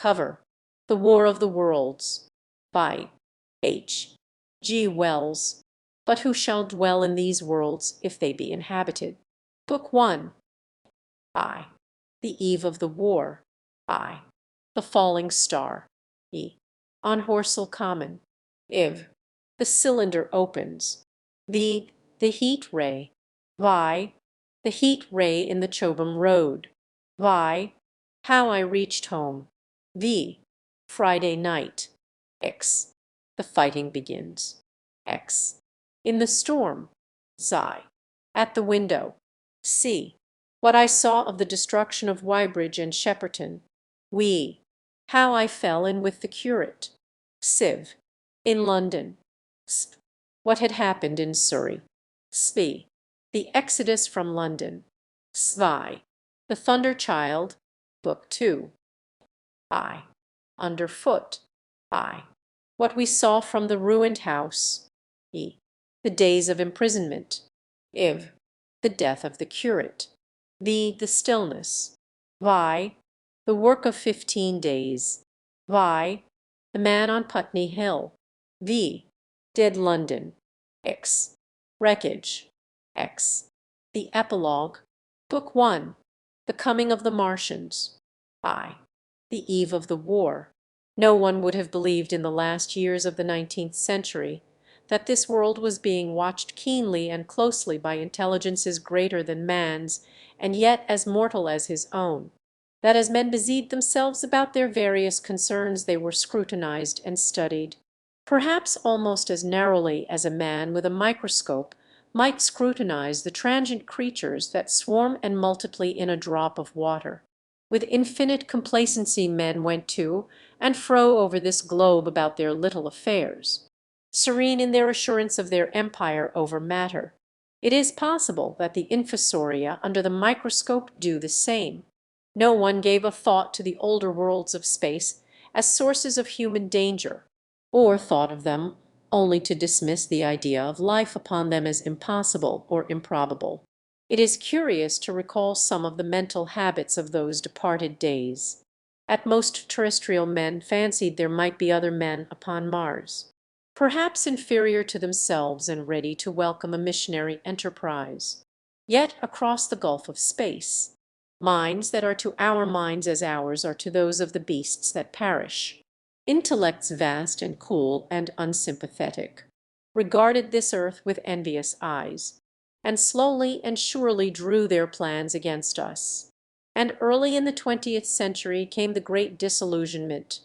Cover The War of the Worlds by H. G. Wells. But who shall dwell in these worlds if they be inhabited? Book 1. I. The Eve of the War. I. The Falling Star. E. On Horsell Common. Iv. The cylinder opens. V. The heat ray. Vi. The heat ray in the Chobham Road. Vi. How I reached home. V. Friday night. X. The fighting begins. X. In the storm. Xi. At the window. C. What I saw of the destruction of Weybridge and Shepperton. We. How I fell in with the curate. Civ. In London. Sp. What had happened in Surrey. Svi. The exodus from London. Svi. The Thunder Child. Book 2. I. Underfoot. I. What we saw from the ruined house. E. The days of imprisonment. Iv. The death of the curate. V. The stillness. Vi. The work of 15 days. Vi. The man on Putney Hill. V. Dead London. X. Wreckage. X. The epilogue. Book 1. The coming of the Martians. I. The eve of the war. No one would have believed in the last years of the 19th century that this world was being watched keenly and closely by intelligences greater than man's, and yet as mortal as his own; that as men busied themselves about their various concerns they were scrutinized and studied, perhaps almost as narrowly as a man with a microscope might scrutinize the transient creatures that swarm and multiply in a drop of water. With infinite complacency men went to and fro over this globe about their little affairs, serene in their assurance of their empire over matter. It is possible that the infusoria under the microscope do the same. No one gave a thought to the older worlds of space as sources of human danger, or thought of them only to dismiss the idea of life upon them as impossible or improbable. It is curious to recall some of the mental habits of those departed days. At most terrestrial men fancied there might be other men upon Mars, perhaps inferior to themselves and ready to welcome a missionary enterprise. Yet across the gulf of space, minds that are to our minds as ours are to those of the beasts that perish, intellects vast and cool and unsympathetic, regarded this earth with envious eyes, and slowly and surely drew their plans against us. And early in the 20th century came the great disillusionment.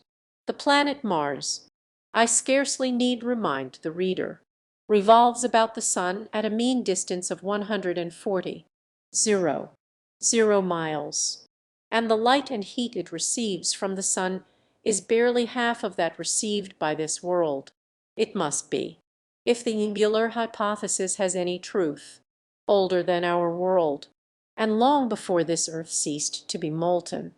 The planet Mars, I scarcely need remind the reader, revolves about the sun at a mean distance of 140,000 miles, and the light and heat it receives from the sun is barely half of that received by this world. It must be, if the nebular hypothesis has any truth, older than our world, and long before this earth ceased to be molten.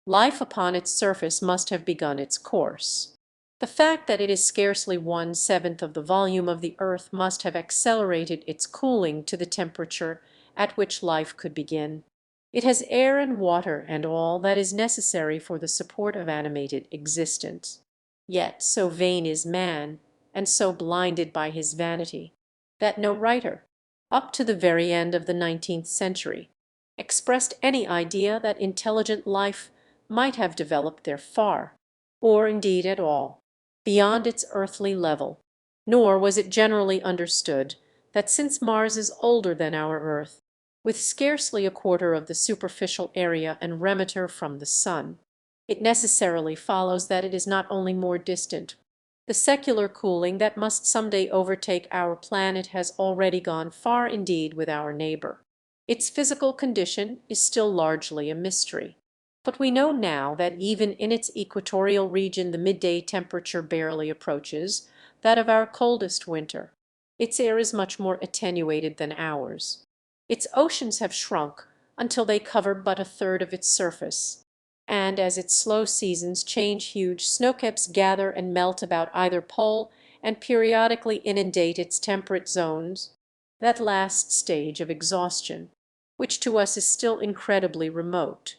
Life upon its surface must have begun its course. The fact that it is scarcely 1/7 of the volume of the earth must have accelerated its cooling to the temperature at which life could begin. It has air and water and all that is necessary for the support of animated existence. Yet so vain is man, and so blinded by his vanity, that no writer, up to the very end of the 19th century, expressed any idea that intelligent life might have developed there far, or indeed at all, beyond its earthly level. Nor was it generally understood that since Mars is older than our earth, with scarcely a quarter of the superficial area and remeter from the sun, it necessarily follows that it is not only more distant. The secular cooling that must some day overtake our planet has already gone far indeed with our neighbor. Its physical condition is still largely a mystery, but we know now that even in its equatorial region the midday temperature barely approaches that of our coldest winter. Its air is much more attenuated than ours. Its oceans have shrunk until they cover but 1/3 of its surface, and as its slow seasons change huge snowcaps gather and melt about either pole and periodically inundate its temperate zones, that last stage of exhaustion, which to us is still incredibly remote,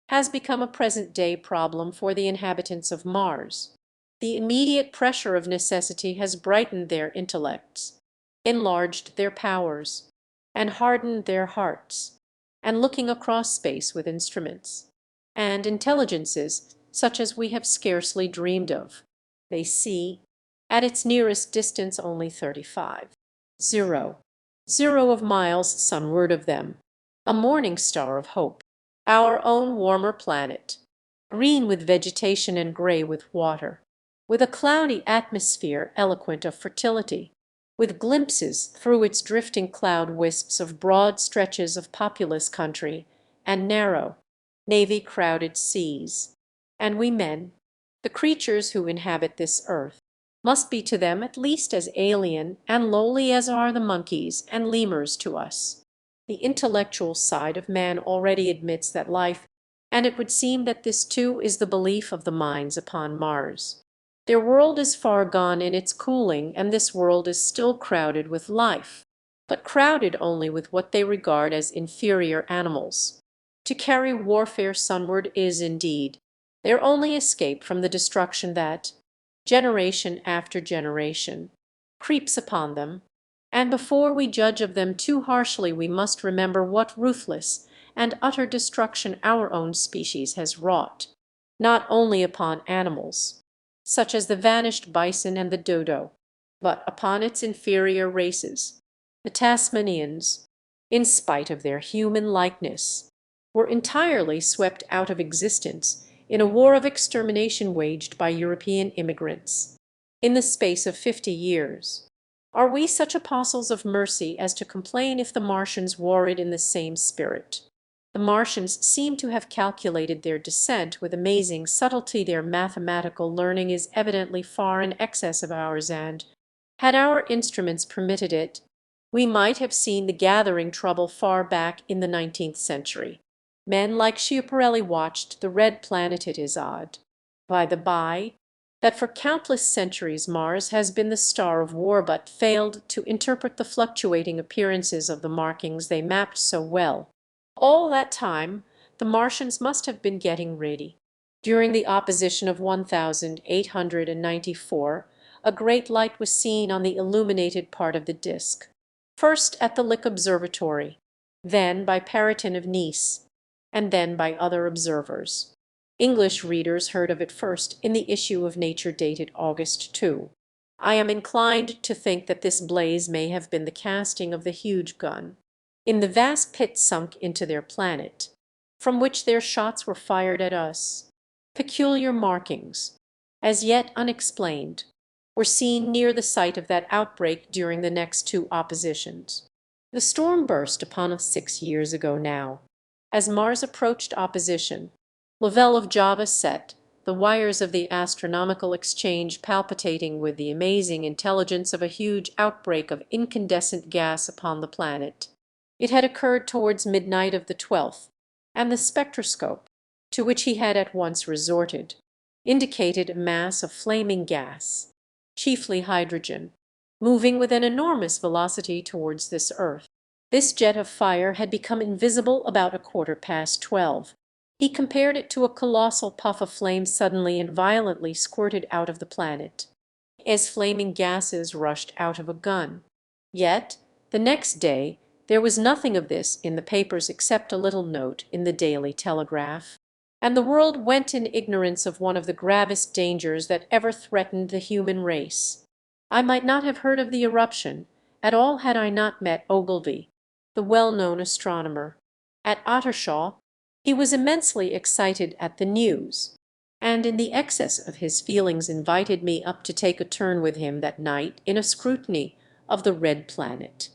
has become a present-day problem for the inhabitants of Mars. The immediate pressure of necessity has brightened their intellects, enlarged their powers, and hardened their hearts, and looking across space with instruments and intelligences such as we have scarcely dreamed of, they see, at its nearest distance only 35,000 of miles sunward of them, a morning star of hope, our own warmer planet, green with vegetation and gray with water, with a cloudy atmosphere eloquent of fertility, with glimpses through its drifting cloud wisps of broad stretches of populous country and narrow, navy-crowded seas. And we men, the creatures who inhabit this earth, must be to them at least as alien and lowly as are the monkeys and lemurs to us. The intellectual side of man already admits that life, and it would seem that this too is the belief of the minds upon Mars. Their world is far gone in its cooling, and this world is still crowded with life, but crowded only with what they regard as inferior animals. To carry warfare sunward is, indeed, their only escape from the destruction that, generation after generation, creeps upon them, and before we judge of them too harshly we must remember what ruthless and utter destruction our own species has wrought, not only upon animals, such as the vanished bison and the dodo, but upon its inferior races. The Tasmanians, in spite of their human likeness, were entirely swept out of existence in a war of extermination waged by European immigrants. In the space of 50 years, are we such apostles of mercy as to complain if the Martians warred in the same spirit? The Martians seem to have calculated their descent with amazing subtlety. Their mathematical learning is evidently far in excess of ours, and, had our instruments permitted it, we might have seen the gathering trouble far back in the 19th century. Men like Schiaparelli watched the red planet. It is odd, by the by, that for countless centuries Mars has been the star of war, but failed to interpret the fluctuating appearances of the markings they mapped so well. All that time the Martians must have been getting ready. During the opposition of 1894, a great light was seen on the illuminated part of the disk, first at the Lick Observatory, then by Periton of Nice, and then by other observers. English readers heard of it first in the issue of Nature dated August 2. I am inclined to think that this blaze may have been the casting of the huge gun, in the vast pit sunk into their planet, from which their shots were fired at us. Peculiar markings, as yet unexplained, were seen near the site of that outbreak during the next two oppositions. The storm burst upon us 6 years ago now. As Mars approached opposition, Lovell of Java set the wires of the astronomical exchange palpitating with the amazing intelligence of a huge outbreak of incandescent gas upon the planet. It had occurred towards midnight of the 12th, and the spectroscope, to which he had at once resorted, indicated a mass of flaming gas, chiefly hydrogen, moving with an enormous velocity towards this earth. This jet of fire had become invisible about 12:15. He compared it to a colossal puff of flame suddenly and violently squirted out of the planet, as flaming gases rushed out of a gun. Yet the next day there was nothing of this in the papers except a little note in the Daily Telegraph, and the world went in ignorance of one of the gravest dangers that ever threatened the human race. I might not have heard of the eruption at all had I not met Ogilvy, the well-known astronomer, at Ottershaw. He was immensely excited at the news, and in the excess of his feelings invited me up to take a turn with him that night in a scrutiny of the red planet.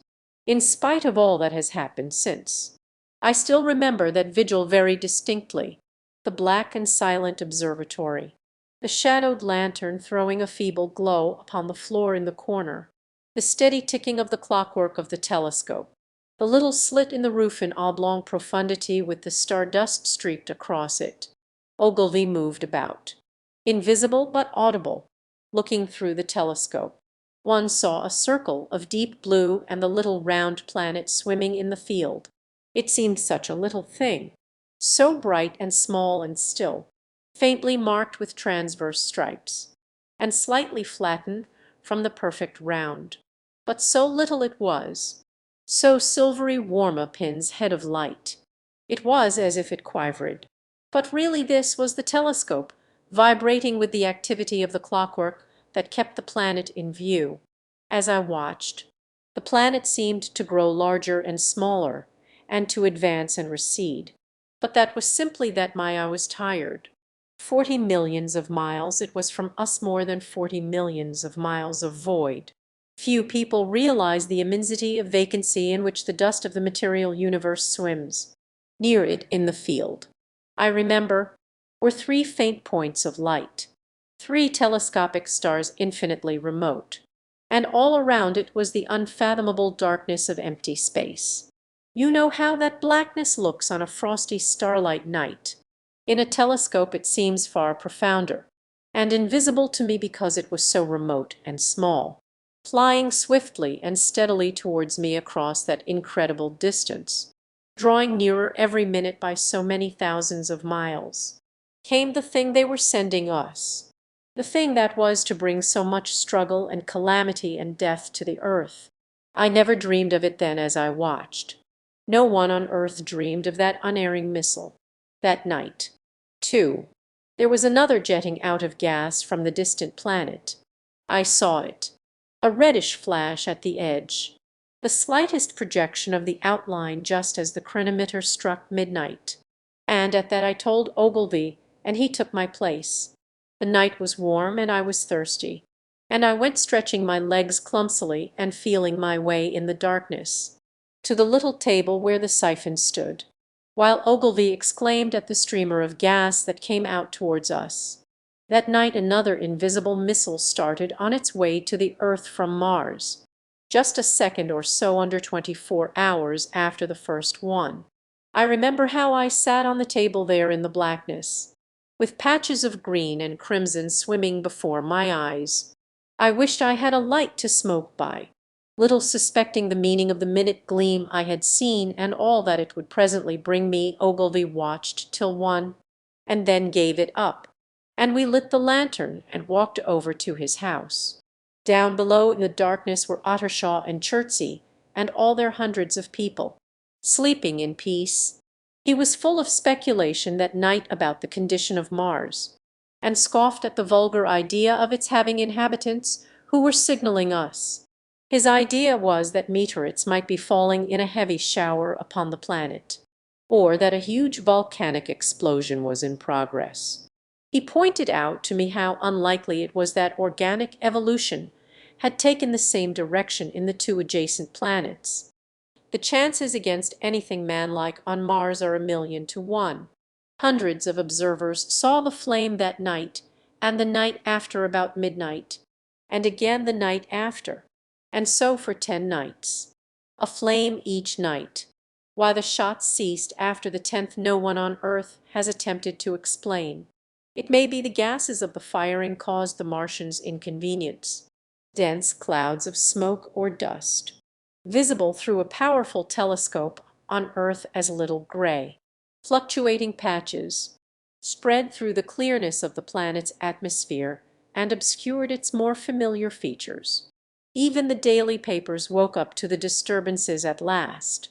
In spite of all that has happened since, I still remember that vigil very distinctly, the black and silent observatory, the shadowed lantern throwing a feeble glow upon the floor in the corner, the steady ticking of the clockwork of the telescope, the little slit in the roof in oblong profundity with the stardust streaked across it. Ogilvy moved about, invisible but audible, looking through the telescope. One saw a circle of deep blue and the little round planet swimming in the field. It seemed such a little thing, so bright and small and still, faintly marked with transverse stripes, and slightly flattened from the perfect round. But so little it was, so silvery warm a pin's head of light. It was as if it quivered. But really this was the telescope, vibrating with the activity of the clockwork that kept the planet in view. As I watched, the planet seemed to grow larger and smaller, and to advance and recede. But that was simply that my eye was tired. 40 millions of miles it was from us, more than 40 millions of miles of void. Few people realize the immensity of vacancy in which the dust of the material universe swims. Near it in the field, I remember, were three faint points of light, three telescopic stars infinitely remote, and all around it was the unfathomable darkness of empty space. You know how that blackness looks on a frosty starlight night. In a telescope it seems far profounder, and invisible to me because it was so remote and small. Flying swiftly and steadily towards me across that incredible distance, drawing nearer every minute by so many thousands of miles, came the thing they were sending us, the thing that was to bring so much struggle and calamity and death to the earth. I never dreamed of it then as I watched. No one on earth dreamed of that unerring missile. That night, too, there was another jetting out of gas from the distant planet. I saw it, a reddish flash at the edge, the slightest projection of the outline just as the chronometer struck midnight. And at that I told Ogilvy, and he took my place. The night was warm and I was thirsty, and I went stretching my legs clumsily and feeling my way in the darkness to the little table where the siphon stood, while Ogilvy exclaimed at the streamer of gas that came out towards us. That night another invisible missile started on its way to the earth from Mars, just a second or so under 24 hours after the first one. I remember how I sat on the table there in the blackness, with patches of green and crimson swimming before my eyes. I wished I had a light to smoke by, little suspecting the meaning of the minute gleam I had seen and all that it would presently bring me. Ogilvy watched till 1, and then gave it up, and we lit the lantern and walked over to his house. Down below in the darkness were Ottershaw and Chertsey and all their hundreds of people, sleeping in peace. He was full of speculation that night about the condition of Mars, and scoffed at the vulgar idea of its having inhabitants who were signaling us. His idea was that meteorites might be falling in a heavy shower upon the planet, or that a huge volcanic explosion was in progress. He pointed out to me how unlikely it was that organic evolution had taken the same direction in the two adjacent planets. The chances against anything manlike on Mars are 1,000,000 to 1. Hundreds of observers saw the flame that night, and the night after about midnight, and again the night after, and so for 10 nights. A flame each night. Why the shots ceased after the 10th no one on earth has attempted to explain. It may be the gases of the firing caused the Martians inconvenience. Dense clouds of smoke or dust, visible through a powerful telescope on Earth as little gray, fluctuating patches, spread through the clearness of the planet's atmosphere and obscured its more familiar features. Even the daily papers woke up to the disturbances at last,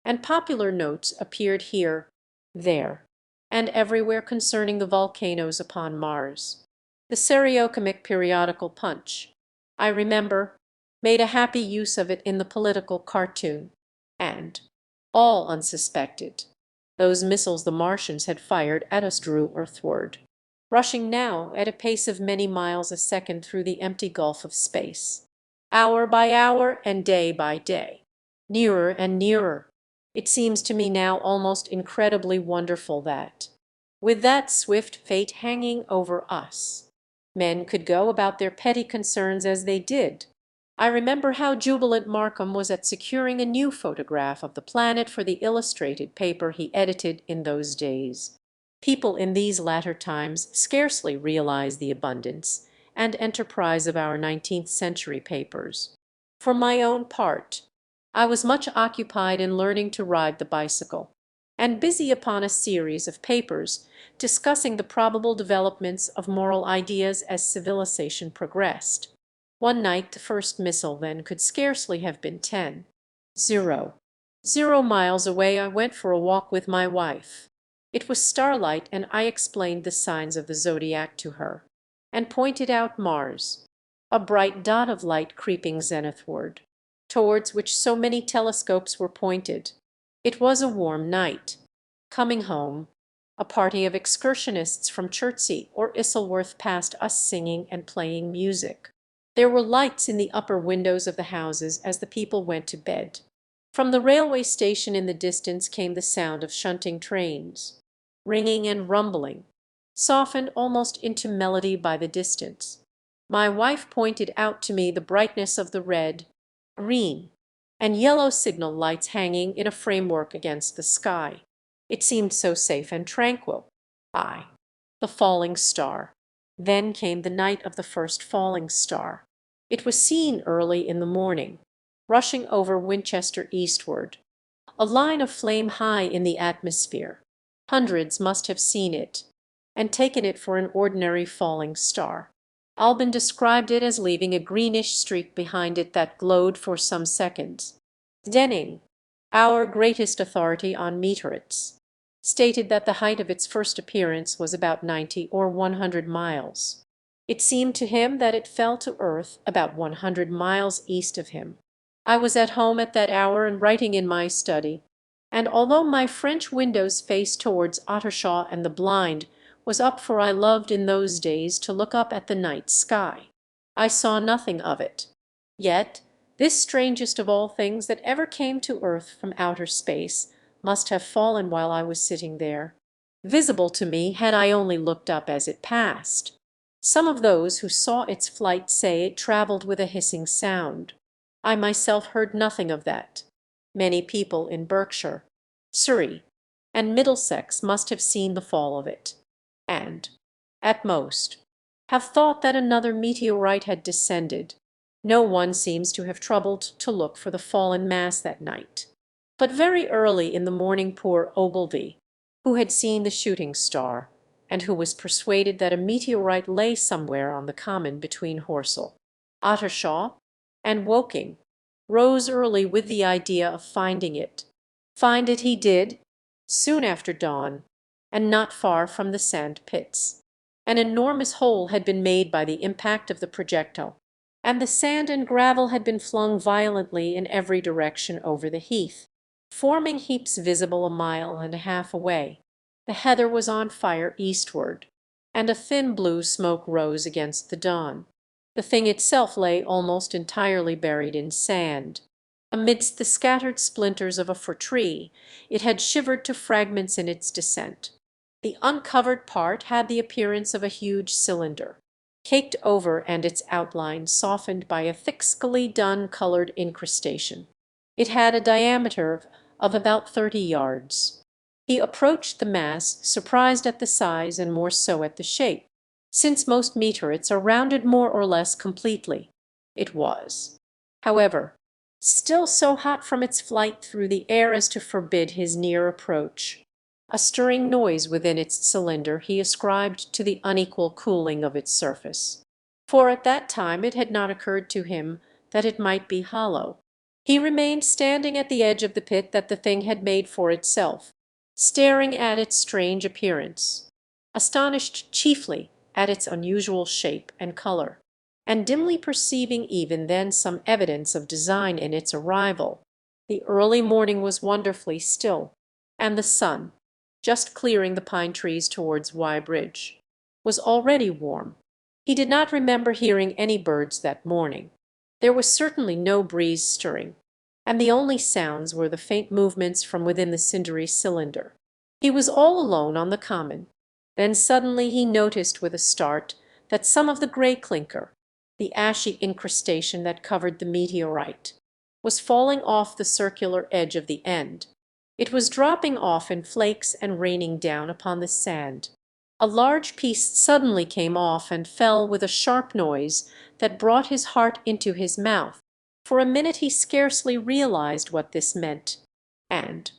and popular notes appeared here, there, and everywhere concerning the volcanoes upon Mars. The seriocomic periodical Punch, I remember, made a happy use of it in the political cartoon, and, all unsuspected, those missiles the Martians had fired at us drew earthward, rushing now at a pace of many miles a second through the empty gulf of space, hour by hour and day by day, nearer and nearer. It seems to me now almost incredibly wonderful that, with that swift fate hanging over us, men could go about their petty concerns as they did. I remember how jubilant Markham was at securing a new photograph of the planet for the illustrated paper he edited in those days. People in these latter times scarcely realize the abundance and enterprise of our 19th century papers. For my own part, I was much occupied in learning to ride the bicycle, and busy upon a series of papers discussing the probable developments of moral ideas as civilization progressed. One night the first missile then could scarcely have been 10,000 miles away. I went for a walk with my wife. It was starlight, and I explained the signs of the zodiac to her, and pointed out Mars, a bright dot of light creeping zenithward, towards which so many telescopes were pointed. It was a warm night. Coming home, a party of excursionists from Chertsey or Isleworth passed us singing and playing music. There were lights in the upper windows of the houses as the people went to bed. From the railway station in the distance came the sound of shunting trains, ringing and rumbling, softened almost into melody by the distance. My wife pointed out to me the brightness of the red, green, and yellow signal lights hanging in a framework against the sky. It seemed so safe and tranquil. The falling star. Then came the night of the first falling star. It was seen early in the morning, rushing over Winchester eastward, a line of flame high in the atmosphere. Hundreds must have seen it, and taken it for an ordinary falling star. Albin described it as leaving a greenish streak behind it that glowed for some seconds. Denning, our greatest authority on meteorites, stated that the height of its first appearance was about 90 or 100 miles. It seemed to him that it fell to earth about 100 miles east of him. I was at home at that hour and writing in my study, and although my French windows faced towards Ottershaw and the blind was up, for I loved in those days to look up at the night sky, I saw nothing of it. Yet this strangest of all things that ever came to earth from outer space must have fallen while I was sitting there, visible to me had I only looked up as it passed. Some of those who saw its flight say it travelled with a hissing sound. I myself heard nothing of that. Many people in Berkshire, Surrey, and Middlesex must have seen the fall of it, and, at most, have thought that another meteorite had descended. No one seems to have troubled to look for the fallen mass that night. But very early in the morning poor Ogilvy, who had seen the shooting star, and who was persuaded that a meteorite lay somewhere on the common between Horsell, Ottershaw, and Woking, rose early with the idea of finding it. Find it he did, soon after dawn, and not far from the sand pits. An enormous hole had been made by the impact of the projectile, and the sand and gravel had been flung violently in every direction over the heath, forming heaps visible a mile and a half away. The heather was on fire eastward, and a thin blue smoke rose against the dawn. The thing itself lay almost entirely buried in sand. Amidst the scattered splinters of a fir tree it had shivered to fragments in its descent. The uncovered part had the appearance of a huge cylinder, caked over and its outline softened by a thick scaly-dun-coloured incrustation. It had a diameter of about 30 yards. He approached the mass, surprised at the size and more so at the shape, since most meteorites are rounded more or less completely. It was, however, still so hot from its flight through the air as to forbid his near approach. A stirring noise within its cylinder he ascribed to the unequal cooling of its surface, for at that time it had not occurred to him that it might be hollow. He remained standing at the edge of the pit that the thing had made for itself, staring at its strange appearance, astonished chiefly at its unusual shape and color, and dimly perceiving even then some evidence of design in its arrival. The early morning was wonderfully still, and the sun, just clearing the pine trees towards Weybridge, was already warm. He did not remember hearing any birds that morning. There was certainly no breeze stirring, and the only sounds were the faint movements from within the cindery cylinder. He was all alone on the common. Then suddenly he noticed with a start that some of the grey clinker, the ashy incrustation that covered the meteorite, was falling off the circular edge of the end. It was dropping off in flakes and raining down upon the sand. A large piece suddenly came off and fell with a sharp noise that brought his heart into his mouth. For a minute he scarcely realized what this meant, and,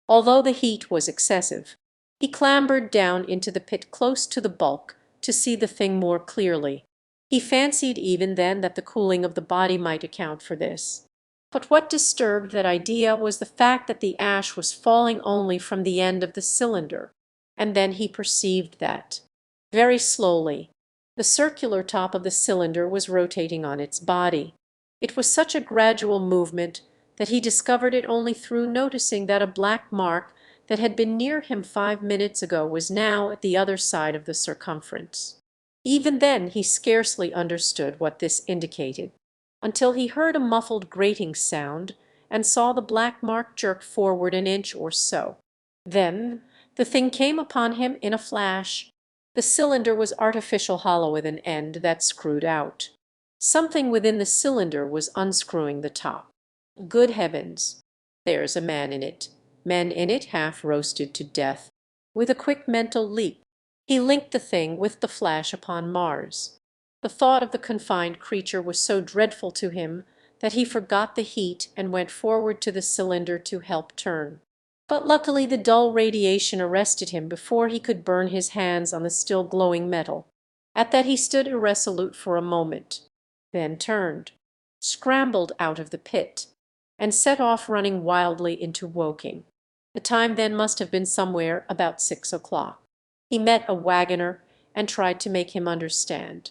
Although the heat was excessive, he clambered down into the pit close to the bulk to see the thing more clearly. He fancied even then that the cooling of the body might account for this. But what disturbed that idea was the fact that the ash was falling only from the end of the cylinder, and then he perceived that, very slowly, the circular top of the cylinder was rotating on its body. It was such a gradual movement that he discovered it only through noticing that a black mark that had been near him 5 minutes ago was now at the other side of the circumference. Even then he scarcely understood what this indicated, until he heard a muffled grating sound and saw the black mark jerk forward an inch or so. Then the thing came upon him in a flash. The cylinder was artificial hollow with an end that screwed out. Something within the cylinder was unscrewing the top. Good heavens! There's a man in it. Men in it half roasted to death. With a quick mental leap, he linked the thing with the flash upon Mars. The thought of the confined creature was so dreadful to him that he forgot the heat and went forward to the cylinder to help turn. But luckily the dull radiation arrested him before he could burn his hands on the still glowing metal. At that he stood irresolute for a moment, then turned, scrambled out of the pit, and set off running wildly into Woking. The time then must have been somewhere about 6 o'clock. He met a wagoner and tried to make him understand.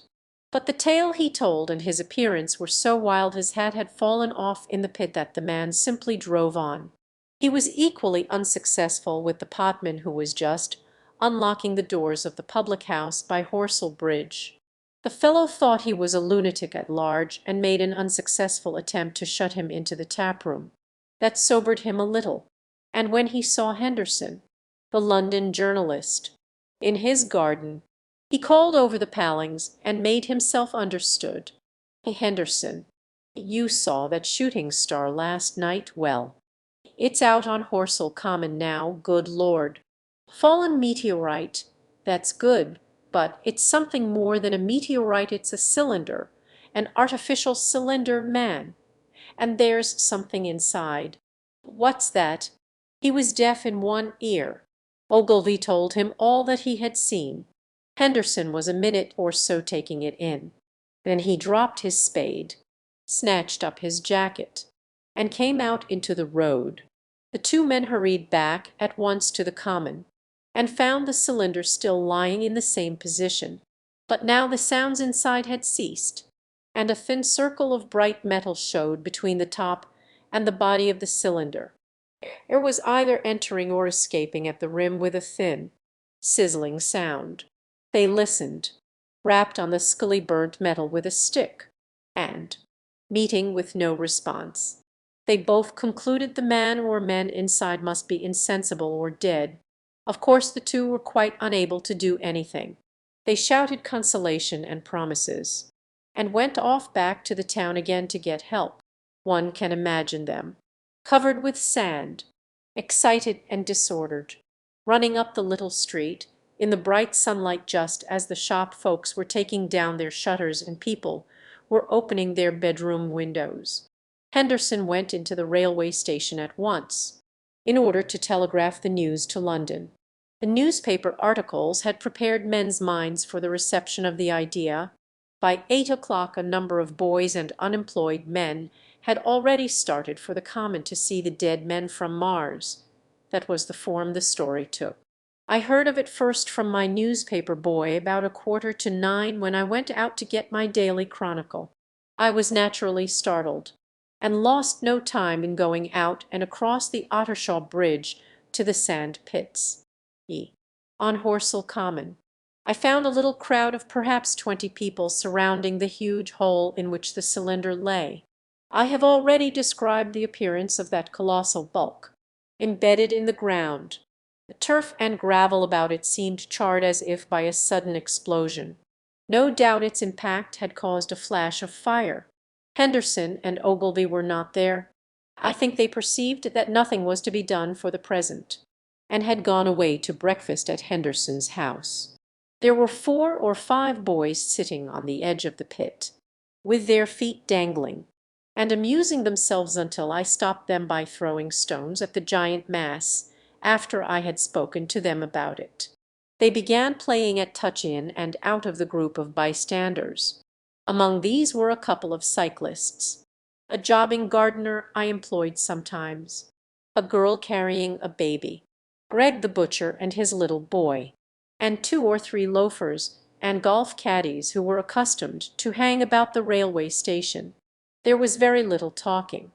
But the tale he told and his appearance were so wild his hat had fallen off in the pit that the man simply drove on. He was equally unsuccessful with the potman who was just unlocking the doors of the public house by Horsell Bridge. The fellow thought he was a lunatic at large and made an unsuccessful attempt to shut him into the tap-room. That sobered him a little, and when he saw Henderson, the London journalist, in his garden, he called over the palings and made himself understood. "Henderson, you saw that shooting star last night? Well, it's out on Horsell Common now, good Lord. Fallen meteorite, that's good, but it's something more than a meteorite, it's a cylinder, an artificial cylinder, man. And there's something inside." "What's that?" He was deaf in one ear. Ogilvy told him all that he had seen. Henderson was a minute or so taking it in. Then he dropped his spade, snatched up his jacket, and came out into the road. The two men hurried back at once to the common, and found the cylinder still lying in the same position. But now the sounds inside had ceased, and a thin circle of bright metal showed between the top and the body of the cylinder. Air was either entering or escaping at the rim with a thin, sizzling sound. They listened, rapped on the skilly burnt metal with a stick, and, meeting with no response, they both concluded the man or men inside must be insensible or dead. Of course the two were quite unable to do anything. They shouted consolation and promises, and went off back to the town again to get help. One can imagine them, covered with sand, excited and disordered, running up the little street, in the bright sunlight just as the shop folks were taking down their shutters and people were opening their bedroom windows. Henderson went into the railway station at once, in order to telegraph the news to London. The newspaper articles had prepared men's minds for the reception of the idea. By 8 o'clock a number of boys and unemployed men had already started for the Common to see the dead men from Mars. That was the form the story took. I heard of it first from my newspaper boy about 8:45 when I went out to get my daily Chronicle. I was naturally startled, and lost no time in going out and across the Ottershaw Bridge to the sand pits. On Horsell Common I found a little crowd of perhaps 20 people surrounding the huge hole in which the cylinder lay. I have already described the appearance of that colossal bulk, embedded in the ground. The turf and gravel about it seemed charred as if by a sudden explosion. No doubt its impact had caused a flash of fire. Henderson and Ogilvy were not there. I think they perceived that nothing was to be done for the present, and had gone away to breakfast at Henderson's house. There were 4 or 5 boys sitting on the edge of the pit, with their feet dangling, and amusing themselves until I stopped them by throwing stones at the giant mass after I had spoken to them about it. They began playing at touch in and out of the group of bystanders. Among these were a couple of cyclists, a jobbing gardener I employed sometimes, a girl carrying a baby, Greg the butcher and his little boy, and 2 or 3 loafers and golf caddies who were accustomed to hang about the railway station. There was very little talking.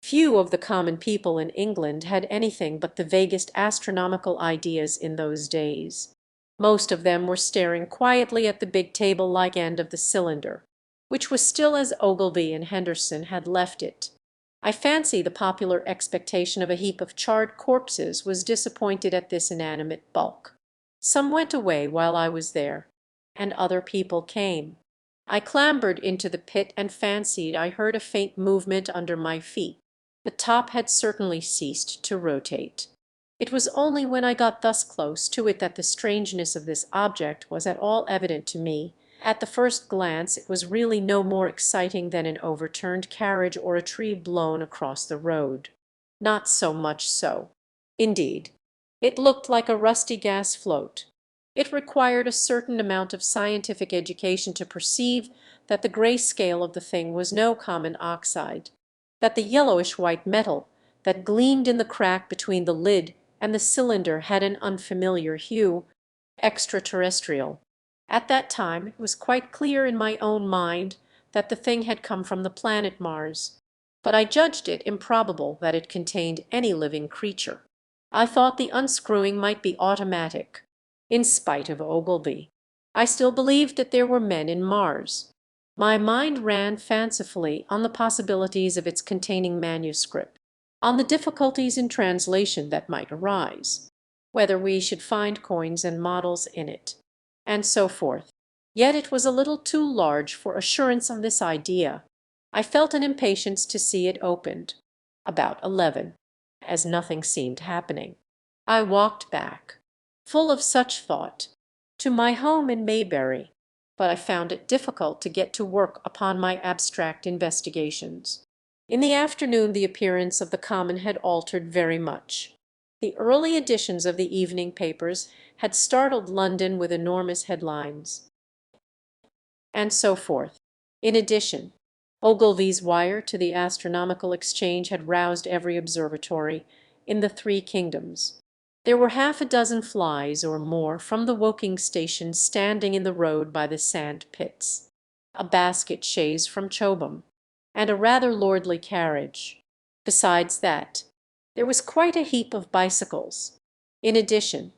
Few of the common people in England had anything but the vaguest astronomical ideas in those days. Most of them were staring quietly at the big table-like end of the cylinder, which was still as Ogilvy and Henderson had left it. I fancy the popular expectation of a heap of charred corpses was disappointed at this inanimate bulk. Some went away while I was there, and other people came. I clambered into the pit and fancied I heard a faint movement under my feet. The top had certainly ceased to rotate. It was only when I got thus close to it that the strangeness of this object was at all evident to me. At the first glance it was really no more exciting than an overturned carriage or a tree blown across the road. Not so much so. Indeed, it looked like a rusty gas float. It required a certain amount of scientific education to perceive that the gray scale of the thing was no common oxide, that the yellowish-white metal that gleamed in the crack between the lid and the cylinder had an unfamiliar hue, extraterrestrial. At that time it was quite clear in my own mind that the thing had come from the planet Mars, but I judged it improbable that it contained any living creature. I thought the unscrewing might be automatic. In spite of Ogilvy, I still believed that there were men in Mars. My mind ran fancifully on the possibilities of its containing manuscript, on the difficulties in translation that might arise, whether we should find coins and models in it, and so forth. Yet it was a little too large for assurance on this idea. I felt an impatience to see it opened. About 11, as nothing seemed happening, I walked back, full of such thought, to my home in Maybury, but I found it difficult to get to work upon my abstract investigations. In the afternoon the appearance of the Common had altered very much. The early editions of the evening papers had startled London with enormous headlines, and so forth. In addition, Ogilvy's wire to the Astronomical Exchange had roused every observatory in the 3 kingdoms. There were half a dozen flies or more from the Woking station standing in the road by the sand pits, a basket chaise from Chobham, and a rather lordly carriage. Besides that, there was quite a heap of bicycles. In addition,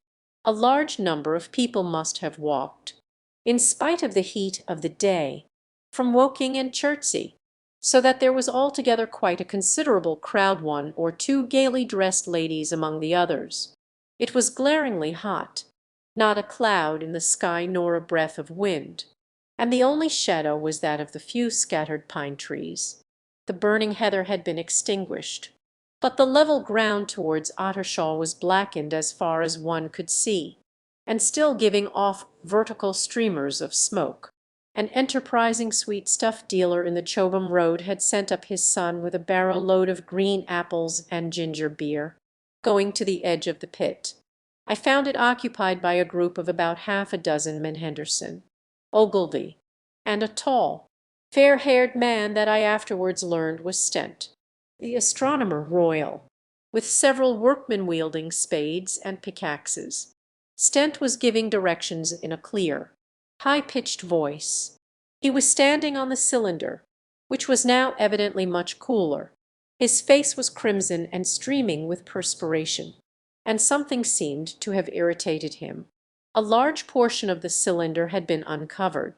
a large number of people must have walked, in spite of the heat of the day, from Woking and Chertsey, so that there was altogether quite a considerable crowd, 1 or 2 gaily dressed ladies among the others. It was glaringly hot, not a cloud in the sky nor a breath of wind, and the only shadow was that of the few scattered pine trees. The burning heather had been extinguished, but the level ground towards Ottershaw was blackened as far as one could see, and still giving off vertical streamers of smoke. An enterprising sweet-stuff dealer in the Chobham Road had sent up his son with a barrow load of green apples and ginger beer, going to the edge of the pit. I found it occupied by a group of about half a dozen men: Henderson, Ogilvy, and a tall, fair-haired man that I afterwards learned was Stent, the astronomer royal, with several workmen wielding spades and pickaxes. Stent was giving directions in a clear, high-pitched voice. He was standing on the cylinder, which was now evidently much cooler. His face was crimson and streaming with perspiration, and something seemed to have irritated him. A large portion of the cylinder had been uncovered,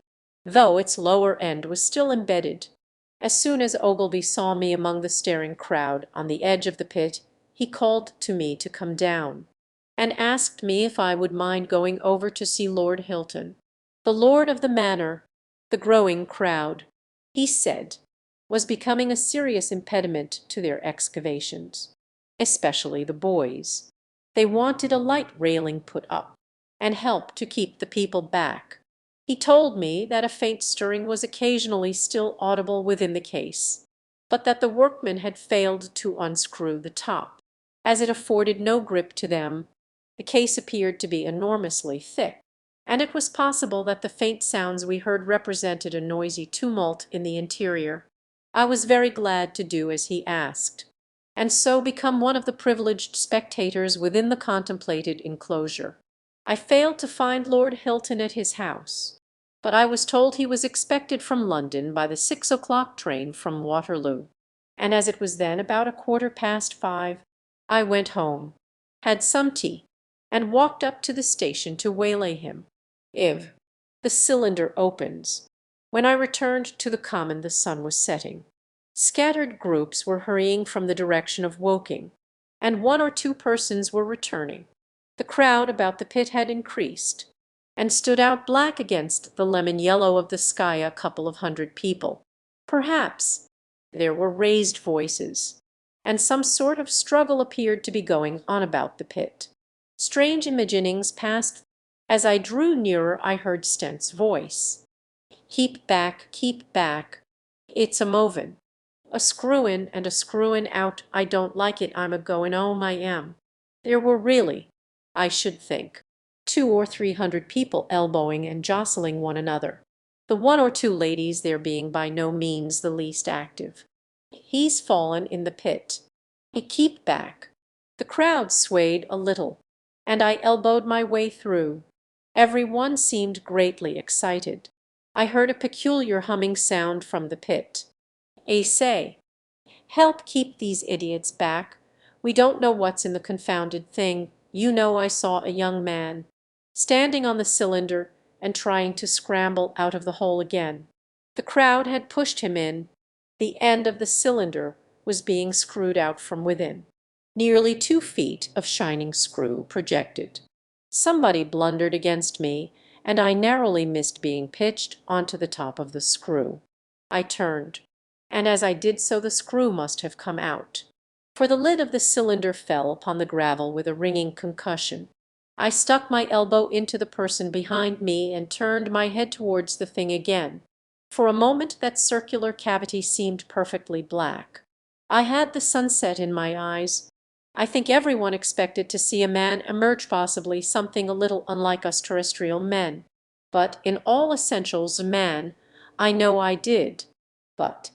though its lower end was still embedded. As soon as Ogilvy saw me among the staring crowd on the edge of the pit, he called to me to come down, and asked me if I would mind going over to see Lord Hilton, the lord of the manor. The growing crowd, he said, was becoming a serious impediment to their excavations, especially the boys. They wanted a light railing put up, and help to keep the people back. He told me that a faint stirring was occasionally still audible within the case, but that the workmen had failed to unscrew the top. As it afforded no grip to them, the case appeared to be enormously thick, and it was possible that the faint sounds we heard represented a noisy tumult in the interior. I was very glad to do as he asked, and so become one of the privileged spectators within the contemplated enclosure. I failed to find Lord Hilton at his house, but I was told he was expected from London by the 6 o'clock train from Waterloo, and as it was then about 5:15, I went home, had some tea, and walked up to the station to waylay him. If the cylinder opens. When I returned to the common the sun was setting. Scattered groups were hurrying from the direction of Woking, and one or two persons were returning. The crowd about the pit had increased, and stood out black against the lemon yellow of the sky a couple of hundred people. Perhaps there were raised voices, and some sort of struggle appeared to be going on about the pit. Strange imaginings passed. As I drew nearer I heard Stent's voice. Keep back, it's a movin'. A screw in and a screwin' out, I don't like it, I'm a goin' 'ome, I am." There were really, I should think, 200 or 300 people elbowing and jostling one another, the one or two ladies there being by no means the least active. "He's fallen in the pit. Keep back." The crowd swayed a little, and I elbowed my way through. Every one seemed greatly excited. I heard a peculiar humming sound from the pit. "I say, help keep these idiots back. We don't know what's in the confounded thing. You know I saw a young man standing on the cylinder and trying to scramble out of the hole again. The crowd had pushed him in. The end of the cylinder was being screwed out from within. Nearly 2 feet of shining screw projected. Somebody blundered against me, and I narrowly missed being pitched onto the top of the screw. I turned, and as I did so the screw must have come out, for the lid of the cylinder fell upon the gravel with a ringing concussion. I stuck my elbow into the person behind me and turned my head towards the thing again. For a moment that circular cavity seemed perfectly black. I had the sunset in my eyes. I think everyone expected to see a man emerge, possibly something a little unlike us terrestrial men. But in all essentials a man, I know I did. But,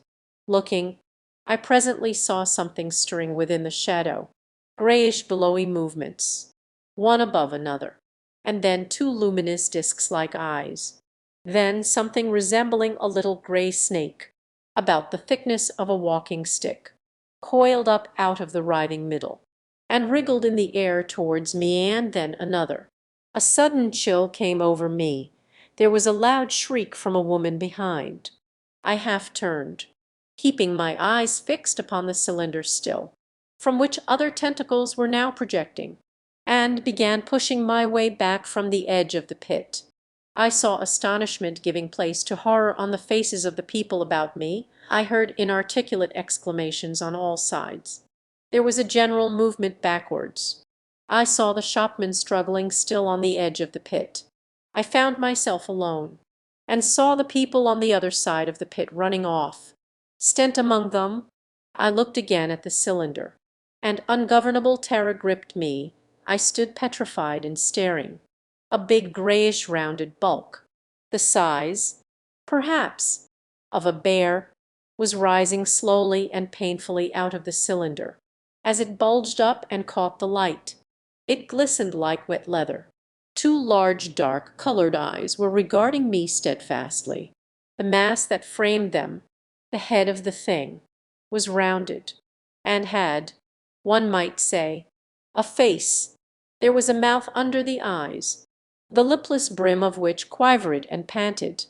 looking, I presently saw something stirring within the shadow, grayish billowy movements, one above another, and then two luminous discs like eyes. Then something resembling a little gray snake, about the thickness of a walking stick, coiled up out of the writhing middle, and wriggled in the air towards me, and then another. A sudden chill came over me. There was a loud shriek from a woman behind. I half turned, keeping my eyes fixed upon the cylinder still, from which other tentacles were now projecting, and began pushing my way back from the edge of the pit. I saw astonishment giving place to horror on the faces of the people about me. I heard inarticulate exclamations on all sides. There was a general movement backwards. I saw the shopman struggling still on the edge of the pit. I found myself alone, and saw the people on the other side of the pit running off, Stent among them. I looked again at the cylinder, and ungovernable terror gripped me. I stood petrified and staring. A big grayish rounded bulk, the size, perhaps, of a bear, was rising slowly and painfully out of the cylinder. As it bulged up and caught the light, it glistened like wet leather. Two large dark-colored eyes were regarding me steadfastly. The mass that framed them, the head of the thing, was rounded, and had, one might say, a face. There was a mouth under the eyes, the lipless brim of which quivered and panted,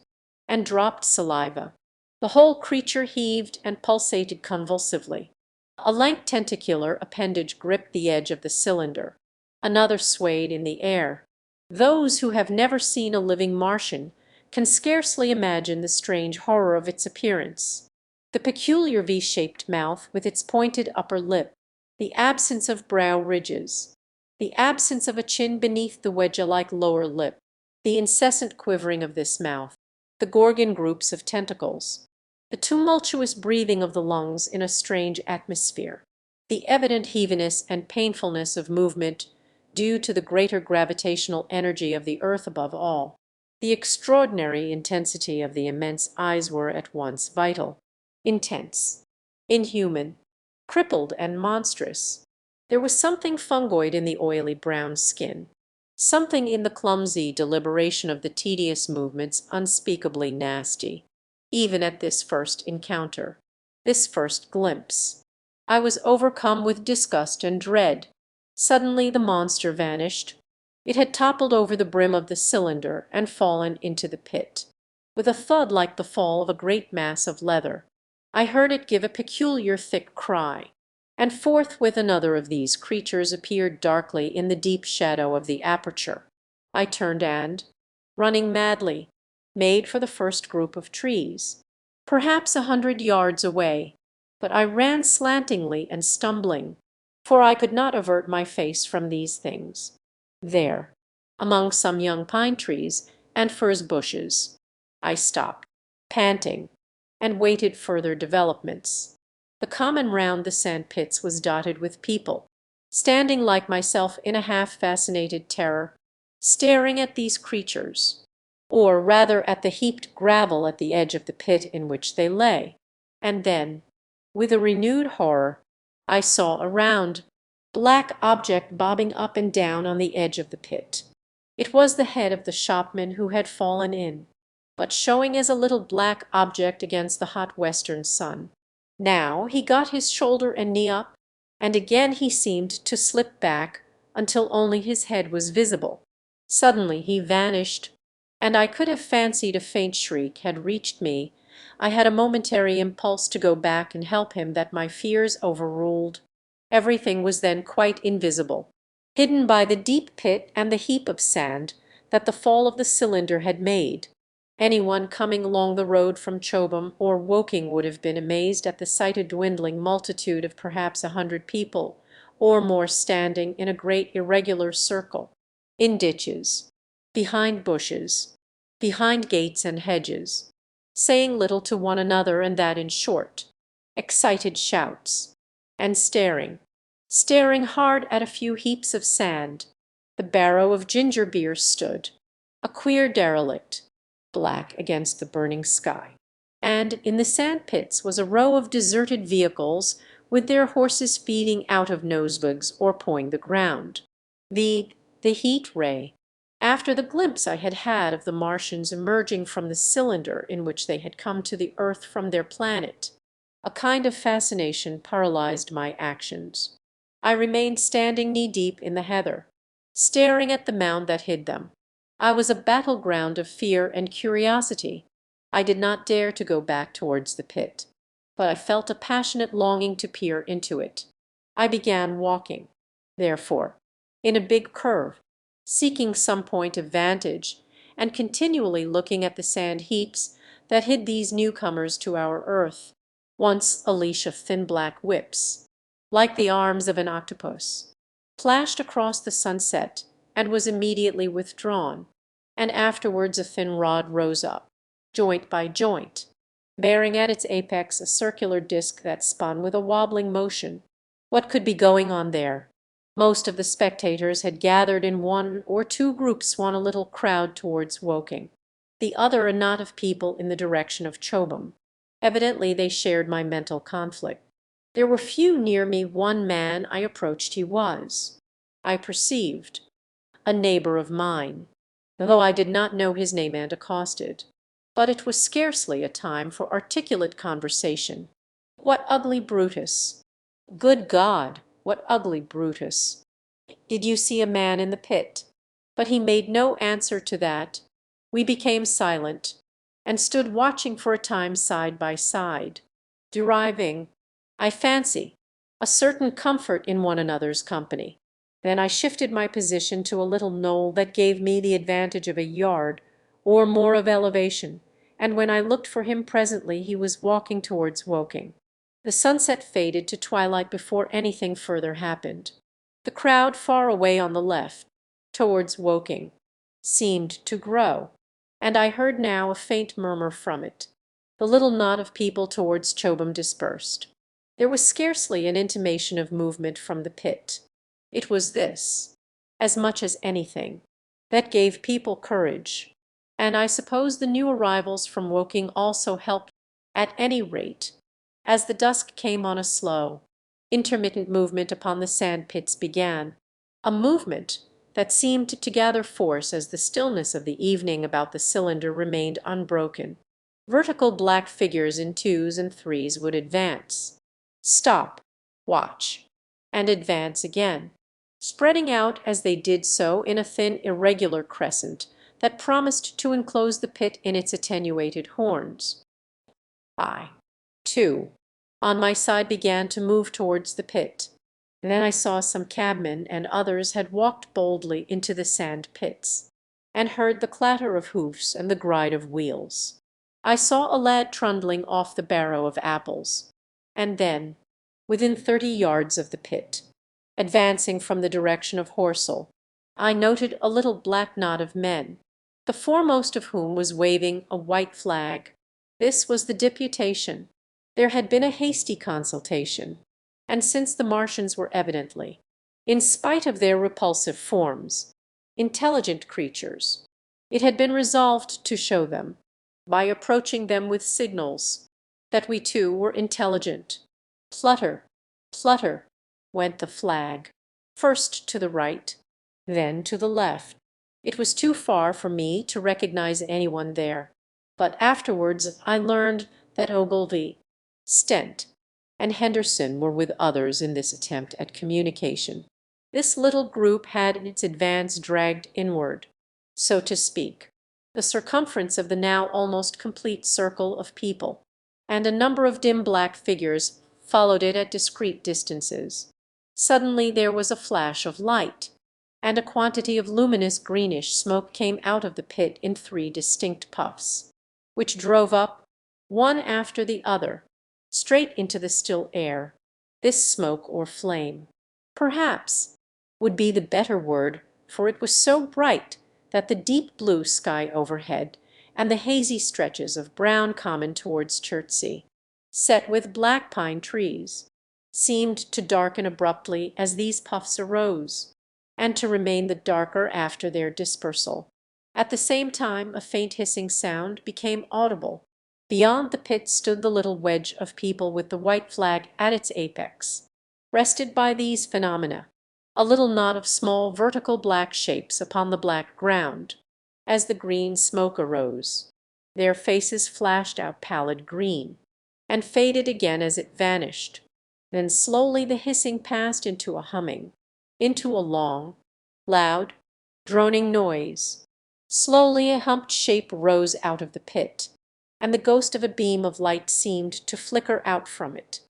and dropped saliva. The whole creature heaved and pulsated convulsively. A lank tentacular appendage gripped the edge of the cylinder. Another swayed in the air. Those who have never seen a living Martian can scarcely imagine the strange horror of its appearance. The peculiar V-shaped mouth with its pointed upper lip, the absence of brow ridges, the absence of a chin beneath the wedge-like lower lip, the incessant quivering of this mouth, the Gorgon groups of tentacles, the tumultuous breathing of the lungs in a strange atmosphere. the evident heaviness and painfulness of movement due to the greater gravitational energy of the earth above all. The extraordinary intensity of the immense eyes were at once vital, intense, inhuman, crippled, and monstrous. There was something fungoid in the oily brown skin, something in the clumsy deliberation of the tedious movements unspeakably nasty. Even at this first encounter, this first glimpse, I was overcome with disgust and dread. Suddenly the monster vanished. It had toppled over the brim of the cylinder and fallen into the pit. With a thud like the fall of a great mass of leather, I heard it give a peculiar thick cry, and forthwith another of these creatures appeared darkly in the deep shadow of the aperture. I turned and, running madly, made for the first group of trees, perhaps 100 yards away, but I ran slantingly and stumbling, for I could not avert my face from these things. There, among some young pine trees and furze bushes, I stopped, panting, and waited further developments. The common round the sand pits was dotted with people, standing like myself in a half-fascinated terror, staring at these creatures, or rather at the heaped gravel at the edge of the pit in which they lay. And then, with a renewed horror, I saw a round, black object bobbing up and down on the edge of the pit. It was the head of the shopman who had fallen in, but showing as a little black object against the hot western sun. Now he got his shoulder and knee up, and again he seemed to slip back until only his head was visible. Suddenly he vanished, and I could have fancied a faint shriek had reached me. I had a momentary impulse to go back and help him that my fears overruled. Everything was then quite invisible, hidden by the deep pit and the heap of sand that the fall of the cylinder had made. Anyone coming along the road from Chobham or Woking would have been amazed at the sight, a dwindling multitude of perhaps 100 people or more standing in a great irregular circle, in ditches, behind bushes, behind gates and hedges, saying little to one another, and that in short, excited shouts, and staring hard at a few heaps of sand. The barrow of ginger beer stood, a queer derelict, black against the burning sky, and in the sand pits was a row of deserted vehicles with their horses feeding out of nosebags or pawing the ground. The heat ray, after the glimpse I had had of the Martians emerging from the cylinder in which they had come to the earth from their planet, a kind of fascination paralyzed my actions. I remained standing knee-deep in the heather, staring at the mound that hid them. I was a battleground of fear and curiosity. I did not dare to go back towards the pit, but I felt a passionate longing to peer into it. I began walking, therefore, in a big curve, seeking some point of vantage, and continually looking at the sand heaps that hid these newcomers to our earth, once a leash of thin black whips, like the arms of an octopus, flashed across the sunset and was immediately withdrawn, and afterwards a thin rod rose up, joint by joint, bearing at its apex a circular disc that spun with a wobbling motion. What could be going on there? Most of the spectators had gathered in one or two groups, one a little crowd towards Woking, the other a knot of people in the direction of Chobham. Evidently they shared my mental conflict. There were few near me. One man I approached. He was, I perceived, a neighbor of mine, though I did not know his name, and accosted. But it was scarcely a time for articulate conversation. What ugly Brutus! Good God, what ugly Brutus! Did you see a man in the pit? But he made no answer to that. We became silent, and stood watching for a time side by side, deriving, I fancy, a certain comfort in one another's company. Then I shifted my position to a little knoll that gave me the advantage of a yard or more of elevation, and when I looked for him presently he was walking towards Woking. The sunset faded to twilight before anything further happened. The crowd far away on the left, towards Woking, seemed to grow, and I heard now a faint murmur from it. The little knot of people towards Chobham dispersed. There was scarcely an intimation of movement from the pit. It was this, as much as anything, that gave people courage, and I suppose the new arrivals from Woking also helped. At any rate, as the dusk came on, a slow, intermittent movement upon the sand pits began, a movement that seemed to gather force as the stillness of the evening about the cylinder remained unbroken. Vertical black figures in twos and threes would advance, stop, watch, and advance again, spreading out as they did so in a thin irregular crescent that promised to enclose the pit in its attenuated horns. I, too, on my side began to move towards the pit. Then I saw some cabmen and others had walked boldly into the sand pits, and heard the clatter of hoofs and the gride of wheels. I saw a lad trundling off the barrow of apples, and then, within 30 yards of the pit, advancing from the direction of Horsell, I noted a little black knot of men, the foremost of whom was waving a white flag. This was the deputation. There had been a hasty consultation, and since the Martians were evidently, in spite of their repulsive forms, intelligent creatures, it had been resolved to show them, by approaching them with signals, that we too were intelligent. Flutter, flutter, went the flag, first to the right, then to the left. It was too far for me to recognize anyone there, but afterwards I learned that Ogilvy, Stent, and Henderson were with others in this attempt at communication. This little group had in its advance dragged inward, so to speak, the circumference of the now almost complete circle of people, and a number of dim black figures followed it at discreet distances. Suddenly there was a flash of light, and a quantity of luminous greenish smoke came out of the pit in 3 distinct puffs, which drove up, one after the other, straight into the still air. This smoke or flame, perhaps, would be the better word, for it was so bright that the deep blue sky overhead and the hazy stretches of brown common towards Chertsey, set with black pine trees, seemed to darken abruptly as these puffs arose, and to remain the darker after their dispersal. At the same time a faint hissing sound became audible. Beyond the pit stood the little wedge of people with the white flag at its apex. Rested by these phenomena, a little knot of small vertical black shapes upon the black ground, as the green smoke arose. Their faces flashed out pallid green, and faded again as it vanished. Then slowly the hissing passed into a humming, into a long, loud, droning noise. Slowly a humped shape rose out of the pit, and the ghost of a beam of light seemed to flicker out from it.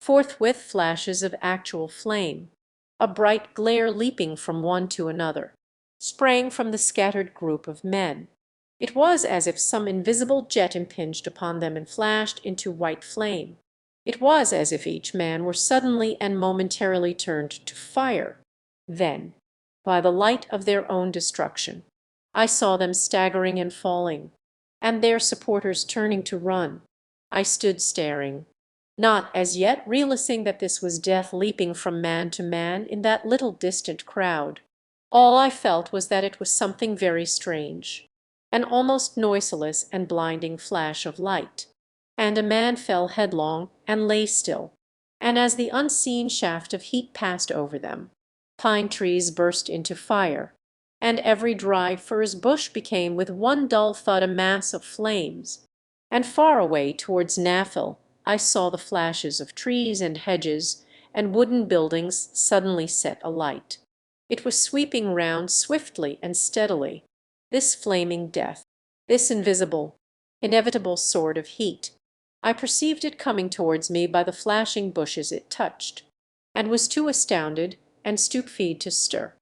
Forthwith flashes of actual flame, a bright glare leaping from one to another, sprang from the scattered group of men. It was as if some invisible jet impinged upon them and flashed into white flame. It was as if each man were suddenly and momentarily turned to fire. Then, by the light of their own destruction, I saw them staggering and falling, and their supporters turning to run. I stood staring, not as yet realizing that this was death leaping from man to man in that little distant crowd. All I felt was that it was something very strange, an almost noiseless and blinding flash of light, and a man fell headlong and lay still, and as the unseen shaft of heat passed over them, pine trees burst into fire, and every dry furze bush became with one dull thud a mass of flames, and far away towards Naphil I saw the flashes of trees and hedges and wooden buildings suddenly set alight. It was sweeping round swiftly and steadily, this flaming death, this invisible, inevitable sword of heat. I perceived it coming towards me by the flashing bushes it touched, and was too astounded and stupefy to stir.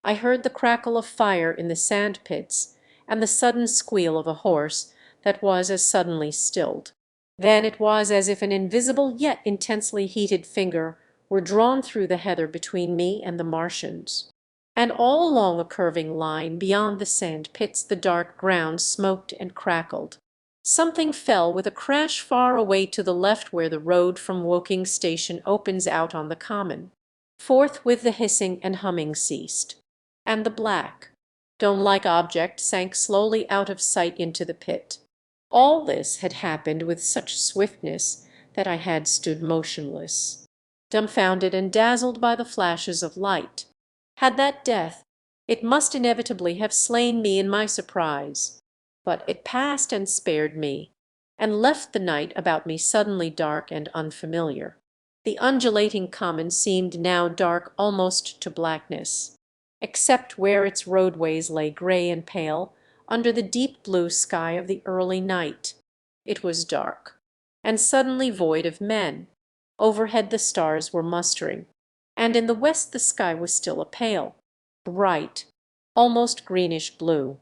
I heard the crackle of fire in the sand pits and the sudden squeal of a horse that was as suddenly stilled. Then it was as if an invisible yet intensely heated finger were drawn through the heather between me and the Martians, and all along a curving line beyond the sand pits the dark ground smoked and crackled. Something fell with a crash far away to the left where the road from Woking station opens out on the common. Forthwith the hissing and humming ceased, and the black, dome-like object sank slowly out of sight into the pit. All this had happened with such swiftness that I had stood motionless, dumbfounded and dazzled by the flashes of light. Had that death, it must inevitably have slain me in my surprise. But it passed and spared me, and left the night about me suddenly dark and unfamiliar. The undulating common seemed now dark almost to blackness, except where its roadways lay grey and pale under the deep blue sky of the early night. It was dark, and suddenly void of men. Overhead the stars were mustering, and in the west the sky was still a pale, bright, almost greenish blue.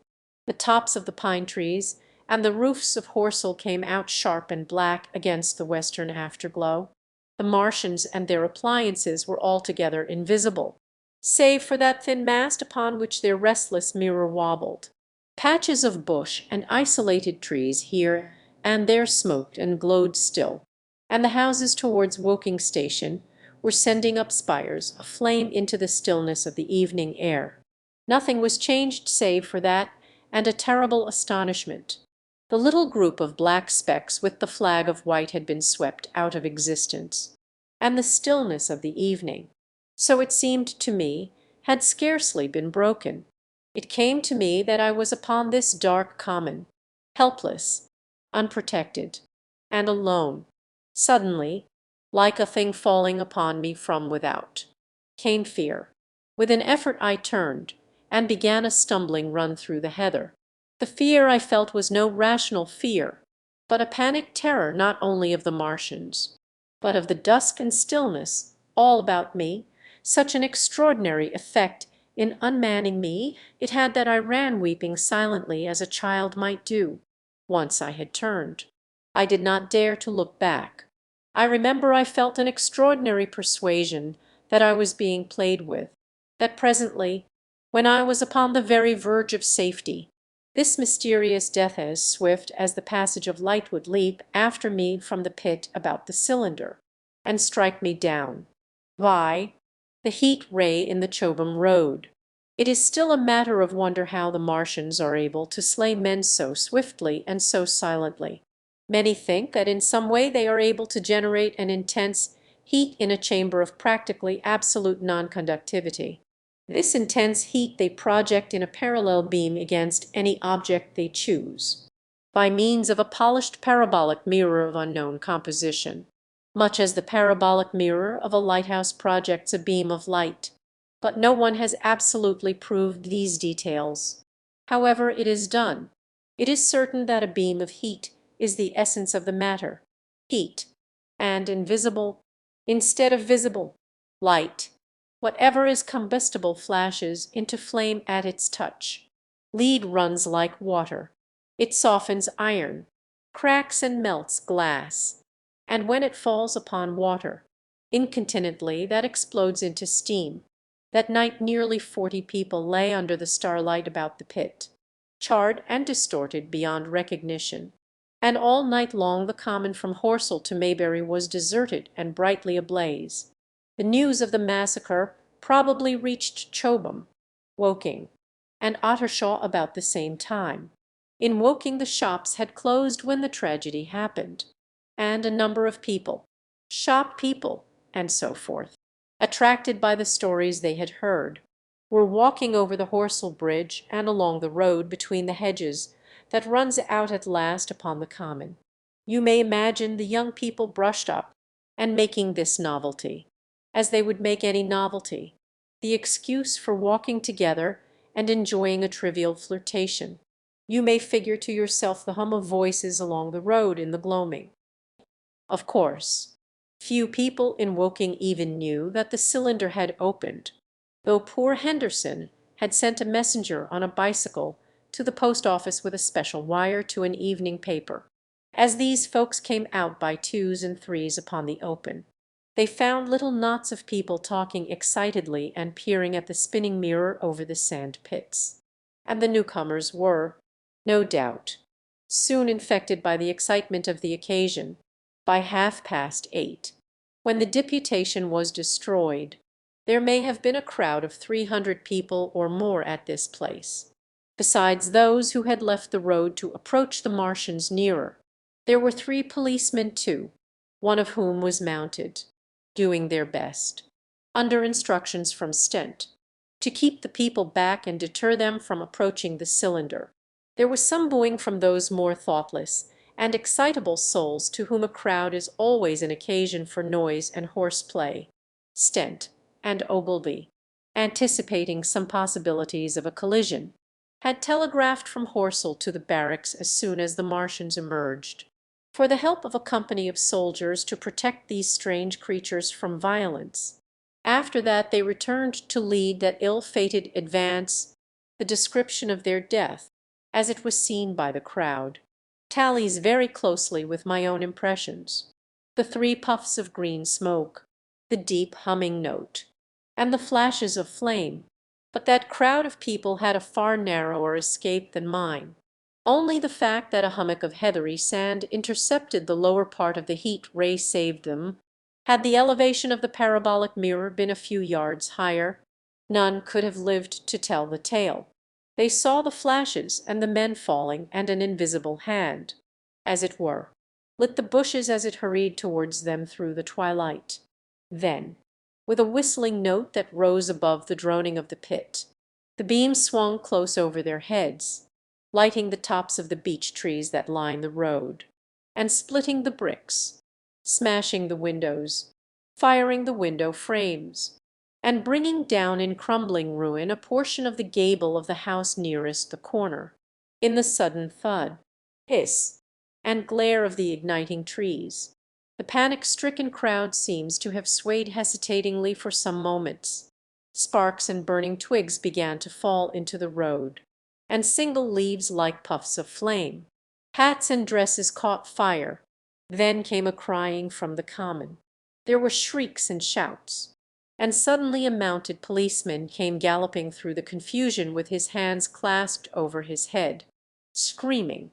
The tops of the pine trees and the roofs of Horsell came out sharp and black against the western afterglow. The Martians and their appliances were altogether invisible, save for that thin mast upon which their restless mirror wobbled. Patches of bush and isolated trees here and there smoked and glowed still, and the houses towards Woking station were sending up spires aflame into the stillness of the evening air. Nothing was changed save for that and a terrible astonishment. The little group of black specks with the flag of white had been swept out of existence, and the stillness of the evening, so it seemed to me, had scarcely been broken. It came to me that I was upon this dark common, helpless, unprotected, and alone. Suddenly, like a thing falling upon me from without, came fear. With an effort I turned, and began a stumbling run through the heather. The fear I felt was no rational fear, but a panic terror not only of the Martians, but of the dusk and stillness all about me. Such an extraordinary effect in unmanning me it had that I ran weeping silently as a child might do. Once I had turned. I did not dare to look back. I remember I felt an extraordinary persuasion that I was being played with, that presently, when I was upon the very verge of safety, this mysterious death as swift as the passage of light would leap after me from the pit about the cylinder, and strike me down. Why, the heat ray in the Chobham Road. It is still a matter of wonder how the Martians are able to slay men so swiftly and so silently. Many think that in some way they are able to generate an intense heat in a chamber of practically absolute non-conductivity. This intense heat they project in a parallel beam against any object they choose, by means of a polished parabolic mirror of unknown composition, much as the parabolic mirror of a lighthouse projects a beam of light. But no one has absolutely proved these details. However it is done, it is certain that a beam of heat is the essence of the matter, heat, and invisible instead of visible, light. Whatever is combustible flashes into flame at its touch. Lead runs like water. It softens iron, cracks and melts glass, and when it falls upon water, incontinently that explodes into steam. That night nearly 40 people lay under the starlight about the pit, charred and distorted beyond recognition, and all night long the common from Horsell to Maybury was deserted and brightly ablaze. The news of the massacre probably reached Chobham, Woking, and Ottershaw about the same time. In Woking the shops had closed when the tragedy happened, and a number of people, shop people, and so forth, attracted by the stories they had heard, were walking over the Horsell Bridge and along the road between the hedges that runs out at last upon the common. You may imagine the young people brushed up and making this novelty, as they would make any novelty, the excuse for walking together and enjoying a trivial flirtation. You may figure to yourself the hum of voices along the road in the gloaming. Of course, few people in Woking even knew that the cylinder had opened, though poor Henderson had sent a messenger on a bicycle to the post office with a special wire to an evening paper. As these folks came out by twos and threes upon the open, they found little knots of people talking excitedly and peering at the spinning mirror over the sand pits. And the newcomers were, no doubt, soon infected by the excitement of the occasion. By 8:30, when the deputation was destroyed, there may have been a crowd of 300 people or more at this place. Besides those who had left the road to approach the Martians nearer, there were 3 policemen too, one of whom was mounted, doing their best, under instructions from Stent, to keep the people back and deter them from approaching the cylinder. There was some booing from those more thoughtless and excitable souls to whom a crowd is always an occasion for noise and horseplay. Stent and Ogilvy, anticipating some possibilities of a collision, had telegraphed from Horsell to the barracks as soon as the Martians emerged, for the help of a company of soldiers to protect these strange creatures from violence. After that they returned to lead that ill-fated advance. The description of their death, as it was seen by the crowd, tallies very closely with my own impressions. The 3 puffs of green smoke, the deep humming note, and the flashes of flame. But that crowd of people had a far narrower escape than mine. Only the fact that a hummock of heathery sand intercepted the lower part of the heat ray saved them. Had the elevation of the parabolic mirror been a few yards higher, none could have lived to tell the tale. They saw the flashes and the men falling, and an invisible hand, as it were, lit the bushes as it hurried towards them through the twilight. Then, with a whistling note that rose above the droning of the pit, the beam swung close over their heads, lighting the tops of the beech trees that line the road, and splitting the bricks, smashing the windows, firing the window frames, and bringing down in crumbling ruin a portion of the gable of the house nearest the corner. In the sudden thud, hiss, and glare of the igniting trees, the panic-stricken crowd seems to have swayed hesitatingly for some moments. Sparks and burning twigs began to fall into the road, and single leaves like puffs of flame. Hats and dresses caught fire. Then came a crying from the common. There were shrieks and shouts, and suddenly a mounted policeman came galloping through the confusion with his hands clasped over his head, screaming,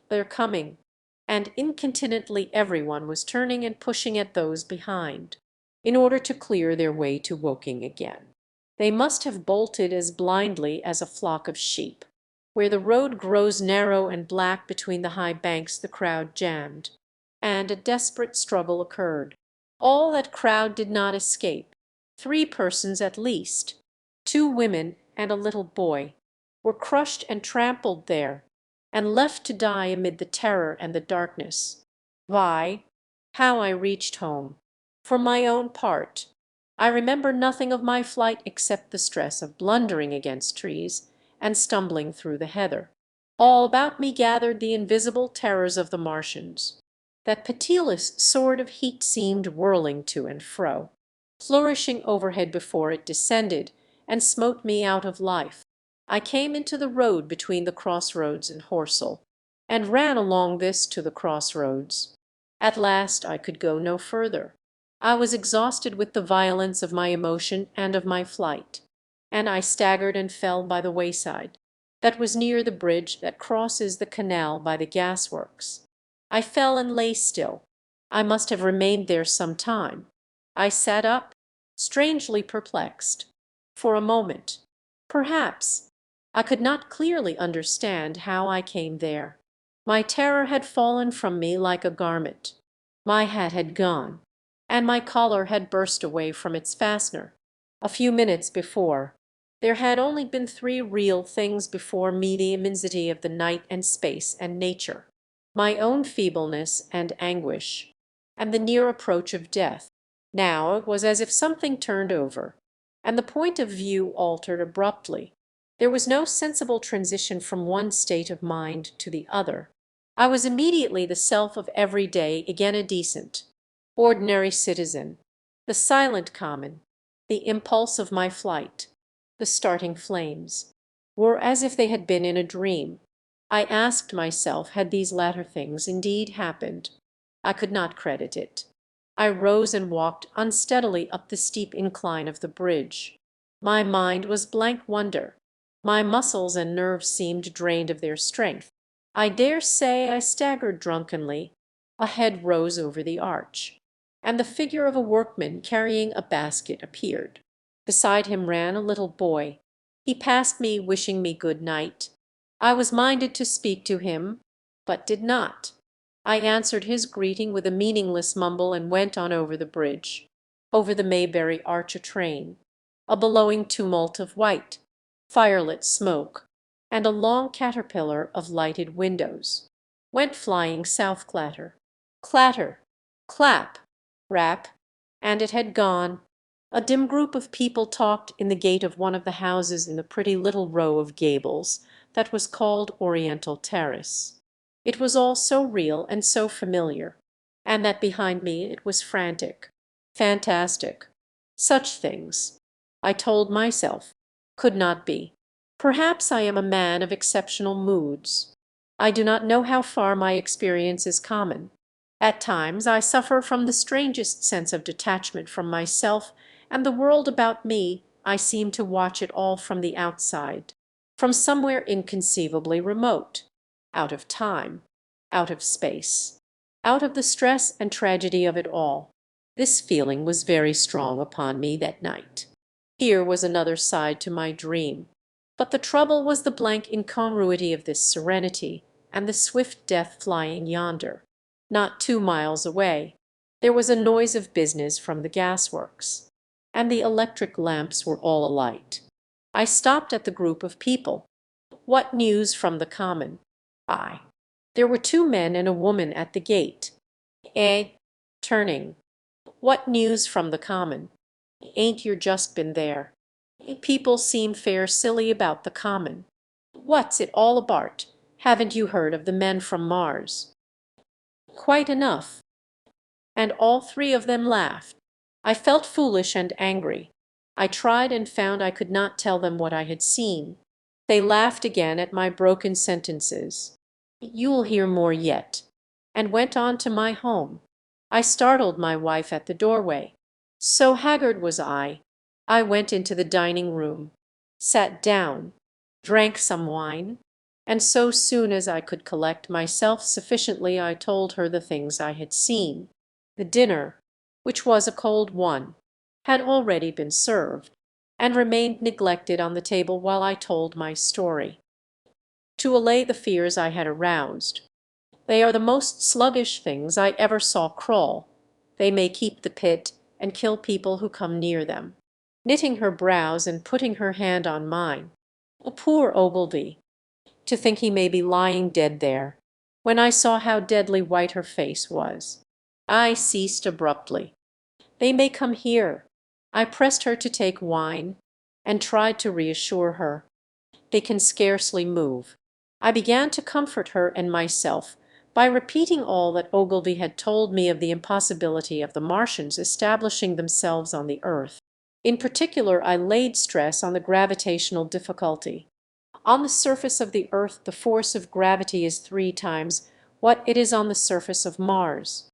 "They're coming!" And incontinently everyone was turning and pushing at those behind, in order to clear their way to Woking again. They must have bolted as blindly as a flock of sheep. Where the road grows narrow and black between the high banks the crowd jammed, and a desperate struggle occurred. All that crowd did not escape. 3 persons at least, 2 women and a little boy, were crushed and trampled there, and left to die amid the terror and the darkness. How I reached home. For my own part, I remember nothing of my flight except the stress of blundering against trees and stumbling through the heather. All about me gathered the invisible terrors of the Martians. That pitiless sword of heat seemed whirling to and fro, flourishing overhead before it descended and smote me out of life. I came into the road between the crossroads and Horsell, and ran along this to the crossroads. At last I could go no further. I was exhausted with the violence of my emotion and of my flight, and I staggered and fell by the wayside, that was near the bridge that crosses the canal by the gasworks. I fell and lay still. I must have remained there some time. I sat up, strangely perplexed. For a moment, perhaps, I could not clearly understand how I came there. My terror had fallen from me like a garment. My hat had gone, and my collar had burst away from its fastener. A few minutes before, there had only been 3 real things before me: the immensity of the night and space and nature, my own feebleness and anguish, and the near approach of death. Now it was as if something turned over, and the point of view altered abruptly. There was no sensible transition from one state of mind to the other. I was immediately the self of every day, again a decent, ordinary citizen, the silent common. The impulse of my flight, the starting flames, were as if they had been in a dream. I asked myself, had these latter things indeed happened? I could not credit it. I rose and walked unsteadily up the steep incline of the bridge. My mind was blank wonder. My muscles and nerves seemed drained of their strength. I dare say I staggered drunkenly. A head rose over the arch, and the figure of a workman carrying a basket appeared. Beside him ran a little boy. He passed me, wishing me good night. I was minded to speak to him, but did not. I answered his greeting with a meaningless mumble and went on over the bridge. Over the Mayberry arch a train, a bellowing tumult of white, firelit smoke, and a long caterpillar of lighted windows, went flying south clatter, clatter, clap, rap, and it had gone. A dim group of people talked in the gate of one of the houses in the pretty little row of gables that was called Oriental Terrace. It was all so real and so familiar, and that behind me it was frantic, fantastic. Such things, I told myself, could not be. Perhaps I am a man of exceptional moods. I do not know how far my experience is common. At times I suffer from the strangest sense of detachment from myself and the world about me. I seem to watch it all from the outside, from somewhere inconceivably remote, out of time, out of space, out of the stress and tragedy of it all. This feeling was very strong upon me that night. Here was another side to my dream. But the trouble was the blank incongruity of this serenity and the swift death flying yonder. Not 2 miles away there was a noise of business from the gasworks, and the electric lamps were all alight. I stopped at the group of people. What news from the common? I. There were 2 men and a woman at the gate. Turning. What news from the common? Ain't you just been there? People seem fair silly about the common. What's it all about? Haven't you heard of the men from Mars? Quite enough. And all 3 of them laughed. I felt foolish and angry. I tried and found I could not tell them what I had seen. They laughed again at my broken sentences. You'll hear more yet. And went on to my home. I startled my wife at the doorway. So haggard was I. I went into the dining room, sat down, drank some wine, and so soon as I could collect myself sufficiently I told her the things I had seen. The dinner, which was a cold one, had already been served, and remained neglected on the table while I told my story. To allay the fears I had aroused, they are the most sluggish things I ever saw crawl. They may keep the pit and kill people who come near them. Knitting her brows and putting her hand on mine. Oh, poor Ogilvy! To think he may be lying dead there, when I saw how deadly white her face was. I ceased abruptly. They may come here. I pressed her to take wine, and tried to reassure her. They can scarcely move. I began to comfort her and myself by repeating all that Ogilvy had told me of the impossibility of the Martians establishing themselves on the earth. In particular, I laid stress on the gravitational difficulty. On the surface of the earth the force of gravity is 3 times what it is on the surface of Mars.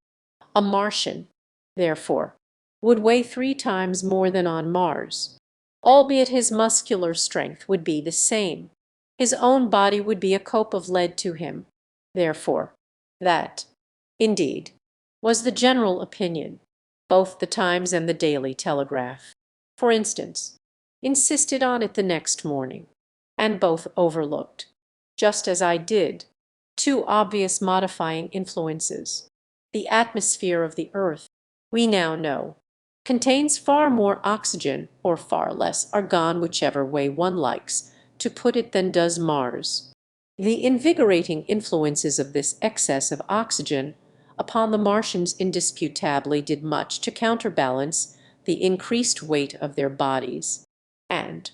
A Martian, therefore, would weigh 3 times more than on Mars, albeit his muscular strength would be the same. His own body would be a cope of lead to him. Therefore, that, indeed, was the general opinion. Both the Times and the Daily Telegraph, for instance, insisted on it the next morning, and both overlooked, just as I did, 2 obvious modifying influences. The atmosphere of the earth, we now know, contains far more oxygen or far less argon, whichever way one likes to put it, than does Mars. The invigorating influences of this excess of oxygen upon the Martians indisputably did much to counterbalance the increased weight of their bodies. And,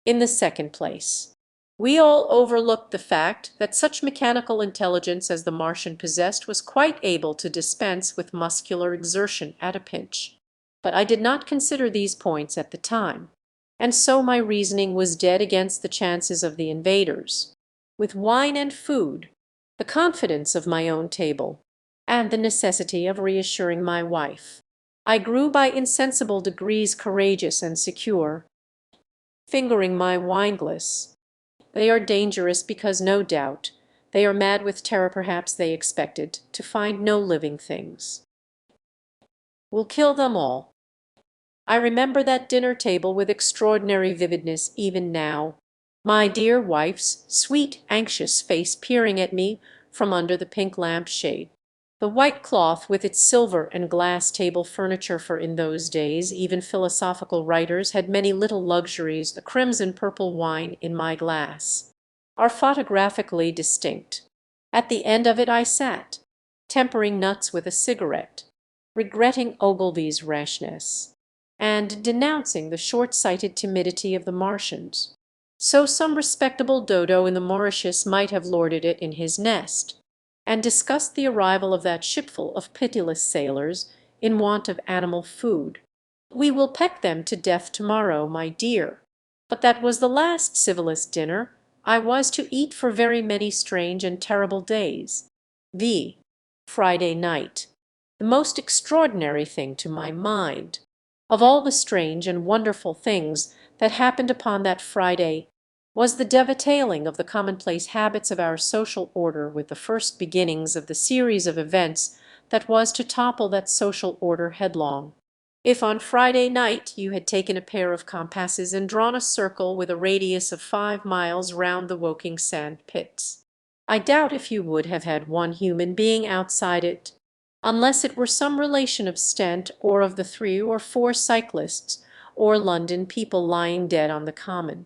in the second place, we all overlooked the fact that such mechanical intelligence as the Martian possessed was quite able to dispense with muscular exertion at a pinch. But I did not consider these points at the time, and so my reasoning was dead against the chances of the invaders. With wine and food, the confidence of my own table, and the necessity of reassuring my wife, I grew by insensible degrees courageous and secure. Fingering my wineglass, they are dangerous because no doubt They are mad with terror. Perhaps they expected to find no living things. We'll kill them all. I remember that dinner table with extraordinary vividness even now. My dear wife's sweet, anxious face peering at me from under the pink lamp shade. The white cloth with its silver and glass table furniture, for in those days even philosophical writers had many little luxuries, the crimson purple wine in my glass, are photographically distinct. At the end of it I sat, tempering nuts with a cigarette, regretting Ogilvy's rashness, and denouncing the short-sighted timidity of the Martians. So some respectable dodo in the Mauritius might have lorded it in his nest, and discussed the arrival of that shipful of pitiless sailors in want of animal food. We will peck them to death tomorrow, my dear. But that was the last civilist dinner I was to eat for very many strange and terrible days. V. Friday night. The most extraordinary thing to my mind of all the strange and wonderful things that happened upon that Friday was the devatailing of the commonplace habits of our social order with the first beginnings of the series of events that was to topple that social order headlong. If on Friday night you had taken a pair of compasses and drawn a circle with a radius of 5 miles round the Woking sand pits, I doubt if you would have had one human being outside it, unless it were some relation of Stent or of the 3 or 4 cyclists or London people lying dead on the common,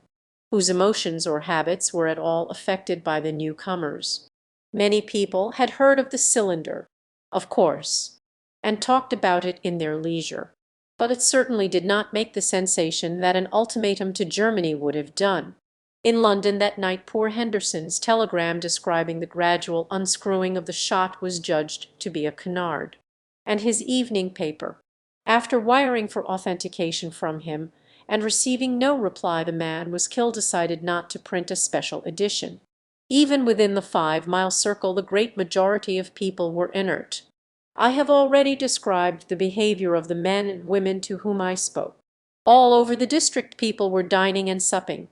whose emotions or habits were at all affected by the newcomers. Many people had heard of the cylinder, of course, and talked about it in their leisure, but it certainly did not make the sensation that an ultimatum to Germany would have done. In London that night poor Henderson's telegram describing the gradual unscrewing of the shot was judged to be a canard, and his evening paper, after wiring for authentication from him and receiving no reply, the man was killed, decided not to print a special edition. Even within the 5-mile circle the great majority of people were inert. I have already described the behavior of the men and women to whom I spoke. All over the district people were dining and supping.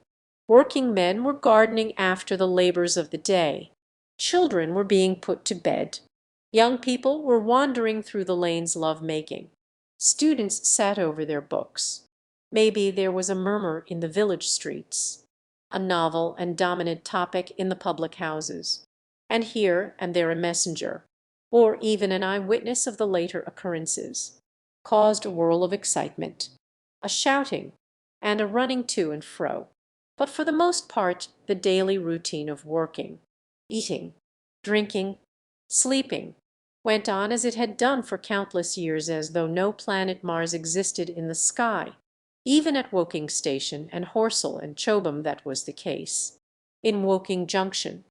Working men were gardening after the labors of the day. Children were being put to bed. Young people were wandering through the lanes love-making. Students sat over their books. Maybe there was a murmur in the village streets, a novel and dominant topic in the public houses, and here and there a messenger, or even an eyewitness of the later occurrences, caused a whirl of excitement, a shouting, and a running to and fro. But for the most part the daily routine of working, eating, drinking, sleeping, went on as it had done for countless years, as though no planet Mars existed in the sky. Even at Woking Station and Horsell and Chobham that was the case. In Woking Junction,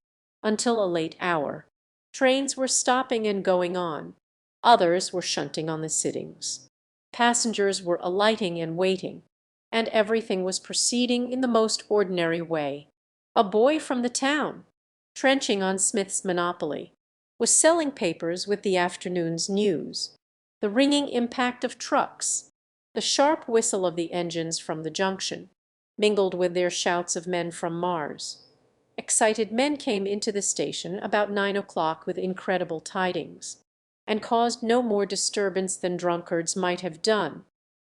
until a late hour, trains were stopping and going on, others were shunting on the sittings. Passengers were alighting and waiting, and everything was proceeding in the most ordinary way. A boy from the town, trenching on Smith's monopoly, was selling papers with the afternoon's news. The ringing impact of trucks, the sharp whistle of the engines from the junction, mingled with their shouts of men from Mars. Excited men came into the station about 9 o'clock with incredible tidings, and caused no more disturbance than drunkards might have done.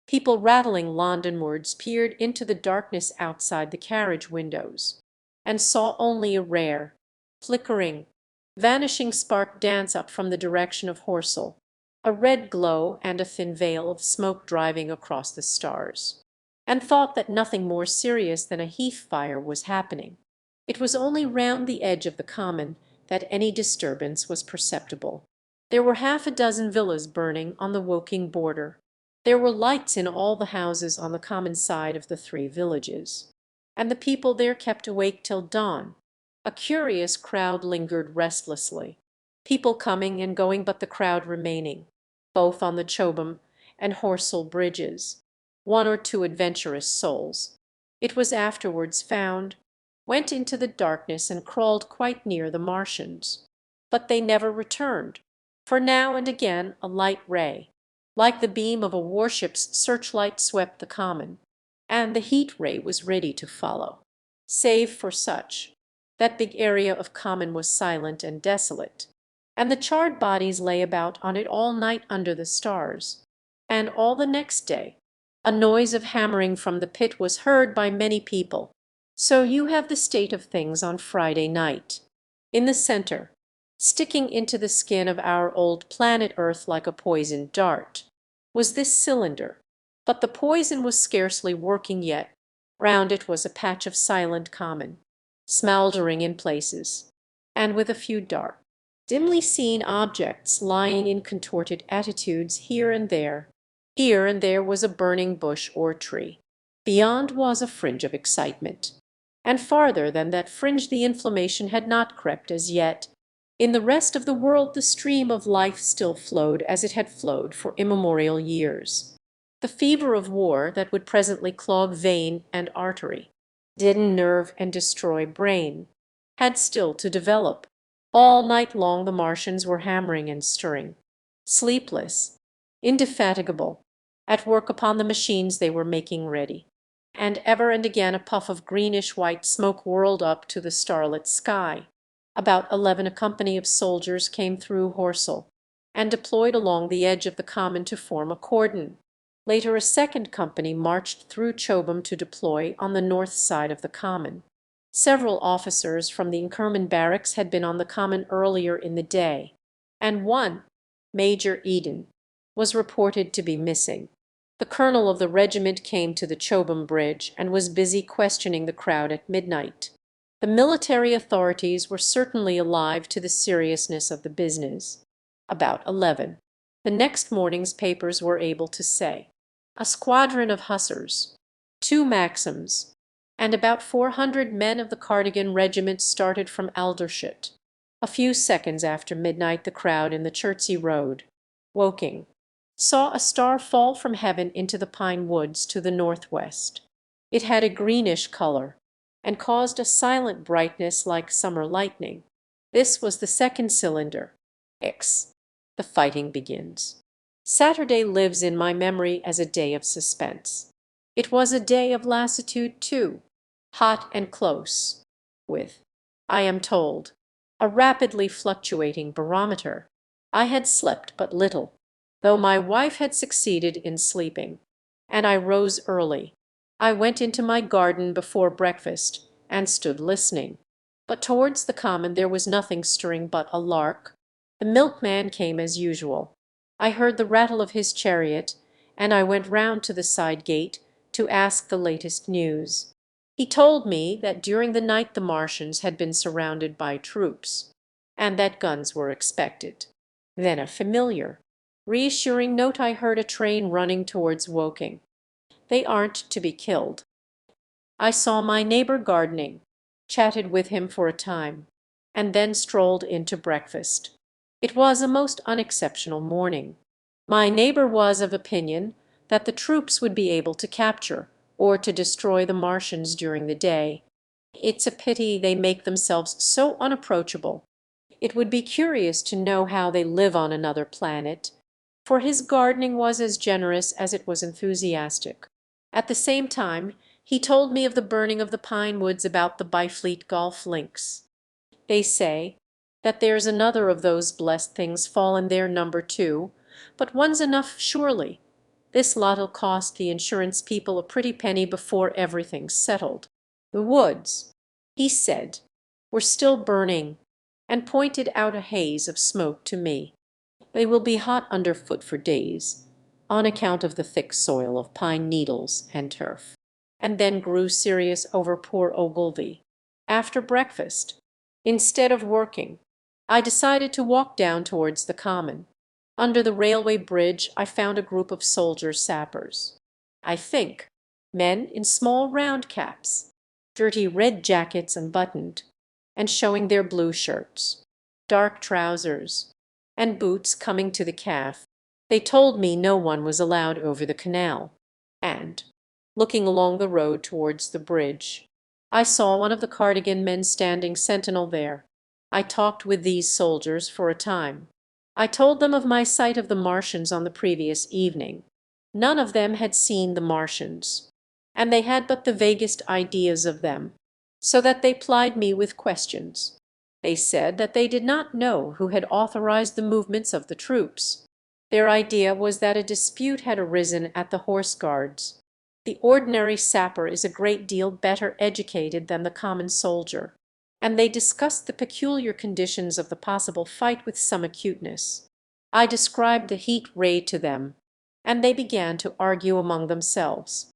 People rattling Londonwards peered into the darkness outside the carriage windows, and saw only a rare, flickering, vanishing spark dance up from the direction of Horsell, a red glow and a thin veil of smoke driving across the stars, and thought that nothing more serious than a heath fire was happening. It was only round the edge of the common that any disturbance was perceptible. There were half a dozen villas burning on the Woking border. There were lights in all the houses on the common side of the 3 villages, and the people there kept awake till dawn. A curious crowd lingered restlessly, people coming and going, but the crowd remaining, both on the Chobham and Horsell bridges. 1 or 2 adventurous souls, it was afterwards found, went into the darkness and crawled quite near the Martians. But they never returned, for now and again a light ray, like the beam of a warship's searchlight, swept the common, and the heat ray was ready to follow. Save for such, That big area of common was silent and desolate, and the charred bodies lay about on it all night under the stars. And all the next day a noise of hammering from the pit was heard by many people. So you have the state of things on Friday night. In the center, sticking into the skin of our old planet Earth like a poisoned dart, was this cylinder, but the poison was scarcely working yet. Round it was a patch of silent common, smouldering in places, and with a few dark, dimly seen objects lying in contorted attitudes here and there. Here and there was a burning bush or tree. Beyond was a fringe of excitement, and farther than that fringe the inflammation had not crept as yet. In the rest of the world the stream of life still flowed as it had flowed for immemorial years. The fever of war that would presently clog vein and artery, deaden nerve and destroy brain, had still to develop. All night long the Martians were hammering and stirring, sleepless, indefatigable, at work upon the machines they were making ready. And ever and again a puff of greenish-white smoke whirled up to the starlit sky. About 11 a company of soldiers came through Horsell, and deployed along the edge of the common to form a cordon. Later a second company marched through Chobham to deploy on the north side of the common. Several officers from the Inkerman barracks had been on the common earlier in the day, and one, Major Eden, was reported to be missing. The colonel of the regiment came to the Chobham Bridge and was busy questioning the crowd at midnight. The military authorities were certainly alive to the seriousness of the business. About 11, the next morning's papers were able to say, a squadron of hussars, 2 Maxims, and about 400 men of the Cardigan regiment started from Aldershot. A few seconds after midnight the crowd in the Chertsey Road, Woking, saw a star fall from heaven into the pine woods to the northwest. It had a greenish color, and caused a silent brightness like summer lightning. This was the second cylinder. X. The fighting begins. Saturday lives in my memory as a day of suspense. It was a day of lassitude too, hot and close, with, I am told, a rapidly fluctuating barometer. I had slept but little, though my wife had succeeded in sleeping, and I rose early. I went into my garden before breakfast and stood listening. But towards the common there was nothing stirring but a lark. The milkman came as usual. I heard the rattle of his chariot, and I went round to the side gate to ask the latest news. He told me that during the night the Martians had been surrounded by troops, and that guns were expected. Then a familiar, reassuring note. I heard a train running towards Woking. They aren't to be killed. I saw my neighbor gardening, chatted with him for a time, and then strolled in to breakfast. It was a most unexceptional morning. My neighbor was of opinion that the troops would be able to capture or to destroy the Martians during the day. It's a pity they make themselves so unapproachable. It would be curious to know how they live on another planet, for his gardening was as generous as it was enthusiastic. At the same time he told me of the burning of the pine woods about the Byfleet golf links. They say that there's another of those blessed things fallen there, number 2, but one's enough surely. This lot'll cost the insurance people a pretty penny before everything's settled. The woods, he said, were still burning, and pointed out a haze of smoke to me. They will be hot underfoot for days, on account of the thick soil of pine needles and turf. And then grew serious over poor Ogilvy. After breakfast, instead of working, I decided to walk down towards the common. Under the railway bridge I found a group of soldier sappers. I think men in small round caps, dirty red jackets unbuttoned, and showing their blue shirts, dark trousers, and boots coming to the calf. They told me no one was allowed over the canal, and, looking along the road towards the bridge, I saw one of the Cardigan men standing sentinel there. I talked with these soldiers for a time. I told them of my sight of the Martians on the previous evening. None of them had seen the Martians, and they had but the vaguest ideas of them. so that they plied me with questions. They said that they did not know who had authorized the movements of the troops. Their idea was that a dispute had arisen at the Horse Guards. The ordinary sapper is a great deal better educated than the common soldier, and they discussed the peculiar conditions of the possible fight with some acuteness. I described the heat ray to them, and they began to argue among themselves.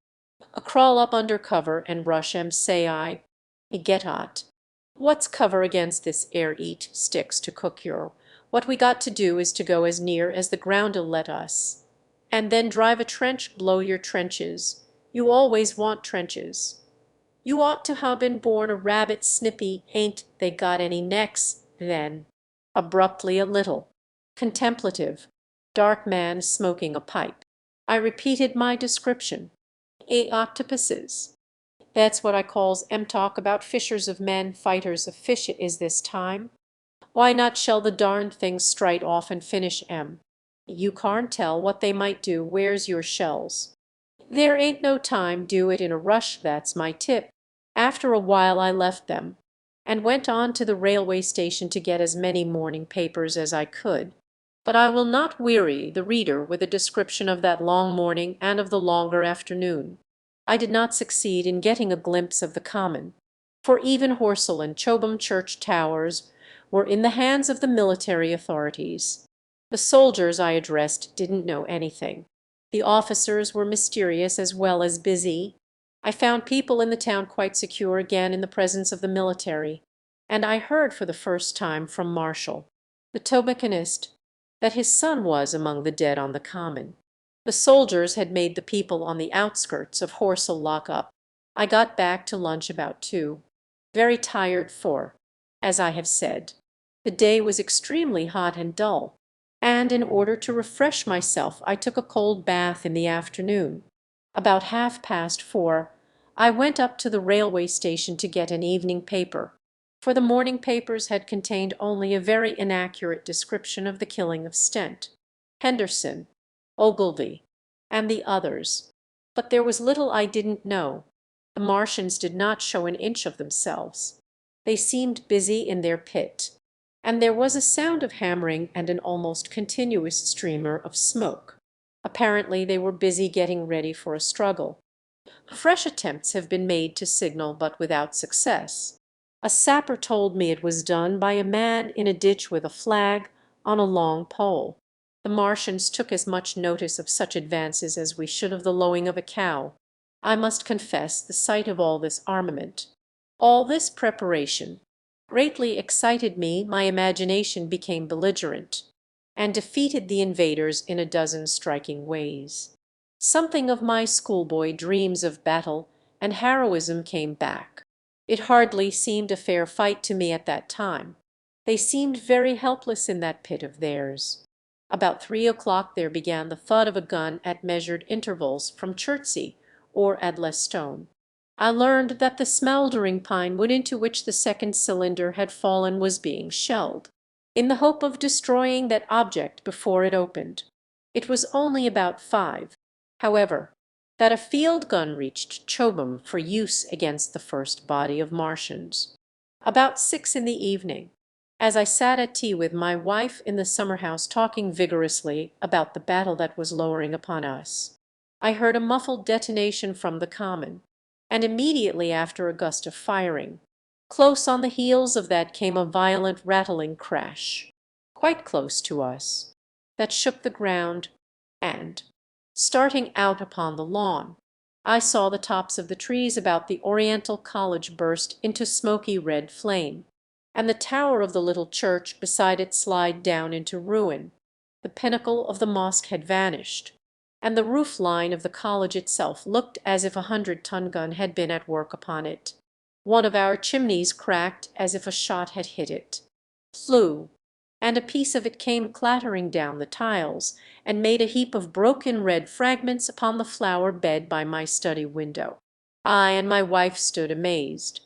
"A crawl up under cover and rush 'em," say I. "A get hot. What's cover against this air eat sticks to cook your? What we got to do is to go as near as the ground'll let us, and then drive a trench below your trenches. You always want trenches. You ought to ha' been born a rabbit snippy. Ain't they got any necks, then?" Abruptly a little, contemplative, dark man smoking a pipe, I repeated my description. Octopuses. That's what I calls 'em talk about fishers of men, fighters of fish it is this time. Why not shell the darned things straight off and finish 'em? You carn't tell what they might do. Where's your shells? There ain't no time, do it in a rush, that's my tip. After a while I left them, and went on to the railway station to get as many morning papers as I could. But I will not weary the reader with a description of that long morning and of the longer afternoon. I did not succeed in getting a glimpse of the Common, for even Horsell and Chobham church towers were in the hands of the military authorities. The soldiers I addressed didn't know anything. The officers were mysterious as well as busy. I found people in the town quite secure again in the presence of the military, and I heard for the first time from Marshall, the tobacconist, that his son was among the dead on the Common. The soldiers had made the people on the outskirts of Horsell lock up. I got back to lunch about 2, very tired, for, as I have said, the day was extremely hot and dull, and in order to refresh myself I took a cold bath in the afternoon. About 4:30 I went up to the railway station to get an evening paper, for the morning papers had contained only a very inaccurate description of the killing of Stent, Henderson, Ogilvy, and the others. But there was little I didn't know. The Martians did not show an inch of themselves. They seemed busy in their pit, and there was a sound of hammering and an almost continuous streamer of smoke. Apparently they were busy getting ready for a struggle. Fresh attempts have been made to signal, but without success. A sapper told me it was done by a man in a ditch with a flag on a long pole. The Martians took as much notice of such advances as we should of the lowing of a cow. I must confess the sight of all this armament, all this preparation, greatly excited me. My imagination became belligerent, and defeated the invaders in a dozen striking ways. Something of my schoolboy dreams of battle and heroism came back. It hardly seemed a fair fight to me at that time. They seemed very helpless in that pit of theirs. About 3 o'clock there began the thud of a gun at measured intervals from Chertsey or Adlestone. I learned that the smouldering pine wood into which the second cylinder had fallen was being shelled, in the hope of destroying that object before it opened. It was only about 5, however, that a field gun reached Chobham for use against the first body of Martians. About 6 in the evening, as I sat at tea with my wife in the summer house talking vigorously about the battle that was lowering upon us, I heard a muffled detonation from the Common, and immediately after a gust of firing. Close on the heels of that came a violent rattling crash, quite close to us, that shook the ground, and, starting out upon the lawn, I saw the tops of the trees about the Oriental College burst into smoky red flame, and the tower of the little church beside it slide down into ruin. The pinnacle of the mosque had vanished, and the roof line of the college itself looked as if a 100-ton gun had been at work upon it. One of our chimneys cracked as if a shot had hit it, flew, and a piece of it came clattering down the tiles and made a heap of broken red fragments upon the flower bed by my study window. I and my wife stood amazed.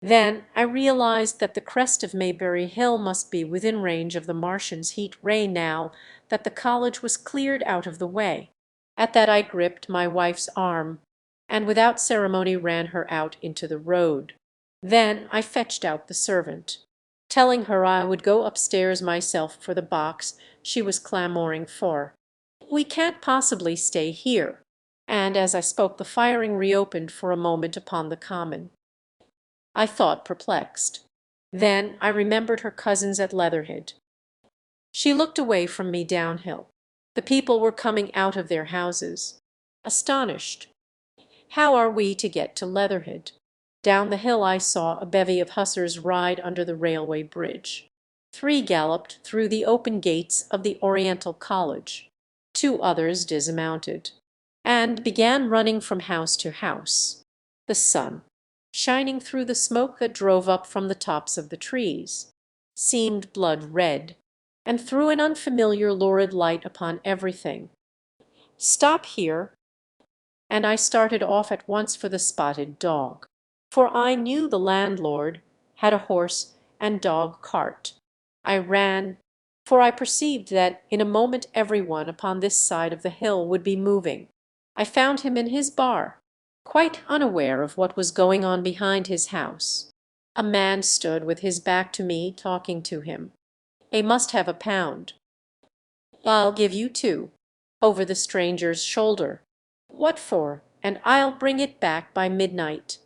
Then I realized that the crest of Maybury Hill must be within range of the Martians' heat ray now that the college was cleared out of the way. At that I gripped my wife's arm, and without ceremony ran her out into the road. Then I fetched out the servant, telling her I would go upstairs myself for the box she was clamoring for. "We can't possibly stay here." And as I spoke the firing reopened for a moment upon the common. I thought, perplexed. Then I remembered her cousins at Leatherhead. She looked away from me downhill. The people were coming out of their houses, astonished. How are we to get to Leatherhead? Down the hill I saw a bevy of hussars ride under the railway bridge. 3 galloped through the open gates of the Oriental College. 2 others dismounted, and began running from house to house. The sun, shining through the smoke that drove up from the tops of the trees, seemed blood red, and threw an unfamiliar lurid light upon everything. "Stop here," and I started off at once for the Spotted Dog, for I knew the landlord had a horse and dog cart. I ran, for I perceived that in a moment every one upon this side of the hill would be moving. I found him in his bar, quite unaware of what was going on behind his house. A man stood with his back to me talking to him. "A must have a pound." "I'll give you 2, over the stranger's shoulder." "What for? And I'll bring it back by midnight."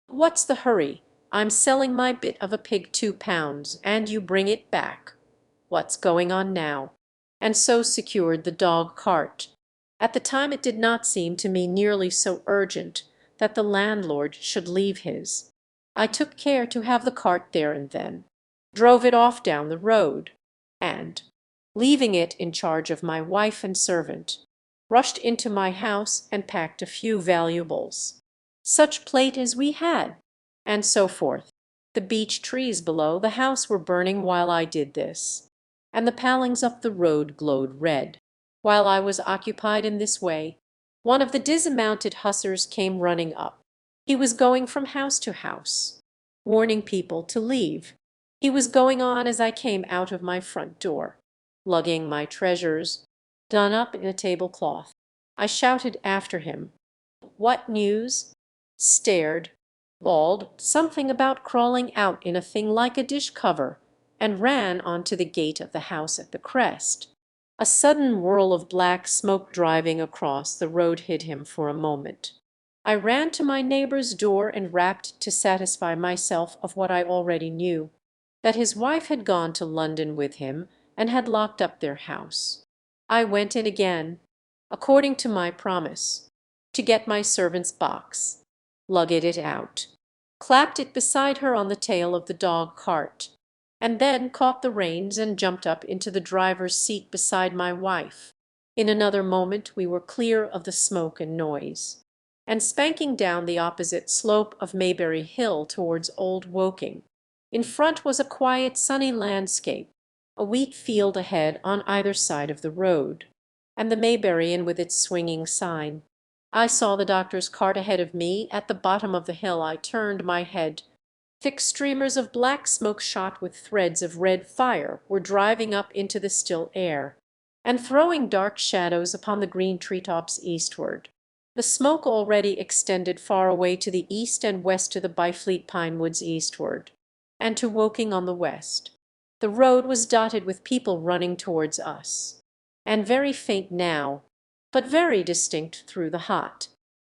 "What's the hurry? I'm selling my bit of a pig 2 pounds, and you bring it back. What's going on now?" And so secured the dog cart. At the time it did not seem to me nearly so urgent that the landlord should leave his. I took care to have the cart there and then, drove it off down the road, and, leaving it in charge of my wife and servant, rushed into my house and packed a few valuables, such plate as we had, and so forth. The beech trees below the house were burning while I did this, and the palings up the road glowed red. While I was occupied in this way, one of the dismounted hussars came running up. He was going from house to house, warning people to leave. He was going on as I came out of my front door, lugging my treasures, done up in a tablecloth. I shouted after him, "What news?" Stared, bawled something about crawling out in a thing like a dish cover, and ran on to the gate of the house at the crest. A sudden whirl of black smoke driving across the road hid him for a moment. I ran to my neighbor's door and rapped to satisfy myself of what I already knew, that his wife had gone to London with him and had locked up their house. I went in again, according to my promise, to get my servant's box, lugged it out, clapped it beside her on the tail of the dog cart, and then caught the reins and jumped up into the driver's seat beside my wife. In another moment we were clear of the smoke and noise, and spanking down the opposite slope of Maybury Hill towards Old Woking. In front was a quiet, sunny landscape, a wheat field ahead on either side of the road, and the Maybury Inn with its swinging sign. I saw the doctor's cart ahead of me. At the bottom of the hill I turned my head. Thick streamers of black smoke shot with threads of red fire were driving up into the still air, and throwing dark shadows upon the green treetops eastward. The smoke already extended far away to the east and west to the Byfleet pine woods eastward, and to Woking on the west. The road was dotted with people running towards us, and very faint now, but very distinct through the hot,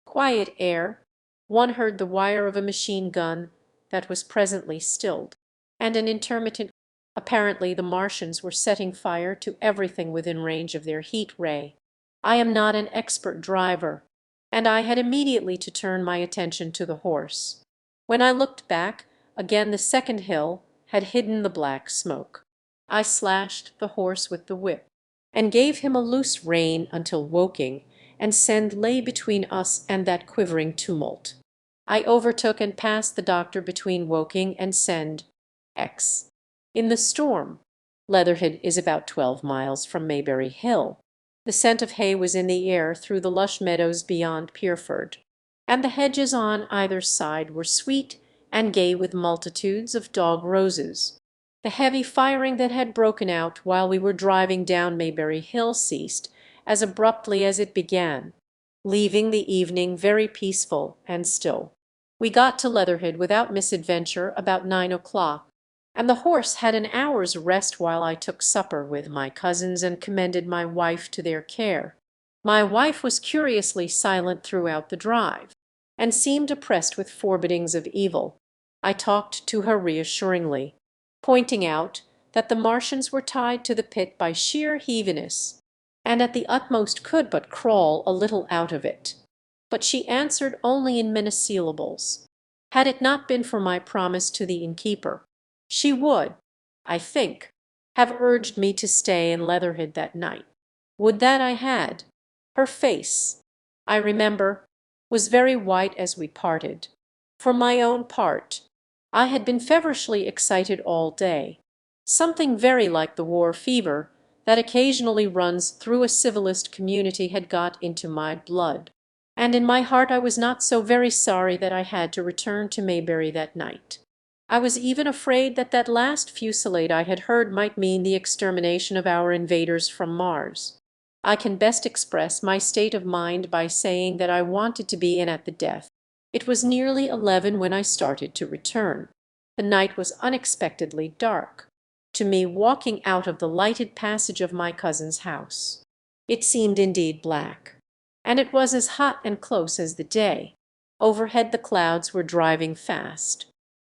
quiet air. One heard the wire of a machine gun that was presently stilled, and an intermittent. Apparently the Martians were setting fire to everything within range of their heat ray. I am not an expert driver, and I had immediately to turn my attention to the horse. When I looked back, again the second hill had hidden the black smoke. I slashed the horse with the whip, and gave him a loose rein until Woking and Send lay between us and that quivering tumult. I overtook and passed the doctor between Woking and Send X. In the storm. Leatherhead is about 12 miles from Maybury Hill. The scent of hay was in the air through the lush meadows beyond Pierford, and the hedges on either side were sweet and gay with multitudes of dog roses. The heavy firing that had broken out while we were driving down Maybury Hill ceased as abruptly as it began, leaving the evening very peaceful and still. We got to Leatherhead without misadventure about 9 o'clock, and the horse had an hour's rest while I took supper with my cousins and commended my wife to their care. My wife was curiously silent throughout the drive, and seemed oppressed with forebodings of evil. I talked to her reassuringly, pointing out that the Martians were tied to the pit by sheer heaviness, and at the utmost could but crawl a little out of it. But she answered only in monosyllables. Had it not been for my promise to the innkeeper, she would, I think, have urged me to stay in Leatherhead that night. Would that I had! Her face, I remember, was very white as we parted. For my own part, I had been feverishly excited all day. Something very like the war fever that occasionally runs through a civilist community had got into my blood, and in my heart I was not so very sorry that I had to return to Maybury that night. I was even afraid that that last fusillade I had heard might mean the extermination of our invaders from Mars. I can best express my state of mind by saying that I wanted to be in at the death. It was nearly 11 when I started to return. The night was unexpectedly dark to me walking out of the lighted passage of my cousin's house. It seemed indeed black, and it was as hot and close as the day. Overhead the clouds were driving fast,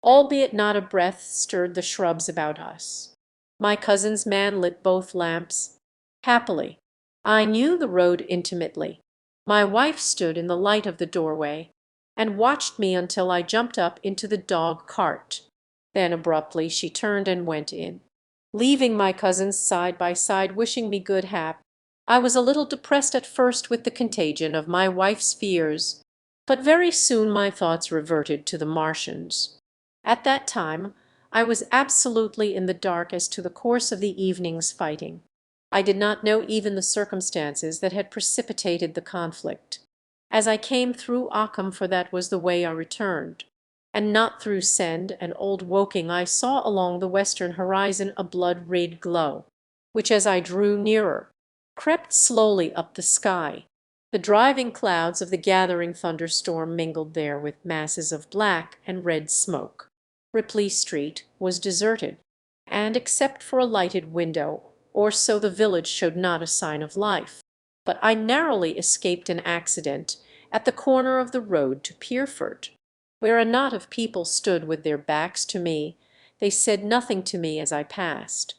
albeit not a breath stirred the shrubs about us. My cousin's man lit both lamps. Happily, I knew the road intimately. My wife stood in the light of the doorway and watched me until I jumped up into the dog cart. Then abruptly she turned and went in, leaving my cousins side by side wishing me good hap. I was a little depressed at first with the contagion of my wife's fears, but very soon my thoughts reverted to the Martians. At that time I was absolutely in the dark as to the course of the evening's fighting. I did not know even the circumstances that had precipitated the conflict. As I came through Occam, for that was the way I returned, and not through Send and Old Woking, I saw along the western horizon a blood-red glow, which as I drew nearer crept slowly up the sky. The driving clouds of the gathering thunderstorm mingled there with masses of black and red smoke. Ripley Street was deserted, and except for a lighted window or so the village showed not a sign of life. But I narrowly escaped an accident at the corner of the road to Pierford, where a knot of people stood with their backs to me. They said nothing to me as I passed.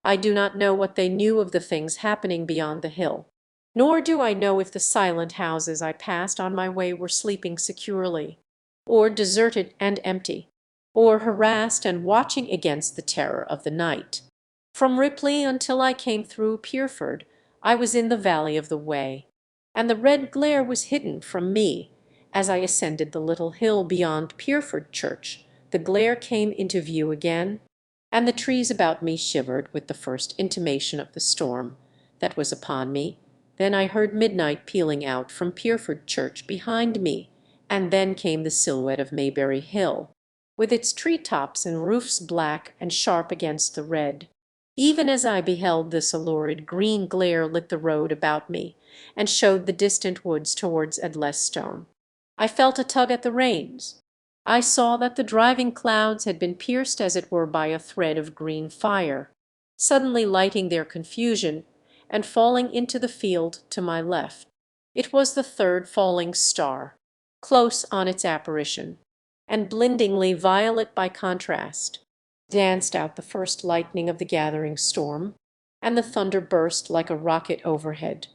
I do not know what they knew of the things happening beyond the hill, nor do I know if the silent houses I passed on my way were sleeping securely, or deserted and empty, or harassed and watching against the terror of the night. From Ripley until I came through Pierford I was in the valley of the Wey, and the red glare was hidden from me. As I ascended the little hill beyond Pierford Church, the glare came into view again, and the trees about me shivered with the first intimation of the storm that was upon me. Then I heard midnight pealing out from Pierford Church behind me, and then came the silhouette of Maybury Hill, with its tree-tops and roofs black and sharp against the red. Even as I beheld this, a lurid green glare lit the road about me and showed the distant woods towards Edlestone. I felt a tug at the reins. I saw that the driving clouds had been pierced as it were by a thread of green fire, suddenly lighting their confusion and falling into the field to my left. It was the third falling star, close on its apparition, and blindingly violet by contrast. Danced out the first lightning of the gathering storm, and the thunder burst like a rocket overhead.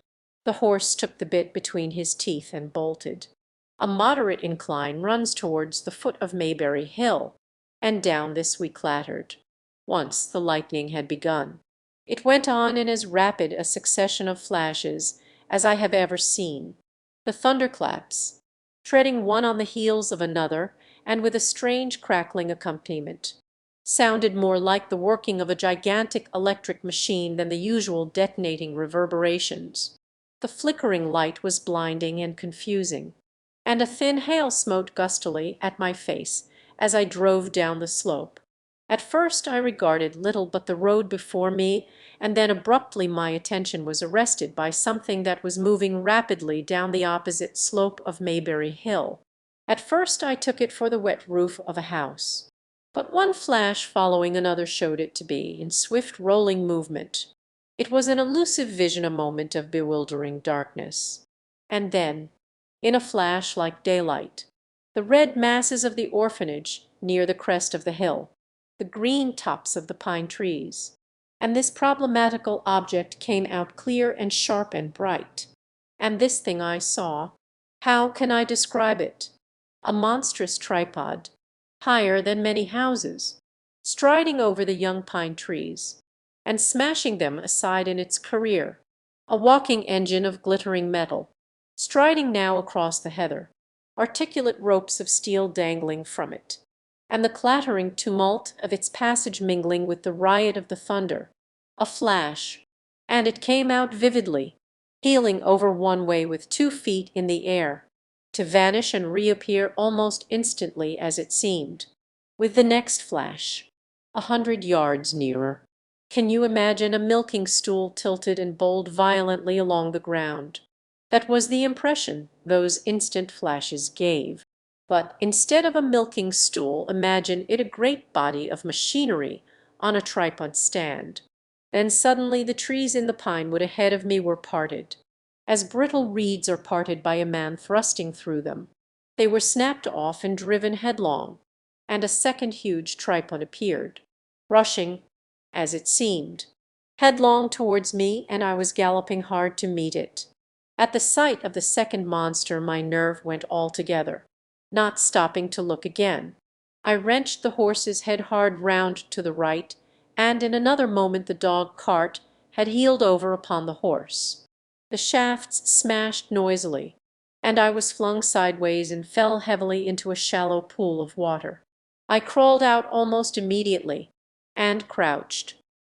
The horse took the bit between his teeth and bolted. A moderate incline runs towards the foot of Maybury Hill, and down this we clattered. Once the lightning had begun, it went on in as rapid a succession of flashes as I have ever seen. The thunderclaps, treading one on the heels of another and with a strange crackling accompaniment, sounded more like the working of a gigantic electric machine than the usual detonating reverberations. The flickering light was blinding and confusing, and a thin hail smote gustily at my face as I drove down the slope. At first I regarded little but the road before me, and then abruptly my attention was arrested by something that was moving rapidly down the opposite slope of Maybury Hill. At first I took it for the wet roof of a house, but one flash following another showed it to be, in swift rolling movement. It was an elusive vision, a moment of bewildering darkness. And then, in a flash like daylight, the red masses of the orphanage near the crest of the hill, the green tops of the pine trees, and this problematical object came out clear and sharp and bright. And this thing I saw, how can I describe it? A monstrous tripod, higher than many houses, striding over the young pine trees, and smashing them aside in its career, a walking engine of glittering metal, striding now across the heather, articulate ropes of steel dangling from it, and the clattering tumult of its passage mingling with the riot of the thunder. A flash, and it came out vividly, heeling over one way with 2 feet in the air, to vanish and reappear almost instantly as it seemed, with the next flash, 100 yards nearer. Can you imagine a milking stool tilted and bowled violently along the ground? That was the impression those instant flashes gave. But instead of a milking stool, imagine it a great body of machinery on a tripod stand. Then suddenly the trees in the pine wood ahead of me were parted, as brittle reeds are parted by a man thrusting through them. They were snapped off and driven headlong, and a second huge tripod appeared, rushing, as it seemed, headlong towards me, and I was galloping hard to meet it. At the sight of the second monster my nerve went altogether. Not stopping to look again, I wrenched the horse's head hard round to the right, and in another moment the dog cart had heeled over upon the horse. The shafts smashed noisily, and I was flung sideways and fell heavily into a shallow pool of water. I crawled out almost immediately, and crouched,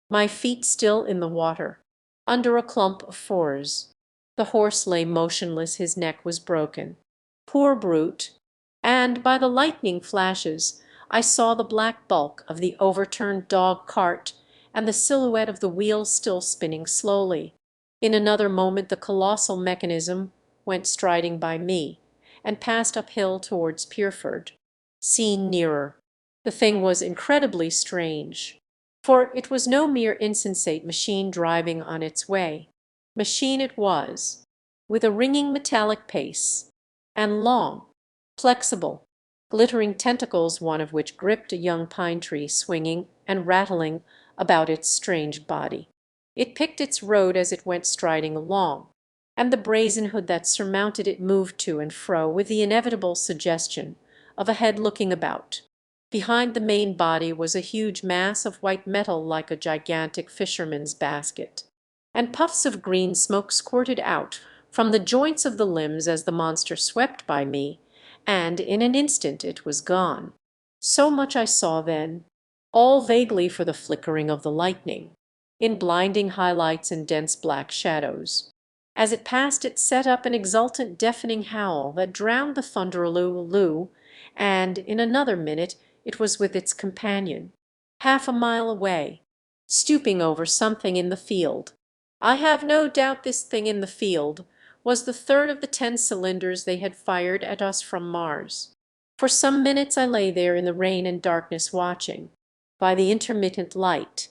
my feet still in the water, under a clump of furze. The horse lay motionless, his neck was broken. Poor brute! And by the lightning flashes I saw the black bulk of the overturned dog cart and the silhouette of the wheels still spinning slowly. In another moment the colossal mechanism went striding by me, and passed uphill towards Pierford. Seen nearer, the thing was incredibly strange, for it was no mere insensate machine driving on its way. Machine it was, with a ringing metallic pace, and long, flexible, glittering tentacles, one of which gripped a young pine tree swinging and rattling about its strange body. It picked its road as it went striding along, and the brazen hood that surmounted it moved to and fro with the inevitable suggestion of a head looking about. Behind the main body was a huge mass of white metal like a gigantic fisherman's basket, and puffs of green smoke squirted out from the joints of the limbs as the monster swept by me, and in an instant it was gone. So much I saw then, all vaguely for the flickering of the lightning, in blinding highlights and dense black shadows. As it passed it set up an exultant deafening howl that drowned the thunder-aloo, and in another minute it was with its companion, half a mile away, stooping over something in the field. I have no doubt this thing in the field was the third of the 10 cylinders they had fired at us from Mars. For some minutes I lay there in the rain and darkness watching, by the intermittent light,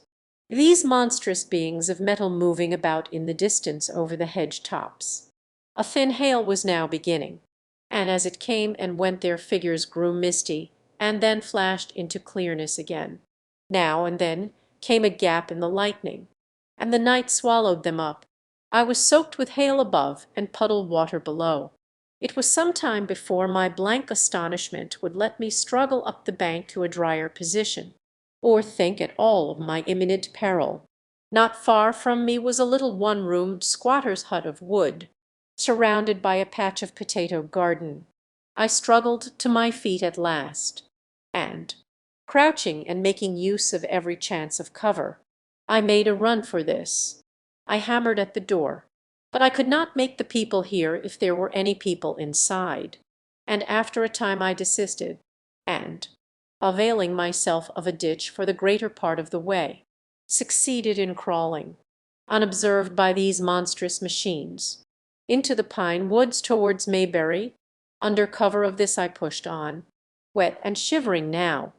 these monstrous beings of metal moving about in the distance over the hedge tops. A thin hail was now beginning, and as it came and went their figures grew misty and then flashed into clearness again. Now and then came a gap in the lightning, and the night swallowed them up. I was soaked with hail above and puddled water below. It was some time before my blank astonishment would let me struggle up the bank to a drier position, or think at all of my imminent peril. Not far from me was a little one-roomed squatter's hut of wood, surrounded by a patch of potato garden. I struggled to my feet at last, and, crouching and making use of every chance of cover, I made a run for this. I hammered at the door, but I could not make the people hear if there were any people inside, and after a time I desisted, and, availing myself of a ditch for the greater part of the way, succeeded in crawling, unobserved by these monstrous machines, into the pine woods towards Maybury, Under cover of this I pushed on, wet and shivering now,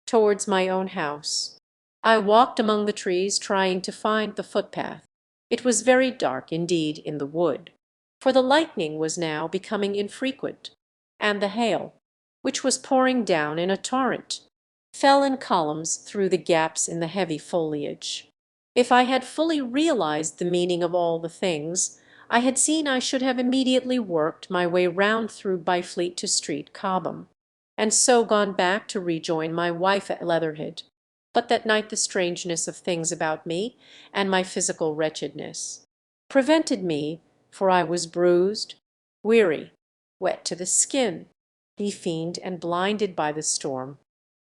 towards my own house. I walked among the trees trying to find the footpath. It was very dark indeed in the wood, for the lightning was now becoming infrequent, and the hail, which was pouring down in a torrent, fell in columns through the gaps in the heavy foliage. If I had fully realized the meaning of all the things I had seen, I should have immediately worked my way round through Byfleet to Street Cobham, and so gone back to rejoin my wife at Leatherhead. But that night the strangeness of things about me, and my physical wretchedness, prevented me, for I was bruised, weary, wet to the skin, befiend and blinded by the storm.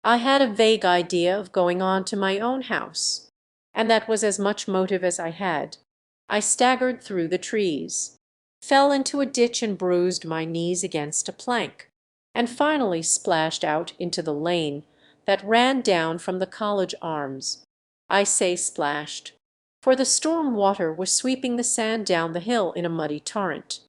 I had a vague idea of going on to my own house, and that was as much motive as I had. I staggered through the trees, fell into a ditch and bruised my knees against a plank, and finally splashed out into the lane that ran down from the College Arms. I say splashed, for the storm water was sweeping the sand down the hill in a muddy torrent.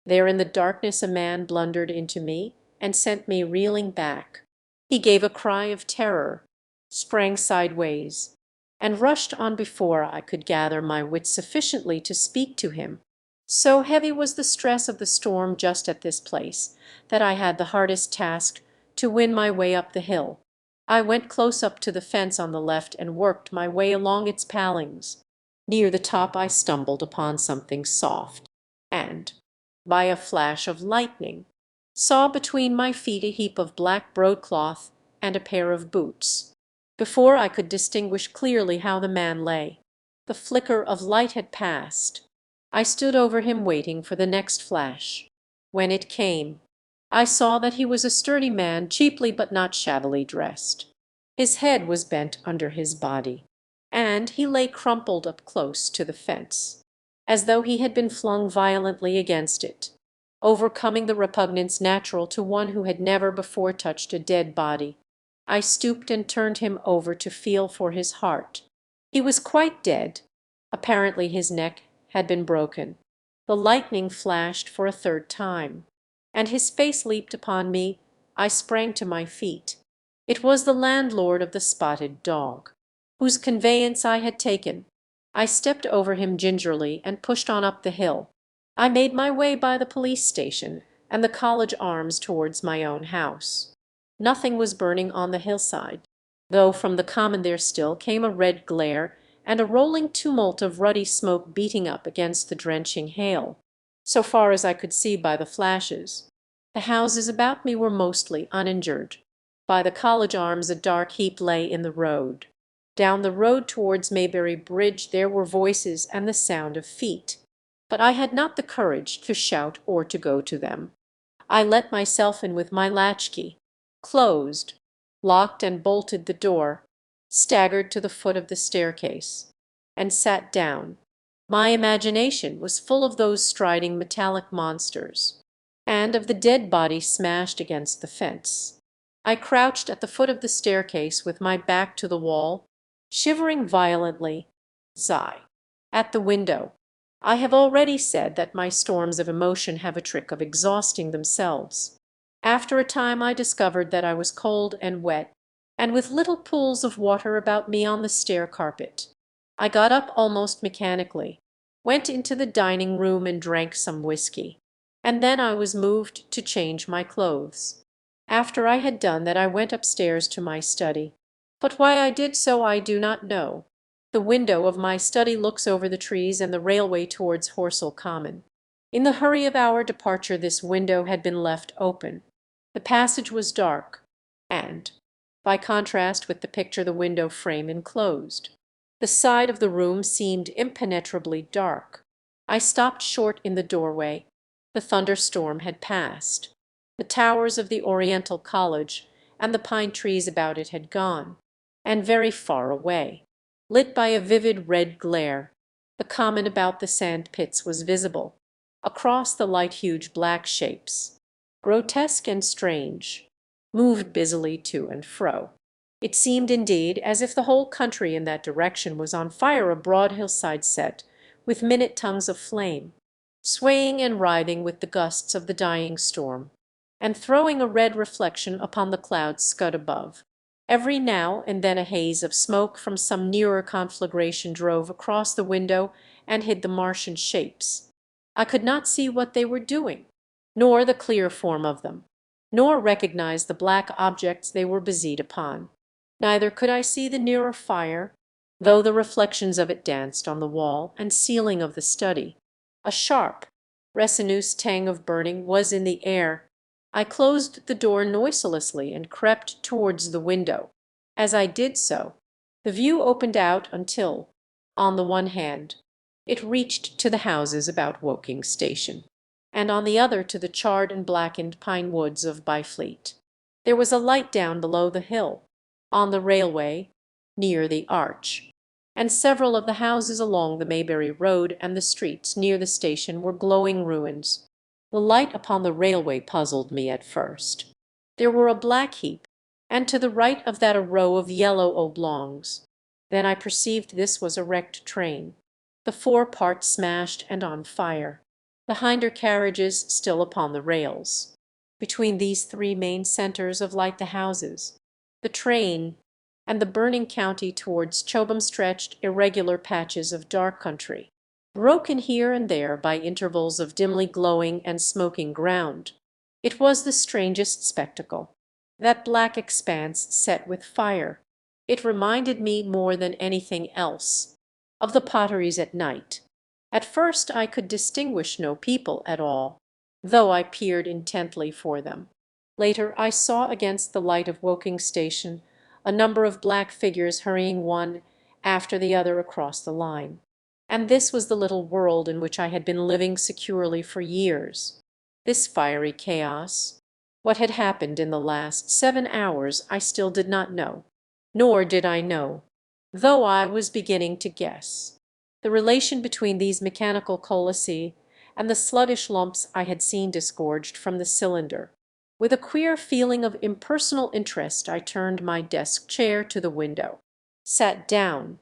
There in the darkness a man blundered into me and sent me reeling back. He gave a cry of terror, sprang sideways, and rushed on before I could gather my wits sufficiently to speak to him. So heavy was the stress of the storm just at this place that I had the hardest task to win my way up the hill. I went close up to the fence on the left and worked my way along its palings. Near the top I stumbled upon something soft, and, by a flash of lightning, saw between my feet a heap of black broadcloth and a pair of boots. Before I could distinguish clearly how the man lay, the flicker of light had passed. I stood over him waiting for the next flash. When it came, I saw that he was a sturdy man, cheaply but not shabbily dressed. His head was bent under his body, and he lay crumpled up close to the fence, as though he had been flung violently against it, overcoming the repugnance natural to one who had never before touched a dead body. I stooped and turned him over to feel for his heart. He was quite dead. Apparently his neck had been broken. The lightning flashed for a third time, and his face leaped upon me. I sprang to my feet. It was the landlord of the Spotted Dog, whose conveyance I had taken. I stepped over him gingerly and pushed on up the hill. I made my way by the police station and the College Arms towards my own house. Nothing was burning on the hillside, though from the common there still came a red glare and a rolling tumult of ruddy smoke beating up against the drenching hail, so far as I could see by the flashes. The houses about me were mostly uninjured. By the College Arms a dark heap lay in the road. Down the road towards Maybury Bridge there were voices and the sound of feet, but I had not the courage to shout or to go to them. I let myself in with my latchkey, closed, locked and bolted the door, staggered to the foot of the staircase, and sat down. My imagination was full of those striding metallic monsters, and of the dead body smashed against the fence. I crouched at the foot of the staircase with my back to the wall, shivering violently. Sigh. At the window. I have already said that my storms of emotion have a trick of exhausting themselves. After a time I discovered that I was cold and wet, and with little pools of water about me on the stair carpet. I got up almost mechanically, went into the dining room and drank some whiskey, and then I was moved to change my clothes. After I had done that I went upstairs to my study, but why I did so I do not know. The window of my study looks over the trees and the railway towards Horsell Common. In the hurry of our departure this window had been left open. The passage was dark, and, by contrast with the picture, the window frame enclosed. The side of the room seemed impenetrably dark. I stopped short in the doorway. The thunderstorm had passed. The towers of the Oriental College and the pine trees about it had gone, and very far away, lit by a vivid red glare, the common about the sand pits was visible. Across the light huge black shapes, grotesque and strange, moved busily to and fro. It seemed indeed as if the whole country in that direction was on fire, a broad hillside set with minute tongues of flame, swaying and writhing with the gusts of the dying storm. and throwing a red reflection upon the cloud scud above. Every now and then a haze of smoke from some nearer conflagration drove across the window and hid the Martian shapes. I could not see what they were doing, nor the clear form of them, nor recognize the black objects they were busied upon. Neither could I see the nearer fire, though the reflections of it danced on the wall and ceiling of the study. A sharp, resinous tang of burning was in the air. I closed the door noiselessly and crept towards the window. As I did so, the view opened out until, on the one hand, it reached to the houses about Woking Station, and on the other to the charred and blackened pine woods of Byfleet. There was a light down below the hill, on the railway, near the arch, and several of the houses along the Maybury Road and the streets near the station were glowing ruins. The light upon the railway puzzled me at first. There were a black heap, and to the right of that a row of yellow oblongs. Then I perceived this was a wrecked train, the fore part smashed and on fire, the hinder carriages still upon the rails. Between these three main centres of light the houses, the train, and the burning county towards Chobham stretched irregular patches of dark country, broken here and there by intervals of dimly glowing and smoking ground. It was the strangest spectacle, that black expanse set with fire. It reminded me more than anything else of the potteries at night. At first I could distinguish no people at all, though I peered intently for them. Later I saw against the light of Woking Station a number of black figures hurrying one after the other across the line. And this was the little world in which I had been living securely for years. This fiery chaos, what had happened in the last 7 hours, I still did not know. Nor did I know, though I was beginning to guess, the relation between these mechanical colossi and the sluggish lumps I had seen disgorged from the cylinder. With a queer feeling of impersonal interest I turned my desk chair to the window, sat down,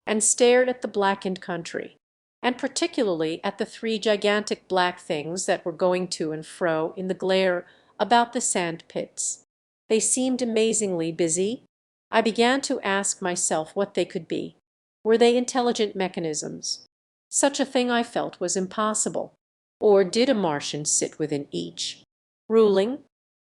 and stared at the blackened country, and particularly at the three gigantic black things that were going to and fro in the glare about the sand pits. They seemed amazingly busy. I began to ask myself what they could be. Were they intelligent mechanisms? Such a thing I felt was impossible. Or did a Martian sit within each, ruling,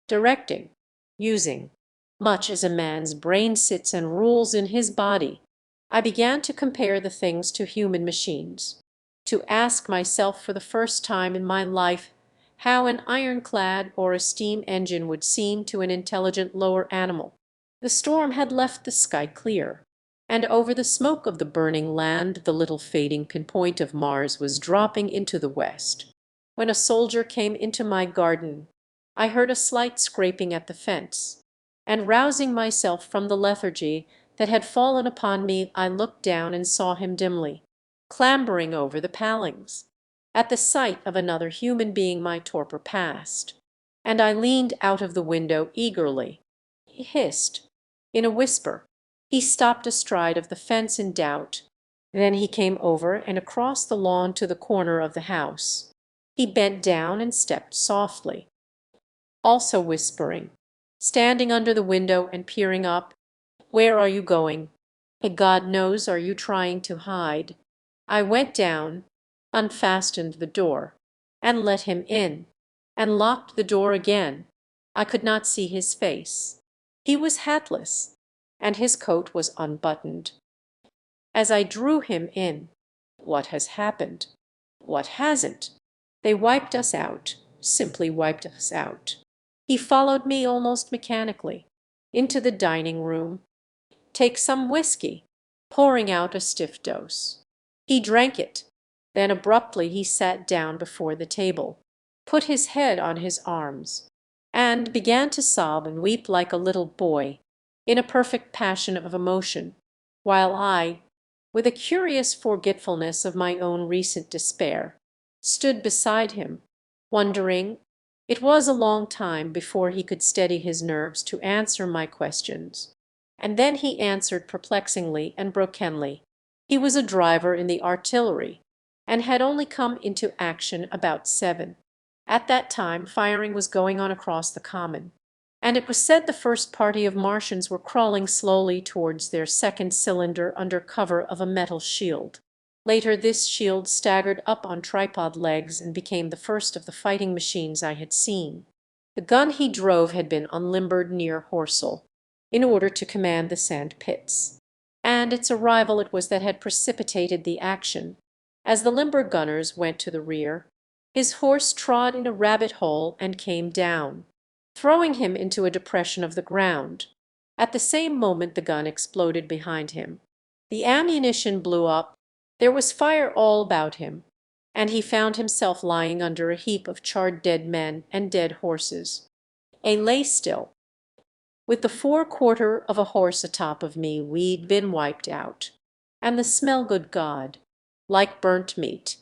directing, using, much as a man's brain sits and rules in his body? I began to compare the things to human machines, to ask myself for the first time in my life how an ironclad or a steam engine would seem to an intelligent lower animal. The storm had left the sky clear, and over the smoke of the burning land the little fading pinpoint of Mars was dropping into the west. When a soldier came into my garden, I heard a slight scraping at the fence, and rousing myself from the lethargy that had fallen upon me, I looked down and saw him dimly, clambering over the palings. At the sight of another human being my torpor passed, and I leaned out of the window eagerly. He hissed. In a whisper he stopped astride of the fence in doubt. Then he came over and across the lawn to the corner of the house. He bent down and stepped softly, also whispering, standing under the window and peering up. "Where are you going? God knows, are you trying to hide?" I went down, unfastened the door, and let him in, and locked the door again. I could not see his face. He was hatless, and his coat was unbuttoned. As I drew him in, "What has happened? What hasn't?" "They wiped us out, simply wiped us out." He followed me almost mechanically into the dining room. "Take some whiskey," pouring out a stiff dose. He drank it. Then abruptly he sat down before the table, put his head on his arms, and began to sob and weep like a little boy, in a perfect passion of emotion, while I, with a curious forgetfulness of my own recent despair, stood beside him, wondering. It was a long time before he could steady his nerves to answer my questions, and then he answered perplexingly and brokenly. He was a driver in the artillery, and had only come into action about 7. At that time firing was going on across the common, and it was said the first party of Martians were crawling slowly towards their second cylinder under cover of a metal shield. Later this shield staggered up on tripod legs and became the first of the fighting machines I had seen. The gun he drove had been unlimbered near Horsell, in order to command the sand pits, and its arrival it was that had precipitated the action. As the limber gunners went to the rear, his horse trod in a rabbit hole and came down, throwing him into a depression of the ground. At the same moment the gun exploded behind him. The ammunition blew up, there was fire all about him, and he found himself lying under a heap of charred dead men and dead horses. I lay still, with the forequarter of a horse atop of me. We'd been wiped out, and the smell, good God, like burnt meat.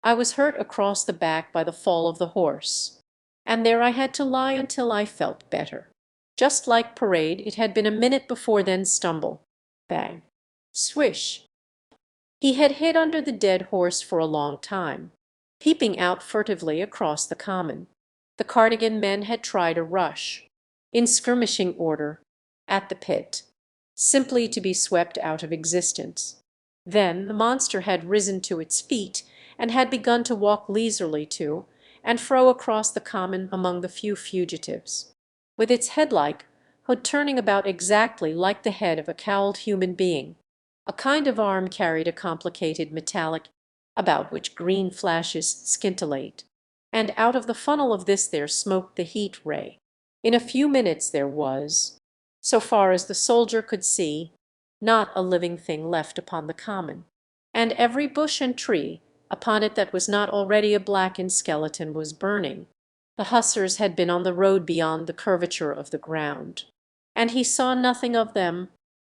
I was hurt across the back by the fall of the horse, and there I had to lie until I felt better. Just like parade, it had been a minute before, then stumble. Bang. Swish. He had hid under the dead horse for a long time, peeping out furtively across the common. The Cardigan men had tried a rush, in skirmishing order, at the pit, simply to be swept out of existence. Then the monster had risen to its feet and had begun to walk leisurely to and fro across the common among the few fugitives, with its head-like hood turning about exactly like the head of a cowled human being. A kind of arm carried a complicated metallic about which green flashes scintillate, and out of the funnel of this there smoked the heat ray. In a few minutes there was, so far as the soldier could see, not a living thing left upon the common, and every bush and tree upon it that was not already a blackened skeleton was burning. The hussars had been on the road beyond the curvature of the ground, and he saw nothing of them.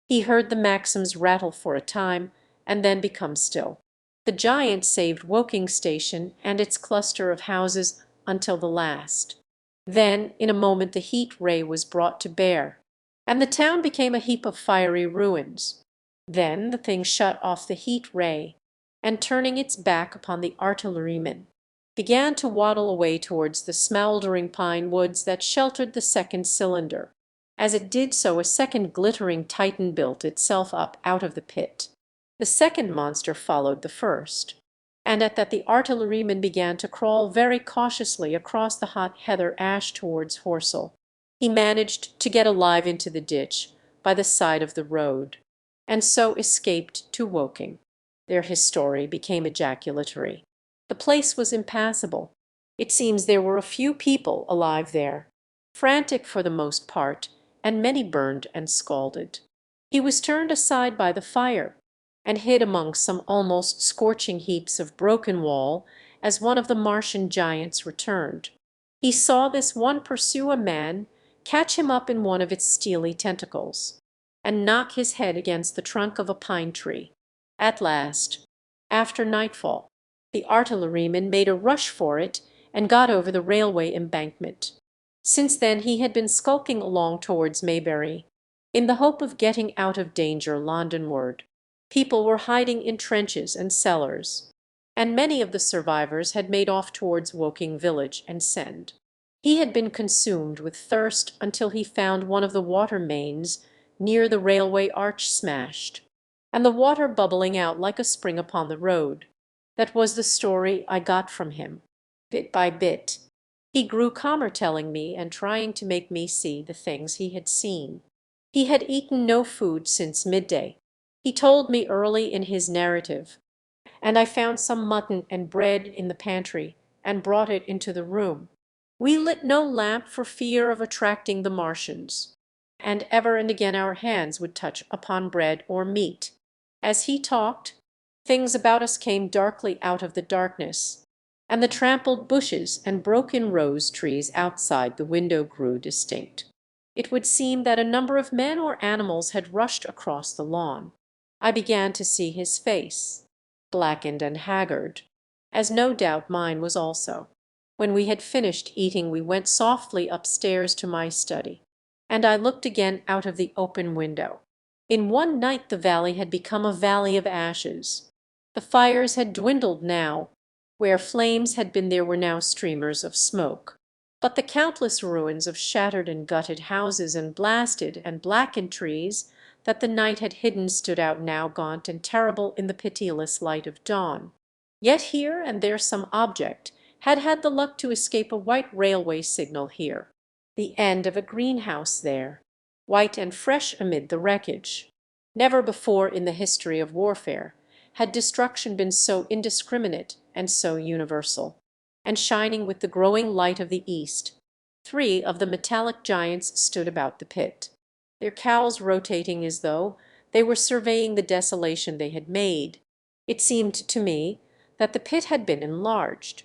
He heard the Maxims rattle for a time and then become still. The giant saved Woking station and its cluster of houses until the last. Then in a moment the heat ray was brought to bear, and the town became a heap of fiery ruins. Then the thing shut off the heat ray, and turning its back upon the artillerymen, began to waddle away towards the smouldering pine woods that sheltered the second cylinder. As it did so a second glittering Titan built itself up out of the pit. The second monster followed the first, and at that the artilleryman began to crawl very cautiously across the hot heather ash towards Horsell. He managed to get alive into the ditch by the side of the road, and so escaped to Woking. There his story became ejaculatory. The place was impassable. It seems there were a few people alive there, frantic for the most part, and many burned and scalded. He was turned aside by the fire, and hid among some almost scorching heaps of broken wall as one of the Martian giants returned. He saw this one pursue a man, catch him up in one of its steely tentacles, and knock his head against the trunk of a pine tree. At last, after nightfall, the artilleryman made a rush for it and got over the railway embankment. Since then he had been skulking along towards Maybury, in the hope of getting out of danger Londonward. People were hiding in trenches and cellars, and many of the survivors had made off towards Woking village and Send. He had been consumed with thirst until he found one of the water mains near the railway arch smashed, and the water bubbling out like a spring upon the road. That was the story I got from him. Bit by bit he grew calmer, telling me and trying to make me see the things he had seen. He had eaten no food since midday, he told me early in his narrative, and I found some mutton and bread in the pantry and brought it into the room. We lit no lamp for fear of attracting the Martians, and ever and again our hands would touch upon bread or meat. As he talked, things about us came darkly out of the darkness, and the trampled bushes and broken rose trees outside the window grew distinct. It would seem that a number of men or animals had rushed across the lawn. I began to see his face, blackened and haggard, as no doubt mine was also. When we had finished eating we went softly upstairs to my study, and I looked again out of the open window. In one night the valley had become a valley of ashes. The fires had dwindled now, Where flames had been there were now streamers of smoke. But the countless ruins of shattered and gutted houses and blasted and blackened trees that the night had hidden stood out now gaunt and terrible in the pitiless light of dawn. Yet here and there some object had had the luck to escape a white railway signal here, the end of a greenhouse there, white and fresh amid the wreckage. Never before in the history of warfare had destruction been so indiscriminate and so universal. And shining with the growing light of the east, three of the metallic giants stood about the pit, their cowls rotating as though they were surveying the desolation they had made. It seemed to me that the pit had been enlarged,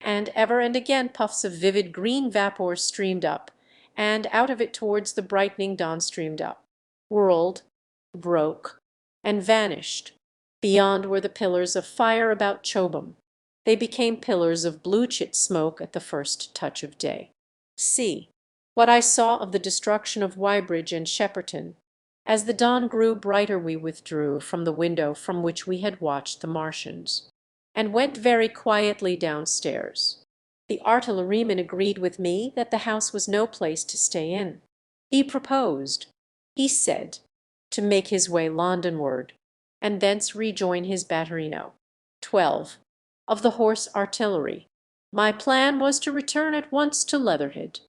and ever and again puffs of vivid green vapor streamed up, and out of it towards the brightening dawn streamed up, whirled, broke, and vanished. Beyond were the pillars of fire about Chobham. They became pillars of blue chit smoke at the first touch of day. See what I saw of the destruction of Weybridge and Shepperton. As the dawn grew brighter we withdrew from the window from which we had watched the Martians, and went very quietly downstairs. The artilleryman agreed with me that the house was no place to stay in. He proposed, he said, to make his way Londonward, and thence rejoin his batterino. 12. Of the horse artillery. My plan was to return at once to Leatherhead,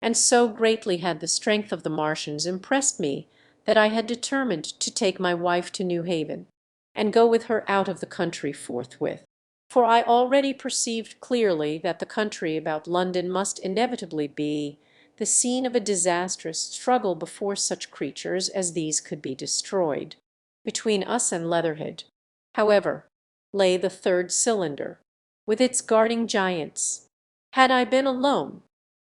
and so greatly had the strength of the Martians impressed me that I had determined to take my wife to New Haven, and go with her out of the country forthwith. For I already perceived clearly that the country about London must inevitably be the scene of a disastrous struggle before such creatures as these could be destroyed. Between us and Leatherhead, however, lay the third cylinder, with its guarding giants. Had I been alone,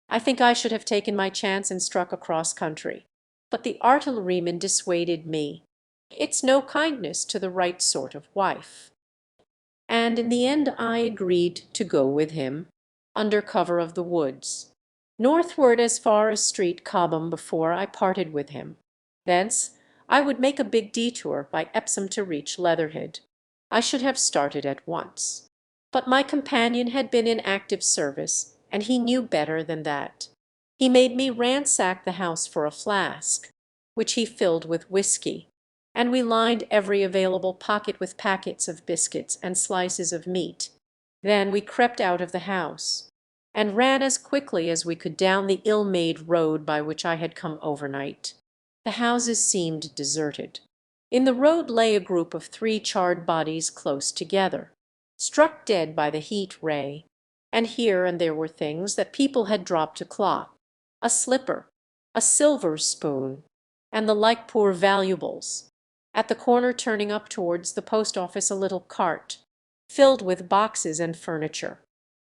I think I should have taken my chance and struck across country. But the artilleryman dissuaded me. It's no kindness to the right sort of wife. And in the end I agreed to go with him, under cover of the woods, northward as far as Street Cobham before I parted with him. Thence I would make a big detour by Epsom to reach Leatherhead. I should have started at once. But my companion had been in active service, and he knew better than that. He made me ransack the house for a flask, which he filled with whiskey, and we lined every available pocket with packets of biscuits and slices of meat. Then we crept out of the house, and ran as quickly as we could down the ill-made road by which I had come overnight. The houses seemed deserted. In the road lay a group of three charred bodies close together, struck dead by the heat ray, and here and there were things that people had dropped to cloth, a slipper, a silver spoon, and the like poor valuables. At the corner turning up towards the post office a little cart, filled with boxes and furniture,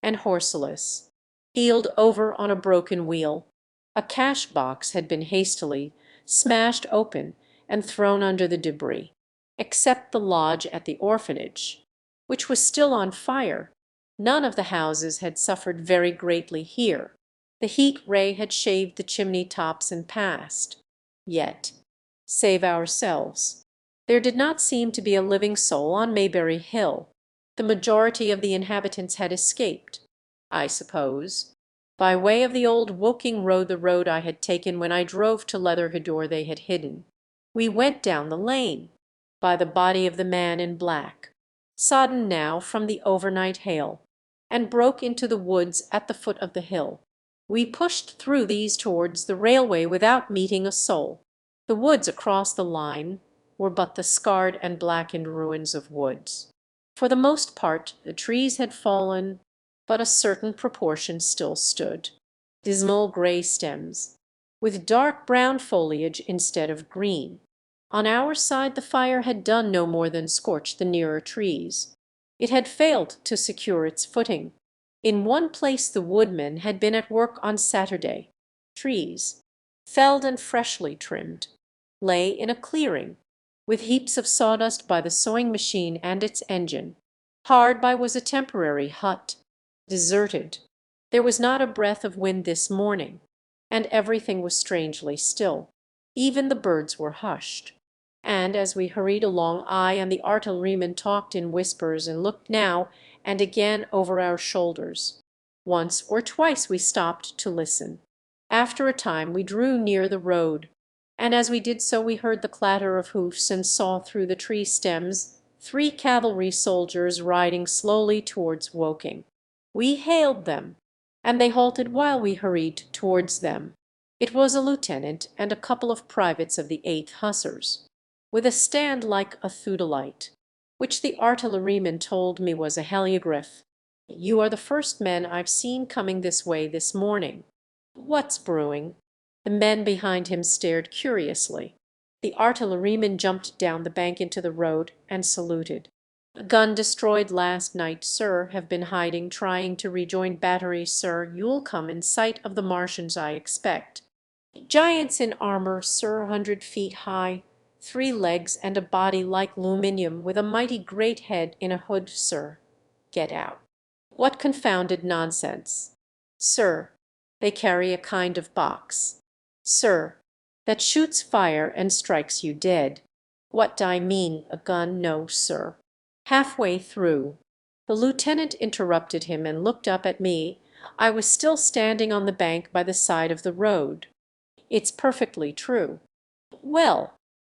and horseless, heeled over on a broken wheel. A cash box had been hastily smashed open and thrown under the debris. Except the lodge at the orphanage, which was still on fire, none of the houses had suffered very greatly here. The heat ray had shaved the chimney tops and passed. Yet, save ourselves, there did not seem to be a living soul on Maybury Hill. The majority of the inhabitants had escaped, I suppose, by way of the old Woking road, the road I had taken when I drove to Leatherhead, or they had hidden. We went down the lane, by the body of the man in black, sodden now from the overnight hail, and broke into the woods at the foot of the hill. We pushed through these towards the railway without meeting a soul. The woods across the line were but the scarred and blackened ruins of woods. For the most part the trees had fallen, but a certain proportion still stood, dismal grey stems, with dark brown foliage instead of green. On our side the fire had done no more than scorch the nearer trees. It had failed to secure its footing. In one place the woodmen had been at work on Saturday. Trees, felled and freshly trimmed, lay in a clearing, with heaps of sawdust by the sewing machine and its engine. Hard by was a temporary hut, deserted. There was not a breath of wind this morning, and everything was strangely still. Even the birds were hushed. And as we hurried along, I and the artilleryman talked in whispers and looked now and again over our shoulders. Once or twice we stopped to listen. After a time we drew near the road, and as we did so we heard the clatter of hoofs and saw through the tree stems 3 cavalry soldiers riding slowly towards Woking. We hailed them, and they halted while we hurried towards them. It was a lieutenant and a couple of privates of the 8th Hussars, with a stand like a theodolite, which the artilleryman told me was a heliograph. "You are the first men I've seen coming this way this morning. What's brewing?" The men behind him stared curiously. The artilleryman jumped down the bank into the road and saluted. "A gun destroyed last night, sir. Have been hiding, trying to rejoin battery, sir. You'll come in sight of the Martians, I expect. Giants in armor, sir, 100 feet high, 3 legs and a body like aluminium, with a mighty great head in a hood, sir. Get out." "What confounded nonsense!" "Sir, they carry a kind of box, sir, that shoots fire and strikes you dead." "What I mean, a gun? No, sir." Halfway through, the lieutenant interrupted him and looked up at me. I was still standing on the bank by the side of the road. "It's perfectly true." "Well,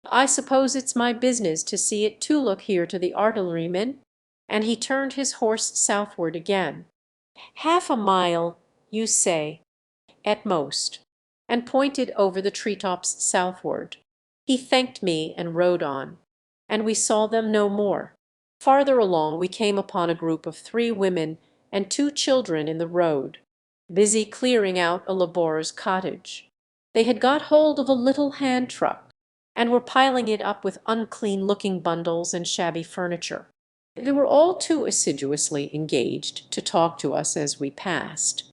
I suppose it's my business to see it too. Look here to the artilleryman," and he turned his horse southward again. "Half a mile, you say, at most," and pointed over the treetops southward. He thanked me and rode on, and we saw them no more. Farther along we came upon a group of 3 women and 2 children in the road, busy clearing out a labourer's cottage. They had got hold of a little hand truck, and were piling it up with unclean-looking bundles and shabby furniture. They were all too assiduously engaged to talk to us as we passed.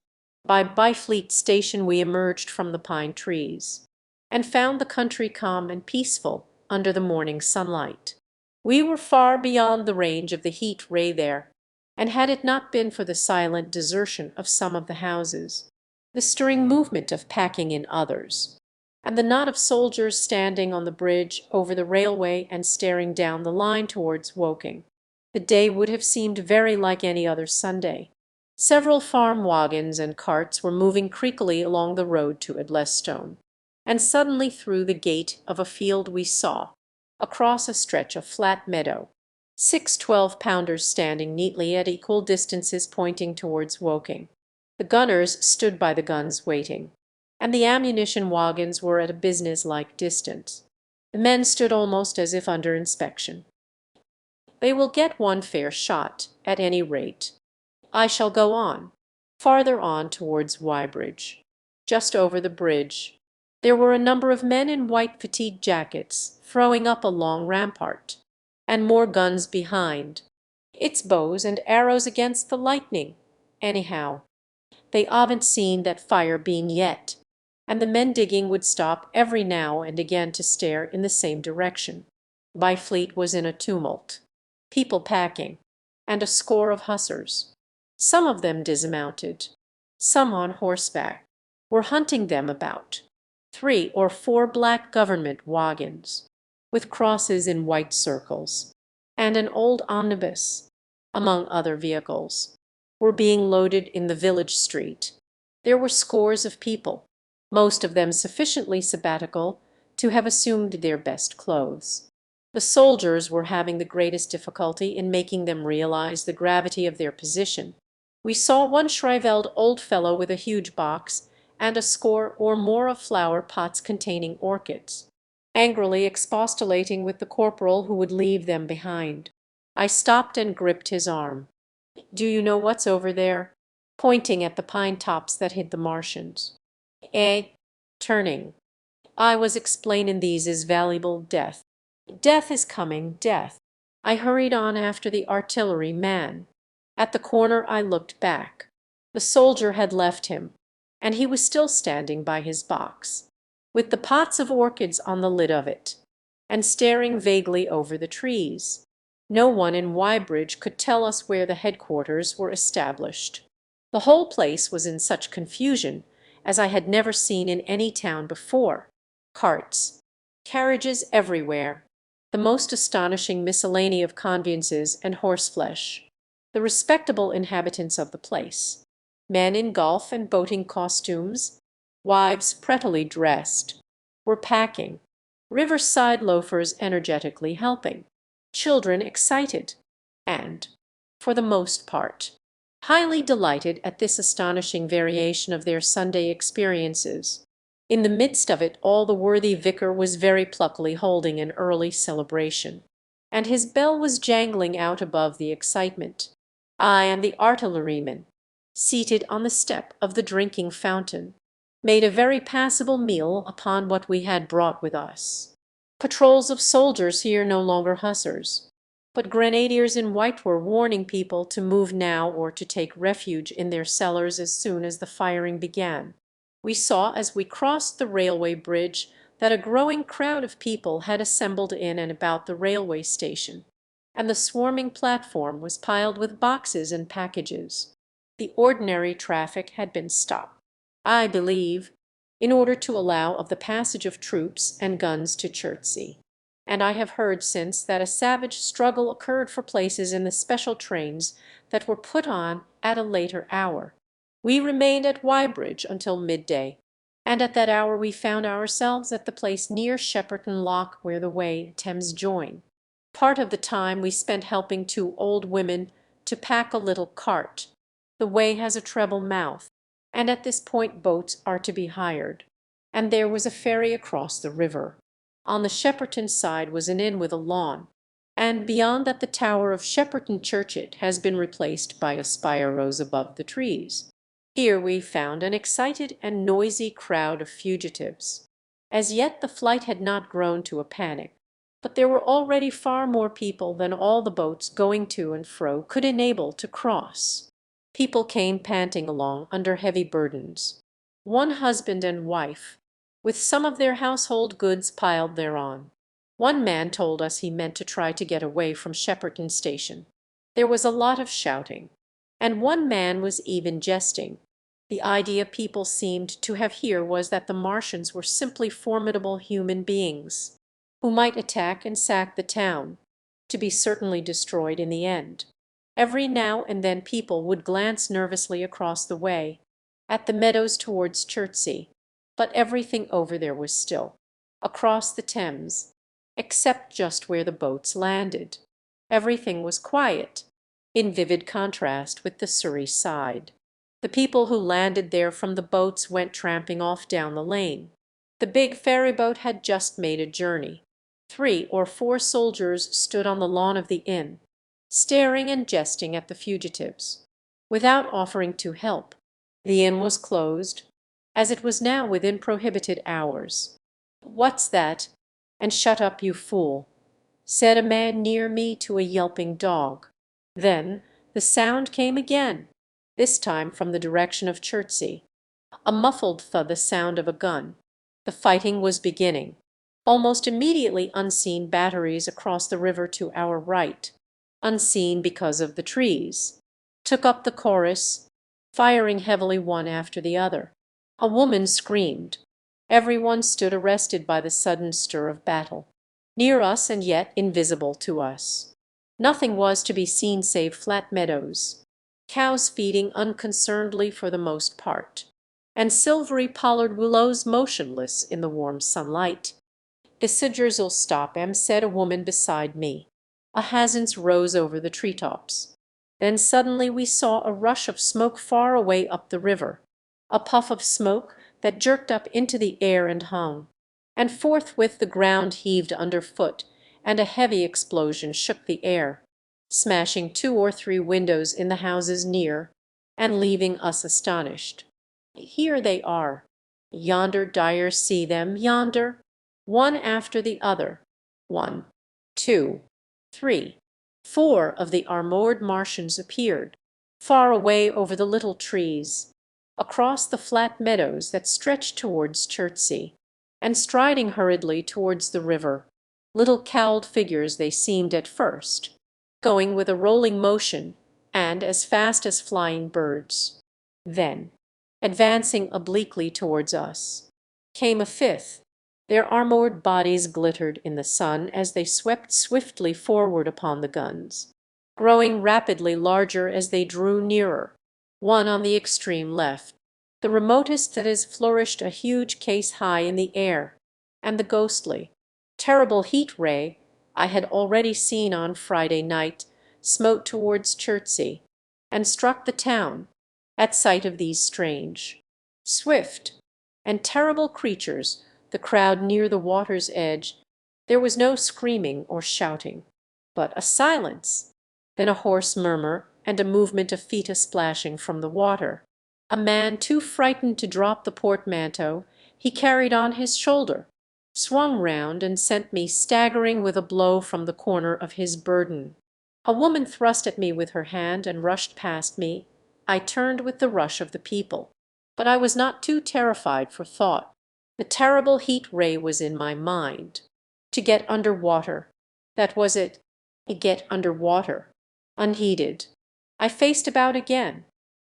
By Byfleet station we emerged from the pine trees, and found the country calm and peaceful under the morning sunlight. We were far beyond the range of the heat ray there, and had it not been for the silent desertion of some of the houses, the stirring movement of packing in others, and the knot of soldiers standing on the bridge over the railway and staring down the line towards Woking, the day would have seemed very like any other Sunday. Several farm wagons and carts were moving creakily along the road to Edlestone, and suddenly through the gate of a field we saw, across a stretch of flat meadow, 6 12-pounders standing neatly at equal distances pointing towards Woking. The gunners stood by the guns waiting, and the ammunition wagons were at a business-like distance. The men stood almost as if under inspection. "They will get one fair shot, at any rate." I shall go on, farther on towards Weybridge. Just over the bridge there were a number of men in white fatigue jackets throwing up a long rampart, and more guns behind. It's bows and arrows against the lightning. Anyhow, they haven't seen that fire beam yet, and the men digging would stop every now and again to stare in the same direction. Byfleet was in a tumult, people packing, and a score of hussars, some of them dismounted, some on horseback, were hunting them about. 3 or 4 black government wagons, with crosses in white circles, and an old omnibus, among other vehicles, were being loaded in the village street. There were scores of people, most of them sufficiently sabbatical to have assumed their best clothes. The soldiers were having the greatest difficulty in making them realize the gravity of their position. We saw one shrivelled old fellow with a huge box and a score or more of flower pots containing orchids, angrily expostulating with the corporal who would leave them behind. I stopped and gripped his arm. "Do you know what's over there?" pointing at the pine tops that hid the Martians. Turning, I was explaining these is valuable death. Death is coming, death. I hurried on after the artillery man. At the corner I looked back. The soldier had left him, and he was still standing by his box, with the pots of orchids on the lid of it, and staring vaguely over the trees. No one in Weybridge could tell us where the headquarters were established. The whole place was in such confusion as I had never seen in any town before. Carts, carriages everywhere, the most astonishing miscellany of conveyances and horseflesh. the respectable inhabitants of the place, men in golf and boating costumes, wives prettily dressed, were packing, riverside loafers energetically helping, children excited, and, for the most part, highly delighted at this astonishing variation of their Sunday experiences. In the midst of it all the worthy vicar was very pluckily holding an early celebration, and his bell was jangling out above the excitement. I and the artilleryman, seated on the step of the drinking fountain, made a very passable meal upon what we had brought with us. Patrols of soldiers here no longer hussars, but grenadiers in white were warning people to move now or to take refuge in their cellars as soon as the firing began. We saw as we crossed the railway bridge that a growing crowd of people had assembled in and about the railway station, and the swarming platform was piled with boxes and packages. The ordinary traffic had been stopped, I believe, in order to allow of the passage of troops and guns to Chertsey, and I have heard since that a savage struggle occurred for places in the special trains that were put on at a later hour. We remained at Weybridge until midday, and at that hour we found ourselves at the place near Shepperton Lock where the Wey and Thames join. Part of the time we spent helping two old women to pack a little cart. The Wey has a treble mouth, and at this point boats are to be hired, and there was a ferry across the river. On the Shepperton side was an inn with a lawn, and beyond that the tower of Shepperton Church has been replaced by a spire rose above the trees. Here we found an excited and noisy crowd of fugitives. As yet the flight had not grown to a panic, but there were already far more people than all the boats going to and fro could enable to cross. People came panting along under heavy burdens, one husband and wife, with some of their household goods piled thereon. One man told us he meant to try to get away from Shepperton Station. There was a lot of shouting, and one man was even jesting. The idea people seemed to have here was that the Martians were simply formidable human beings, who might attack and sack the town, to be certainly destroyed in the end. Every now and then people would glance nervously across the way, at the meadows towards Chertsey, but everything over there was still, across the Thames, except just where the boats landed. Everything was quiet, in vivid contrast with the Surrey side. The people who landed there from the boats went tramping off down the lane. The big ferryboat had just made a journey. 3 or 4 soldiers stood on the lawn of the inn, staring and jesting at the fugitives, without offering to help. The inn was closed, as it was now within prohibited hours. "What's that? And shut up, you fool," said a man near me to a yelping dog. Then the sound came again, this time from the direction of Chertsey. A muffled thud, the sound of a gun. The fighting was beginning. Almost immediately unseen batteries across the river to our right, unseen because of the trees, took up the chorus, firing heavily one after the other. A woman screamed. Every one stood arrested by the sudden stir of battle, near us and yet invisible to us. Nothing was to be seen save flat meadows, cows feeding unconcernedly for the most part, and silvery pollard willows motionless in the warm sunlight. "The sodgers'll stop 'em," said a woman beside me. A hazens rose over the tree-tops. Then suddenly we saw a rush of smoke far away up the river, a puff of smoke that jerked up into the air and hung, and forthwith the ground heaved underfoot, and a heavy explosion shook the air, smashing 2 or 3 windows in the houses near, and leaving us astonished. Here they are. Yonder, Dyer, see them, yonder, one after the other. 1, 2, 3, 4 of the armoured Martians appeared, far away over the little trees, across the flat meadows that stretched towards Chertsey, and striding hurriedly towards the river. Little cowled figures they seemed at first, going with a rolling motion and as fast as flying birds. Then, advancing obliquely towards us, came a fifth. Their armoured bodies glittered in the sun as they swept swiftly forward upon the guns. growing rapidly larger as they drew nearer. One on the extreme left, the remotest that is, flourished a huge case high in the air, and the ghostly, terrible heat ray I had already seen on Friday night smote towards Chertsey, and struck the town. At sight of these strange, swift, and terrible creatures, the crowd near the water's edge, there was no screaming or shouting, but a silence, then a hoarse murmur and a movement of feet a-splashing from the water. A man too frightened to drop the portmanteau he carried on his shoulder swung round and sent me staggering with a blow from the corner of his burden. A woman thrust at me with her hand and rushed past me. I turned with the rush of the people, but I was not too terrified for thought. The terrible heat ray was in my mind. To get under water, that was it. Get under water, unheeded. I faced about again,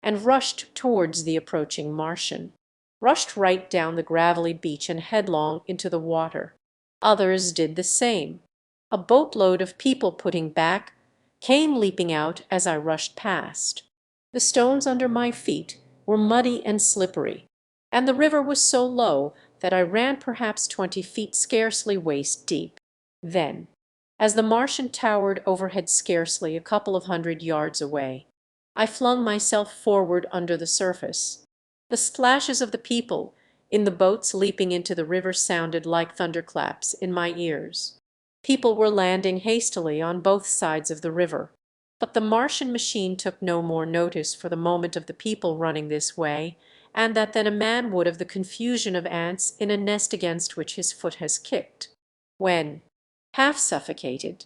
and rushed towards the approaching Martian. Rushed right down the gravelly beach and headlong into the water. Others did the same. A boatload of people putting back came leaping out as I rushed past. The stones under my feet were muddy and slippery, and the river was so low that I ran perhaps 20 feet, scarcely waist deep. Then, as the Martian towered overhead scarcely a couple of 100 yards away, I flung myself forward under the surface. The splashes of the people in the boats leaping into the river sounded like thunderclaps in my ears. People were landing hastily on both sides of the river, but the Martian machine took no more notice for the moment of the people running this way and that than a man would of the confusion of ants in a nest against which his foot has kicked. When, half suffocated,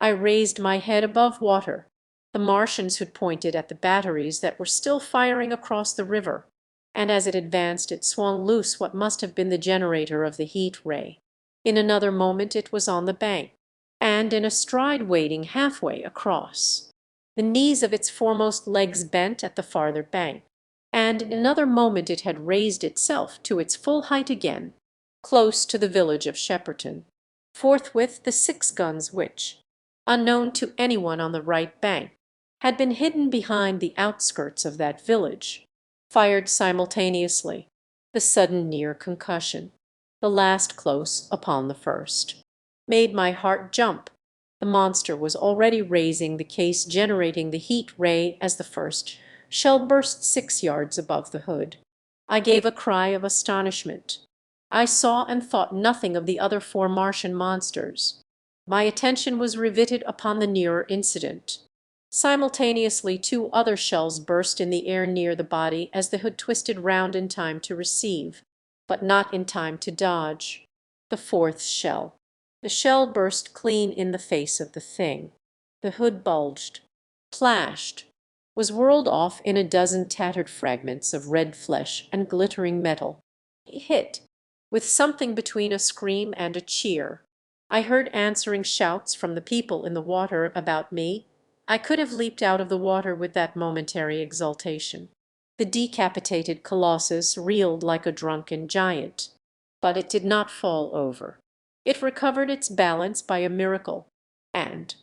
I raised my head above water, the Martians had pointed at the batteries that were still firing across the river, and as it advanced it swung loose what must have been the generator of the heat ray. In another moment it was on the bank, and in a stride wading halfway across. The knees of its foremost legs bent at the farther bank, and in another moment it had raised itself to its full height again, close to the village of Shepperton. Forthwith the 6 guns which, unknown to anyone on the right bank, had been hidden behind the outskirts of that village, fired simultaneously, the sudden near concussion, the last close upon the first, made my heart jump. The monster was already raising the case generating the heat ray as the first shell burst 6 yards above the hood. I gave a cry of astonishment. I saw and thought nothing of the other 4 Martian monsters. My attention was riveted upon the nearer incident. Simultaneously 2 other shells burst in the air near the body as the hood twisted round in time to receive, but not in time to dodge, the 4th shell. The shell burst clean in the face of the thing. The hood bulged, flashed, was whirled off in a dozen tattered fragments of red flesh and glittering metal. Hit, with something between a scream and a cheer. I heard answering shouts from the people in the water about me. I could have leaped out of the water with that momentary exultation. The decapitated colossus reeled like a drunken giant, but it did not fall over. It recovered its balance by a miracle, and,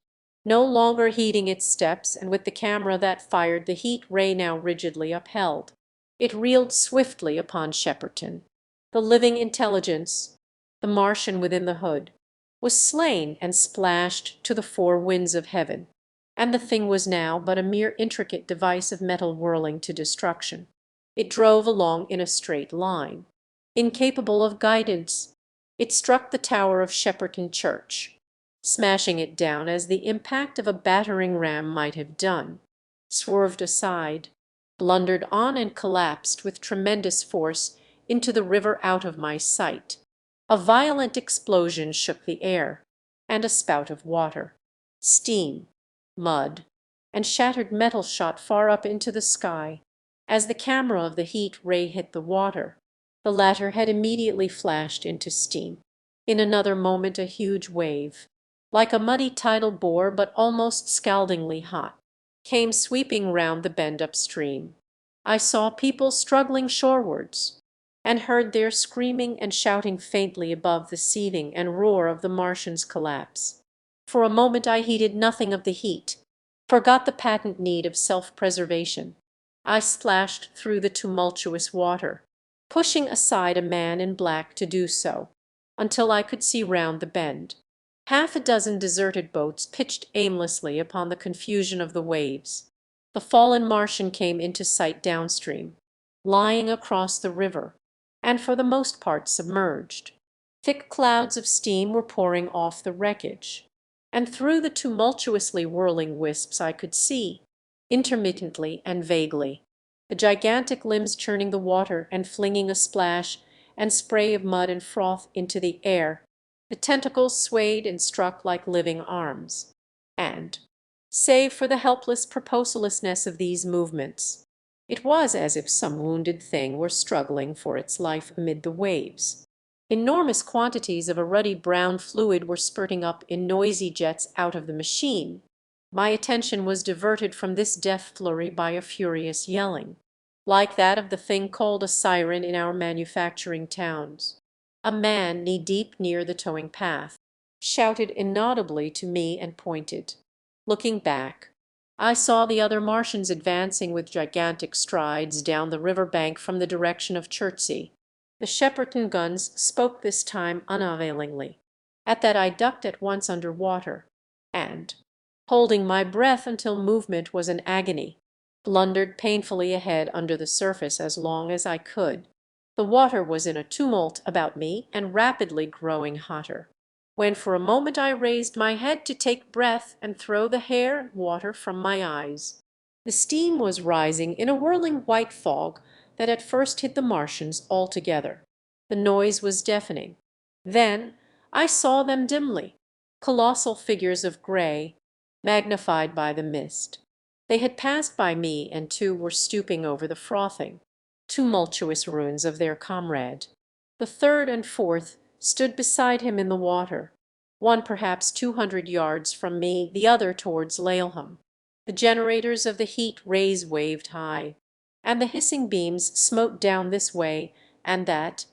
no longer heeding its steps and with the camera that fired the heat ray now rigidly upheld, it reeled swiftly upon Shepperton. The living intelligence, the Martian within the hood, was slain and splashed to the 4 winds of heaven, and the thing was now but a mere intricate device of metal whirling to destruction. It drove along in a straight line. Incapable of guidance, it struck the tower of Shepperton Church, smashing it down as the impact of a battering ram might have done, swerved aside, blundered on and collapsed with tremendous force into the river out of my sight. A violent explosion shook the air, and a spout of water, steam, mud, and shattered metal shot far up into the sky. As the camera of the heat ray hit the water, the latter had immediately flashed into steam. In another moment a huge wave, like a muddy tidal bore but almost scaldingly hot, came sweeping round the bend upstream. I saw people struggling shorewards, and heard their screaming and shouting faintly above the seething and roar of the Martian's collapse. For a moment I heeded nothing of the heat, forgot the patent need of self-preservation. I splashed through the tumultuous water, pushing aside a man in black to do so, until I could see round the bend. Half a dozen deserted boats pitched aimlessly upon the confusion of the waves. The fallen Martian came into sight downstream, lying across the river, and for the most part submerged. Thick clouds of steam were pouring off the wreckage, and through the tumultuously whirling wisps I could see, intermittently and vaguely, the gigantic limbs churning the water and flinging a splash and spray of mud and froth into the air. The tentacles swayed and struck like living arms, and, save for the helpless purposelessness of these movements, it was as if some wounded thing were struggling for its life amid the waves. Enormous quantities of a ruddy brown fluid were spurting up in noisy jets out of the machine. My attention was diverted from this death flurry by a furious yelling, like that of the thing called a siren in our manufacturing towns. A man knee-deep near the towing path shouted inaudibly to me and pointed. Looking back, I saw the other Martians advancing with gigantic strides down the river bank from the direction of Chertsey. The Shepperton guns spoke this time unavailingly. At that I ducked at once under water, and, holding my breath until movement was an agony, blundered painfully ahead under the surface as long as I could. The water was in a tumult about me and rapidly growing hotter, when for a moment I raised my head to take breath and throw the hair and water from my eyes. The steam was rising in a whirling white fog that at first hid the Martians altogether. The noise was deafening. Then I saw them dimly, colossal figures of gray, magnified by the mist. They had passed by me, and two were stooping over the frothing, tumultuous ruins of their comrade. The third and fourth stood beside him in the water, one perhaps 200 yards from me, the other towards Laleham. The generators of the heat rays waved high, and the hissing beams smote down this way and that.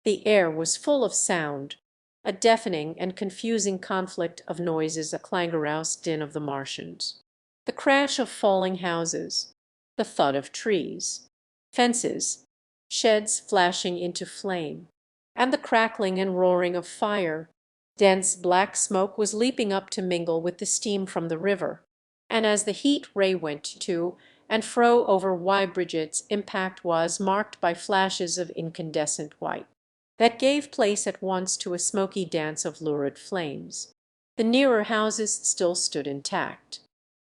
The air was full of sound, a deafening and confusing conflict of noises, a clangorous din of the Martians, the crash of falling houses, the thud of trees, fences, sheds flashing into flame, and the crackling and roaring of fire. Dense black smoke was leaping up to mingle with the steam from the river, and as the heat ray went to and fro over Weybridge, its impact was marked by flashes of incandescent white that gave place at once to a smoky dance of lurid flames. The nearer houses still stood intact,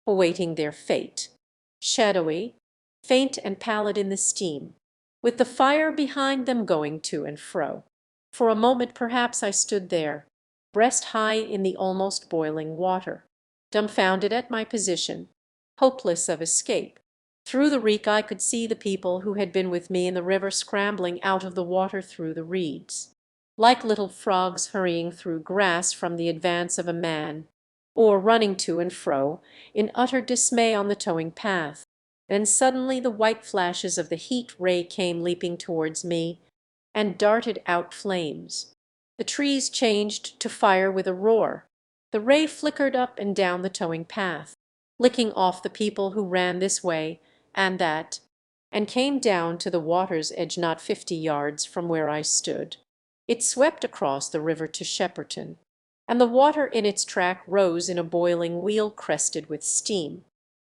awaiting their fate, shadowy, faint and pallid in the steam, with the fire behind them going to and fro. For a moment perhaps I stood there, breast high in the almost boiling water, dumbfounded at my position, hopeless of escape. Through the reek I could see the people who had been with me in the river scrambling out of the water through the reeds, like little frogs hurrying through grass from the advance of a man, or running to and fro in utter dismay on the towing path. Then suddenly the white flashes of the heat ray came leaping towards me and darted out flames. The trees changed to fire with a roar. The ray flickered up and down the towing path, licking off the people who ran this way and that, and came down to the water's edge not 50 yards from where I stood. It swept across the river to Shepperton, and the water in its track rose in a boiling wheel crested with steam.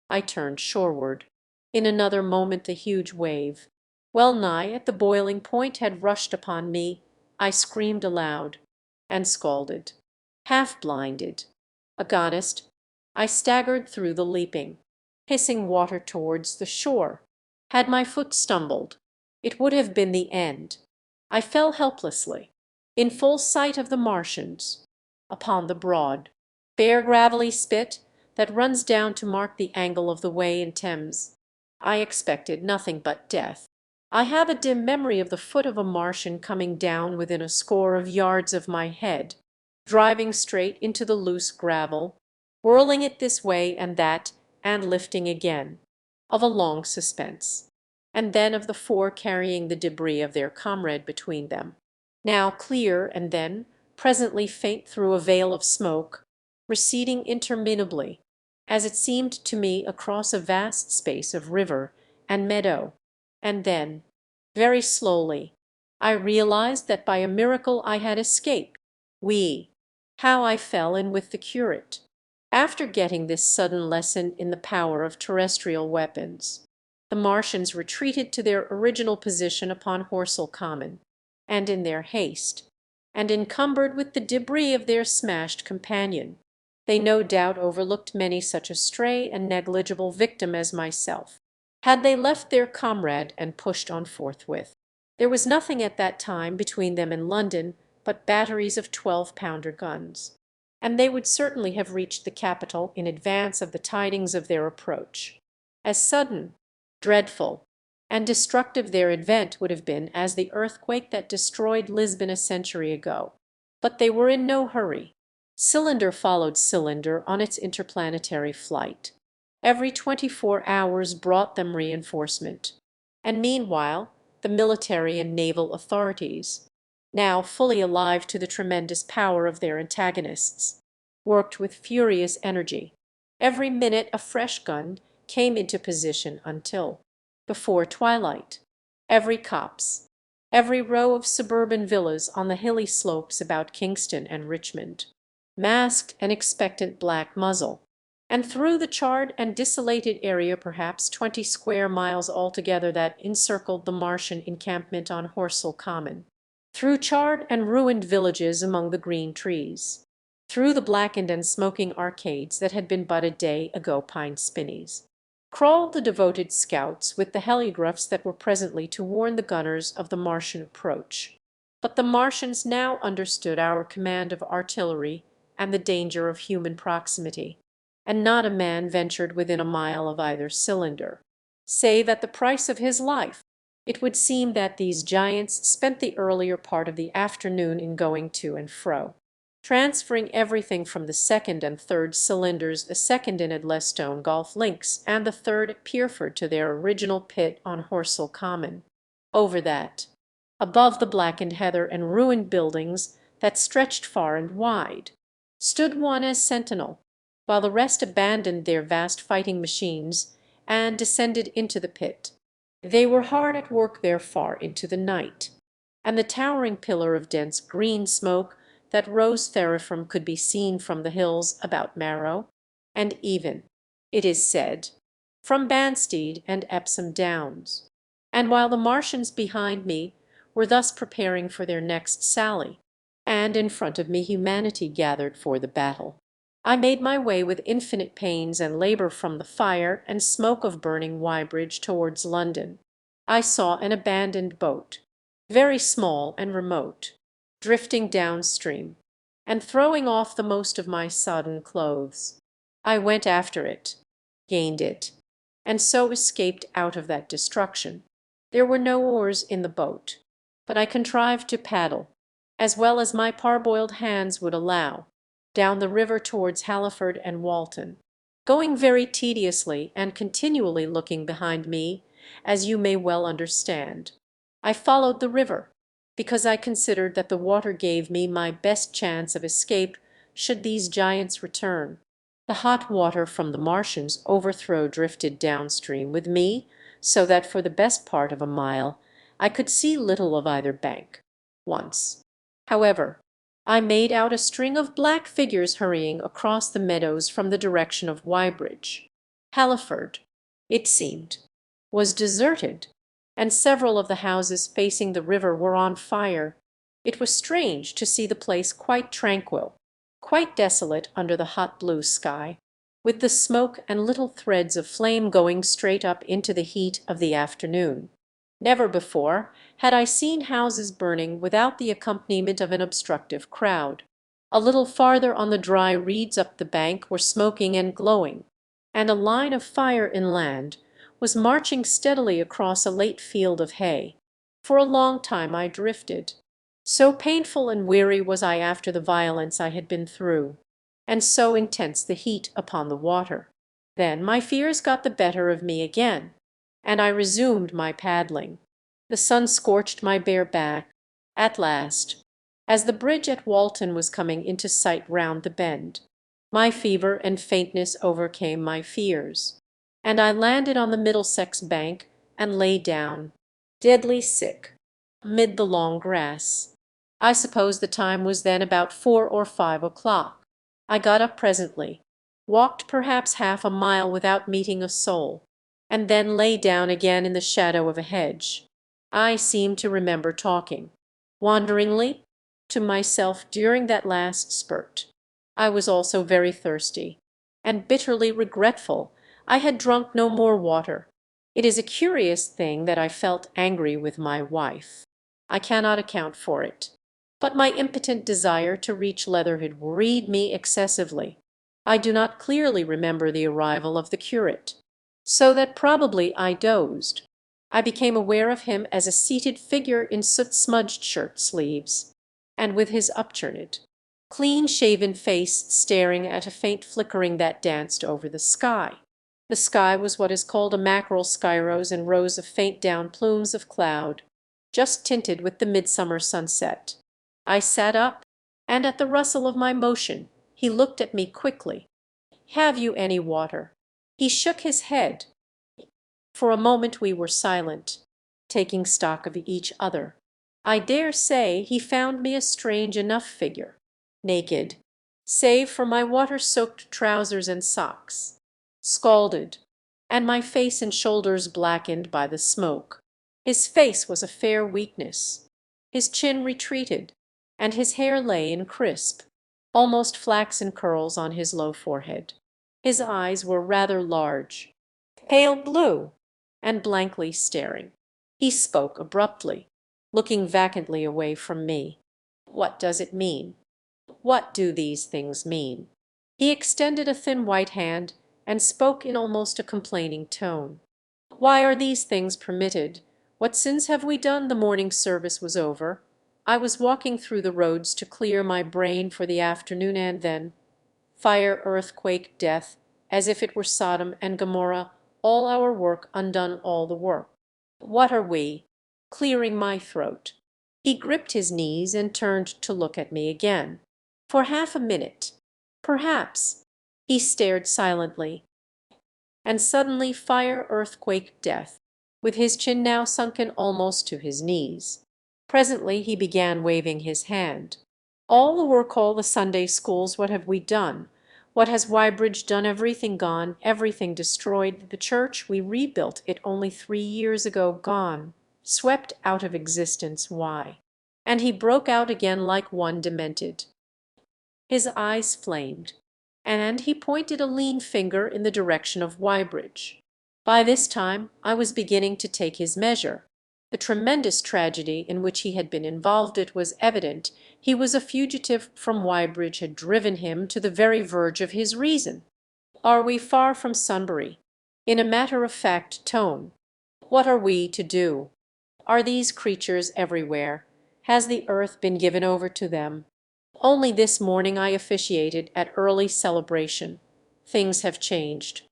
I turned shoreward. In another moment the huge wave, well nigh at the boiling point, had rushed upon me. I screamed aloud, and scalded, half blinded, agonist, I staggered through the leaping, hissing water towards the shore. Had my foot stumbled, it would have been the end. I fell helplessly, in full sight of the Martians, upon the broad, bare gravelly spit that runs down to mark the angle of the Wey and Thames. I expected nothing but death. I have a dim memory of the foot of a Martian coming down within a score of yards of my head, driving straight into the loose gravel, whirling it this way and that, and lifting again, of a long suspense, and then of the four carrying the debris of their comrade between them, now clear and then presently faint through a veil of smoke, receding interminably, as it seemed to me across a vast space of river and meadow, and then, very slowly, I realized that by a miracle I had escaped. How I fell in with the curate, after getting this sudden lesson in the power of terrestrial weapons. The Martians retreated to their original position upon Horsell Common, and in their haste, and encumbered with the debris of their smashed companion, they no doubt overlooked many such a stray and negligible victim as myself. Had they left their comrade and pushed on forthwith, there was nothing at that time between them and London but batteries of 12-pounder guns, and they would certainly have reached the capital in advance of the tidings of their approach. As sudden, dreadful, and destructive their advent would have been as the earthquake that destroyed Lisbon a century ago. But they were in no hurry. Cylinder followed cylinder on its interplanetary flight. Every 24 hours brought them reinforcement. And meanwhile the military and naval authorities, now fully alive to the tremendous power of their antagonists, worked with furious energy. Every minute a fresh gun came into position until, before twilight, every copse, every row of suburban villas on the hilly slopes about Kingston and Richmond, masked an expectant black muzzle, and through the charred and desolated area, perhaps 20 square miles altogether, that encircled the Martian encampment on Horsell Common, through charred and ruined villages among the green trees, through the blackened and smoking arcades that had been but a day ago pine spinneys, crawled the devoted scouts with the heligraphs that were presently to warn the gunners of the Martian approach. But the Martians now understood our command of artillery and the danger of human proximity, and not a man ventured within a mile of either cylinder, save at the price of his life. It would seem that these giants spent the earlier part of the afternoon in going to and fro, transferring everything from the second and third cylinders, the second in Edlestone Golf Links and the third at Pierford, to their original pit on Horsell Common. Over that, above the blackened heather and ruined buildings that stretched far and wide, stood one as sentinel, while the rest abandoned their vast fighting machines and descended into the pit. They were hard at work there far into the night, and the towering pillar of dense green smoke that rose therefrom could be seen from the hills about Marrow, and even, it is said, from Banstead and Epsom Downs. And while the Martians behind me were thus preparing for their next sally, and in front of me humanity gathered for the battle, I made my way with infinite pains and labour from the fire and smoke of burning Weybridge towards London. I saw an abandoned boat, very small and remote, drifting downstream, and throwing off the most of my sodden clothes. I went after it, gained it, and so escaped out of that destruction. There were no oars in the boat, but I contrived to paddle, as well as my parboiled hands would allow, down the river towards Halliford and Walton, going very tediously and continually looking behind me, as you may well understand. I followed the river, because I considered that the water gave me my best chance of escape should these giants return. The hot water from the Martians' overthrow drifted downstream with me, so that for the best part of a mile I could see little of either bank. Once, however, I made out a string of black figures hurrying across the meadows from the direction of Weybridge. Halliford, it seemed, was deserted, and several of the houses facing the river were on fire. It was strange to see the place quite tranquil, quite desolate under the hot blue sky, with the smoke and little threads of flame going straight up into the heat of the afternoon. Never before had I seen houses burning without the accompaniment of an obstructive crowd. A little farther on the dry reeds up the bank were smoking and glowing, and a line of fire inland was marching steadily across a late field of hay. For a long time I drifted, so painful and weary was I after the violence I had been through, and so intense the heat upon the water. Then my fears got the better of me again, and I resumed my paddling. The sun scorched my bare back. At last, as the bridge at Walton was coming into sight round the bend, My fever and faintness overcame my fears, and I landed on the Middlesex bank and lay down, deadly sick, amid the long grass. I suppose the time was then about 4 or 5 o'clock. I got up presently, walked perhaps half a mile without meeting a soul, and then lay down again in the shadow of a hedge. I seem to remember talking, wanderingly, to myself during that last spurt. I was also very thirsty, and bitterly regretful I had drunk no more water. It is a curious thing that I felt angry with my wife. I cannot account for it, but my impotent desire to reach Leatherhead worried me excessively. I do not clearly remember the arrival of the curate, so that probably I dozed. I became aware of him as a seated figure in soot-smudged shirt-sleeves, and with his upturned, clean-shaven face staring at a faint flickering that danced over the sky. The sky was what is called a mackerel skyrose in rows of faint down plumes of cloud, just tinted with the midsummer sunset. I sat up, and at the rustle of my motion he looked at me quickly. "Have you any water?" He shook his head. For a moment we were silent, taking stock of each other. I dare say he found me a strange enough figure, naked, save for my water-soaked trousers and socks, scalded, and my face and shoulders blackened by the smoke. His face was a fair weakness. His chin retreated, and his hair lay in crisp, almost flaxen curls on his low forehead. His eyes were rather large, pale blue, and blankly staring. He spoke abruptly, looking vacantly away from me. "What does it mean? What do these things mean?" He extended a thin white hand and spoke in almost a complaining tone. "Why are these things permitted? What sins have we done?" The morning service was over. I was walking through the roads to clear my brain for the afternoon, and then fire, earthquake, death, as if it were Sodom and Gomorrah, all our work undone all the work. What are we? Clearing my throat. He gripped his knees and turned to look at me again. For half a minute, perhaps, he stared silently, and suddenly fire, earthquake, death, with his chin now sunken almost to his knees. Presently he began waving his hand. "All the work, all the Sunday schools, what have we done? What has Wybridge done? Everything gone, everything destroyed. The church, we rebuilt it only 3 years ago, gone, swept out of existence. Why?" And he broke out again like one demented. His eyes flamed, and he pointed a lean finger in the direction of Wybridge. By this time I was beginning to take his measure. The tremendous tragedy in which he had been involved, it was evident he was a fugitive from Wybridge, had driven him to the very verge of his reason. "Are we far from Sunbury?" In a matter-of-fact tone. "What are we to do? Are these creatures everywhere? Has the earth been given over to them? Only this morning I officiated at early celebration. Things have changed.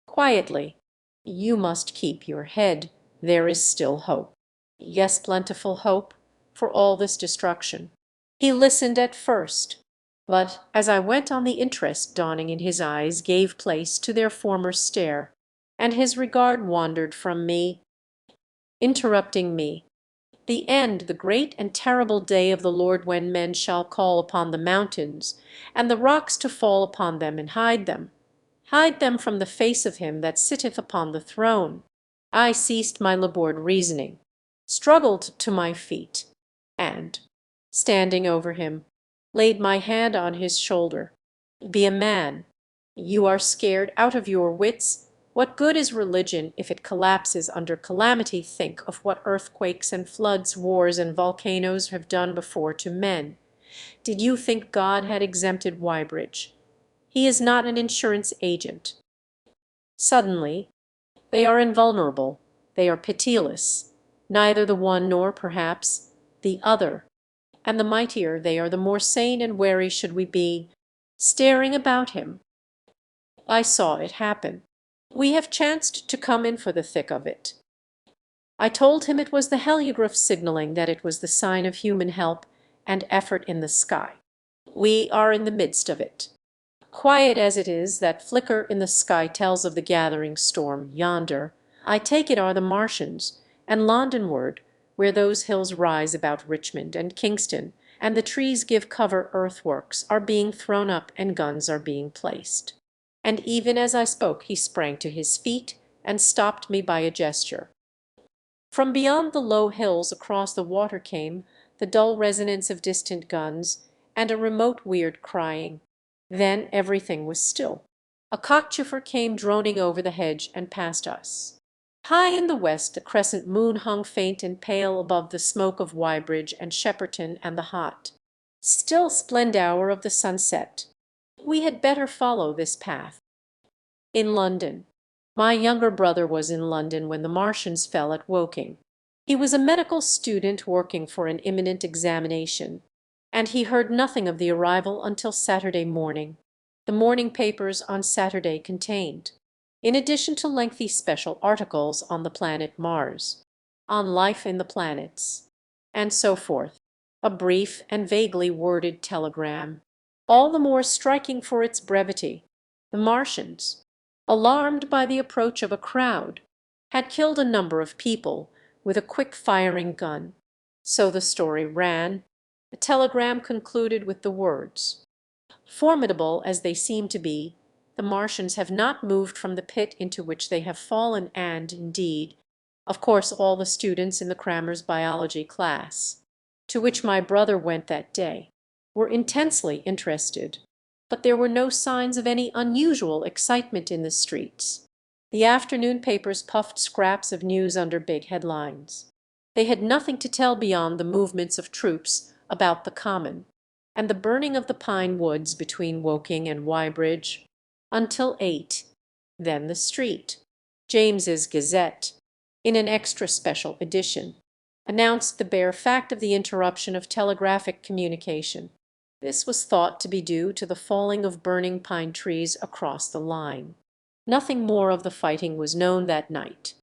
Quietly. You must keep your head. There is still hope." Yes, plentiful hope for all this destruction. He listened at first, but as I went on the interest dawning in his eyes gave place to their former stare, and his regard wandered from me, interrupting me. "The end, the great and terrible day of the Lord, when men shall call upon the mountains, and the rocks to fall upon them and hide them from the face of him that sitteth upon the throne." I ceased my laboured reasoning, struggled to my feet, and, standing over him, laid my hand on his shoulder. "Be a man. You are scared out of your wits. What good is religion if it collapses under calamity? Think of what earthquakes and floods, wars and volcanoes have done before to men. Did you think God had exempted Wybridge? He is not an insurance agent. Suddenly they are invulnerable, they are pitiless, neither the one nor, perhaps, the other. And the mightier they are, the more sane and wary should we be." Staring about him, I saw it happen. "We have chanced to come in for the thick of it." I told him it was the heliograph signaling, that it was the sign of human help and effort in the sky. "We are in the midst of it." Quiet as it is, that flicker in the sky tells of the gathering storm. Yonder, I take it, are the Martians, and Londonward, where those hills rise about Richmond and Kingston, and the trees give cover, earthworks are being thrown up and guns are being placed. And even as I spoke he sprang to his feet and stopped me by a gesture. From beyond the low hills across the water came the dull resonance of distant guns and a remote weird crying. Then everything was still. A cockchafer came droning over the hedge and past us. High in the west the crescent moon hung faint and pale above the smoke of Weybridge and Shepperton and the hot, still splendour of the sunset. We had better follow this path. In London. My younger brother was in London when the Martians fell at Woking. He was a medical student working for an imminent examination, and he heard nothing of the arrival until Saturday morning. The morning papers on Saturday contained, in addition to lengthy special articles on the planet Mars, on life in the planets, and so forth, a brief and vaguely worded telegram, all the more striking for its brevity. The Martians, alarmed by the approach of a crowd, had killed a number of people with a quick-firing gun. So the story ran. The telegram concluded with the words, "Formidable as they seem to be, the Martians have not moved from the pit into which they have fallen, and, indeed, of course all the students in the Crammers biology class, to which my brother went that day, were intensely interested. But there were no signs of any unusual excitement in the streets. The afternoon papers puffed scraps of news under big headlines. They had nothing to tell beyond the movements of troops about the Common, and the burning of the pine woods between Woking and Weybridge, until 8. Then the street. James's Gazette, in an extra special edition, announced the bare fact of the interruption of telegraphic communication. This was thought to be due to the falling of burning pine trees across the line. Nothing more of the fighting was known that night,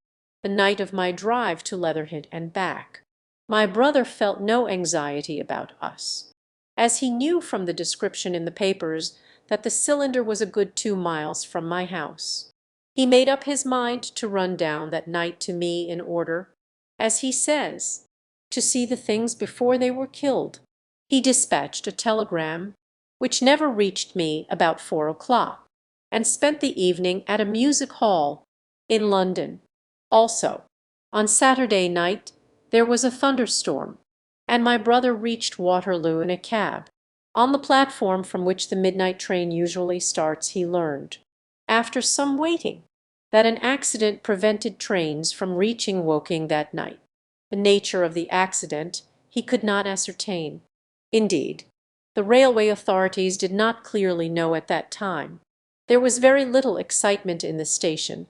the night of my drive to Leatherhead and back. My brother felt no anxiety about us, as he knew from the description in the papers that the cylinder was a good 2 miles from my house. He made up his mind to run down that night to me in order, as he says, to see the things before they were killed. He dispatched a telegram, which never reached me, about 4 o'clock, and spent the evening at a music hall in London. Also, on Saturday night there was a thunderstorm, and my brother reached Waterloo in a cab. On the platform from which the midnight train usually starts he learned, after some waiting, that an accident prevented trains from reaching Woking that night. The nature of the accident he could not ascertain. Indeed, the railway authorities did not clearly know at that time. There was very little excitement in the station,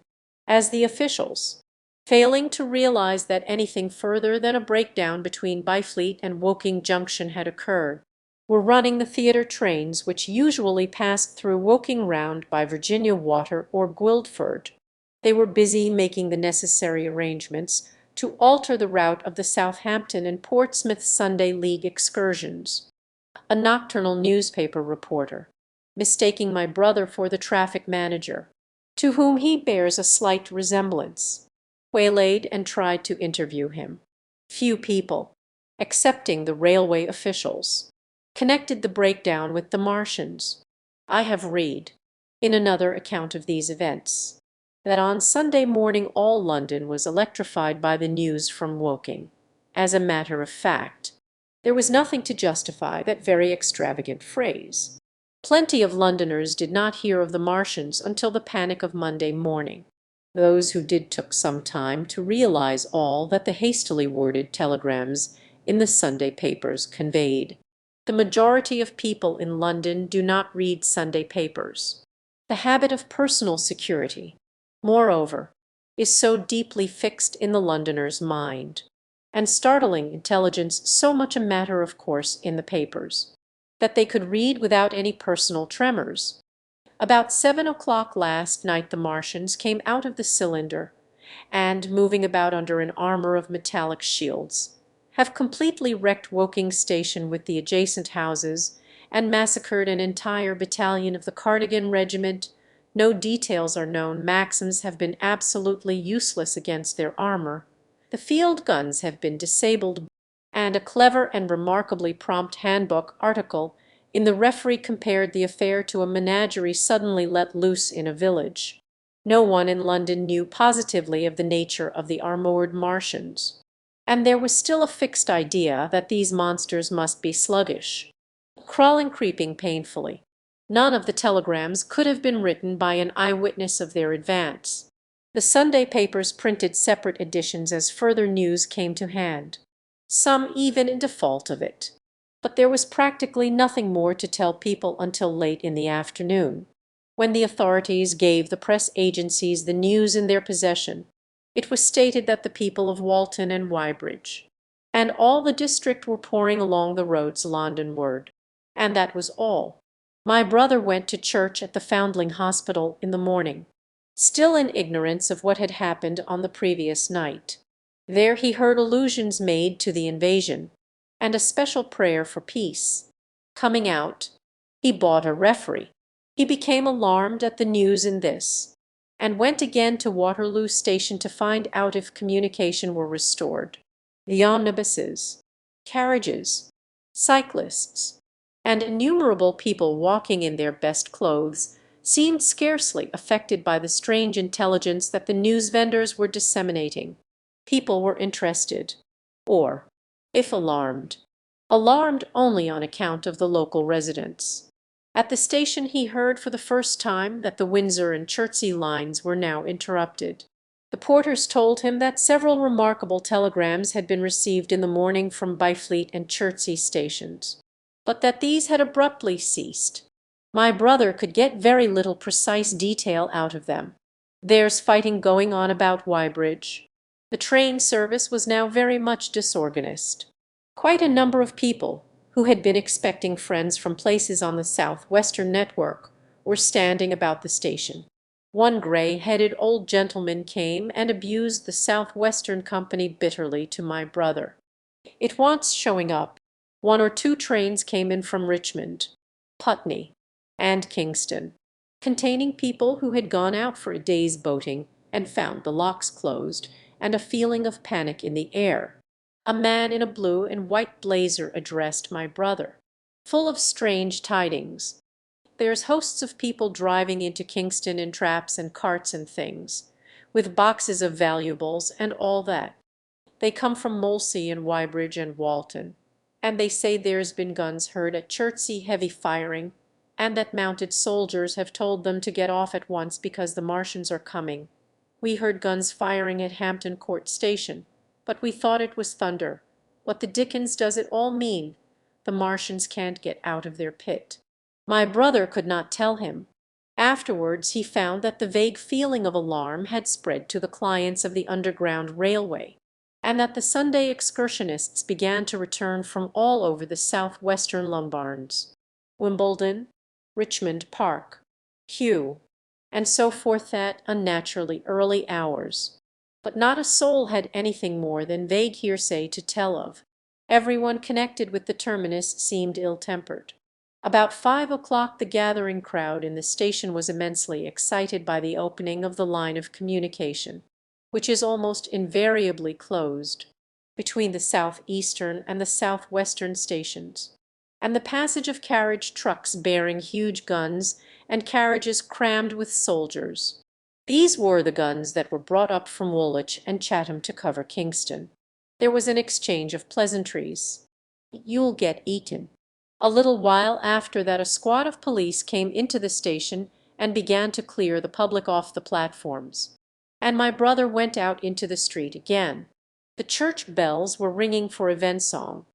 as the officials, failing to realize that anything further than a breakdown between Byfleet and Woking Junction had occurred, were running the theatre trains which usually passed through Woking round by Virginia Water or Guildford. They were busy making the necessary arrangements to alter the route of the Southampton and Portsmouth Sunday League excursions. A nocturnal newspaper reporter, mistaking my brother for the traffic manager, to whom he bears a slight resemblance, waylaid and tried to interview him. Few people, excepting the railway officials, connected the breakdown with the Martians. I have read, in another account of these events, that on Sunday morning all London was electrified by the news from Woking. As a matter of fact, there was nothing to justify that very extravagant phrase. Plenty of Londoners did not hear of the Martians until the panic of Monday morning. Those who did took some time to realize all that the hastily worded telegrams in the Sunday papers conveyed. The majority of people in London do not read Sunday papers. The habit of personal security, moreover, is so deeply fixed in the Londoner's mind, and startling intelligence so much a matter of course in the papers, that they could read without any personal tremors. About 7 o'clock last night the Martians came out of the cylinder, and, moving about under an armor of metallic shields, have completely wrecked Woking station with the adjacent houses, and massacred an entire battalion of the Cardigan Regiment. No details are known. Maxims have been absolutely useless against their armor. The field guns have been disabled, and a clever and remarkably prompt handbook article in the Referee compared the affair to a menagerie suddenly let loose in a village. No one in London knew positively of the nature of the armoured Martians, and there was still a fixed idea that these monsters must be sluggish, crawling, creeping painfully. None of the telegrams could have been written by an eyewitness of their advance. The Sunday papers printed separate editions as further news came to hand, some even in default of it. But there was practically nothing more to tell people until late in the afternoon, when the authorities gave the press agencies the news in their possession. It was stated that the people of Walton and Weybridge and all the district were pouring along the roads Londonward, and that was all. My brother went to church at the Foundling Hospital in the morning, still in ignorance of what had happened on the previous night. There he heard allusions made to the invasion, and a special prayer for peace. Coming out, he bought a Referee. He became alarmed at the news in this, and went again to Waterloo Station to find out if communication were restored. The omnibuses, carriages, cyclists, and innumerable people walking in their best clothes seemed scarcely affected by the strange intelligence that the news vendors were disseminating. People were interested, or, if alarmed, alarmed only on account of the local residents. At the station he heard for the first time that the Windsor and Chertsey lines were now interrupted. The porters told him that several remarkable telegrams had been received in the morning from Byfleet and Chertsey stations, but that these had abruptly ceased. My brother could get very little precise detail out of them. There's fighting going on about Weybridge. The train service was now very much disorganized. Quite a number of people, who had been expecting friends from places on the South-Western network, were standing about the station. One grey-headed old gentleman came and abused the South-Western Company bitterly to my brother. It wants showing up. 1 or 2 trains came in from Richmond, Putney, and Kingston, containing people who had gone out for a day's boating and found the locks closed, and a feeling of panic in the air. A man in a blue and white blazer addressed my brother, full of strange tidings. There's hosts of people driving into Kingston in traps and carts and things, with boxes of valuables and all that. They come from Molesey and Weybridge and Walton, and they say there's been guns heard at Chertsey, heavy firing, and that mounted soldiers have told them to get off at once because the Martians are coming. We heard guns firing at Hampton Court Station, but we thought it was thunder. What the dickens does it all mean? The Martians can't get out of their pit. My brother could not tell him. Afterwards he found that the vague feeling of alarm had spread to the clients of the Underground Railway, and that the Sunday excursionists began to return from all over the south-western Lombards, Wimbledon, Richmond Park, Kew, and so forth at unnaturally early hours. But not a soul had anything more than vague hearsay to tell of. Everyone connected with the terminus seemed ill-tempered. About 5 o'clock the gathering crowd in the station was immensely excited by the opening of the line of communication, which is almost invariably closed, between the south-eastern and the south-western stations, and the passage of carriage trucks bearing huge guns and carriages crammed with soldiers. These were the guns that were brought up from Woolwich and Chatham to cover Kingston. There was an exchange of pleasantries. "You'll get eaten." A little while after that a squad of police came into the station and began to clear the public off the platforms, and my brother went out into the street again. The church bells were ringing for evensong,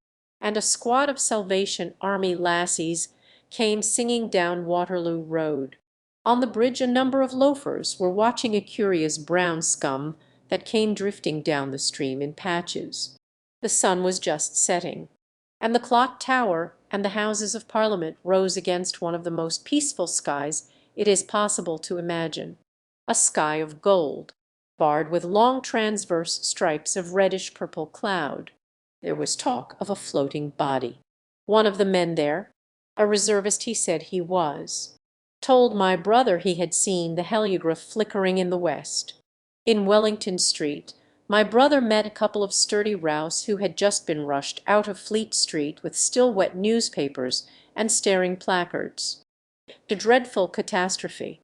and a squad of Salvation Army lassies came singing down Waterloo Road. On the bridge a number of loafers were watching a curious brown scum that came drifting down the stream in patches. The sun was just setting, and the clock tower and the Houses of Parliament rose against one of the most peaceful skies it is possible to imagine, a sky of gold, barred with long transverse stripes of reddish-purple cloud. There was talk of a floating body. One of the men there, A reservist he said he was. Told my brother he had seen the heliograph flickering in the west. In Wellington Street, my brother met a couple of sturdy rouse who had just been rushed out of Fleet Street with still wet newspapers and staring placards. A dreadful catastrophe.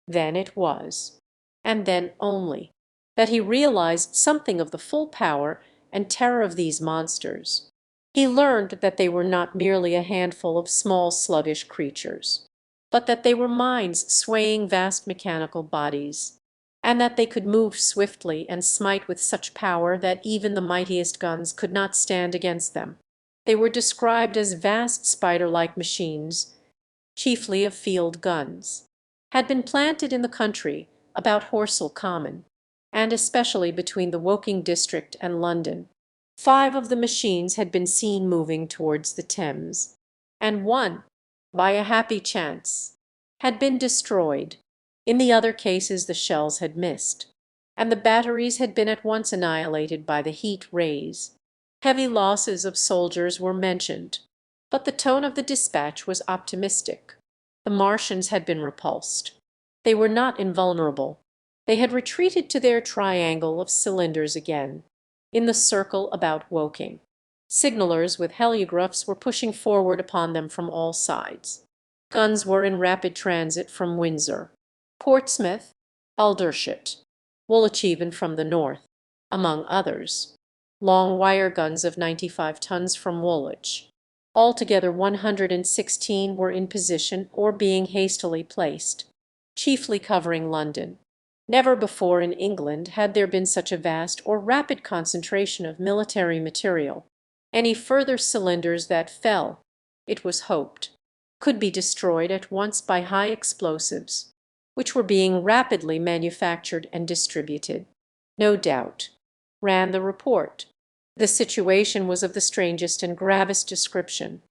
Then it was, and then only, that he realized something of the full power and terror of these monsters. He learned that they were not merely a handful of small sluggish creatures, but that they were minds swaying vast mechanical bodies, and that they could move swiftly and smite with such power that even the mightiest guns could not stand against them. They were described as vast spider-like machines, chiefly of field guns, had been planted in the country about Horsell Common, and especially between the Woking district and London. 5 of the machines had been seen moving towards the Thames, and one, by a happy chance, had been destroyed. In the other cases the shells had missed, and the batteries had been at once annihilated by the heat rays. Heavy losses of soldiers were mentioned, but the tone of the dispatch was optimistic. The Martians had been repulsed. They were not invulnerable. They had retreated to their triangle of cylinders again, in the circle about Woking. Signallers with heliographs were pushing forward upon them from all sides. Guns were in rapid transit from Windsor, Portsmouth, Aldershot, Woolwich from the north, among others. Long wire guns of 95 tons from Woolwich. Altogether 116 were in position or being hastily placed, chiefly covering London. Never before in England had there been such a vast or rapid concentration of military material. Any further cylinders that fell, it was hoped, could be destroyed at once by high explosives, which were being rapidly manufactured and distributed. No doubt, ran the report, the situation was of the strangest and gravest description,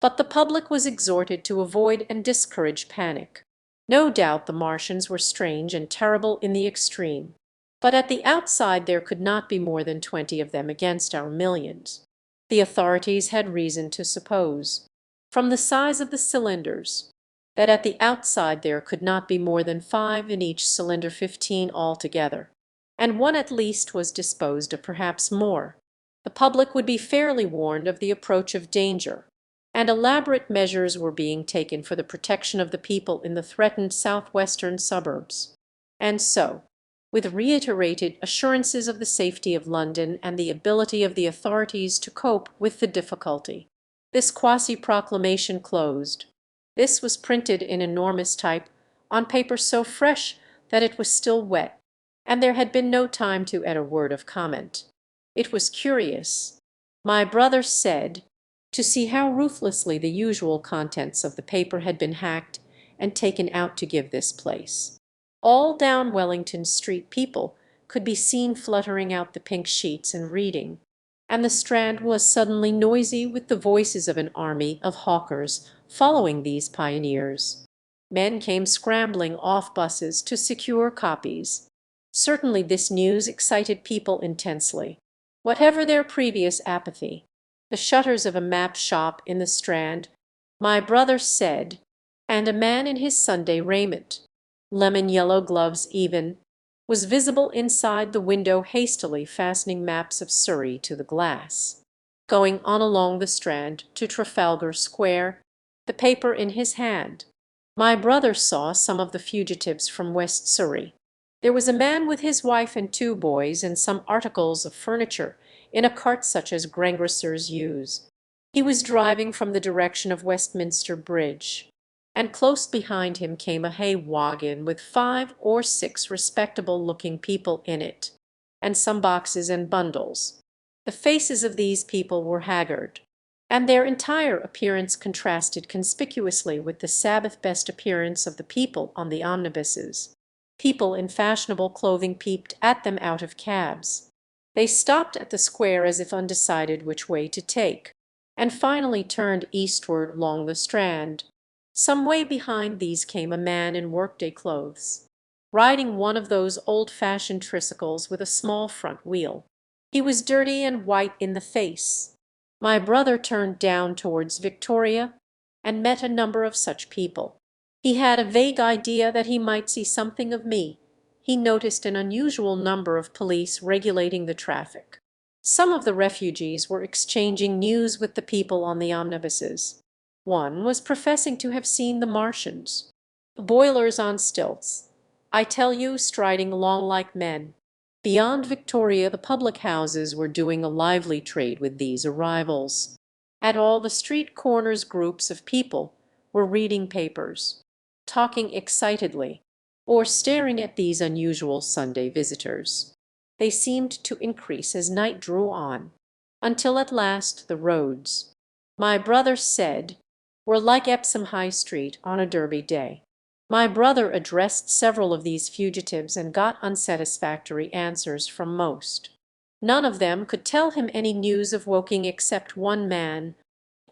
but the public was exhorted to avoid and discourage panic. No doubt the Martians were strange and terrible in the extreme, but at the outside there could not be more than 20 of them against our millions. The authorities had reason to suppose, from the size of the cylinders, that at the outside there could not be more than 5 in each cylinder, 15 altogether, and one at least was disposed of, perhaps more. The public would be fairly warned of the approach of danger, and elaborate measures were being taken for the protection of the people in the threatened southwestern suburbs. And so, with reiterated assurances of the safety of London and the ability of the authorities to cope with the difficulty, this quasi-proclamation closed. This was printed in enormous type on paper so fresh that it was still wet, and there had been no time to add a word of comment. It was curious, my brother said, to see how ruthlessly the usual contents of the paper had been hacked and taken out to give this place. All down Wellington Street people could be seen fluttering out the pink sheets and reading, and the Strand was suddenly noisy with the voices of an army of hawkers following these pioneers. Men came scrambling off buses to secure copies. Certainly this news excited people intensely, whatever their previous apathy. The shutters of a map shop in the Strand, my brother said, and a man in his Sunday raiment, lemon-yellow gloves even, was visible inside the window hastily fastening maps of Surrey to the glass. Going on along the Strand to Trafalgar Square, the paper in his hand, my brother saw some of the fugitives from West Surrey. There was a man with his wife and 2 boys and some articles of furniture in a cart such as greengrocers use. He was driving from the direction of Westminster Bridge, and close behind him came a hay wagon with 5 or 6 respectable-looking people in it, and some boxes and bundles. The faces of these people were haggard, and their entire appearance contrasted conspicuously with the Sabbath-best appearance of the people on the omnibuses. People in fashionable clothing peeped at them out of cabs. They stopped at the square as if undecided which way to take, and finally turned eastward along the Strand. Some way behind these came a man in workday clothes, riding one of those old-fashioned tricycles with a small front wheel. He was dirty and white in the face. My brother turned down towards Victoria, and met a number of such people. He had a vague idea that he might see something of me. He noticed an unusual number of police regulating the traffic. Some of the refugees were exchanging news with the people on the omnibuses. One was professing to have seen the Martians. Boilers on stilts, I tell you, striding along like men. Beyond Victoria the public houses were doing a lively trade with these arrivals. At all the street corners groups of people were reading papers, talking excitedly, or staring at these unusual Sunday visitors. They seemed to increase as night drew on, until at last the roads, my brother said, were like Epsom High Street on a Derby day. My brother addressed several of these fugitives and got unsatisfactory answers from most. None of them could tell him any news of Woking except one man.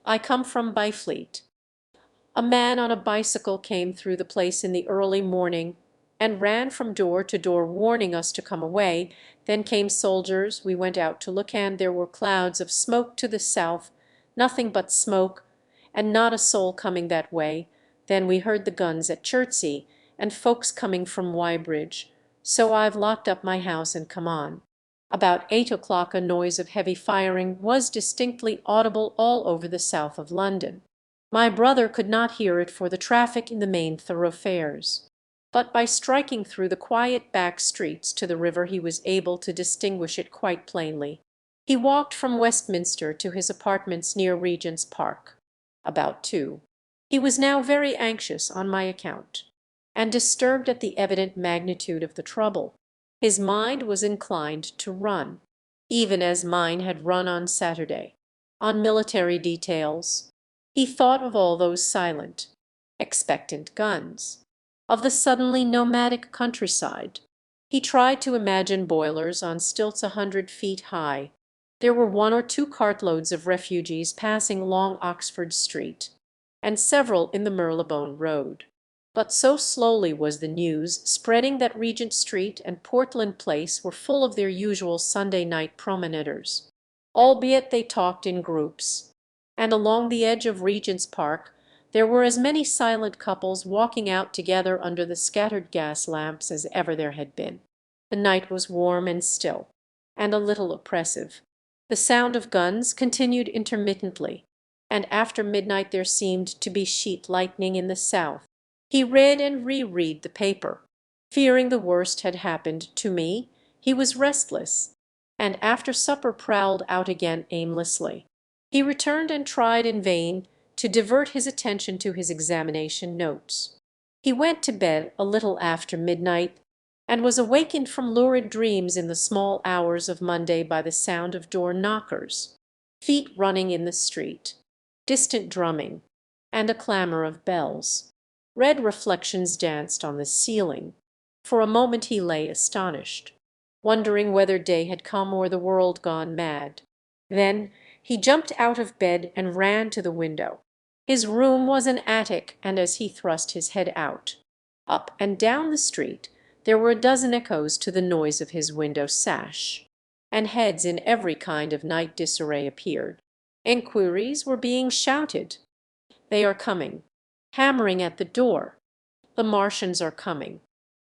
I come from Byfleet. A man on a bicycle came through the place in the early morning and ran from door to door warning us to come away. Then came soldiers. We went out to look, and there were clouds of smoke to the south, nothing but smoke, and not a soul coming that way. Then we heard the guns at Chertsey, and folks coming from Weybridge. So I've locked up my house and come on. About 8 o'clock a noise of heavy firing was distinctly audible all over the south of London. My brother could not hear it for the traffic in the main thoroughfares, but by striking through the quiet back streets to the river he was able to distinguish it quite plainly. He walked from Westminster to his apartments near Regent's Park. About 2. He was now very anxious on my account, and disturbed at the evident magnitude of the trouble. His mind was inclined to run, even as mine had run on Saturday, on military details. He thought of all those silent, expectant guns, of the suddenly nomadic countryside. He tried to imagine boilers on stilts 100 feet high. There were 1 or 2 cartloads of refugees passing along Oxford Street, and several in the Marylebone Road. But so slowly was the news spreading that Regent Street and Portland Place were full of their usual Sunday night promenaders, albeit they talked in groups. And along the edge of Regent's Park there were as many silent couples walking out together under the scattered gas lamps as ever there had been. The night was warm and still, and a little oppressive. The sound of guns continued intermittently, and after midnight there seemed to be sheet lightning in the south. He read and re-read the paper. Fearing the worst had happened to me, he was restless, and after supper prowled out again aimlessly. He returned and tried in vain to divert his attention to his examination notes. He went to bed a little after midnight, and was awakened from lurid dreams in the small hours of Monday by the sound of door knockers, feet running in the street, distant drumming, and a clamour of bells. Red reflections danced on the ceiling. For a moment he lay astonished, wondering whether day had come or the world gone mad. Then he jumped out of bed and ran to the window. His room was an attic, and as he thrust his head out, up and down the street, there were a dozen echoes to the noise of his window sash, and heads in every kind of night disarray appeared. Enquiries were being shouted. They are coming. Hammering at the door. The Martians are coming.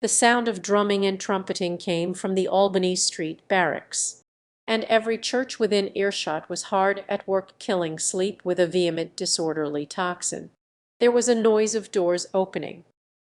The sound of drumming and trumpeting came from the Albany Street barracks, and every church within earshot was hard at work killing sleep with a vehement disorderly tocsin. There was a noise of doors opening,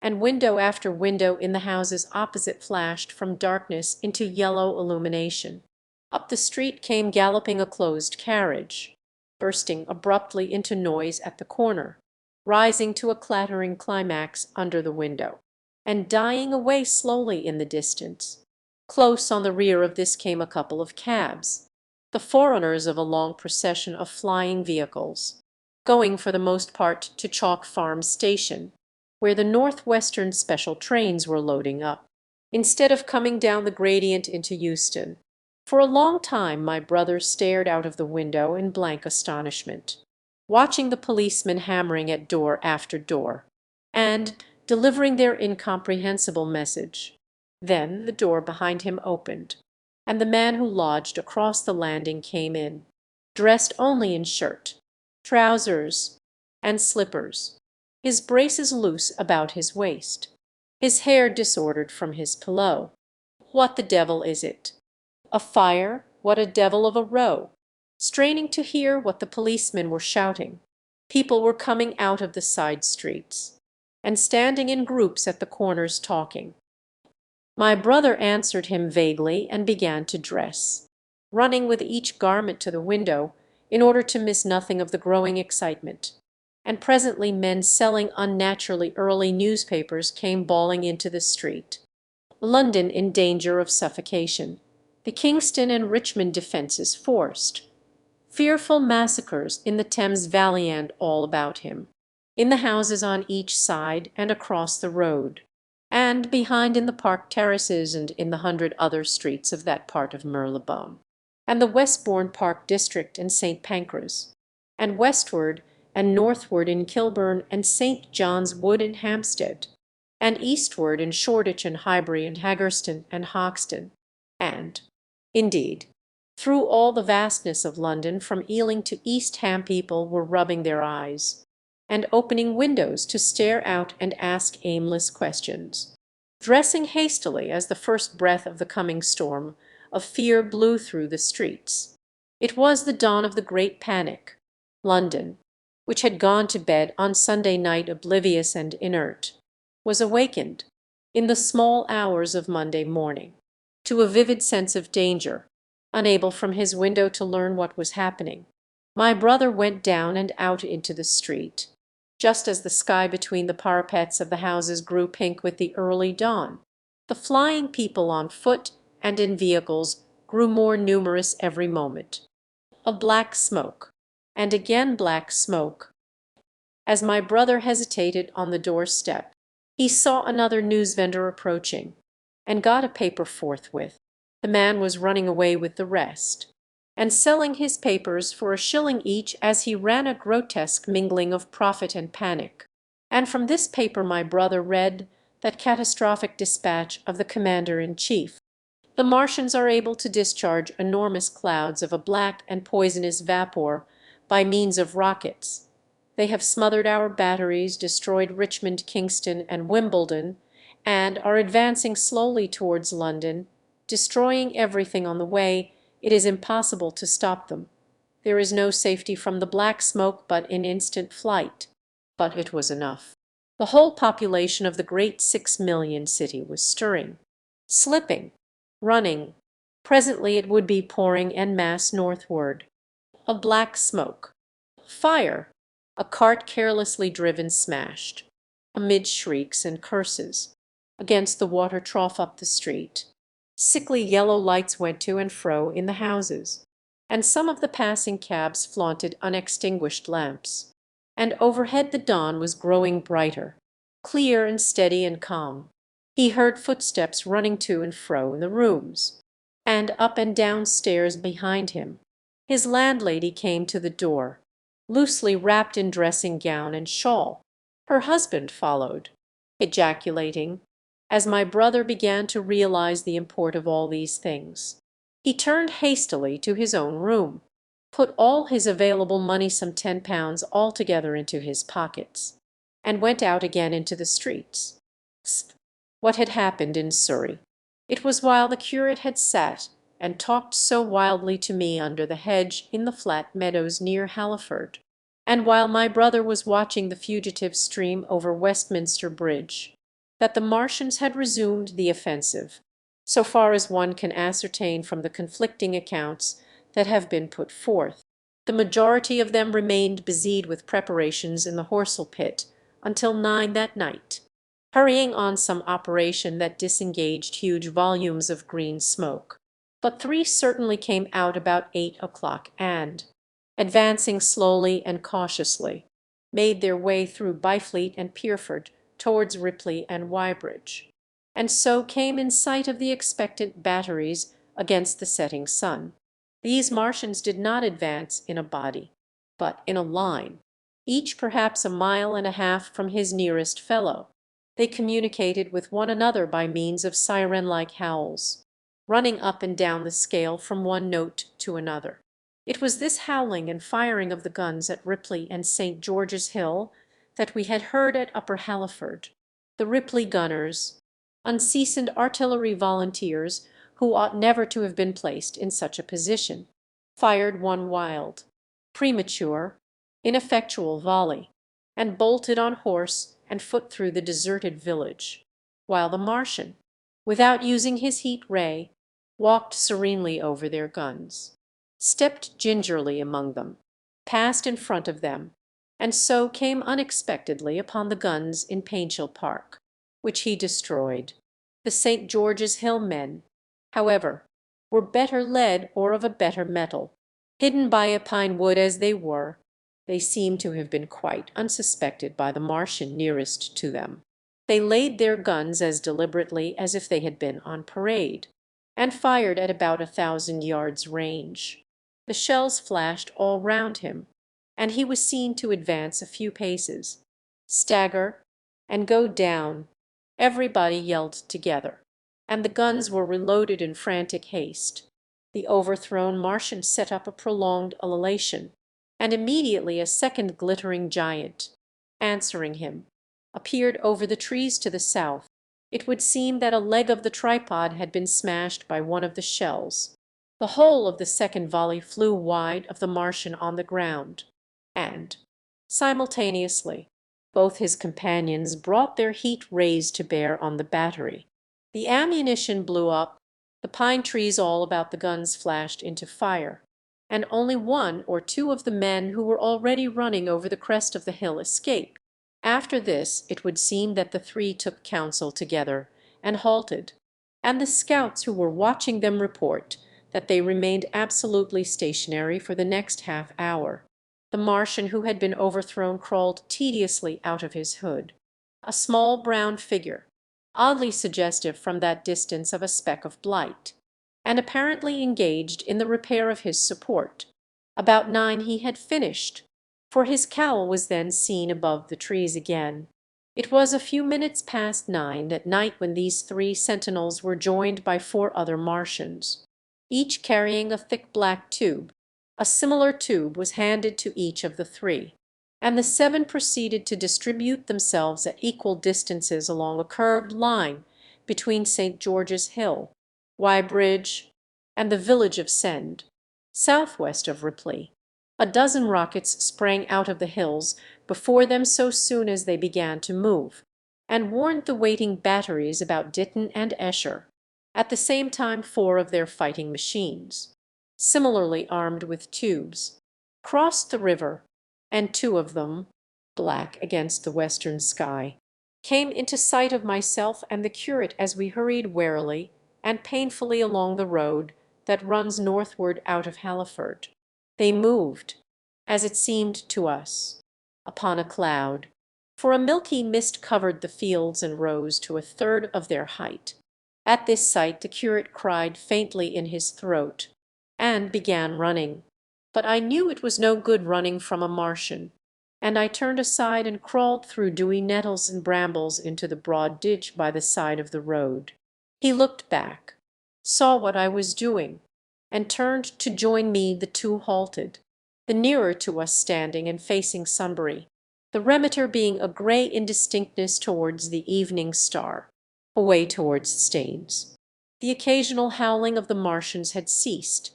and window after window in the houses opposite flashed from darkness into yellow illumination. Up the street came galloping a closed carriage, bursting abruptly into noise at the corner, rising to a clattering climax under the window, and dying away slowly in the distance. Close on the rear of this came a couple of cabs, the forerunners of a long procession of flying vehicles, going for the most part to Chalk Farm Station, where the Northwestern special trains were loading up, instead of coming down the gradient into Euston. For a long time my brother stared out of the window in blank astonishment, watching the policemen hammering at door after door, and delivering their incomprehensible message. Then the door behind him opened, and the man who lodged across the landing came in, dressed only in shirt, trousers, and slippers, his braces loose about his waist, his hair disordered from his pillow. What the devil is it? A fire? What a devil of a row! Straining to hear what the policemen were shouting, people were coming out of the side streets, and standing in groups at the corners talking. My brother answered him vaguely and began to dress, running with each garment to the window in order to miss nothing of the growing excitement. And presently men selling unnaturally early newspapers came bawling into the street. London in danger of suffocation. The Kingston and Richmond defences forced. Fearful massacres in the Thames Valley and all about him, in the houses on each side and across the road, and behind in the Park terraces and in the 100 other streets of that part of Marylebone, and the Westbourne Park district and St. Pancras, and westward and northward in Kilburn and St. John's Wood and Hampstead, and eastward in Shoreditch and Highbury and Haggerston and Hoxton, and, indeed, through all the vastness of London from Ealing to East Ham people were rubbing their eyes, and opening windows to stare out and ask aimless questions, dressing hastily as the first breath of the coming storm of fear blew through the streets. It was the dawn of the great panic. London, which had gone to bed on Sunday night oblivious and inert, was awakened, in the small hours of Monday morning, to a vivid sense of danger, unable from his window to learn what was happening. My brother went down and out into the street, just as the sky between the parapets of the houses grew pink with the early dawn. The flying people on foot and in vehicles grew more numerous every moment. A black smoke, and again black smoke. As my brother hesitated on the doorstep, he saw another newsvendor approaching, and got a paper forthwith. The man was running away with the rest, and selling his papers for a shilling each as he ran, a grotesque mingling of profit and panic. And from this paper my brother read that catastrophic dispatch of the Commander-in-Chief. The Martians are able to discharge enormous clouds of a black and poisonous vapor by means of rockets. They have smothered our batteries, destroyed Richmond, Kingston, and Wimbledon, and are advancing slowly towards London, destroying everything on the way. It is impossible to stop them. There is no safety from the black smoke but in instant flight. But it was enough. The whole population of the great 6,000,000 city was stirring, slipping, running. Presently it would be pouring en masse northward. A black smoke. Fire. A cart carelessly driven smashed, amid shrieks and curses, against the water trough up the street. Sickly yellow lights went to and fro in the houses, and some of the passing cabs flaunted unextinguished lamps. And overhead the dawn was growing brighter, clear and steady and calm. He heard footsteps running to and fro in the rooms, and up and down stairs behind him. His landlady came to the door, loosely wrapped in dressing gown and shawl. Her husband followed, ejaculating, as my brother began to realize the import of all these things. He turned hastily to his own room, put all his available money, some £10 altogether, into his pockets, and went out again into the streets. What had happened in Surrey? It was while the curate had sat and talked so wildly to me under the hedge in the flat meadows near Halliford, and while my brother was watching the fugitive stream over Westminster Bridge, that the Martians had resumed the offensive, so far as one can ascertain from the conflicting accounts that have been put forth. The majority of them remained busied with preparations in the Horsell pit until 9 that night, hurrying on some operation that disengaged huge volumes of green smoke. But 3 certainly came out about 8 o'clock and, advancing slowly and cautiously, made their way through Byfleet and Pierford towards Ripley and Weybridge, and so came in sight of the expectant batteries against the setting sun. These Martians did not advance in a body, but in a line, each perhaps a mile and a half from his nearest fellow. They communicated with one another by means of siren-like howls, running up and down the scale from one note to another. It was this howling and firing of the guns at Ripley and St. George's Hill that we had heard at Upper Halliford. The Ripley gunners, unseasoned artillery volunteers who ought never to have been placed in such a position, fired one wild, premature, ineffectual volley, and bolted on horse and foot through the deserted village, while the Martian, without using his heat ray, walked serenely over their guns, stepped gingerly among them, passed in front of them, and so came unexpectedly upon the guns in Paintshill Park, which he destroyed. The St. George's Hill men, however, were better led or of a better metal. Hidden by a pine wood as they were, they seem to have been quite unsuspected by the Martian nearest to them. They laid their guns as deliberately as if they had been on parade, and fired at about 1,000 yards range. The shells flashed all round him, and he was seen to advance a few paces, stagger, and go down. Everybody yelled together, and the guns were reloaded in frantic haste. The overthrown Martian set up a prolonged ululation, and immediately a second glittering giant, answering him, appeared over the trees to the south. It would seem that a leg of the tripod had been smashed by one of the shells. The whole of the second volley flew wide of the Martian on the ground, and, simultaneously, both his companions brought their heat rays to bear on the battery. The ammunition blew up, the pine trees all about the guns flashed into fire, and only one or two of the men who were already running over the crest of the hill escaped. After this it would seem that the three took counsel together and halted, and the scouts who were watching them report that they remained absolutely stationary for the next half hour. The Martian who had been overthrown crawled tediously out of his hood, a small brown figure, oddly suggestive from that distance of a speck of blight, and apparently engaged in the repair of his support. About 9 he had finished, for his cowl was then seen above the trees again. It was a few minutes past 9 at night when these 3 sentinels were joined by 4 other Martians, each carrying a thick black tube. A similar tube was handed to each of the 3, and the 7 proceeded to distribute themselves at equal distances along a curved line between St. George's Hill, Bridge, and the village of Send, southwest of Ripley. A dozen rockets sprang out of the hills before them so soon as they began to move, and warned the waiting batteries about Ditton and Esher. At the same time 4 of their fighting machines, similarly armed with tubes, crossed the river, and 2 of them, black against the western sky, came into sight of myself and the curate as we hurried warily and painfully along the road that runs northward out of Halliford. They moved, as it seemed to us, upon a cloud, for a milky mist covered the fields and rose to a third of their height. At this sight the curate cried faintly in his throat, and began running. But I knew it was no good running from a Martian, and I turned aside and crawled through dewy nettles and brambles into the broad ditch by the side of the road. He looked back, saw what I was doing, and turned to join me. The 2 halted, the nearer to us standing and facing Sunbury, the remitter being a grey indistinctness towards the evening star, away towards Staines. The occasional howling of the Martians had ceased.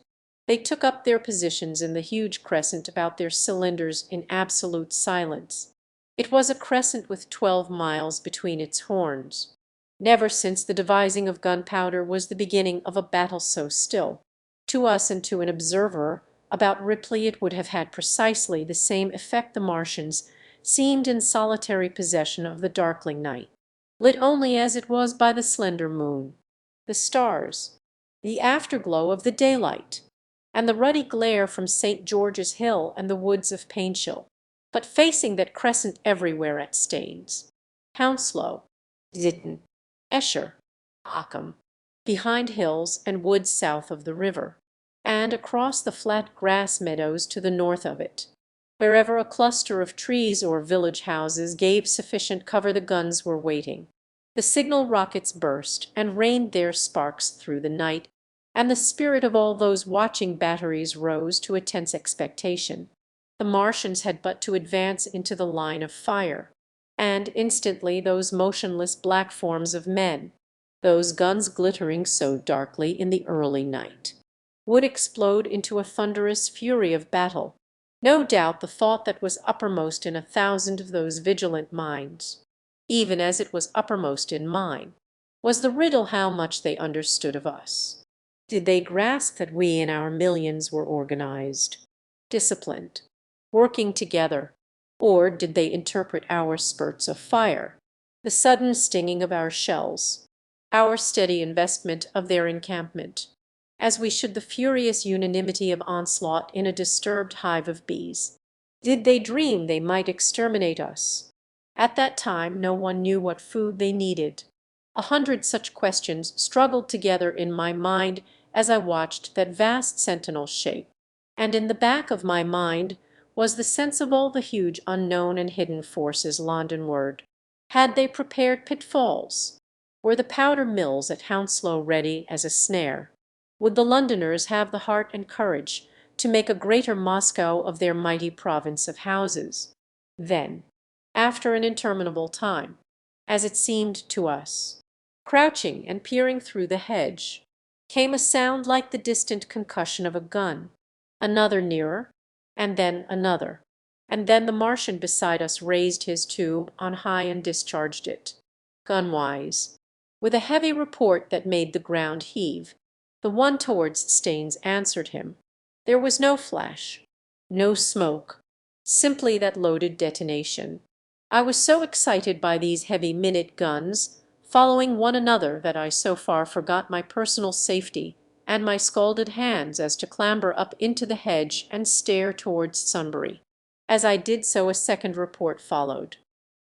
They took up their positions in the huge crescent about their cylinders in absolute silence. It was a crescent with 12 miles between its horns. Never since the devising of gunpowder was the beginning of a battle so still. To us and to an observer about Ripley it would have had precisely the same effect. The Martians seemed in solitary possession of the darkling night, lit only as it was by the slender moon, the stars, the afterglow of the daylight, and the ruddy glare from St. George's Hill and the woods of Paintshill, but facing that crescent everywhere at Staines, Hounslow, Ditton, Esher, Ockham, behind hills and woods south of the river, and across the flat grass meadows to the north of it. Wherever a cluster of trees or village houses gave sufficient cover the guns were waiting. The signal rockets burst and rained their sparks through the night and the spirit of all those watching batteries rose to a tense expectation. The Martians had but to advance into the line of fire, and instantly those motionless black forms of men, those guns glittering so darkly in the early night, would explode into a thunderous fury of battle. No doubt the thought that was uppermost in 1,000 of those vigilant minds, even as it was uppermost in mine, was the riddle how much they understood of us. Did they grasp that we in our millions were organized, disciplined, working together, or did they interpret our spurts of fire, the sudden stinging of our shells, our steady investment of their encampment, as we should the furious unanimity of onslaught in a disturbed hive of bees? Did they dream they might exterminate us? At that time no one knew what food they needed. 100 such questions struggled together in my mind as I watched that vast sentinel shape, and in the back of my mind was the sense of all the huge unknown and hidden forces Londonward. Had they prepared pitfalls? Were the powder mills at Hounslow ready as a snare? Would the Londoners have the heart and courage to make a greater Moscow of their mighty province of houses? Then, after an interminable time, as it seemed to us, crouching and peering through the hedge, came a sound like the distant concussion of a gun, another nearer, and then another, and then the Martian beside us raised his tube on high and discharged it, gunwise, with a heavy report that made the ground heave. The one towards Staines answered him. There was no flash, no smoke, simply that loaded detonation. I was so excited by these heavy minute guns, following one another, that I so far forgot my personal safety and my scalded hands as to clamber up into the hedge and stare towards Sunbury. As I did so a second report followed,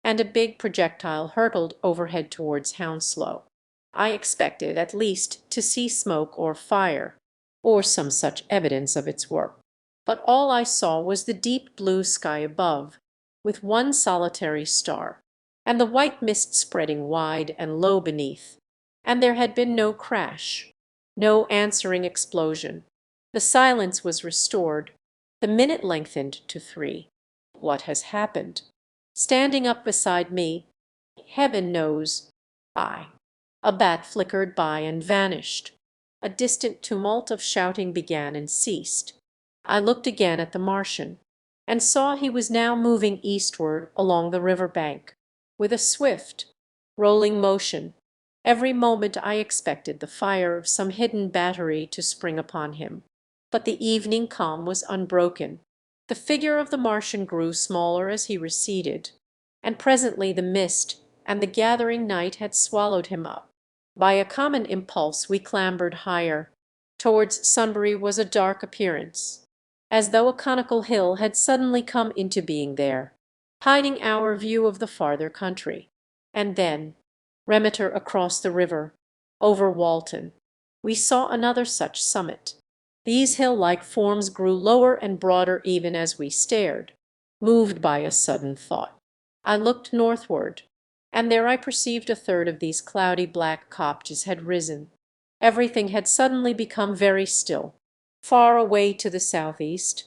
and a big projectile hurtled overhead towards Hounslow. I expected at least to see smoke or fire, or some such evidence of its work. But all I saw was the deep blue sky above, with one solitary star, and the white mist spreading wide and low beneath. And there had been no crash, no answering explosion. The silence was restored. The minute lengthened to 3. What has happened? Standing up beside me, heaven knows. A bat flickered by and vanished. A distant tumult of shouting began and ceased. I looked again at the Martian, and saw he was now moving eastward along the river bank, with a swift, rolling motion. Every moment I expected the fire of some hidden battery to spring upon him. But the evening calm was unbroken. The figure of the Martian grew smaller as he receded, and presently the mist and the gathering night had swallowed him up. By a common impulse we clambered higher. Towards Sunbury was a dark appearance, as though a conical hill had suddenly come into being there, hiding our view of the farther country. And then, Remeter across the river, over Walton, we saw another such summit. These hill-like forms grew lower and broader even as we stared, moved by a sudden thought. I looked northward, and there I perceived a third of these cloudy black copses had risen. Everything had suddenly become very still. Far away to the southeast,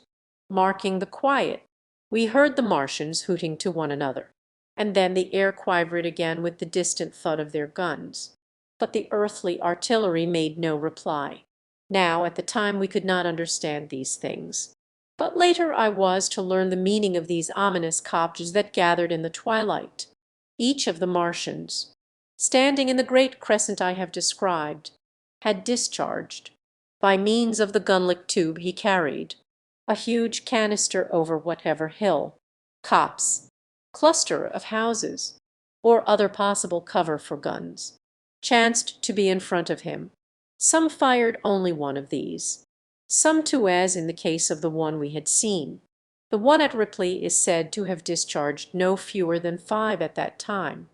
marking the quiet, we heard the Martians hooting to one another, and then the air quivered again with the distant thud of their guns. But the earthly artillery made no reply. Now at the time we could not understand these things. But later I was to learn the meaning of these ominous copses that gathered in the twilight. Each of the Martians, standing in the great crescent I have described, had discharged, by means of the gunlike tube he carried, a huge canister over whatever hill, copse, cluster of houses, or other possible cover for guns, chanced to be in front of him. Some fired only one of these, some two, as in the case of the one we had seen. The one at Ripley is said to have discharged no fewer than 5 at that time.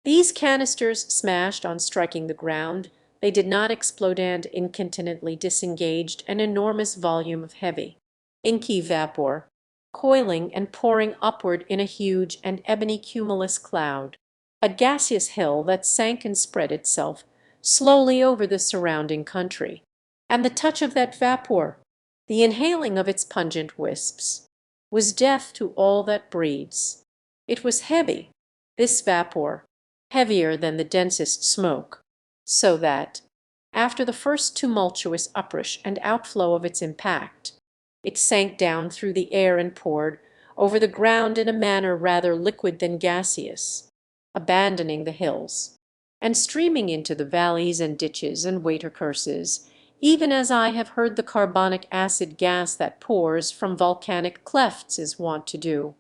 These canisters smashed on striking the ground. They did not explode and incontinently disengaged an enormous volume of heavy, inky vapor, coiling and pouring upward in a huge and ebony cumulus cloud, a gaseous hill that sank and spread itself slowly over the surrounding country. and the touch of that vapor, the inhaling of its pungent wisps, was death to all that breathes. It was heavy, this vapor, heavier than the densest smoke, so that, after the first tumultuous uprush and outflow of its impact, it sank down through the air and poured over the ground in a manner rather liquid than gaseous, abandoning the hills, and streaming into the valleys and ditches and watercourses, even as I have heard the carbonic acid gas that pours from volcanic clefts is wont to do,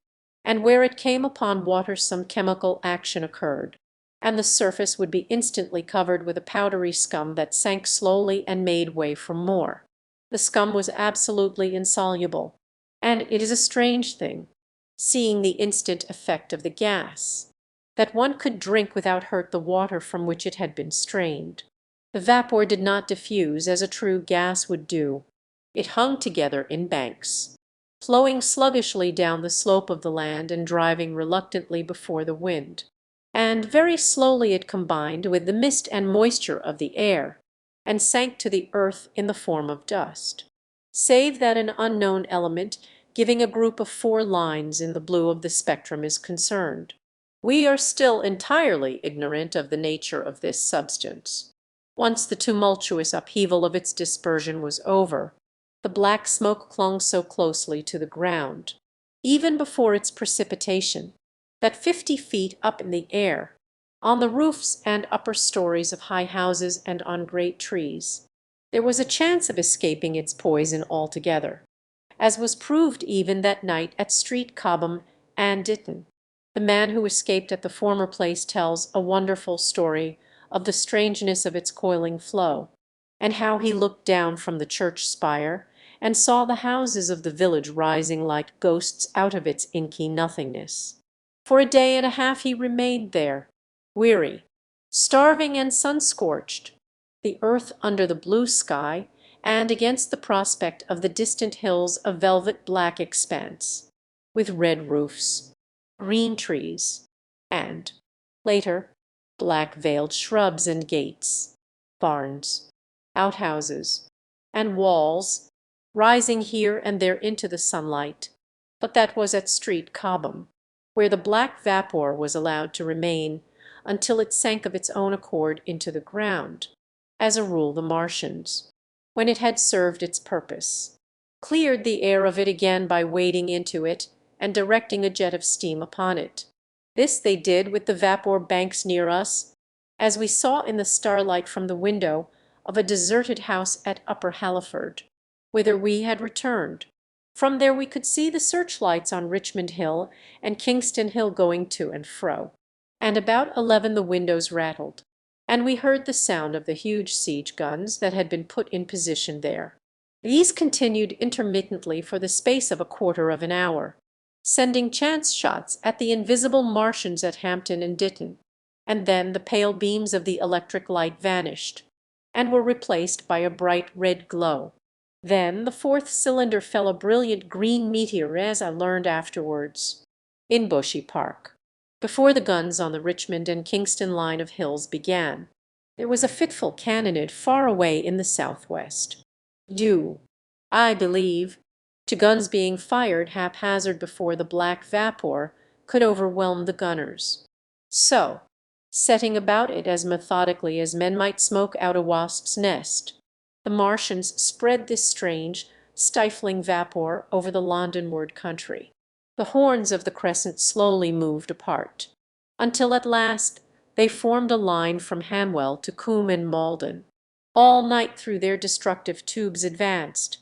and where it came upon water some chemical action occurred, and the surface would be instantly covered with a powdery scum that sank slowly and made way for more. The scum was absolutely insoluble, and it is a strange thing, seeing the instant effect of the gas, that one could drink without hurt the water from which it had been strained. The vapor did not diffuse as a true gas would do. It hung together in banks, flowing sluggishly down the slope of the land and driving reluctantly before the wind. And very slowly it combined with the mist and moisture of the air, and sank to the earth in the form of dust, save that an unknown element giving a group of 4 lines in the blue of the spectrum is concerned. We are still entirely ignorant of the nature of this substance. Once the tumultuous upheaval of its dispersion was over, the black smoke clung so closely to the ground, even before its precipitation, that 50 feet up in the air, on the roofs and upper stories of high houses and on great trees, there was a chance of escaping its poison altogether, as was proved even that night at Street Cobham and Ditton. The man who escaped at the former place tells a wonderful story of the strangeness of its coiling flow, and how he looked down from the church spire and saw the houses of the village rising like ghosts out of its inky nothingness. For a day and a half he remained there, weary, starving and sun-scorched, the earth under the blue sky, and against the prospect of the distant hills a velvet black expanse, with red roofs, green trees, and, later, black veiled shrubs and gates, barns, outhouses, and walls rising here and there into the sunlight, but that was at Street Cobham, where the black vapor was allowed to remain until it sank of its own accord into the ground, as a rule the Martians, when it had served its purpose, cleared the air of it again by wading into it and directing a jet of steam upon it. This they did with the vapor banks near us, as we saw in the starlight from the window of a deserted house at Upper Halliford, whither we had returned. From there we could see the searchlights on Richmond Hill and Kingston Hill going to and fro, and about 11 the windows rattled, and we heard the sound of the huge siege guns that had been put in position there. These continued intermittently for the space of a quarter of an hour, sending chance shots at the invisible Martians at Hampton and Ditton, and then the pale beams of the electric light vanished, and were replaced by a bright red glow. Then the 4th cylinder fell a brilliant green meteor, as I learned afterwards, in Bushy Park, before the guns on the Richmond and Kingston line of hills began. There was a fitful cannonade far away in the southwest, due, I believe, to guns being fired haphazard before the black vapor could overwhelm the gunners. So, setting about it as methodically as men might smoke out a wasp's nest, the Martians spread this strange, stifling vapor over the Londonward country. The horns of the crescent slowly moved apart, until at last they formed a line from Hanwell to Coombe and Malden. All night through their destructive tubes advanced.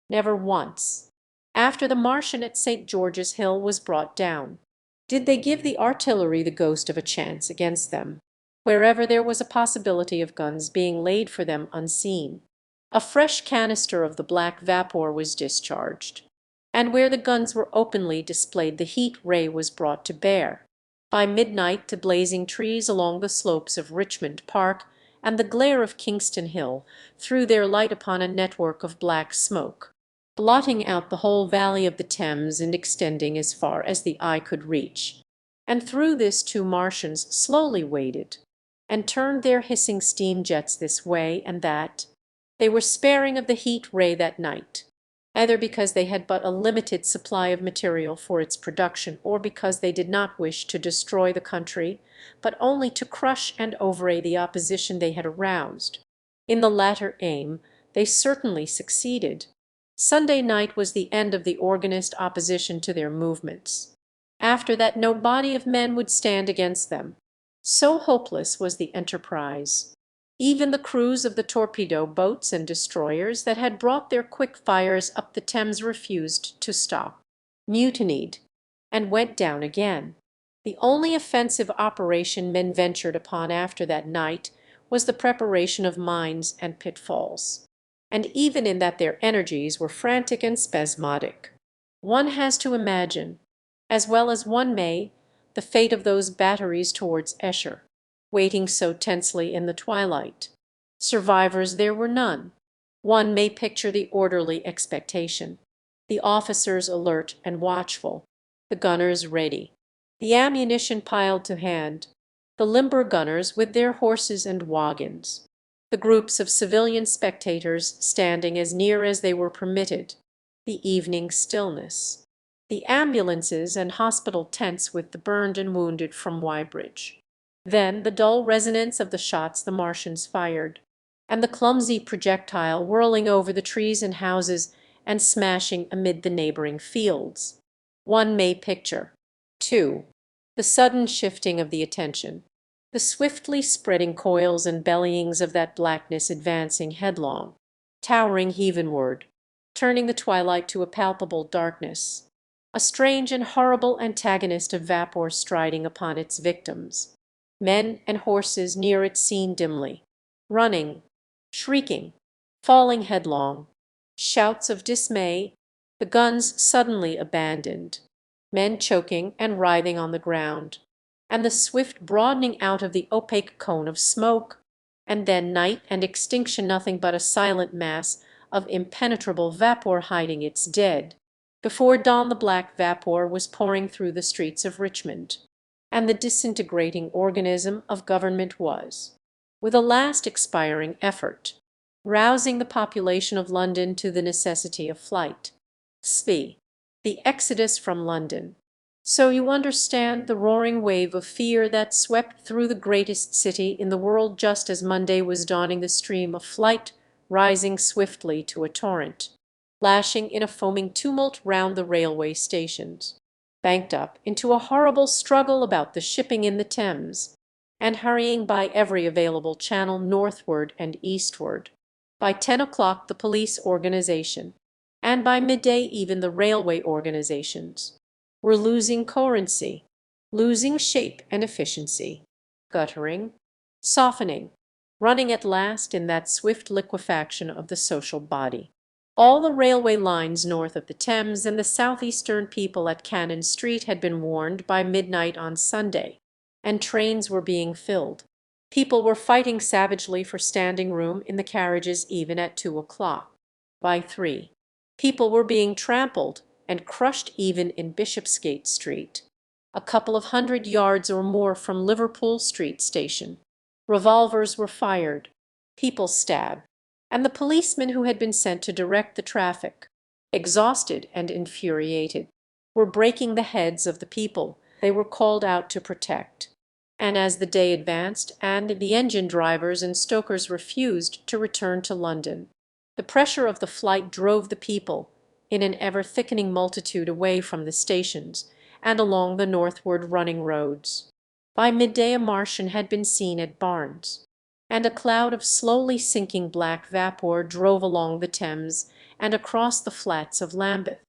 Never once, after the Martian at St. George's Hill was brought down, did they give the artillery the ghost of a chance against them. Wherever there was a possibility of guns being laid for them unseen, a fresh canister of the black vapor was discharged, and where the guns were openly displayed the heat ray was brought to bear, by midnight, to blazing trees along the slopes of Richmond Park, and the glare of Kingston Hill threw their light upon a network of black smoke, blotting out the whole valley of the Thames and extending as far as the eye could reach. And through this 2 Martians slowly waded, and turned their hissing steam jets this way and that, They were sparing of the heat ray that night, either because they had but a limited supply of material for its production, or because they did not wish to destroy the country, but only to crush and overawed the opposition they had aroused. In the latter aim they certainly succeeded. Sunday night was the end of the organist opposition to their movements. After that no body of men would stand against them. So hopeless was the enterprise. Even the crews of the torpedo boats and destroyers that had brought their quick fires up the Thames refused to stop, mutinied, and went down again. The only offensive operation men ventured upon after that night was the preparation of mines and pitfalls, and even in that their energies were frantic and spasmodic. One has to imagine, as well as one may, the fate of those batteries towards Esher, waiting so tensely in the twilight. Survivors there were none. One may picture the orderly expectation, the officers alert and watchful, the gunners ready, the ammunition piled to hand, the limber gunners with their horses and wagons, the groups of civilian spectators standing as near as they were permitted, the evening stillness, the ambulances and hospital tents with the burned and wounded from Weybridge. Then the dull resonance of the shots the Martians fired, and the clumsy projectile whirling over the trees and houses and smashing amid the neighboring fields. One may picture, too, the sudden shifting of the attention, the swiftly spreading coils and bellyings of that blackness advancing headlong, towering heavenward, turning the twilight to a palpable darkness, a strange and horrible antagonist of vapor striding upon its victims, men and horses near it seen dimly, running, shrieking, falling headlong, shouts of dismay, the guns suddenly abandoned, men choking and writhing on the ground, and the swift broadening out of the opaque cone of smoke, and then night and extinction, nothing but a silent mass of impenetrable vapor hiding its dead. Before dawn the black vapor was pouring through the streets of Richmond, and the disintegrating organism of government was, with a last expiring effort, rousing the population of London to the necessity of flight. Spi, the exodus from London. So you understand the roaring wave of fear that swept through the greatest city in the world just as Monday was dawning, the stream of flight rising swiftly to a torrent, lashing in a foaming tumult round the railway stations, banked up into a horrible struggle about the shipping in the Thames, and hurrying by every available channel northward and eastward. By 10 o'clock the police organization, and by midday even the railway organizations, were losing coherency, losing shape and efficiency, guttering, softening, running at last in that swift liquefaction of the social body. All the railway lines north of the Thames and the southeastern people at Cannon Street had been warned by midnight on Sunday, and trains were being filled. People were fighting savagely for standing room in the carriages even at 2 o'clock. By 3, people were being trampled and crushed even in Bishopsgate Street, a couple of 100 yards or more from Liverpool Street Station. Revolvers were fired, people stabbed, and the policemen who had been sent to direct the traffic, exhausted and infuriated, were breaking the heads of the people they were called out to protect. And as the day advanced and the engine drivers and stokers refused to return to London, the pressure of the flight drove the people in an ever-thickening multitude away from the stations and along the northward running roads. By midday a Martian had been seen at Barnes, and a cloud of slowly sinking black vapor drove along the Thames and across the flats of Lambeth,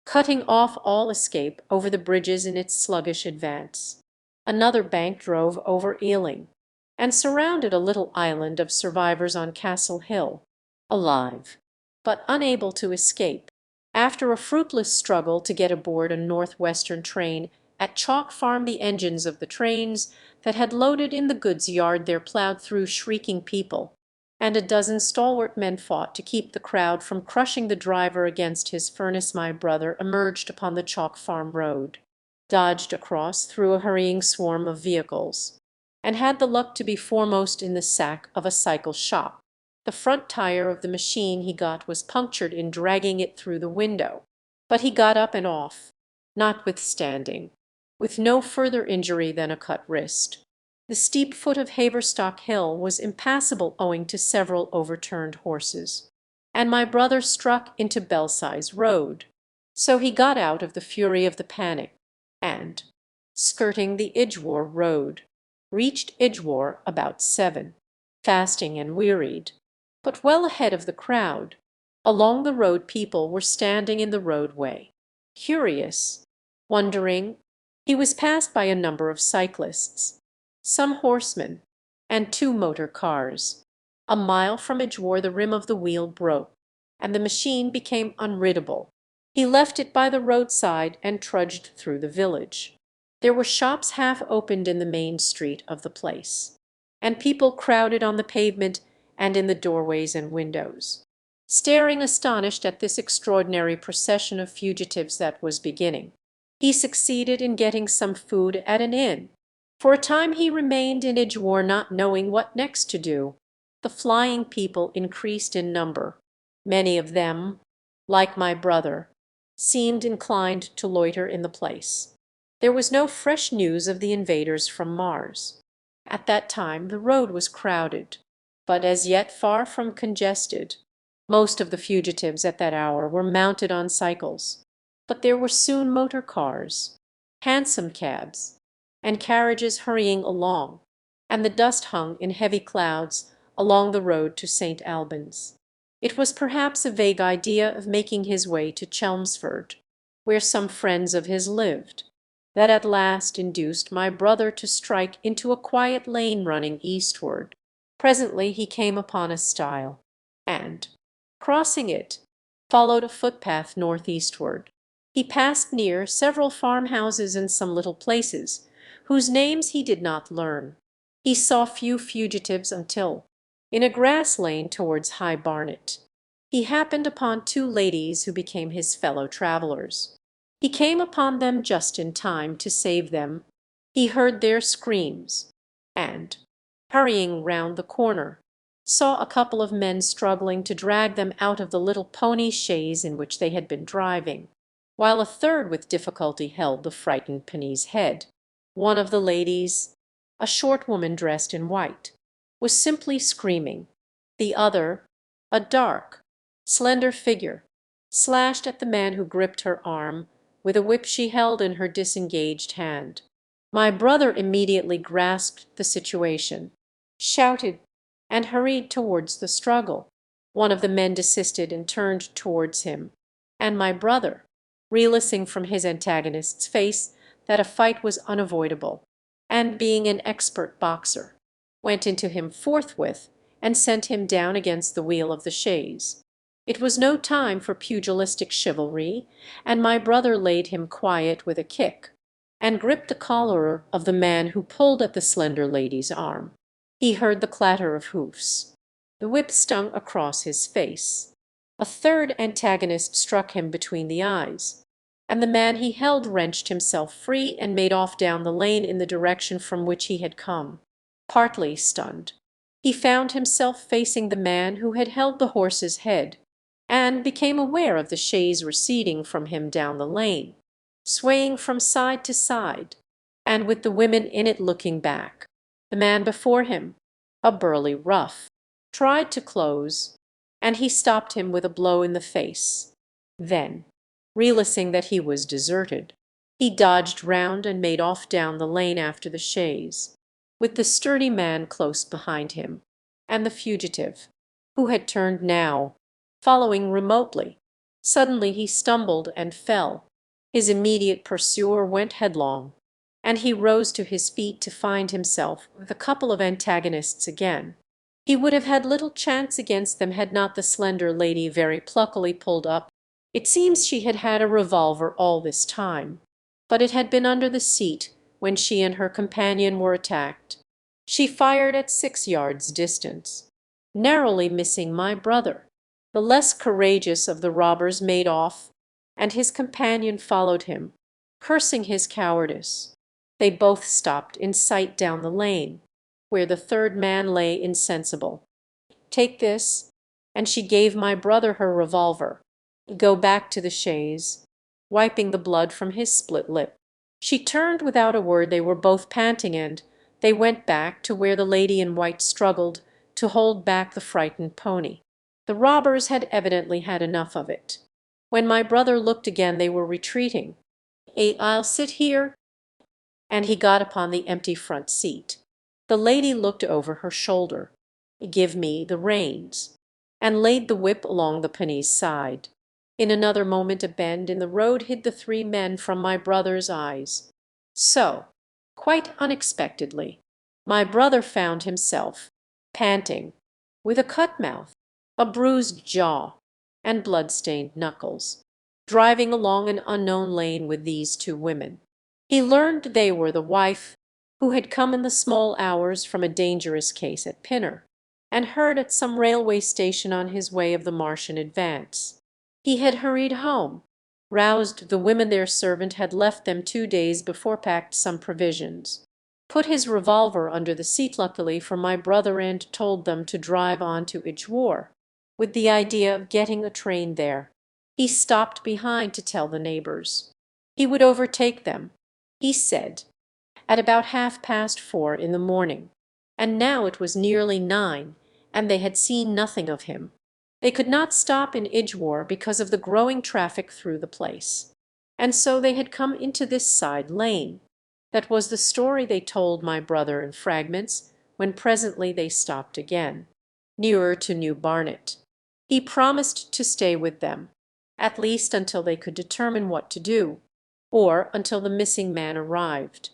cutting off all escape over the bridges in its sluggish advance. Another bank drove over Ealing, and surrounded a little island of survivors on Castle Hill, alive, but unable to escape, after a fruitless struggle to get aboard a northwestern train. At Chalk Farm the engines of the trains that had loaded in the goods yard there ploughed through shrieking people, and a dozen stalwart men fought to keep the crowd from crushing the driver against his furnace. My brother emerged upon the Chalk Farm road, dodged across through a hurrying swarm of vehicles, and had the luck to be foremost in the sack of a cycle shop. The front tire of the machine he got was punctured in dragging it through the window, but he got up and off, notwithstanding, with no further injury than a cut wrist. The steep foot of Haverstock Hill was impassable owing to several overturned horses, and my brother struck into Belsize Road. So he got out of the fury of the panic, and, skirting the Idgewar Road, reached Idgewar about 7, fasting and wearied, but well ahead of the crowd. Along the road people were standing in the roadway, curious, wondering. He was passed by a number of cyclists, some horsemen, and 2 motor cars. A mile from Idgewar the rim of the wheel broke, and the machine became unriddable. He left it by the roadside and trudged through the village. There were shops half opened in the main street of the place, and people crowded on the pavement and in the doorways and windows, staring astonished at this extraordinary procession of fugitives that was beginning. He succeeded in getting some food at an inn. For a time he remained in Idgewar, not knowing what next to do. The flying people increased in number. Many of them, like my brother, seemed inclined to loiter in the place. There was no fresh news of the invaders from Mars. At that time the road was crowded, but as yet far from congested. Most of the fugitives at that hour were mounted on cycles, but there were soon motor cars, hansom cabs, and carriages hurrying along, and the dust hung in heavy clouds along the road to St. Albans. It was perhaps a vague idea of making his way to Chelmsford, where some friends of his lived, that at last induced my brother to strike into a quiet lane running eastward. Presently he came upon a stile, and, crossing it, followed a footpath northeastward. He passed near several farmhouses and some little places, whose names he did not learn. He saw few fugitives until, in a grass lane towards High Barnet, he happened upon 2 ladies who became his fellow travellers. He came upon them just in time to save them. He heard their screams, and, hurrying round the corner, saw a couple of men struggling to drag them out of the little pony chaise in which they had been driving, while a third with difficulty held the frightened Penny's head. One of the ladies, a short woman dressed in white, was simply screaming. The other, a dark, slender figure, slashed at the man who gripped her arm with a whip she held in her disengaged hand. My brother immediately grasped the situation, shouted, and hurried towards the struggle. One of the men desisted and turned towards him, and my brother, realizing from his antagonist's face that a fight was unavoidable, and being an expert boxer, went into him forthwith and sent him down against the wheel of the chaise. It was no time for pugilistic chivalry, and my brother laid him quiet with a kick, and gripped the collar of the man who pulled at the slender lady's arm. He heard the clatter of hoofs. The whip stung across his face. A third antagonist struck him between the eyes, and the man he held wrenched himself free and made off down the lane in the direction from which he had come. Partly stunned, he found himself facing the man who had held the horse's head, and became aware of the chaise receding from him down the lane, swaying from side to side, and with the women in it looking back. The man before him, a burly rough, tried to close, and he stopped him with a blow in the face. Then, realizing that he was deserted, he dodged round and made off down the lane after the chaise, with the sturdy man close behind him, and the fugitive, who had turned now, following remotely. Suddenly he stumbled and fell. His immediate pursuer went headlong, and he rose to his feet to find himself with a couple of antagonists again. He would have had little chance against them had not the slender lady very pluckily pulled up. It seems she had had a revolver all this time, but it had been under the seat when she and her companion were attacked. She fired at 6 yards distance, narrowly missing my brother. The less courageous of the robbers made off, and his companion followed him, cursing his cowardice. They both stopped in sight down the lane, where the third man lay insensible. Take this." And she gave my brother her revolver. "Go back to the chaise," wiping the blood from his split lip. She turned without a word. They were both panting, and they went back to where the lady in white struggled to hold back the frightened pony. The robbers had evidently had enough of it. When my brother looked again they were retreating. "I'll sit here," and he got upon the empty front seat. The lady looked over her shoulder. "Give me the reins," and laid the whip along the pony's side. In another moment a bend in the road hid the three men from my brother's eyes. So, quite unexpectedly, my brother found himself, panting, with a cut mouth, a bruised jaw, and blood-stained knuckles, driving along an unknown lane with these two women. He learned they were the wife who had come in the small hours from a dangerous case at Pinner, and heard at some railway station on his way of the Martian advance. He had hurried home, roused the women their servant had left them 2 days before, packed some provisions, put his revolver under the seat luckily for my brother, and told them to drive on to Edgeware, with the idea of getting a train there. He stopped behind to tell the neighbours. He would overtake them, he said, at about 4:30 in the morning, and now it was nearly 9, and they had seen nothing of him. They could not stop in Idgewar because of the growing traffic through the place, and so they had come into this side lane. That was the story they told my brother in fragments, when presently they stopped again, nearer to New Barnet. He promised to stay with them, at least until they could determine what to do, or until the missing man arrived,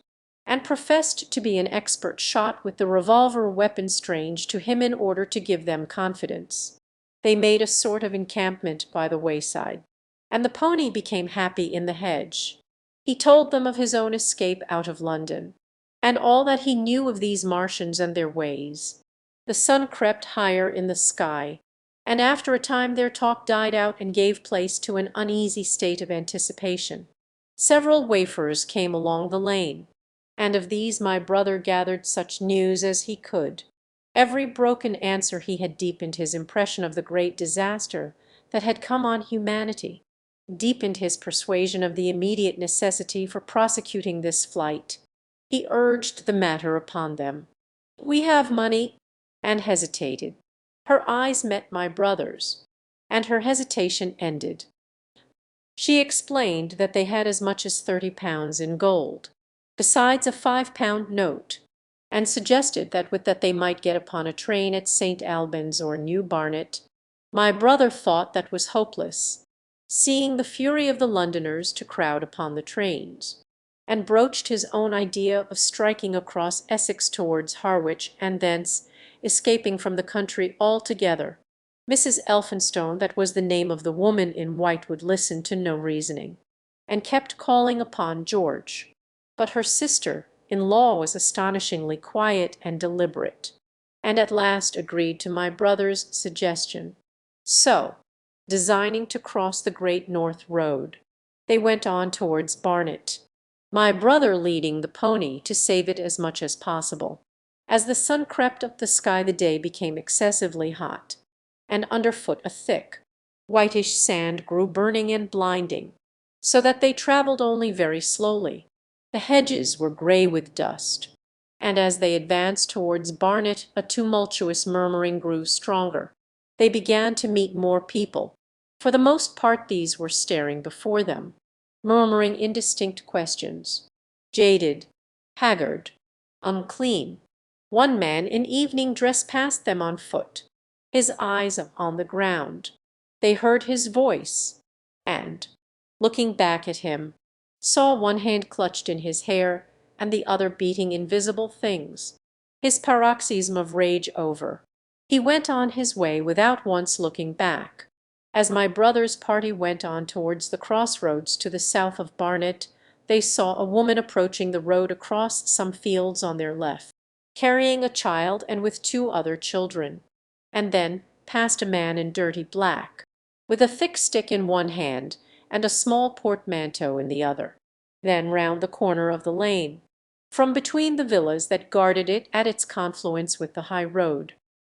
and professed to be an expert shot with the revolver, weapon strange to him, in order to give them confidence. They made a sort of encampment by the wayside, and the pony became happy in the hedge. He told them of his own escape out of London, and all that he knew of these Martians and their ways. The sun crept higher in the sky, and after a time their talk died out and gave place to an uneasy state of anticipation. Several wayfarers came along the lane, and of these my brother gathered such news as he could. Every broken answer he had deepened his impression of the great disaster that had come on humanity, deepened his persuasion of the immediate necessity for prosecuting this flight. He urged the matter upon them. "We have money," and hesitated. Her eyes met my brother's, and her hesitation ended. She explained that they had as much as £30 in gold, besides a £5 note, and suggested that with that they might get upon a train at St. Albans or New Barnet. My brother thought that was hopeless, seeing the fury of the Londoners to crowd upon the trains, and broached his own idea of striking across Essex towards Harwich, and thence escaping from the country altogether. Mrs. Elphinstone, that was the name of the woman in white, would listen to no reasoning, and kept calling upon George. But her sister-in-law was astonishingly quiet and deliberate, and at last agreed to my brother's suggestion. So, designing to cross the Great North Road, they went on towards Barnet, my brother leading the pony to save it as much as possible. As the sun crept up the sky the day became excessively hot, and underfoot a thick, whitish sand grew burning and blinding, so that they travelled only very slowly. The hedges were grey with dust, and as they advanced towards Barnet a tumultuous murmuring grew stronger. They began to meet more people. For the most part these were staring before them, murmuring indistinct questions. Jaded, haggard, unclean. One man in evening dress passed them on foot, his eyes on the ground. They heard his voice, and, looking back at him, saw one hand clutched in his hair and the other beating invisible things. His paroxysm of rage over, he went on his way without once looking back. As my brother's party went on towards the crossroads to the south of Barnet, they saw a woman approaching the road across some fields on their left, carrying a child and with two other children, and then passed a man in dirty black, with a thick stick in one hand and a small portmanteau in the other. Then round the corner of the lane, from between the villas that guarded it at its confluence with the high road,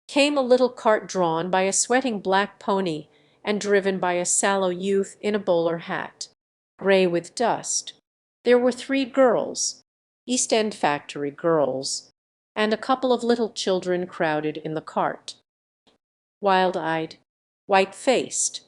came a little cart drawn by a sweating black pony and driven by a sallow youth in a bowler hat, gray with dust. There were three girls, East End factory girls, and a couple of little children crowded in the cart, wild-eyed, white-faced,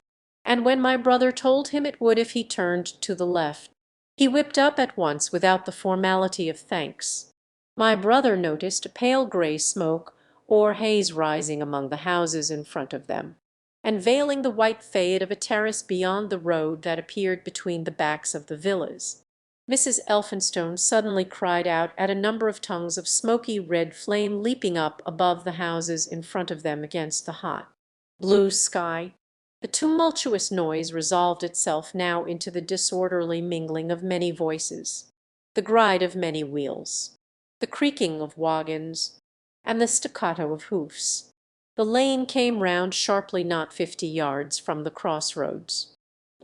and when my brother told him it would if he turned to the left, he whipped up at once without the formality of thanks. My brother noticed a pale gray smoke or haze rising among the houses in front of them, and veiling the white fade of a terrace beyond the road that appeared between the backs of the villas. Mrs. Elphinstone suddenly cried out at a number of tongues of smoky red flame leaping up above the houses in front of them against the hot, blue sky. The tumultuous noise resolved itself now into the disorderly mingling of many voices, the gride of many wheels, the creaking of wagons, and the staccato of hoofs. The lane came round sharply not 50 yards from the crossroads.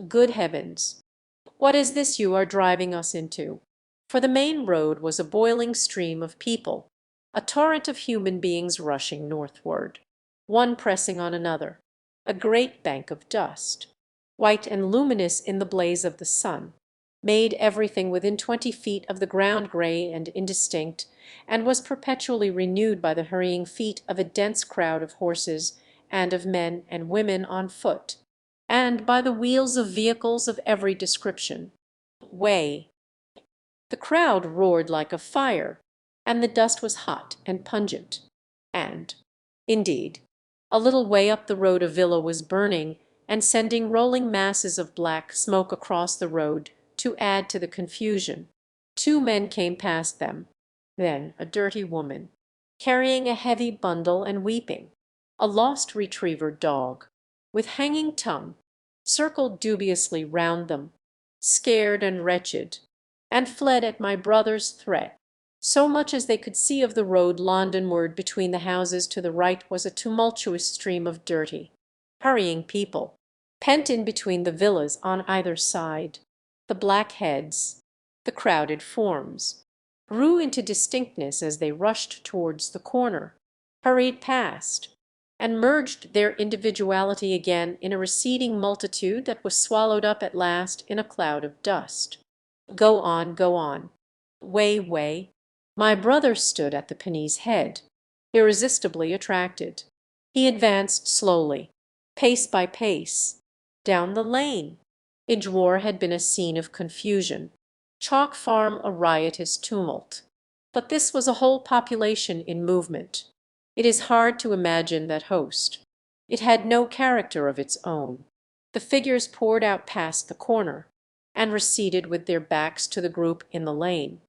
Good heavens! What is this you are driving us into? For the main road was a boiling stream of people, a torrent of human beings rushing northward, one pressing on another, a great bank of dust, white and luminous in the blaze of the sun, made everything within 20 feet of the ground gray and indistinct, and was perpetually renewed by the hurrying feet of a dense crowd of horses and of men and women on foot, and by the wheels of vehicles of every description. Way. The crowd roared like a fire, and the dust was hot and pungent, and, indeed, a little way up the road a villa was burning and sending rolling masses of black smoke across the road to add to the confusion. Two men came past them, then a dirty woman, carrying a heavy bundle and weeping. A lost retriever dog, with hanging tongue, circled dubiously round them, scared and wretched, and fled at my brother's threat. So much as they could see of the road Londonward between the houses to the right was a tumultuous stream of dirty, hurrying people, pent in between the villas on either side. The black heads, the crowded forms, grew into distinctness as they rushed towards the corner, hurried past, and merged their individuality again in a receding multitude that was swallowed up at last in a cloud of dust. Go on, go on. Way, way. My brother stood at the pinny's head, irresistibly attracted. He advanced slowly, pace by pace, down the lane. Idgwar had been a scene of confusion, Chalk Farm a riotous tumult. But this was a whole population in movement. It is hard to imagine that host. It had no character of its own. The figures poured out past the corner, and receded with their backs to the group in the lane.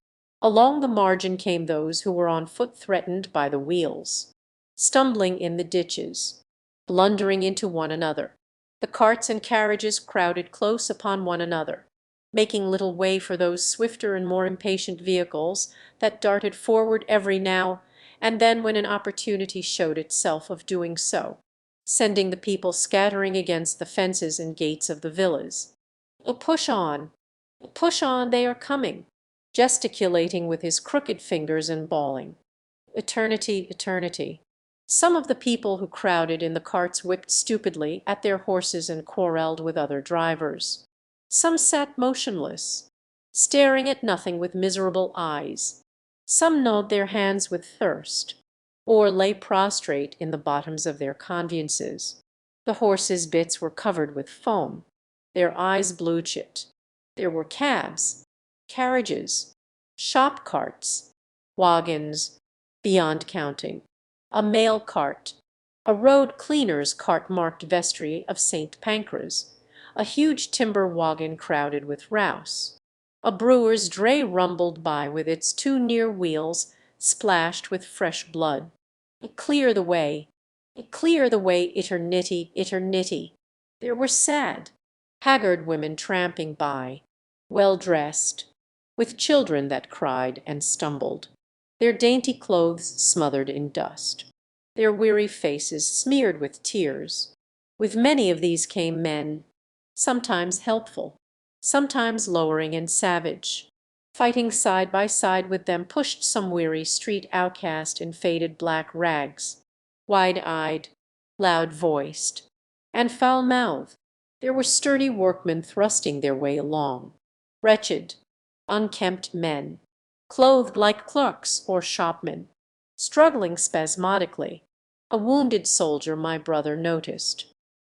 Along the margin came those who were on foot threatened by the wheels, stumbling in the ditches, blundering into one another. The carts and carriages crowded close upon one another, making little way for those swifter and more impatient vehicles that darted forward every now and then when an opportunity showed itself of doing so, sending the people scattering against the fences and gates of the villas. Push on, they are coming, gesticulating with his crooked fingers and bawling. Eternity, eternity. Some of the people who crowded in the carts whipped stupidly at their horses and quarrelled with other drivers. Some sat motionless, staring at nothing with miserable eyes. Some gnawed their hands with thirst, or lay prostrate in the bottoms of their conveyances. The horses' bits were covered with foam, their eyes blue-chipped. There were cabs, carriages, shop carts, wagons, beyond counting, a mail cart, a road cleaner's cart marked vestry of St. Pancras, a huge timber wagon crowded with rouse. A brewer's dray rumbled by with its two near wheels splashed with fresh blood. Clear the way, eternity, eternity. There were sad, haggard women tramping by, well dressed, with children that cried and stumbled, their dainty clothes smothered in dust, their weary faces smeared with tears. With many of these came men, sometimes helpful, sometimes lowering and savage. Fighting side by side with them pushed some weary street outcast in faded black rags. wide-eyed, loud-voiced, and foul-mouthed. There were sturdy workmen thrusting their way along, wretched, unkempt men, clothed like clerks or shopmen, struggling spasmodically. A wounded soldier my brother noticed.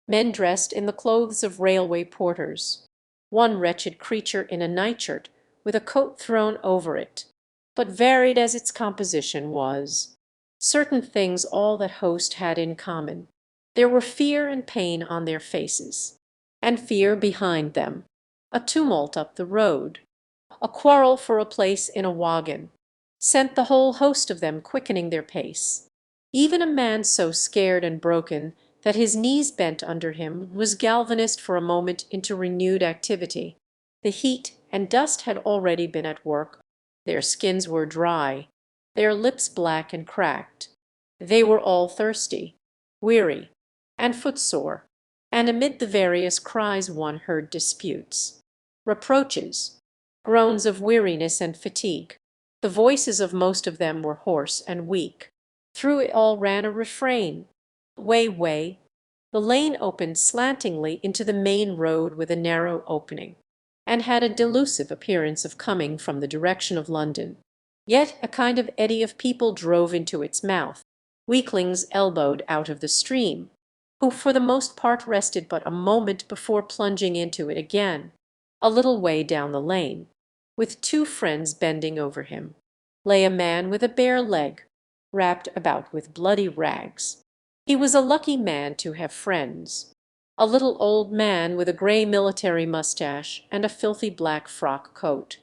Men dressed in the clothes of railway porters. One wretched creature in a nightshirt with a coat thrown over it. But varied as its composition was, certain things all that host had in common. There were fear and pain on their faces, and fear behind them, a tumult up the road, a quarrel for a place in a wagon, sent the whole host of them quickening their pace. Even a man so scared and broken that his knees bent under him was galvanized for a moment into renewed activity. The heat and dust had already been at work. Their skins were dry, their lips black and cracked. They were all thirsty, weary, and footsore, and amid the various cries one heard disputes, reproaches, groans of weariness and fatigue. The voices of most of them were hoarse and weak. Through it all ran a refrain, "Way, way." The lane opened slantingly into the main road with a narrow opening, and had a delusive appearance of coming from the direction of London. Yet a kind of eddy of people drove into its mouth, weaklings elbowed out of the stream, who for the most part rested but a moment before plunging into it again. A little way down the lane, with two friends bending over him, lay a man with a bare leg, wrapped about with bloody rags. He was a lucky man to have friends. A little old man with a grey military moustache and a filthy black frock coat,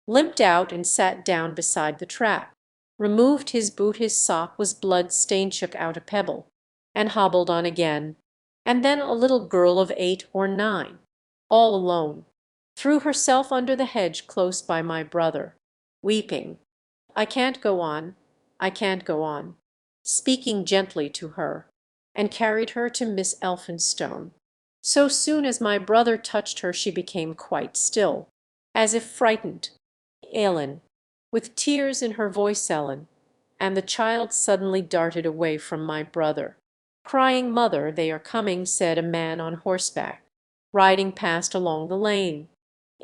limped out and sat down beside the trap, removed his boot, his sock was blood-stained, shook out a pebble, and hobbled on again. And then a little girl of 8 or 9, all alone, threw herself under the hedge close by my brother, weeping, "I can't go on, I can't go on," speaking gently to her, and carried her to Miss Elphinstone. So soon as my brother touched her she became quite still, as if frightened. Ellen, with tears in her voice, Ellen, and the child suddenly darted away from my brother, crying, "Mother, they are coming," said a man on horseback, riding past along the lane.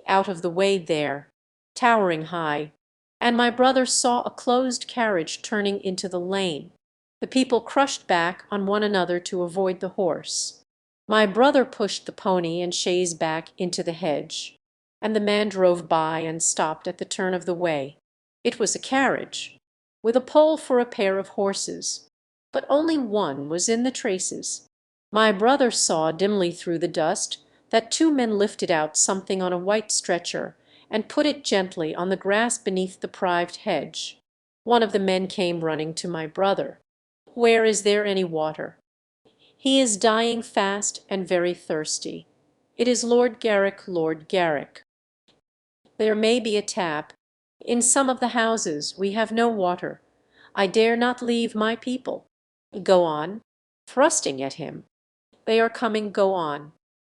Out of the way there, towering high, and my brother saw a closed carriage turning into the lane. The people crushed back on one another to avoid the horse. My brother pushed the pony and chaise back into the hedge, and the man drove by and stopped at the turn of the way. It was a carriage, with a pole for a pair of horses, but only one was in the traces. My brother saw dimly through the dust that two men lifted out something on a white stretcher and put it gently on the grass beneath the private hedge. One of the men came running to my brother. "Where is there any water?" "He is dying fast and very thirsty. It is Lord Garrick, Lord Garrick." "There may be a tap in some of the houses. We have no water. I dare not leave my people." "Go on," thrusting at him. "They are coming, go on."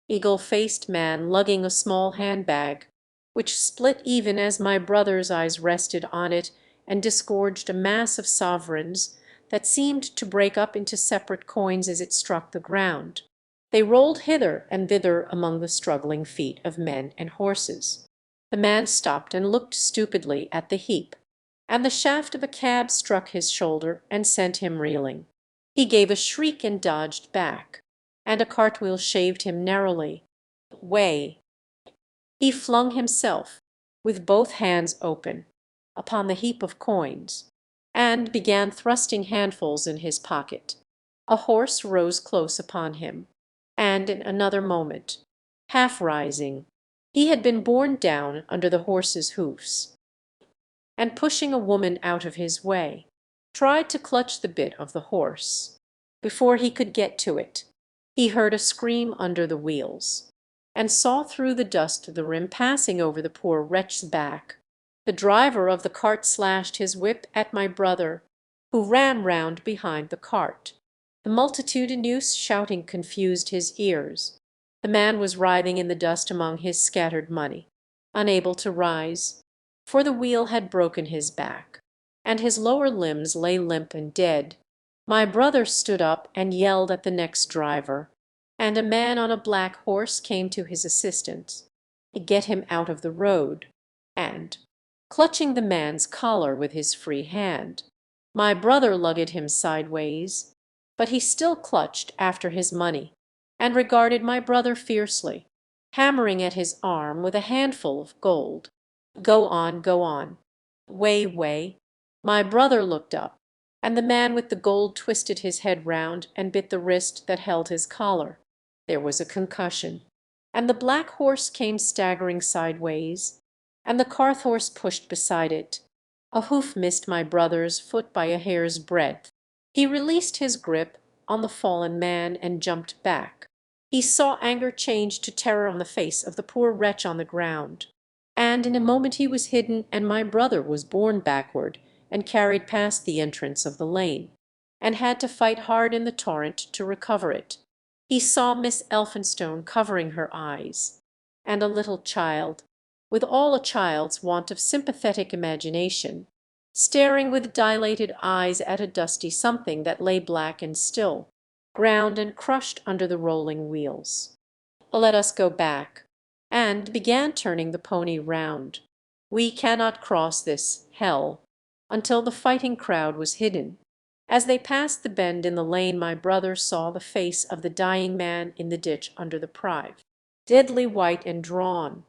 Eagle-faced man lugging a small handbag, which split even as my brother's eyes rested on it and disgorged a mass of sovereigns that seemed to break up into separate coins as it struck the ground. They rolled hither and thither among the struggling feet of men and horses. The man stopped and looked stupidly at the heap, and the shaft of a cab struck his shoulder and sent him reeling. He gave a shriek and dodged back, and a cartwheel shaved him narrowly. "Way." He flung himself, with both hands open, upon the heap of coins, and began thrusting handfuls in his pocket. A horse rose close upon him, and in another moment, half rising, he had been borne down under the horse's hoofs, and pushing a woman out of his way, tried to clutch the bit of the horse. Before he could get to it, he heard a scream under the wheels, and saw through the dust the rim passing over the poor wretch's back. The driver of the cart slashed his whip at my brother, who ran round behind the cart. The multitudinous shouting confused his ears. The man was writhing in the dust among his scattered money, unable to rise, for the wheel had broken his back, and his lower limbs lay limp and dead. My brother stood up and yelled at the next driver, and a man on a black horse came to his assistance. Get him out of the road, and, clutching the man's collar with his free hand, my brother lugged him sideways, but he still clutched after his money, and regarded my brother fiercely, hammering at his arm with a handful of gold. Go on, go on. Way, way. My brother looked up, and the man with the gold twisted his head round and bit the wrist that held his collar. There was a concussion, and the black horse came staggering sideways, and the cart horse pushed beside it. A hoof missed my brother's foot by a hair's breadth. He released his grip on the fallen man and jumped back. He saw anger change to terror on the face of the poor wretch on the ground, and in a moment he was hidden, and my brother was borne backward and carried past the entrance of the lane, and had to fight hard in the torrent to recover it. He saw Miss Elphinstone covering her eyes, and a little child, with all a child's want of sympathetic imagination, staring with dilated eyes at a dusty something that lay black and still, ground and crushed under the rolling wheels. Let us go back, and began turning the pony round. We cannot cross this hell until the fighting crowd was hidden. As they passed the bend in the lane, my brother saw the face of the dying man in the ditch under the prive, deadly white and drawn,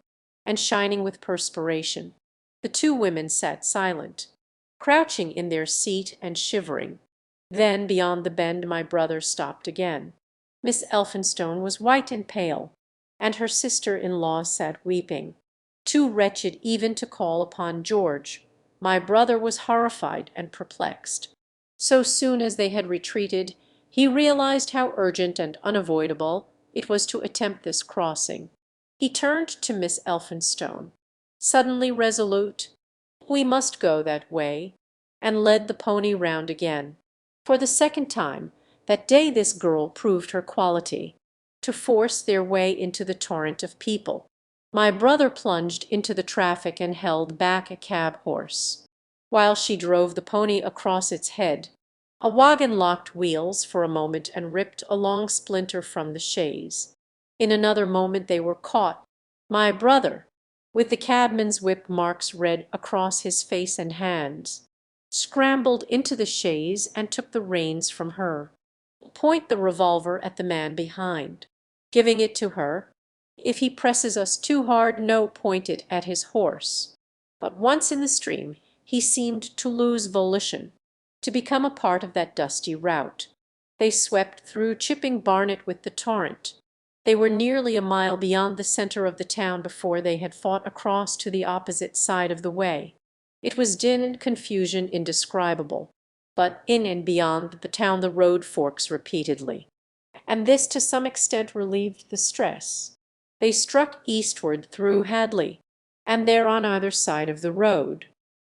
and shining with perspiration. The two women sat silent, crouching in their seat and shivering. Then beyond the bend my brother stopped again. Miss Elphinstone was white and pale, and her sister-in-law sat weeping, too wretched even to call upon George. My brother was horrified and perplexed. So soon as they had retreated, he realized how urgent and unavoidable it was to attempt this crossing. He turned to Miss Elphinstone, suddenly resolute. "We must go that way," and led the pony round again. For the second time that day this girl proved her quality, to force their way into the torrent of people. My brother plunged into the traffic and held back a cab horse, while she drove the pony across its head. A wagon locked wheels for a moment and ripped a long splinter from the chaise. In another moment they were caught. My brother, with the cabman's whip marks red across his face and hands, scrambled into the chaise and took the reins from her. "Point the revolver at the man behind," giving it to her. "If he presses us too hard, no, point it at his horse." But once in the stream he seemed to lose volition, to become a part of that dusty rout. They swept through Chipping Barnet with the torrent. They were nearly a mile beyond the centre of the town before they had fought across to the opposite side of the way. It was din and confusion indescribable, but in and beyond the town the road forks repeatedly, and this to some extent relieved the stress. They struck eastward through Hadley, and there on either side of the road,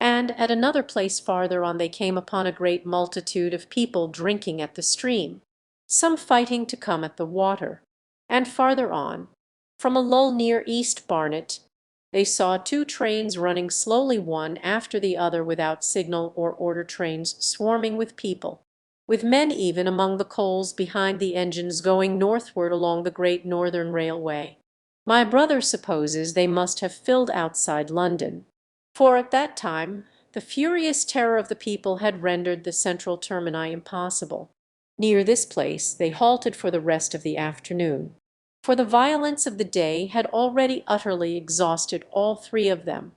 and at another place farther on they came upon a great multitude of people drinking at the stream, some fighting to come at the water, and farther on, from a lull near East Barnet, they saw two trains running slowly one after the other without signal or order, trains swarming with people, with men even among the coals behind the engines, going northward along the Great Northern Railway. My brother supposes they must have filled outside London, for at that time the furious terror of the people had rendered the central termini impossible. Near this place they halted for the rest of the afternoon, for the violence of the day had already utterly exhausted all three of them.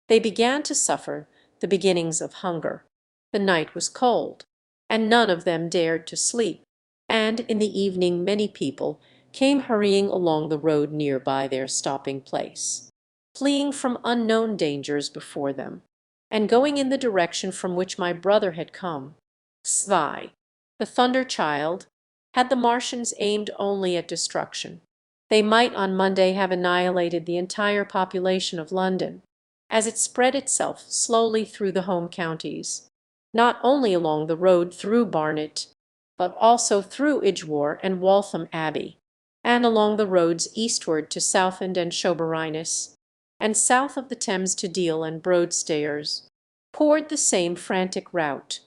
They began to suffer the beginnings of hunger. The night was cold, and none of them dared to sleep, and in the evening many people came hurrying along the road near by their stopping place, fleeing from unknown dangers before them, and going in the direction from which my brother had come. Zwei, the thunder child, had the Martians aimed only at destruction, they might on Monday have annihilated the entire population of London, as it spread itself slowly through the home counties, not only along the road through Barnet, but also through Idgwar and Waltham Abbey, and along the roads eastward to Southend and Shoeburyness, and south of the Thames to Deal and Broadstairs, poured the same frantic rout.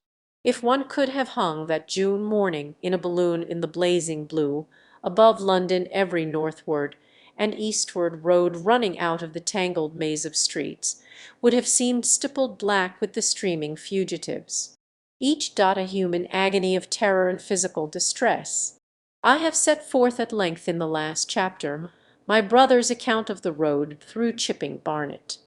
If one could have hung that June morning in a balloon in the blazing blue, above London every northward and eastward road running out of the tangled maze of streets would have seemed stippled black with the streaming fugitives, each dot a human agony of terror and physical distress. I have set forth at length in the last chapter my brother's account of the road through Chipping Barnet,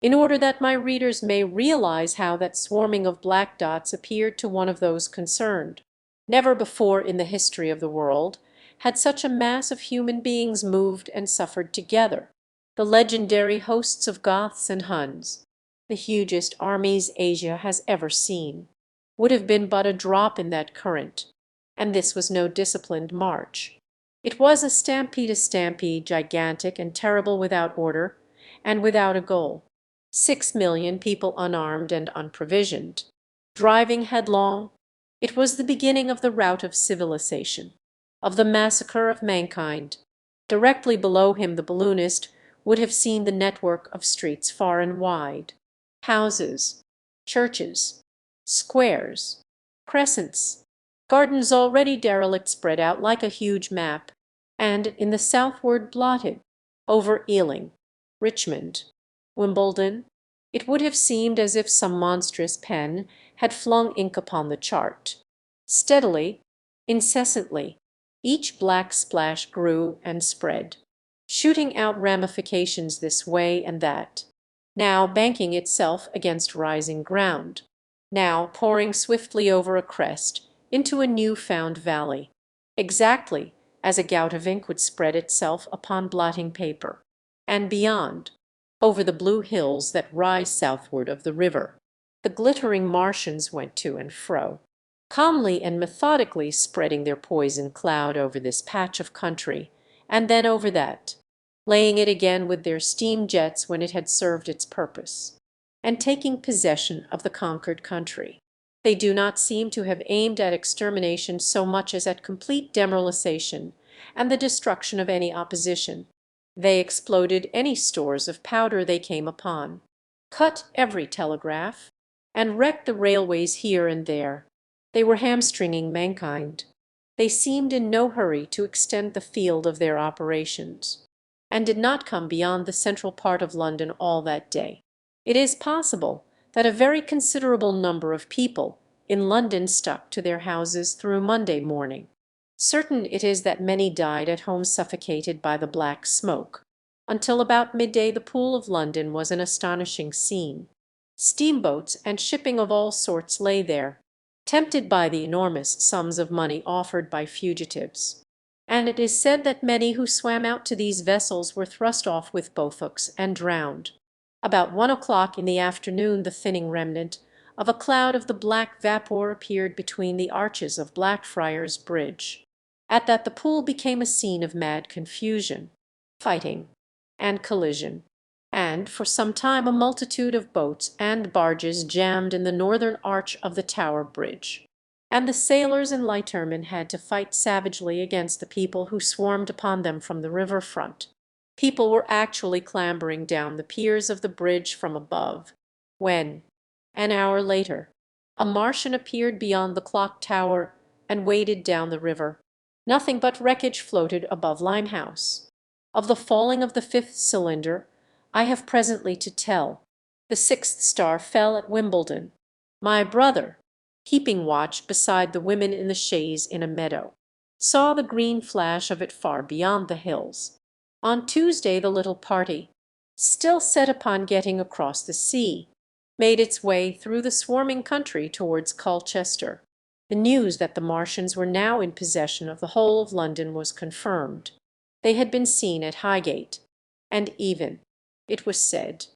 in order that my readers may realize how that swarming of black dots appeared to one of those concerned. Never before in the history of the world had such a mass of human beings moved and suffered together. The legendary hosts of Goths and Huns, the hugest armies Asia has ever seen, would have been but a drop in that current, and this was no disciplined march. It was a stampede, gigantic and terrible without order and without a goal. 6,000,000 people unarmed and unprovisioned, driving headlong. It was the beginning of the rout of civilization, of the massacre of mankind. Directly below him the balloonist would have seen the network of streets far and wide, houses, churches, squares, crescents, gardens already derelict spread out like a huge map, and in the southward blotted over Ealing, Richmond, Wimbledon. It would have seemed as if some monstrous pen had flung ink upon the chart. Steadily, incessantly, each black splash grew and spread, shooting out ramifications this way and that, now banking itself against rising ground, now pouring swiftly over a crest into a new-found valley, exactly as a gout of ink would spread itself upon blotting paper, and beyond, over the blue hills that rise southward of the river, the glittering Martians went to and fro, calmly and methodically spreading their poison cloud over this patch of country, and then over that, laying it again with their steam jets when it had served its purpose, and taking possession of the conquered country. They do not seem to have aimed at extermination so much as at complete demoralization and the destruction of any opposition. They exploded any stores of powder they came upon, cut every telegraph, and wrecked the railways here and there. They were hamstringing mankind. They seemed in no hurry to extend the field of their operations, and did not come beyond the central part of London all that day. It is possible that a very considerable number of people in London stuck to their houses through Monday morning. Certain it is that many died at home suffocated by the black smoke. Until about midday the Pool of London was an astonishing scene. Steamboats and shipping of all sorts lay there, tempted by the enormous sums of money offered by fugitives. And it is said that many who swam out to these vessels were thrust off with boathooks and drowned. About 1 o'clock in the afternoon the thinning remnant of a cloud of the black vapour appeared between the arches of Blackfriars Bridge. At that the Pool became a scene of mad confusion, fighting, and collision, and for some time a multitude of boats and barges jammed in the northern arch of the Tower Bridge, and the sailors and lightermen had to fight savagely against the people who swarmed upon them from the river front. People were actually clambering down the piers of the bridge from above, when, an hour later, a Martian appeared beyond the clock tower and waded down the river. Nothing but wreckage floated above Limehouse. Of the falling of the fifth cylinder I have presently to tell. The sixth star fell at Wimbledon. My brother, keeping watch beside the women in the chaise in a meadow, saw the green flash of it far beyond the hills. On Tuesday the little party, still set upon getting across the sea, made its way through the swarming country towards Colchester. The news that the Martians were now in possession of the whole of London was confirmed. They had been seen at Highgate, and even, it was said,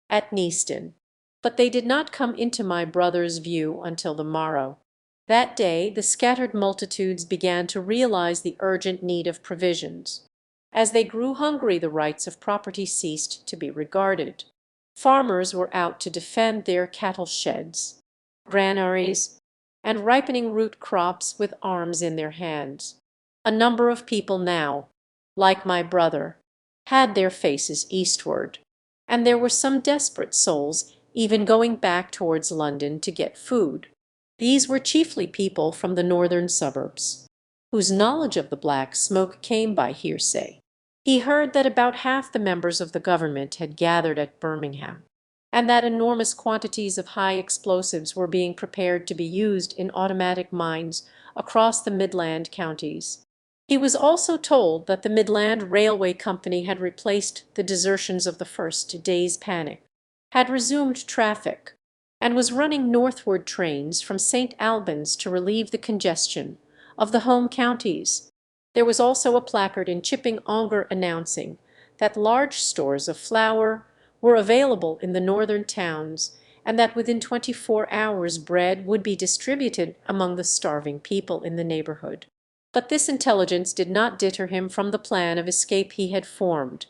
at Neaston, but they did not come into my brother's view until the morrow. That day the scattered multitudes began to realize the urgent need of provisions. As they grew hungry the rights of property ceased to be regarded. Farmers were out to defend their cattle sheds, granaries, and ripening root crops with arms in their hands. A number of people now, like my brother, had their faces eastward, and there were some desperate souls even going back towards London to get food. These were chiefly people from the northern suburbs, whose knowledge of the black smoke came by hearsay. He heard that about half the members of the government had gathered at Birmingham, and that enormous quantities of high explosives were being prepared to be used in automatic mines across the Midland counties. He was also told that the Midland Railway Company had replaced the desertions of the first day's panic, had resumed traffic, and was running northward trains from St. Albans to relieve the congestion of the home counties. There was also a placard in Chipping Ongar announcing that large stores of flour were available in the northern towns, and that within 24 hours bread would be distributed among the starving people in the neighborhood. But this intelligence did not deter him from the plan of escape he had formed,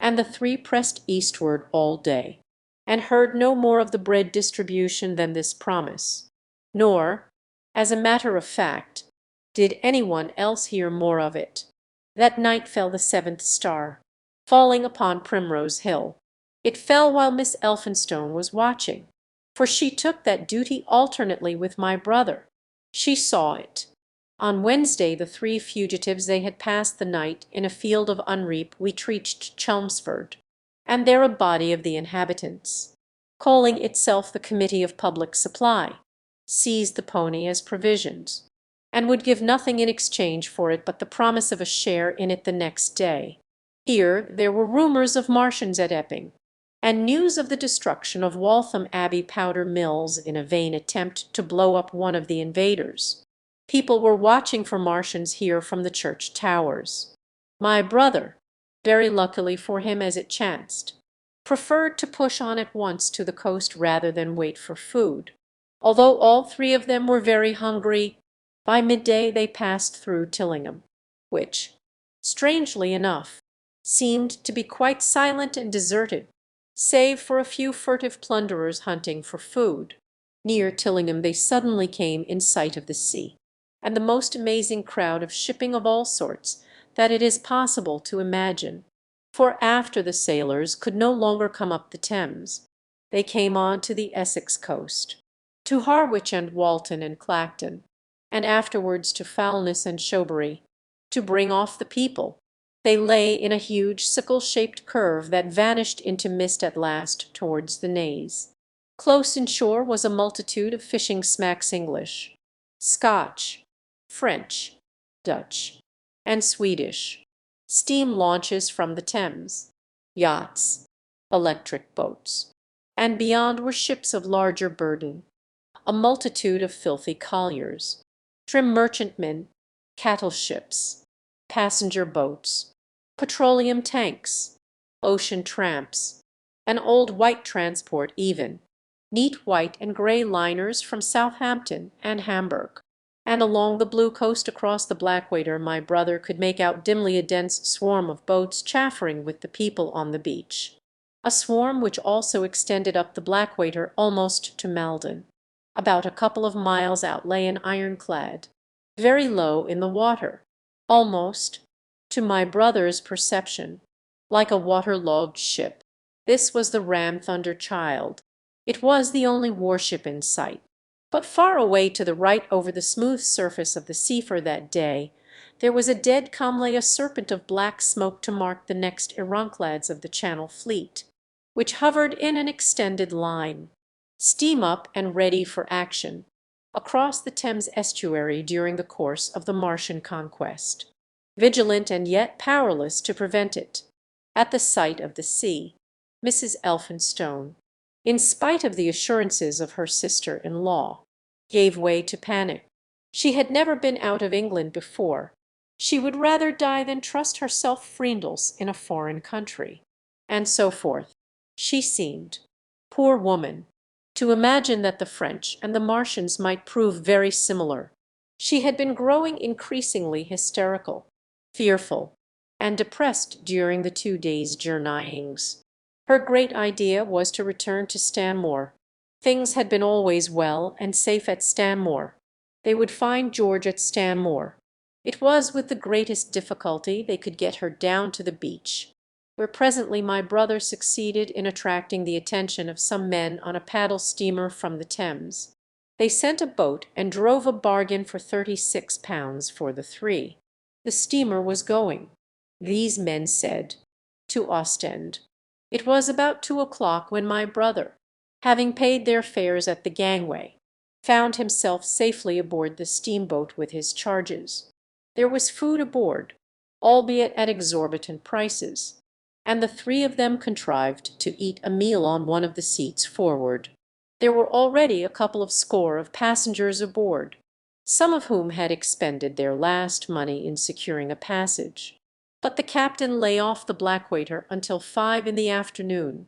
and the three pressed eastward all day, and heard no more of the bread distribution than this promise. Nor, as a matter of fact, did any one else hear more of it. That night fell the seventh star, falling upon Primrose Hill. It fell while Miss Elphinstone was watching, for she took that duty alternately with my brother. She saw it. On Wednesday the three fugitives they had passed the night in a field of unreap which reached Chelmsford, and there a body of the inhabitants, calling itself the Committee of Public Supply, seized the pony as provisions, and would give nothing in exchange for it but the promise of a share in it the next day. Here there were rumours of Martians at Epping, and news of the destruction of Waltham Abbey powder mills in a vain attempt to blow up one of the invaders. People were watching for Martians here from the church towers. My brother, very luckily for him as it chanced, preferred to push on at once to the coast rather than wait for food. Although all three of them were very hungry, by midday they passed through Tillingham, which, strangely enough, seemed to be quite silent and deserted, save for a few furtive plunderers hunting for food. Near Tillingham they suddenly came in sight of the sea, and the most amazing crowd of shipping of all sorts that it is possible to imagine. For after the sailors could no longer come up the Thames, they came on to the Essex coast, to Harwich and Walton and Clacton, and afterwards to Foulness and Showbury, to bring off the people. They lay in a huge sickle-shaped curve that vanished into mist at last towards the Naze. Close inshore was a multitude of fishing smacks English, Scotch, French, Dutch, and Swedish, steam launches from the Thames, yachts, electric boats, and beyond were ships of larger burden, a multitude of filthy colliers, trim merchantmen, cattle ships, passenger boats, petroleum tanks, ocean tramps, an old white transport even, neat white and grey liners from Southampton and Hamburg. And along the blue coast across the Blackwater my brother could make out dimly a dense swarm of boats chaffering with the people on the beach, a swarm which also extended up the Blackwater almost to Malden. About a couple of miles out lay an ironclad, very low in the water, almost, to my brother's perception, like a water-logged ship. This was the ram Thunder Child. It was the only warship in sight. But far away to the right over the smooth surface of the sea for that day, there was a dead calm lay a serpent of black smoke to mark the next ironclads of the Channel fleet, which hovered in an extended line, steam up and ready for action, across the Thames estuary during the course of the Martian conquest, vigilant and yet powerless to prevent it. At the sight of the sea, Mrs. Elphinstone, in spite of the assurances of her sister-in-law, gave way to panic. She had never been out of England before. She would rather die than trust herself friendless in a foreign country, and so forth. She seemed, poor woman, to imagine that the French and the Martians might prove very similar. She had been growing increasingly hysterical, fearful, and depressed during the 2 days' journeyings. Her great idea was to return to Stanmore. Things had been always well and safe at Stanmore. They would find George at Stanmore. It was with the greatest difficulty they could get her down to the beach, where presently my brother succeeded in attracting the attention of some men on a paddle steamer from the Thames. They sent a boat and drove a bargain for £36 for the three. The steamer was going, these men said, to Ostend. It was about 2 o'clock when my brother, having paid their fares at the gangway, found himself safely aboard the steamboat with his charges. There was food aboard, albeit at exorbitant prices, and the three of them contrived to eat a meal on one of the seats forward. There were already a couple of score of passengers aboard, some of whom had expended their last money in securing a passage. But the captain lay off the blackwater until 5 in the afternoon,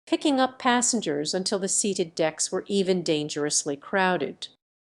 picking up passengers until the seated decks were even dangerously crowded.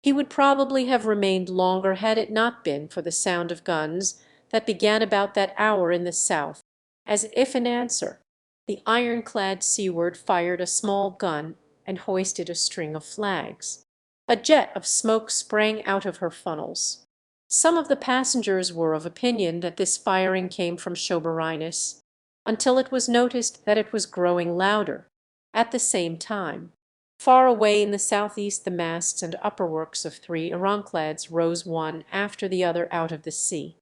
He would probably have remained longer had it not been for the sound of guns that began about that hour in the south. As if in answer, the ironclad seaward fired a small gun and hoisted a string of flags. A jet of smoke sprang out of her funnels. Some of the passengers were of opinion that this firing came from Shoberinius, until it was noticed that it was growing louder. At the same time, far away in the southeast, the masts and upperworks of 3 ironclads rose one after the other out of the sea,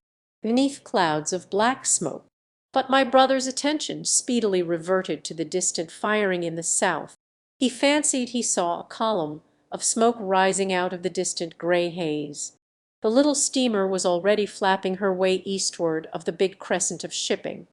beneath clouds of black smoke. But my brother's attention speedily reverted to the distant firing in the south. He fancied he saw a column of smoke rising out of the distant grey haze. The little steamer was already flapping her way eastward of the big crescent of shipping,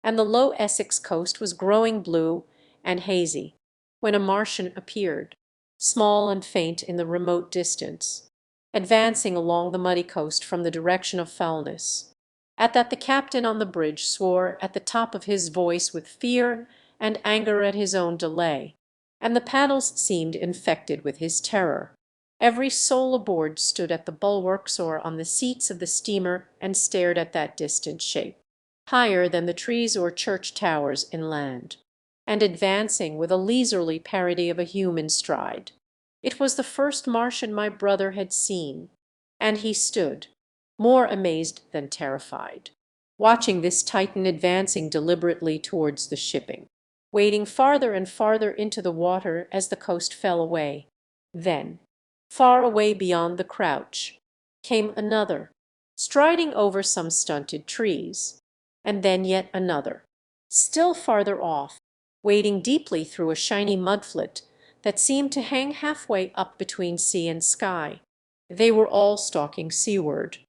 and the low Essex coast was growing blue and hazy, when a Martian appeared, small and faint in the remote distance, advancing along the muddy coast from the direction of Foulness. At that the captain on the bridge swore at the top of his voice with fear and anger at his own delay, and the paddles seemed infected with his terror. Every soul aboard stood at the bulwarks or on the seats of the steamer and stared at that distant shape, higher than the trees or church towers inland, and advancing with a leisurely parody of a human stride. It was the first Martian my brother had seen, and he stood, more amazed than terrified, watching this Titan advancing deliberately towards the shipping, wading farther and farther into the water as the coast fell away. Then, far away beyond the crouch, came another, striding over some stunted trees, and then yet another, still farther off, wading deeply through a shiny mudflat that seemed to hang halfway up between sea and sky. They were all stalking seaward,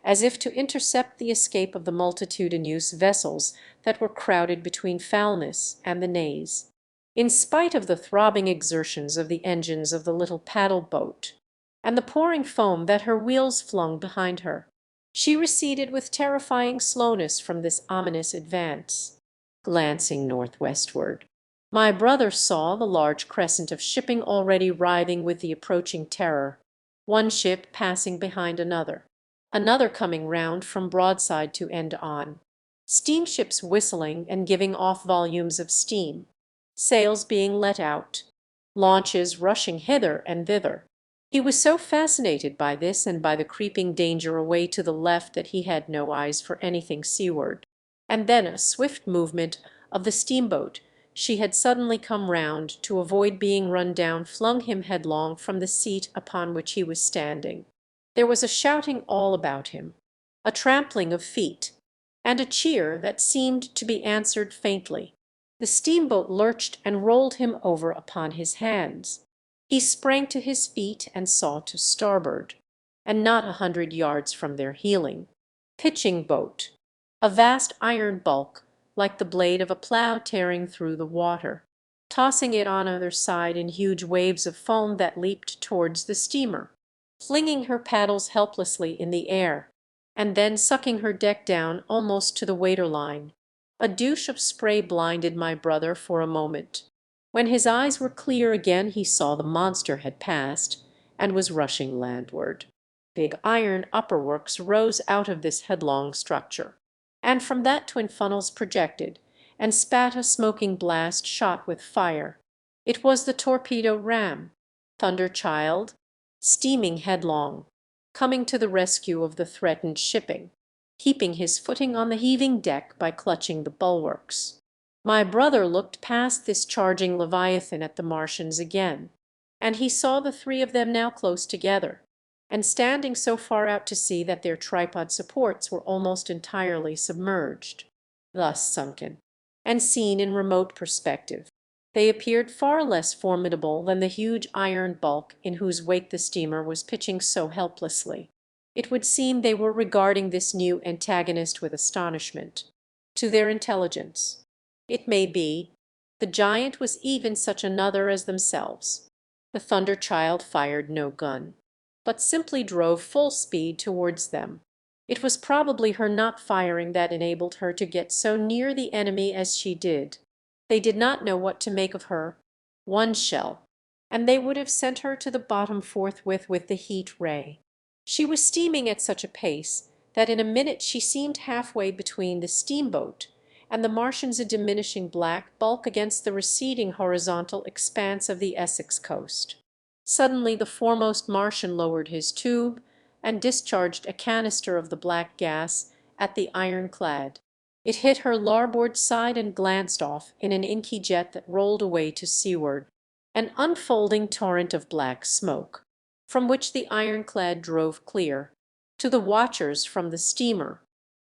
as if to intercept the escape of the multitudinous vessels that were crowded between Foulness and the Naze. In spite of the throbbing exertions of the engines of the little paddle boat, and the pouring foam that her wheels flung behind her, she receded with terrifying slowness from this ominous advance. Glancing northwestward, my brother saw the large crescent of shipping already writhing with the approaching terror, one ship passing behind another coming round from broadside to end on, steamships whistling and giving off volumes of steam, sails being let out, launches rushing hither and thither. He was so fascinated by this and by the creeping danger away to the left that he had no eyes for anything seaward. And then a swift movement of the steamboat she had suddenly come round to avoid being run down flung him headlong from the seat upon which he was standing. There was a shouting all about him, a trampling of feet, and a cheer that seemed to be answered faintly. The steamboat lurched and rolled him over upon his hands. He sprang to his feet and saw to starboard, and not 100 yards from their heeling, pitching boat, a vast iron bulk like the blade of a plough tearing through the water, tossing it on either side in huge waves of foam that leaped towards the steamer, flinging her paddles helplessly in the air, and then sucking her deck down almost to the waterline. A douche of spray blinded my brother for a moment. When his eyes were clear again he saw the monster had passed and was rushing landward. Big iron upperworks rose out of this headlong structure, and from that twin funnels projected and spat a smoking blast shot with fire. It was the torpedo ram, Thunder Child, steaming headlong, coming to the rescue of the threatened shipping, keeping his footing on the heaving deck by clutching the bulwarks. My brother looked past this charging leviathan at the Martians again. and he saw the three of them now close together, and standing so far out to sea that their tripod supports were almost entirely submerged. Thus sunken, and seen in remote perspective, they appeared far less formidable than the huge iron bulk in whose wake the steamer was pitching so helplessly. It would seem they were regarding this new antagonist with astonishment. To their intelligence, it may be, the giant was even such another as themselves. The Thunder Child fired no gun, but simply drove full speed towards them. It was probably her not firing that enabled her to get so near the enemy as she did. They did not know what to make of her. One shell, and they would have sent her to the bottom forthwith with the heat ray. She was steaming at such a pace that in a minute she seemed halfway between the steamboat and the Martians, a diminishing black bulk against the receding horizontal expanse of the Essex coast. Suddenly the foremost Martian lowered his tube and discharged a canister of the black gas at the ironclad. It hit her larboard side and glanced off in an inky jet that rolled away to seaward, an unfolding torrent of black smoke, from which the ironclad drove clear. To the watchers from the steamer,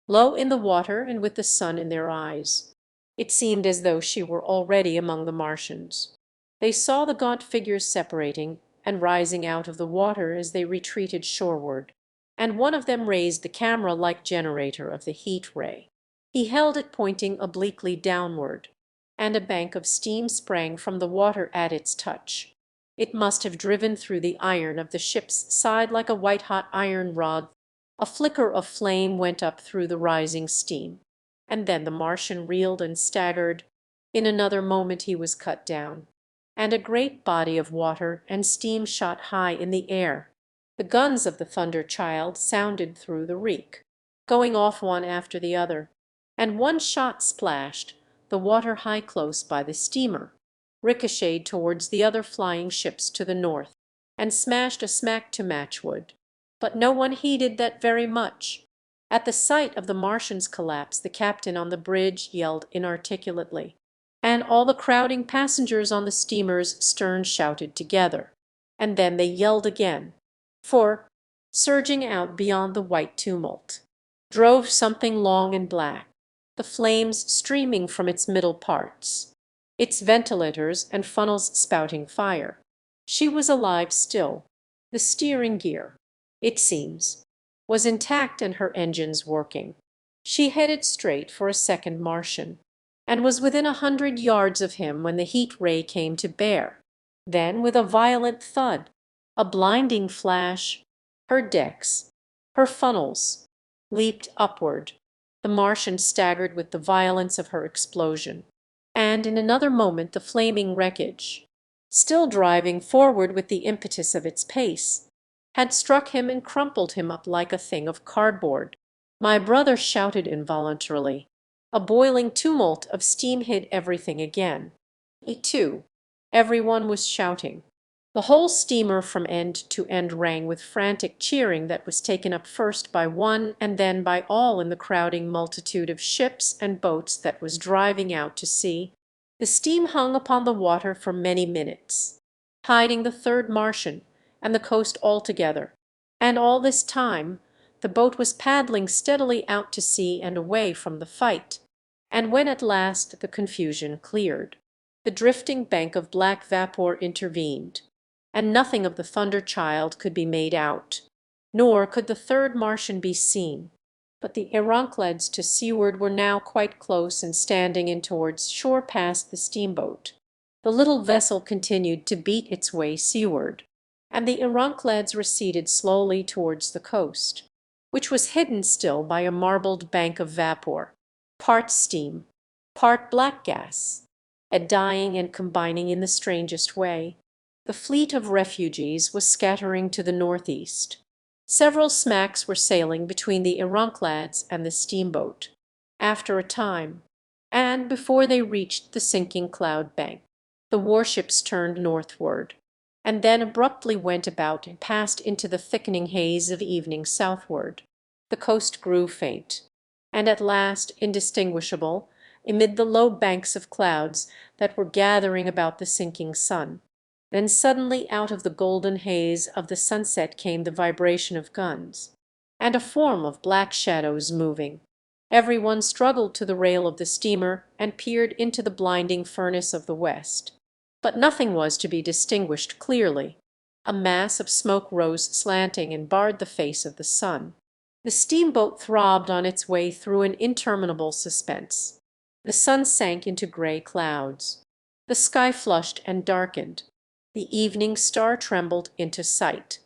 low in the water and with the sun in their eyes, it seemed as though she were already among the Martians. They saw the gaunt figures separating and rising out of the water as they retreated shoreward, and one of them raised the camera-like generator of the heat ray. He held it pointing obliquely downward, and a bank of steam sprang from the water at its touch. It must have driven through the iron of the ship's side like a white-hot iron rod. A flicker of flame went up through the rising steam, and then the Martian reeled and staggered. In another moment he was cut down, and a great body of water and steam shot high in the air. The guns of the Thunder Child sounded through the reek, going off one after the other, and one shot splashed the water high close by the steamer, ricocheted towards the other flying ships to the north, and smashed a smack to matchwood. But no one heeded that very much. At the sight of the Martian's collapse the captain on the bridge yelled inarticulately, and all the crowding passengers on the steamer's stern shouted together, and then they yelled again, for, surging out beyond the white tumult, drove something long and black, the flames streaming from its middle parts, its ventilators and funnels spouting fire. She was alive still. The steering gear, it seems, was intact and her engines working. She headed straight for a second Martian, and was within 100 yards of him when the heat ray came to bear. Then, with a violent thud, a blinding flash, her decks, her funnels, leaped upward. The Martian staggered with the violence of her explosion, and in another moment the flaming wreckage, still driving forward with the impetus of its pace, had struck him and crumpled him up like a thing of cardboard. My brother shouted involuntarily. A boiling tumult of steam hid everything again. He too, every one was shouting. The whole steamer from end to end rang with frantic cheering that was taken up first by one and then by all in the crowding multitude of ships and boats that was driving out to sea. The steam hung upon the water for many minutes, hiding the third Martian and the coast altogether, and all this time the boat was paddling steadily out to sea and away from the fight. And when at last the confusion cleared, the drifting bank of black vapor intervened, and nothing of the Thunder Child could be made out, nor could the third Martian be seen. But the ironclads to seaward were now quite close and standing in towards shore past the steamboat. The little vessel continued to beat its way seaward, and the ironclads receded slowly towards the coast, which was hidden still by a marbled bank of vapor, part steam, part black gas, dying and combining in the strangest way. The fleet of refugees was scattering to the northeast. Several smacks were sailing between the ironclads and the steamboat. After a time, and before they reached the sinking cloud bank, the warships turned northward, and then abruptly went about and passed into the thickening haze of evening southward. The coast grew faint, and at last indistinguishable amid the low banks of clouds that were gathering about the sinking sun. Then suddenly out of the golden haze of the sunset came the vibration of guns, and a form of black shadows moving. Every one struggled to the rail of the steamer and peered into the blinding furnace of the west. But nothing was to be distinguished clearly. A mass of smoke rose slanting and barred the face of the sun. The steamboat throbbed on its way through an interminable suspense. The sun sank into gray clouds. The sky flushed and darkened. The evening star trembled into sight.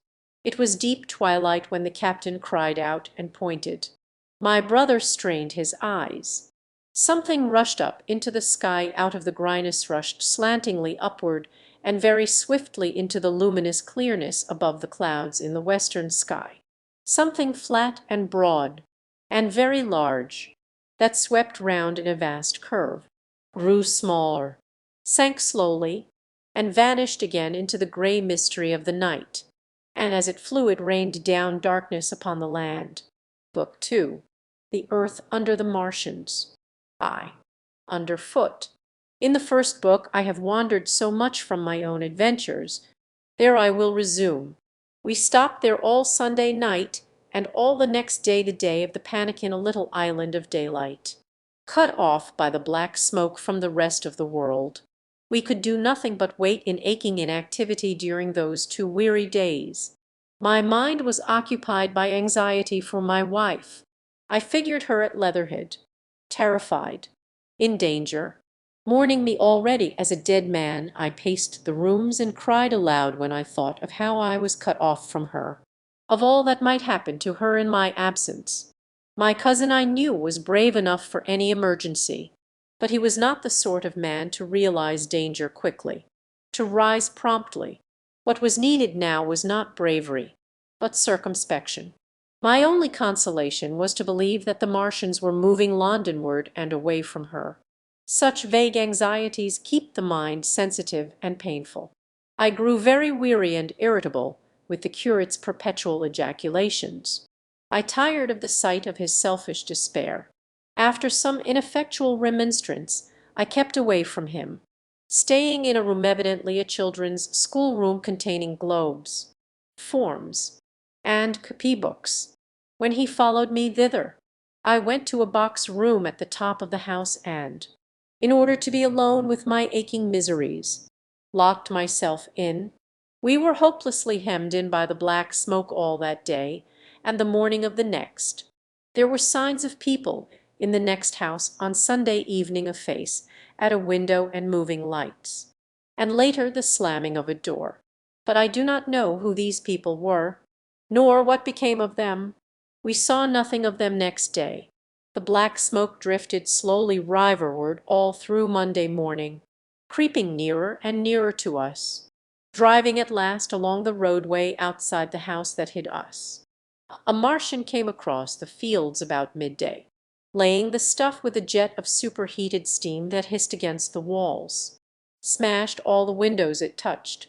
It was deep twilight when the captain cried out and pointed. My brother strained his eyes. Something rushed up into the sky out of the dryness, rushed slantingly upward and very swiftly into the luminous clearness above the clouds in the western sky. Something flat and broad, and very large, that swept round in a vast curve, grew smaller, sank slowly, and vanished again into the grey mystery of the night, and as it flew it rained down darkness upon the land. Book 2. The Earth Under the Martians. Underfoot. In the first book I have wandered so much from my own adventures. There I will resume. We stopped there all Sunday night, and all the next day, the day of the panic, in a little island of daylight. Cut off by the black smoke from the rest of the world, we could do nothing but wait in aching inactivity during those 2 weary days. My mind was occupied by anxiety for my wife. I figured her at Leatherhead, terrified, in danger. Mourning me already as a dead man, I paced the rooms and cried aloud when I thought of how I was cut off from her, of all that might happen to her in my absence. My cousin, I knew, was brave enough for any emergency, but he was not the sort of man to realize danger quickly, to rise promptly. What was needed now was not bravery, but circumspection. My only consolation was to believe that the Martians were moving Londonward and away from her. Such vague anxieties keep the mind sensitive and painful. I grew very weary and irritable with the curate's perpetual ejaculations. I tired of the sight of his selfish despair. After some ineffectual remonstrance, I kept away from him, staying in a room, evidently a children's schoolroom, containing globes, forms, and copybooks. When he followed me thither, I went to a box room at the top of the house and, in order to be alone with my aching miseries, locked myself in. We were hopelessly hemmed in by the black smoke all that day and the morning of the next. There were signs of people in the next house on Sunday evening, a face at a window and moving lights, and later the slamming of a door. But I do not know who these people were, nor what became of them. We saw nothing of them next day. The black smoke drifted slowly riverward all through Monday morning, creeping nearer and nearer to us, driving at last along the roadway outside the house that hid us. A Martian came across the fields about midday, laying the stuff with a jet of superheated steam that hissed against the walls, smashed all the windows it touched,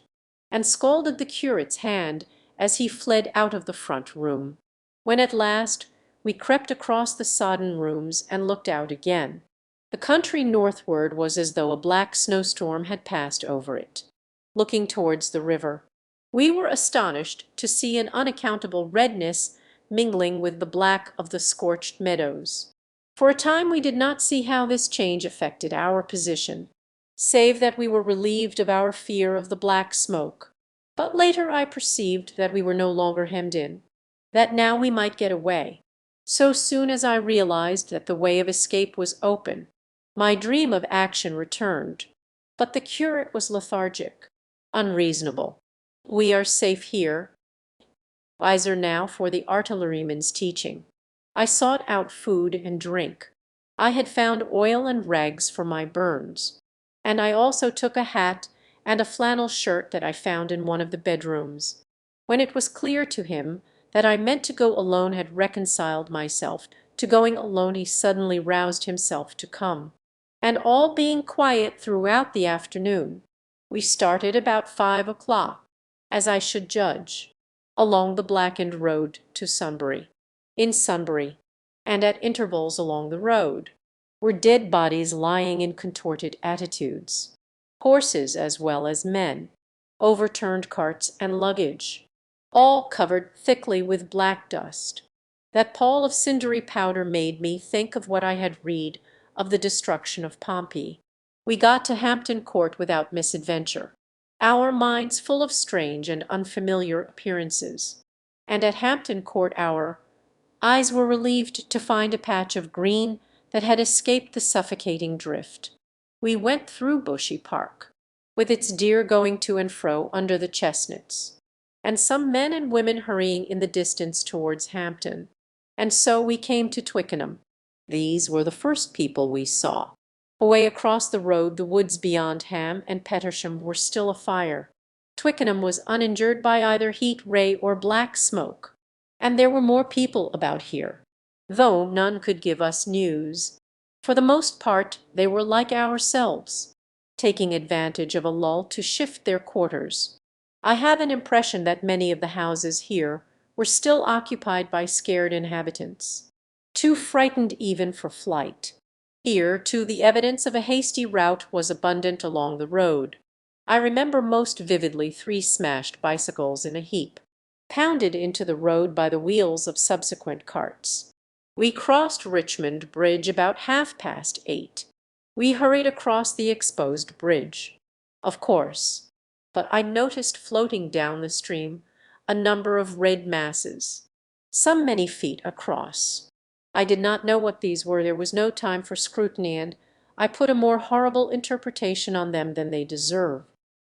and scalded the curate's hand as he fled out of the front room. When at last we crept across the sodden rooms and looked out again, the country northward was as though a black snowstorm had passed over it. Looking towards the river, we were astonished to see an unaccountable redness mingling with the black of the scorched meadows. For a time we did not see how this change affected our position, save that we were relieved of our fear of the black smoke. But later I perceived that we were no longer hemmed in, that now we might get away. So soon as I realized that the way of escape was open, my dream of action returned. But the curate was lethargic, unreasonable. We are safe here. Wiser now for the artilleryman's teaching, I sought out food and drink. I had found oil and rags for my burns, and I also took a hat and a flannel shirt that I found in one of the bedrooms. When it was clear to him that I meant to go alone, had reconciled myself to going alone, he suddenly roused himself to come. And all being quiet throughout the afternoon, we started about 5 o'clock, as I should judge, along the blackened road to Sunbury. In Sunbury, and at intervals along the road, were dead bodies lying in contorted attitudes, horses as well as men. overturned carts and luggage, all covered thickly with black dust. That pall of cindery powder made me think of what I had read of the destruction of Pompeii. We got to Hampton Court without misadventure, our minds full of strange and unfamiliar appearances. And at Hampton Court our eyes were relieved to find a patch of green that had escaped the suffocating drift. We went through Bushy Park, with its deer going to and fro under the chestnuts, and some men and women hurrying in the distance towards Hampton. And so we came to Twickenham. These were the first people we saw. Away across the road the woods beyond Ham and Petersham were still afire. Twickenham was uninjured by either heat ray or black smoke, and there were more people about here, though none could give us news. For the most part they were like ourselves, taking advantage of a lull to shift their quarters. I have an impression that many of the houses here were still occupied by scared inhabitants, too frightened even for flight. Here, too, the evidence of a hasty rout was abundant along the road. I remember most vividly 3 smashed bicycles in a heap, pounded into the road by the wheels of subsequent carts. We crossed Richmond Bridge about 8:30. We hurried across the exposed bridge, of course, but I noticed floating down the stream a number of red masses, some many feet across. I did not know what these were. There was no time for scrutiny, and I put a more horrible interpretation on them than they deserve.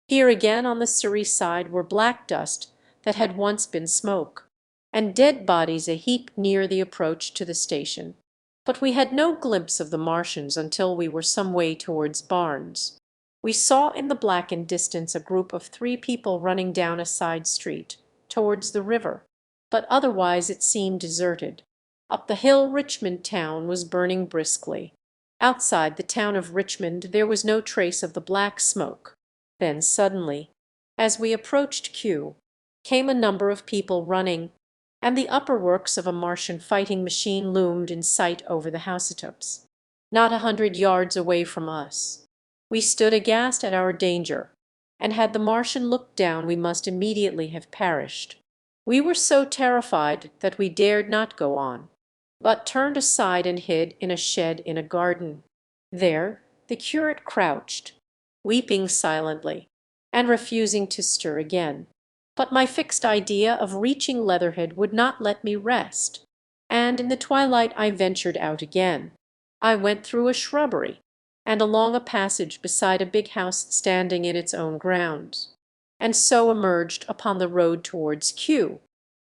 Here again on the Surrey side were black dust that had once been smoke, and dead bodies a heap near the approach to the station. But we had no glimpse of the Martians until we were some way towards Barnes. We saw in the blackened distance a group of 3 people running down a side street towards the river, but otherwise it seemed deserted. Up the hill Richmond town was burning briskly. Outside the town of Richmond there was no trace of the black smoke. Then suddenly, as we approached Kew, came a number of people running, and the upper works of a Martian fighting machine loomed in sight over the housetops, not 100 yards away from us. We stood aghast at our danger, and had the Martian looked down we must immediately have perished. We were so terrified that we dared not go on, but turned aside and hid in a shed in a garden. There the curate crouched, weeping silently, and refusing to stir again. But my fixed idea of reaching Leatherhead would not let me rest, and in the twilight I ventured out again. I went through a shrubbery, and along a passage beside a big house standing in its own grounds, and so emerged upon the road towards Kew.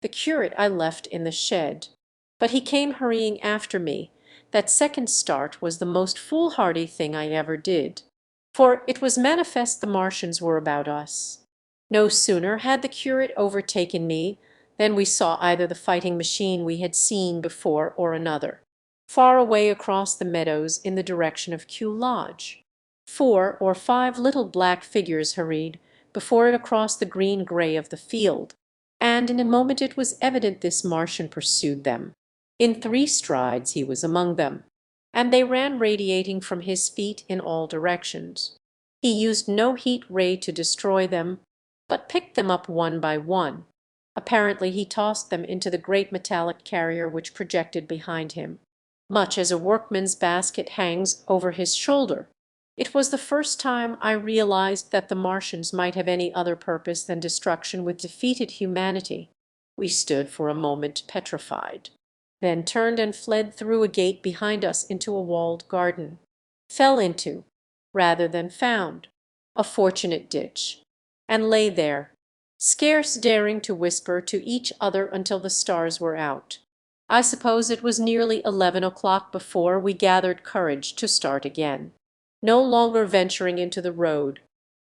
The curate I left in the shed, but he came hurrying after me. That second start was the most foolhardy thing I ever did, for it was manifest the Martians were about us. No sooner had the curate overtaken me than we saw either the fighting machine we had seen before or another, far away across the meadows in the direction of Kew Lodge. 4 or 5 little black figures hurried before it across the green grey of the field, and in a moment it was evident this Martian pursued them. In 3 strides he was among them, and they ran radiating from his feet in all directions. He used no heat ray to destroy them, but picked them up one by one. Apparently he tossed them into the great metallic carrier which projected behind him, much as a workman's basket hangs over his shoulder. It was the first time I realized that the Martians might have any other purpose than destruction with defeated humanity. We stood for a moment petrified, then turned and fled through a gate behind us into a walled garden, fell into, rather than found, a fortunate ditch, and lay there, scarce daring to whisper to each other until the stars were out. I suppose it was nearly 11 o'clock before we gathered courage to start again, no longer venturing into the road,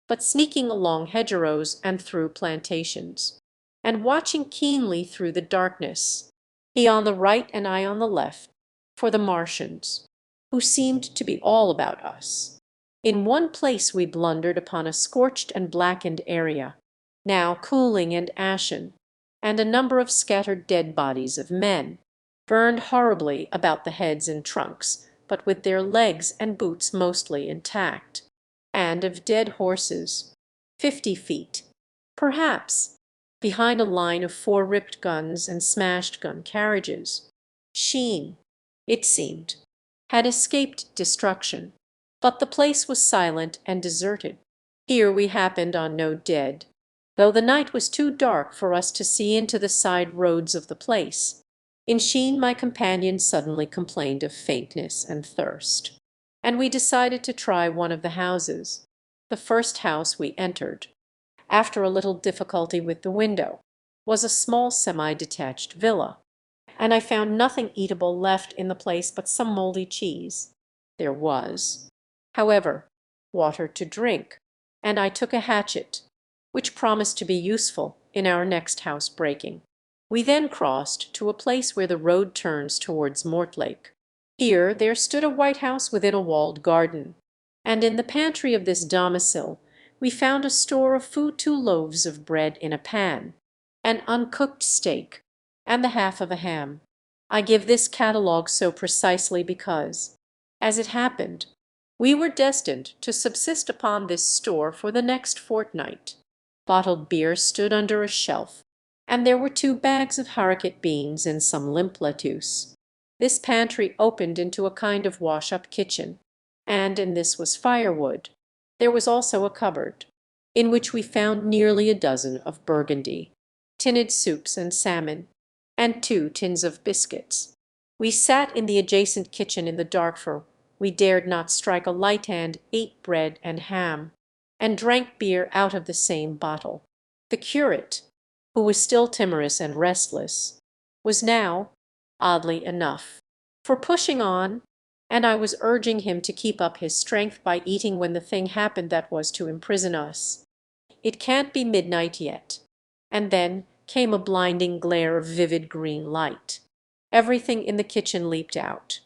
but sneaking along hedgerows and through plantations, and watching keenly through the darkness, he on the right and I on the left, for the Martians, who seemed to be all about us. In one place we blundered upon a scorched and blackened area, now cooling and ashen, and a number of scattered dead bodies of men, burned horribly about the heads and trunks, but with their legs and boots mostly intact, and of dead horses, 50 feet, Perhaps, behind a line of 4 ripped guns and smashed gun carriages, Sheen, it seemed, had escaped destruction. But the place was silent and deserted. Here we happened on no dead, though the night was too dark for us to see into the side roads of the place. In Sheen my companion suddenly complained of faintness and thirst, and we decided to try one of the houses. The first house we entered, after a little difficulty with the window, was a small semi-detached villa, and I found nothing eatable left in the place but some mouldy cheese. There was, however, water to drink, and I took a hatchet, which promised to be useful in our next house breaking. We then crossed to a place where the road turns towards Mortlake. Here there stood a white house within a walled garden, and in the pantry of this domicile we found a store of food, 2 loaves of bread in a pan, an uncooked steak, and the half of a ham. I give this catalogue so precisely because, as it happened, we were destined to subsist upon this store for the next fortnight. Bottled beer stood under a shelf, and there were 2 bags of haricot beans and some limp lettuce. This pantry opened into a kind of wash-up kitchen, and in this was firewood. There was also a cupboard, in which we found nearly a dozen of Burgundy, tinned soups and salmon, and 2 tins of biscuits. We sat in the adjacent kitchen in the dark, for we dared not strike a light, and ate bread and ham, and drank beer out of the same bottle. The curate, who was still timorous and restless, was now, oddly enough, for pushing on, and I was urging him to keep up his strength by eating when the thing happened that was to imprison us. It can't be midnight yet. And then came a blinding glare of vivid green light. Everything in the kitchen leaped out,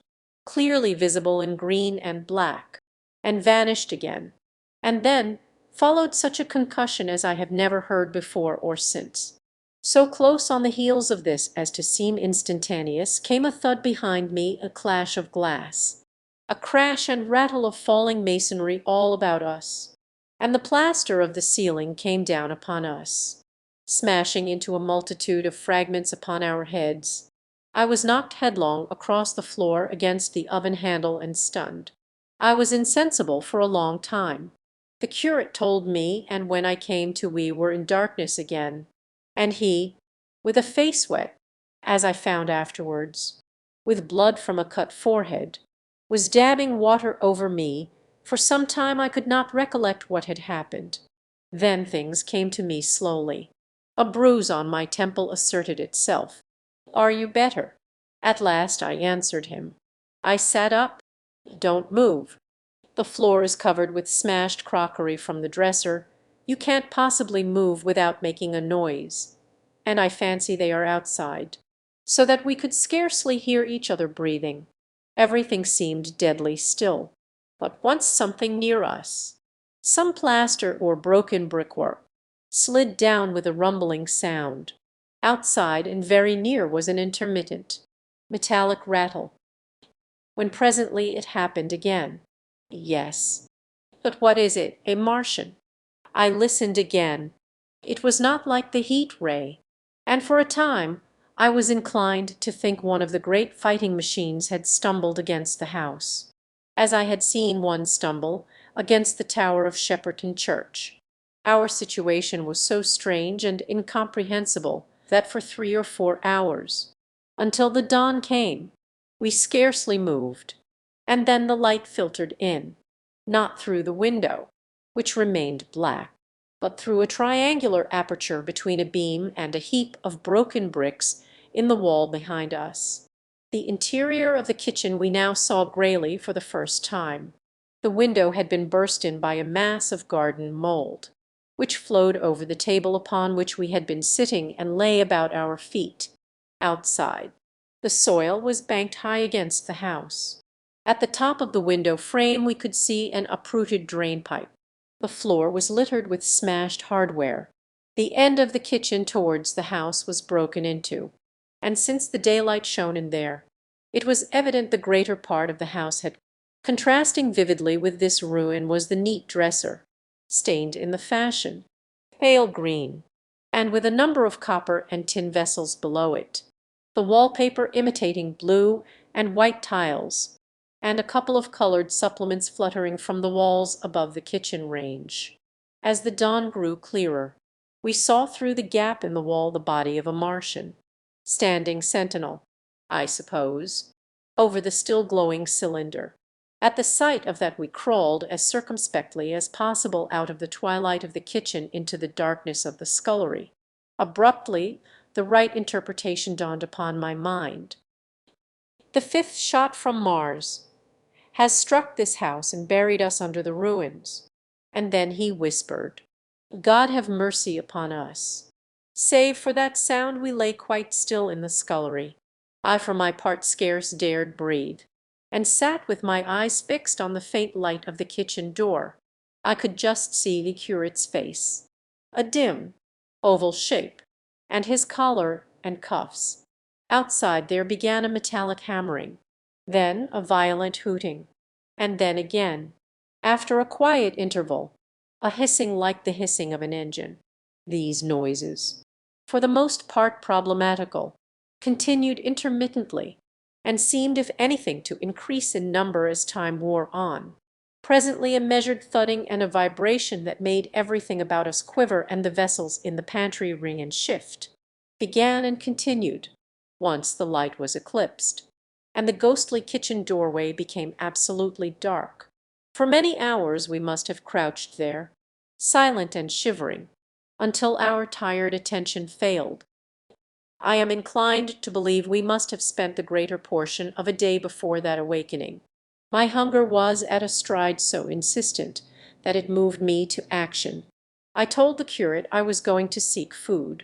clearly visible in green and black, and vanished again. And then followed such a concussion as I have never heard before or since. So close on the heels of this as to seem instantaneous came a thud behind me, a clash of glass, a crash and rattle of falling masonry all about us, and the plaster of the ceiling came down upon us, smashing into a multitude of fragments upon our heads. I was knocked headlong across the floor against the oven handle and stunned. I was insensible for a long time. The curate told me, and when I came to we were in darkness again, and he, with a face wet, as I found afterwards, with blood from a cut forehead, was dabbing water over me. For some time I could not recollect what had happened. Then things came to me slowly. A bruise on my temple asserted itself. "Are you better?" At last I answered him. I sat up. "Don't move. The floor is covered with smashed crockery from the dresser. You can't possibly move without making a noise. And I fancy they are outside, so that we could scarcely hear each other breathing." Everything seemed deadly still. But once something near us, some plaster or broken brickwork, slid down with a rumbling sound. Outside and very near was an intermittent, metallic rattle, when presently it happened again. Yes. But what is it? A Martian? I listened again. It was not like the heat ray, and for a time I was inclined to think one of the great fighting machines had stumbled against the house, as I had seen one stumble against the tower of Shepperton Church. Our situation was so strange and incomprehensible that for 3 or 4 hours, until the dawn came, we scarcely moved, and then the light filtered in, not through the window, which remained black, but through a triangular aperture between a beam and a heap of broken bricks in the wall behind us. The interior of the kitchen we now saw greyly for the first time. The window had been burst in by a mass of garden mould, which flowed over the table upon which we had been sitting and lay about our feet. Outside, the soil was banked high against the house. At the top of the window frame we could see an uprooted drain pipe. The floor was littered with smashed hardware. The end of the kitchen towards the house was broken into, and since the daylight shone in there, it was evident the greater part of the house had. Contrasting vividly with this ruin was the neat dresser, stained in the fashion, pale green, and with a number of copper and tin vessels below it, the wallpaper imitating blue and white tiles, and a couple of colored supplements fluttering from the walls above the kitchen range. As the dawn grew clearer, we saw through the gap in the wall the body of a Martian, standing sentinel, I suppose, over the still glowing cylinder. At the sight of that we crawled as circumspectly as possible out of the twilight of the kitchen into the darkness of the scullery. Abruptly, the right interpretation dawned upon my mind. The fifth shot from Mars has struck this house and buried us under the ruins. And then he whispered, God have mercy upon us. Save for that sound we lay quite still in the scullery. I for my part scarce dared breathe, and sat with my eyes fixed on the faint light of the kitchen door. I could just see the curate's face, a dim, oval shape, and his collar and cuffs. Outside there began a metallic hammering, then a violent hooting, and then again, after a quiet interval, a hissing like the hissing of an engine. These noises, for the most part problematical, continued intermittently, and seemed if anything to increase in number as time wore on. Presently a measured thudding and a vibration that made everything about us quiver and the vessels in the pantry ring and shift, began and continued, once the light was eclipsed, and the ghostly kitchen doorway became absolutely dark. For many hours we must have crouched there, silent and shivering, until our tired attention failed. I am inclined to believe we must have spent the greater portion of a day before that awakening. My hunger was at a stride so insistent that it moved me to action. I told the curate I was going to seek food,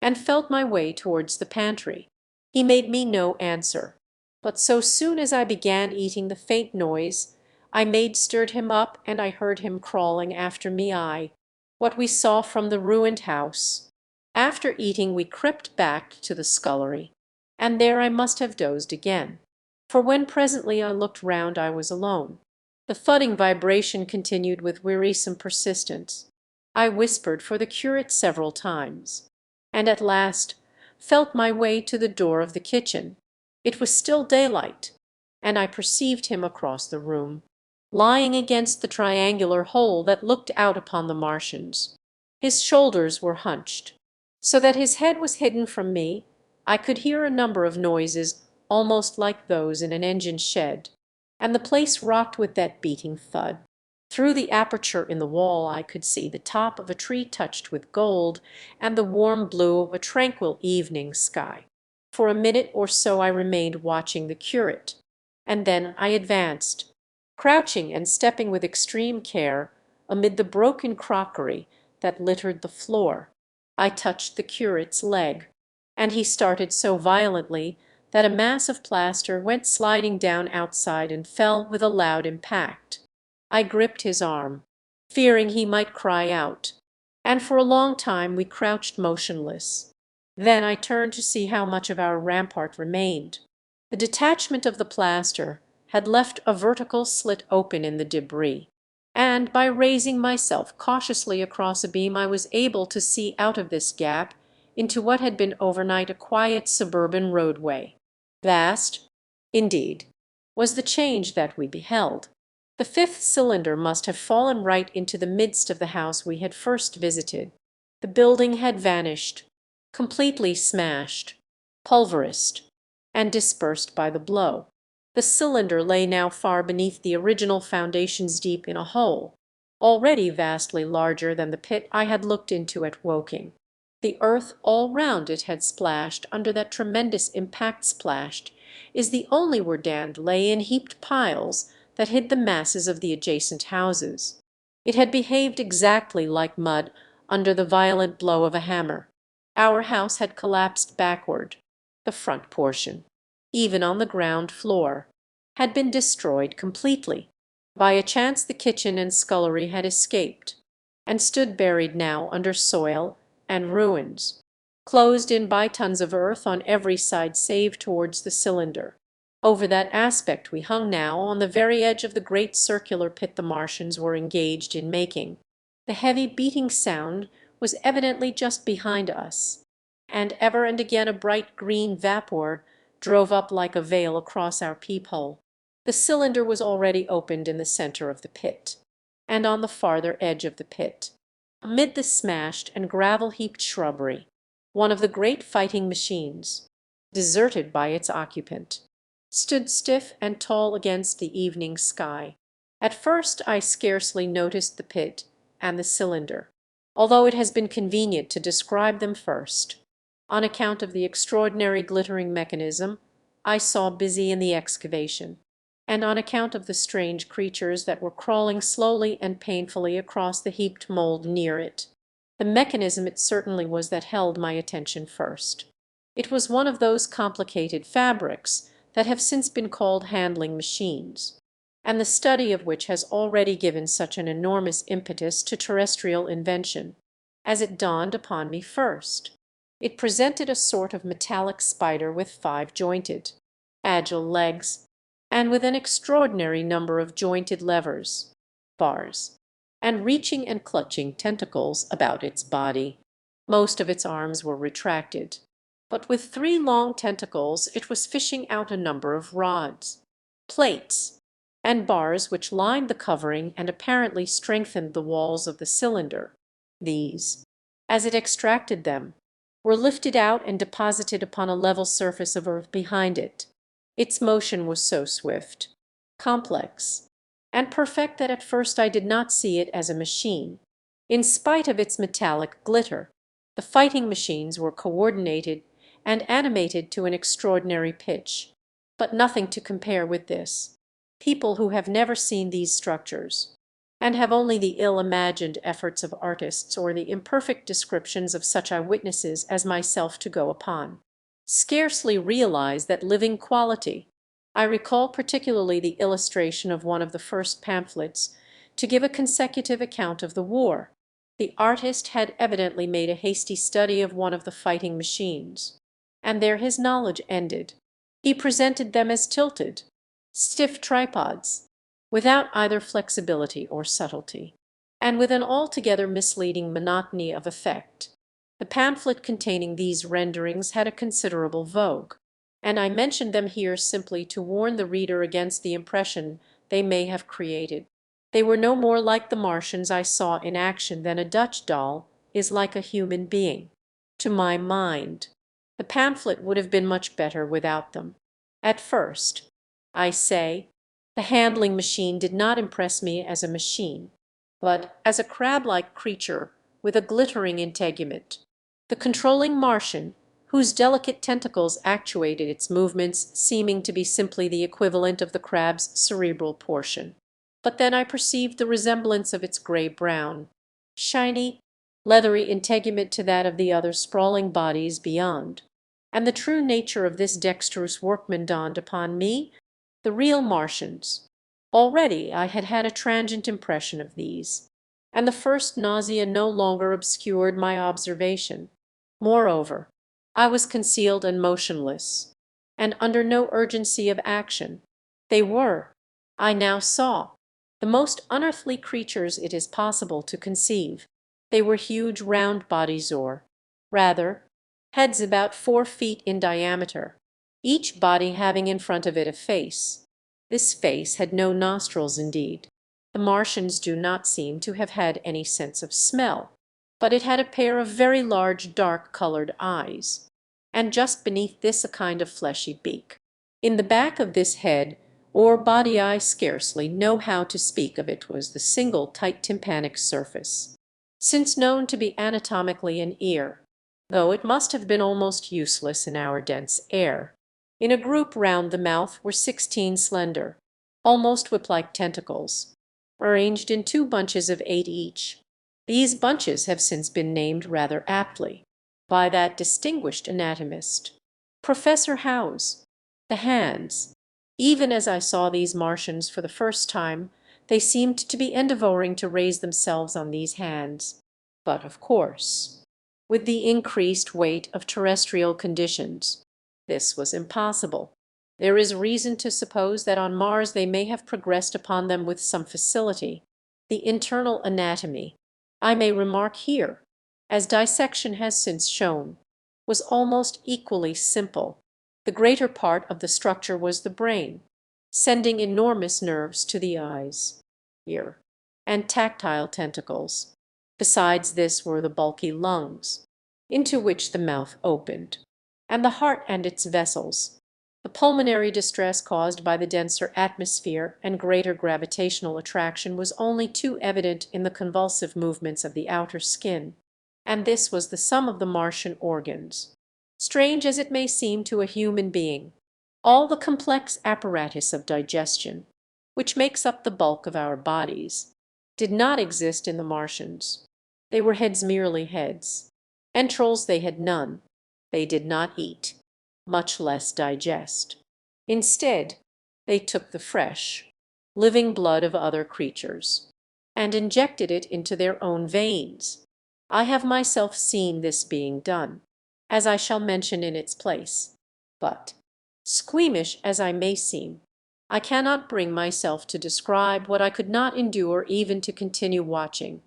and felt my way towards the pantry. He made me no answer, but so soon as I began eating the faint noise I made stirred him up, and I heard him crawling after me. What we saw from the ruined house. After eating we crept back to the scullery, and there I must have dozed again, for when presently I looked round I was alone. The thudding vibration continued with wearisome persistence. I whispered for the curate several times, and at last felt my way to the door of the kitchen. It was still daylight, and I perceived him across the room, lying against the triangular hole that looked out upon the Martians. His shoulders were hunched, so that his head was hidden from me. I could hear a number of noises almost like those in an engine shed, and the place rocked with that beating thud. Through the aperture in the wall I could see the top of a tree touched with gold and the warm blue of a tranquil evening sky. For a minute or so I remained watching the curate, and then I advanced, crouching and stepping with extreme care amid the broken crockery that littered the floor. I touched the curate's leg, and he started so violently that a mass of plaster went sliding down outside and fell with a loud impact. I gripped his arm, fearing he might cry out, and for a long time we crouched motionless. Then I turned to see how much of our rampart remained. The detachment of the plaster had left a vertical slit open in the debris, and by raising myself cautiously across a beam I was able to see out of this gap into what had been overnight a quiet suburban roadway. Vast, indeed, was the change that we beheld. The fifth cylinder must have fallen right into the midst of the house we had first visited. The building had vanished, completely smashed, pulverized, and dispersed by the blow. The cylinder lay now far beneath the original foundations, deep in a hole, already vastly larger than the pit I had looked into at Woking. The earth all round it had splashed under that tremendous impact. Splashed is the only word, and lay in heaped piles that hid the masses of the adjacent houses. It had behaved exactly like mud under the violent blow of a hammer. Our house had collapsed backward. The front portion, even on the ground floor, had been destroyed completely. By a chance the kitchen and scullery had escaped, and stood buried now under soil and ruins, closed in by tons of earth on every side save towards the cylinder. Over that aspect we hung now, on the very edge of the great circular pit the Martians were engaged in making. The heavy beating sound was evidently just behind us, and ever and again a bright green vapor drove up like a veil across our peephole. The cylinder was already opened in the center of the pit, and on the farther edge of the pit, amid the smashed and gravel-heaped shrubbery, one of the great fighting machines, deserted by its occupant, stood stiff and tall against the evening sky. At first I scarcely noticed the pit and the cylinder, although it has been convenient to describe them first. On account of the extraordinary glittering mechanism I saw busy in the excavation, and on account of the strange creatures that were crawling slowly and painfully across the heaped mold near it. The mechanism it certainly was that held my attention first. It was one of those complicated fabrics that have since been called handling machines, and the study of which has already given such an enormous impetus to terrestrial invention, as it dawned upon me first. It presented a sort of metallic spider with 5 jointed, agile legs, and with an extraordinary number of jointed levers, bars, and reaching and clutching tentacles about its body. Most of its arms were retracted, but with 3 long tentacles it was fishing out a number of rods, plates, and bars which lined the covering and apparently strengthened the walls of the cylinder. These, as it extracted them, were lifted out and deposited upon a level surface of earth behind it. Its motion was so swift, complex, and perfect that at first I did not see it as a machine. In spite of its metallic glitter, the fighting machines were coordinated and animated to an extraordinary pitch, but nothing to compare with this. People who have never seen these structures, and have only the ill-imagined efforts of artists or the imperfect descriptions of such eyewitnesses as myself to go upon, scarcely realize that living quality. I recall particularly the illustration of one of the first pamphlets to give a consecutive account of the war. The artist had evidently made a hasty study of one of the fighting machines, and there his knowledge ended. He presented them as tilted, stiff tripods, without either flexibility or subtlety, and with an altogether misleading monotony of effect. The pamphlet containing these renderings had a considerable vogue, and I mention them here simply to warn the reader against the impression they may have created. They were no more like the Martians I saw in action than a Dutch doll is like a human being. To my mind, the pamphlet would have been much better without them. At first, I say, the handling machine did not impress me as a machine, but as a crab-like creature with a glittering integument. The controlling Martian, whose delicate tentacles actuated its movements, seeming to be simply the equivalent of the crab's cerebral portion. But then I perceived the resemblance of its gray-brown, shiny, leathery integument to that of the other sprawling bodies beyond, and the true nature of this dexterous workman dawned upon me. The real Martians. Already I had had a transient impression of these, and the first nausea no longer obscured my observation. Moreover, I was concealed and motionless, and under no urgency of action. They were, I now saw, the most unearthly creatures it is possible to conceive. They were huge round bodies, or, rather, heads about 4 feet in diameter, each body having in front of it a face. This face had no nostrils indeed. The Martians do not seem to have had any sense of smell, but it had a pair of very large dark-colored eyes, and just beneath this a kind of fleshy beak. In the back of this head or body I scarcely know how to speak of it was the single tight tympanic surface, since known to be anatomically an ear, though it must have been almost useless in our dense air. In a group round the mouth were 16 slender, almost whip-like tentacles, arranged in 2 bunches of 8 each. These bunches have since been named rather aptly by that distinguished anatomist, Professor Howes. The hands. Even as I saw these Martians for the first time, they seemed to be endeavoring to raise themselves on these hands. But, of course, with the increased weight of terrestrial conditions, this was impossible. There is reason to suppose that on Mars they may have progressed upon them with some facility. The internal anatomy, I may remark here, as dissection has since shown, was almost equally simple. The greater part of the structure was the brain, sending enormous nerves to the eyes, ear, and tactile tentacles. Besides this were the bulky lungs, into which the mouth opened, and the heart and its vessels. The pulmonary distress caused by the denser atmosphere and greater gravitational attraction was only too evident in the convulsive movements of the outer skin, and this was the sum of the Martian organs. Strange as it may seem to a human being, all the complex apparatus of digestion, which makes up the bulk of our bodies, did not exist in the Martians. They were heads, merely heads. Entrails they had none. They did not eat, much less digest. Instead, they took the fresh, living blood of other creatures, and injected it into their own veins. I have myself seen this being done, as I shall mention in its place. But, squeamish as I may seem, I cannot bring myself to describe what I could not endure even to continue watching.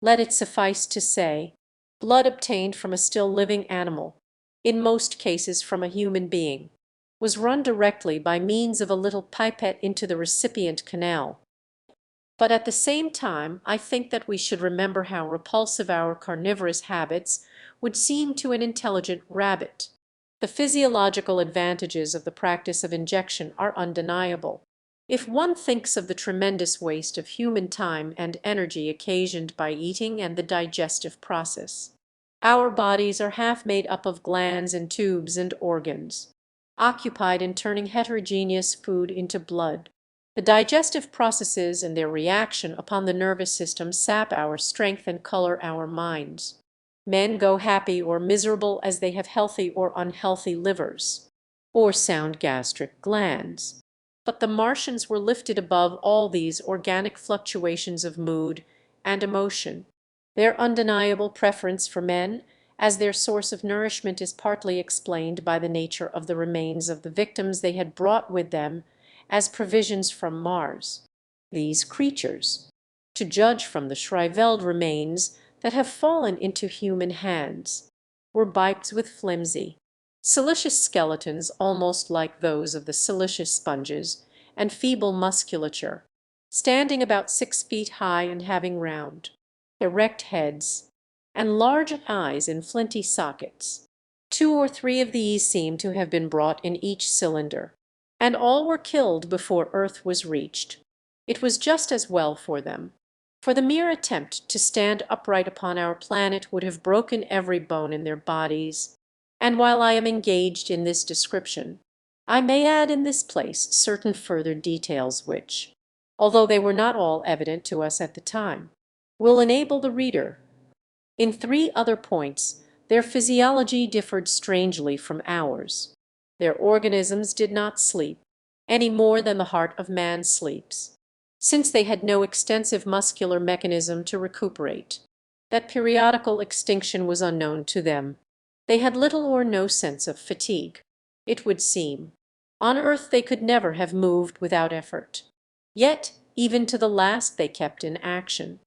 Let it suffice to say, blood obtained from a still living animal, in most cases from a human being, was run directly by means of a little pipette into the recipient canal. But at the same time I think that we should remember how repulsive our carnivorous habits would seem to an intelligent rabbit. The physiological advantages of the practice of injection are undeniable. If one thinks of the tremendous waste of human time and energy occasioned by eating and the digestive process. Our bodies are half made up of glands and tubes and organs, occupied in turning heterogeneous food into blood. The digestive processes and their reaction upon the nervous system sap our strength and color our minds. Men go happy or miserable as they have healthy or unhealthy livers, or sound gastric glands. But the Martians were lifted above all these organic fluctuations of mood and emotion. Their undeniable preference for men as their source of nourishment is partly explained by the nature of the remains of the victims they had brought with them as provisions from Mars. These creatures, to judge from the shrivelled remains that have fallen into human hands, were bipeds with flimsy, silicious skeletons almost like those of the silicious sponges, and feeble musculature, standing about 6 feet high and having round, erect heads, and large eyes in flinty sockets. 2 or 3 of these seem to have been brought in each cylinder, and all were killed before Earth was reached. It was just as well for them, for the mere attempt to stand upright upon our planet would have broken every bone in their bodies. And while I am engaged in this description, I may add in this place certain further details which, although they were not all evident to us at the time, will enable the reader. In 3 other points their physiology differed strangely from ours. Their organisms did not sleep, any more than the heart of man sleeps, since they had no extensive muscular mechanism to recuperate. That periodical extinction was unknown to them. They had little or no sense of fatigue, it would seem. On Earth they could never have moved without effort. Yet even to the last they kept in action.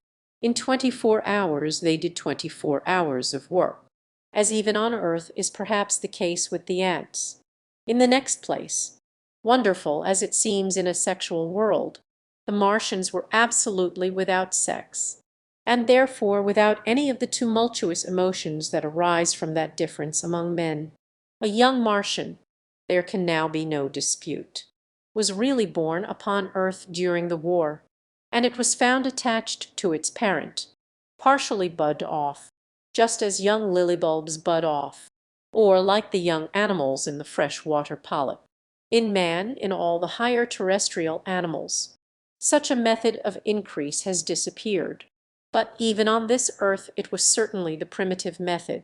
In 24 hours they did 24 hours of work, as even on Earth is perhaps the case with the ants. In the next place, wonderful as it seems in a sexual world, the Martians were absolutely without sex, and therefore without any of the tumultuous emotions that arise from that difference among men. A young Martian, there can now be no dispute, was really born upon Earth during the war, and it was found attached to its parent, partially bud off, just as young lily bulbs bud off, or like the young animals in the fresh-water polyp. In man, in all the higher terrestrial animals, such a method of increase has disappeared. But even on this earth it was certainly the primitive method,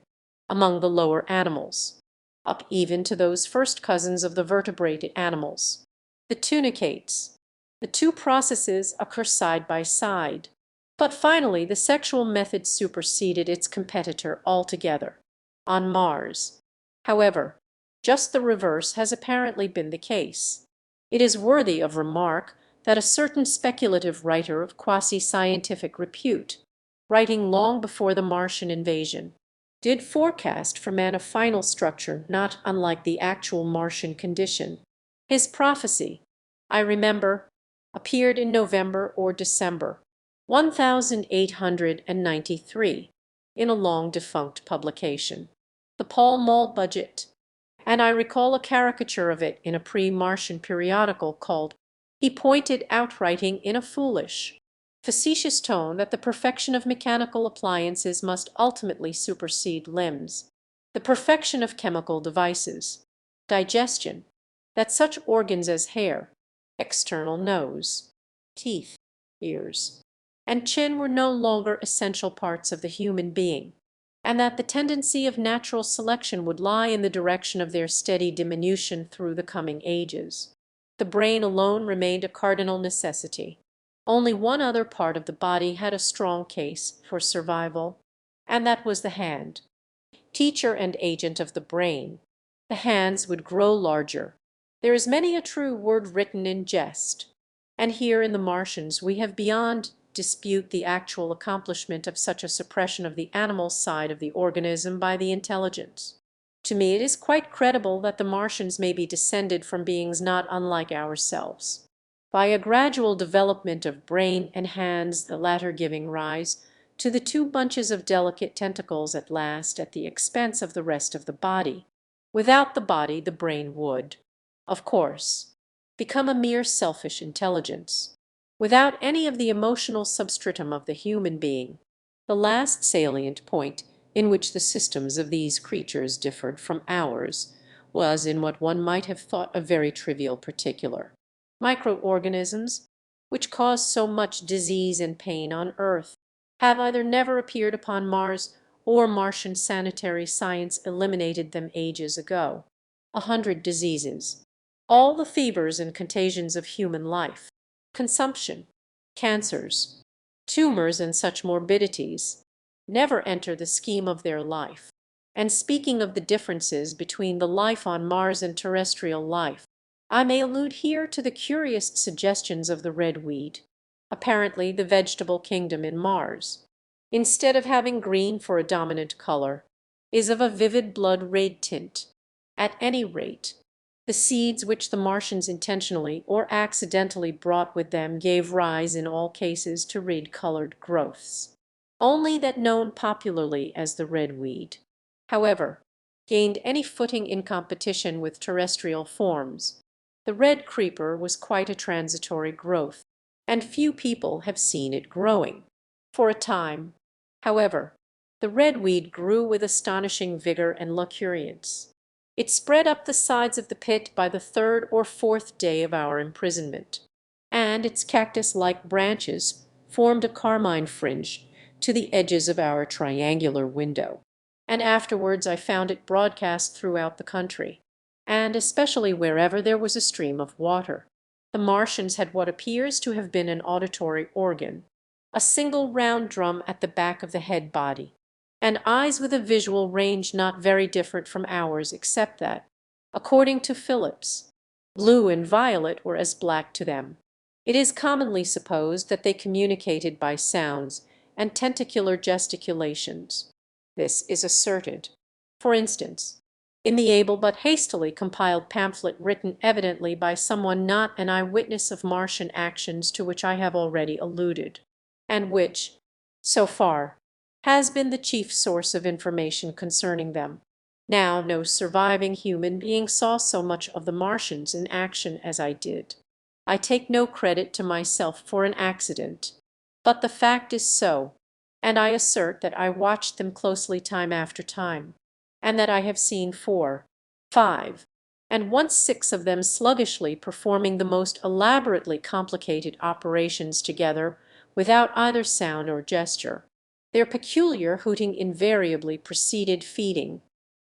among the lower animals, up even to those first cousins of the vertebrate animals, the tunicates. The 2 processes occur side by side, but finally the sexual method superseded its competitor altogether. On Mars, however, just the reverse has apparently been the case. It is worthy of remark that a certain speculative writer of quasi-scientific repute, writing long before the Martian invasion, did forecast for man a final structure not unlike the actual Martian condition. His prophecy, I remember, appeared in November or December 1893 in a long-defunct publication, the Pall Mall Budget, and I recall a caricature of it in a pre-Martian periodical called He Pointed Out Writing in a Foolish, facetious tone that the perfection of mechanical appliances must ultimately supersede limbs, the perfection of chemical devices, digestion, that such organs as hair, external nose, teeth, ears, and chin were no longer essential parts of the human being, and that the tendency of natural selection would lie in the direction of their steady diminution through the coming ages. The brain alone remained a cardinal necessity. Only one other part of the body had a strong case for survival, and that was the hand. Teacher and agent of the brain, the hands would grow larger. There is many a true word written in jest, and here in the Martians we have beyond dispute the actual accomplishment of such a suppression of the animal side of the organism by the intelligence. To me it is quite credible that the Martians may be descended from beings not unlike ourselves, by a gradual development of brain and hands, the latter giving rise to the two bunches of delicate tentacles at last at the expense of the rest of the body. Without the body the brain would, of course, become a mere selfish intelligence, without any of the emotional substratum of the human being. The last salient point in which the systems of these creatures differed from ours was in what one might have thought a very trivial particular. Microorganisms, which cause so much disease and pain on Earth, have either never appeared upon Mars or Martian sanitary science eliminated them ages ago. 100 diseases, all the fevers and contagions of human life, consumption, cancers, tumors, and such morbidities, never enter the scheme of their life. And speaking of the differences between the life on Mars and terrestrial life, I may allude here to the curious suggestions of the red weed, apparently the vegetable kingdom in Mars, instead of having green for a dominant color, is of a vivid blood-red tint. At any rate, the seeds which the Martians intentionally or accidentally brought with them gave rise in all cases to red-colored growths. Only that known popularly as the red weed, however, gained any footing in competition with terrestrial forms. The red creeper was quite a transitory growth, and few people have seen it growing. For a time, however, the red weed grew with astonishing vigor and luxuriance. It spread up the sides of the pit by the third or fourth day of our imprisonment, and its cactus-like branches formed a carmine fringe to the edges of our triangular window, and afterwards I found it broadcast throughout the country, and especially wherever there was a stream of water. The Martians had what appears to have been an auditory organ, a single round drum at the back of the head body, and eyes with a visual range not very different from ours, except that, according to Phillips, blue and violet were as black to them. It is commonly supposed that they communicated by sounds and tentacular gesticulations. This is asserted, for instance, in the able but hastily compiled pamphlet written evidently by someone not an eyewitness of Martian actions to which I have already alluded, and which, so far, has been the chief source of information concerning them. Now no surviving human being saw so much of the Martians in action as I did. I take no credit to myself for an accident, but the fact is so, and I assert that I watched them closely time after time, and that I have seen 4, 5, and once 6 of them sluggishly performing the most elaborately complicated operations together without either sound or gesture. Their peculiar hooting invariably preceded feeding.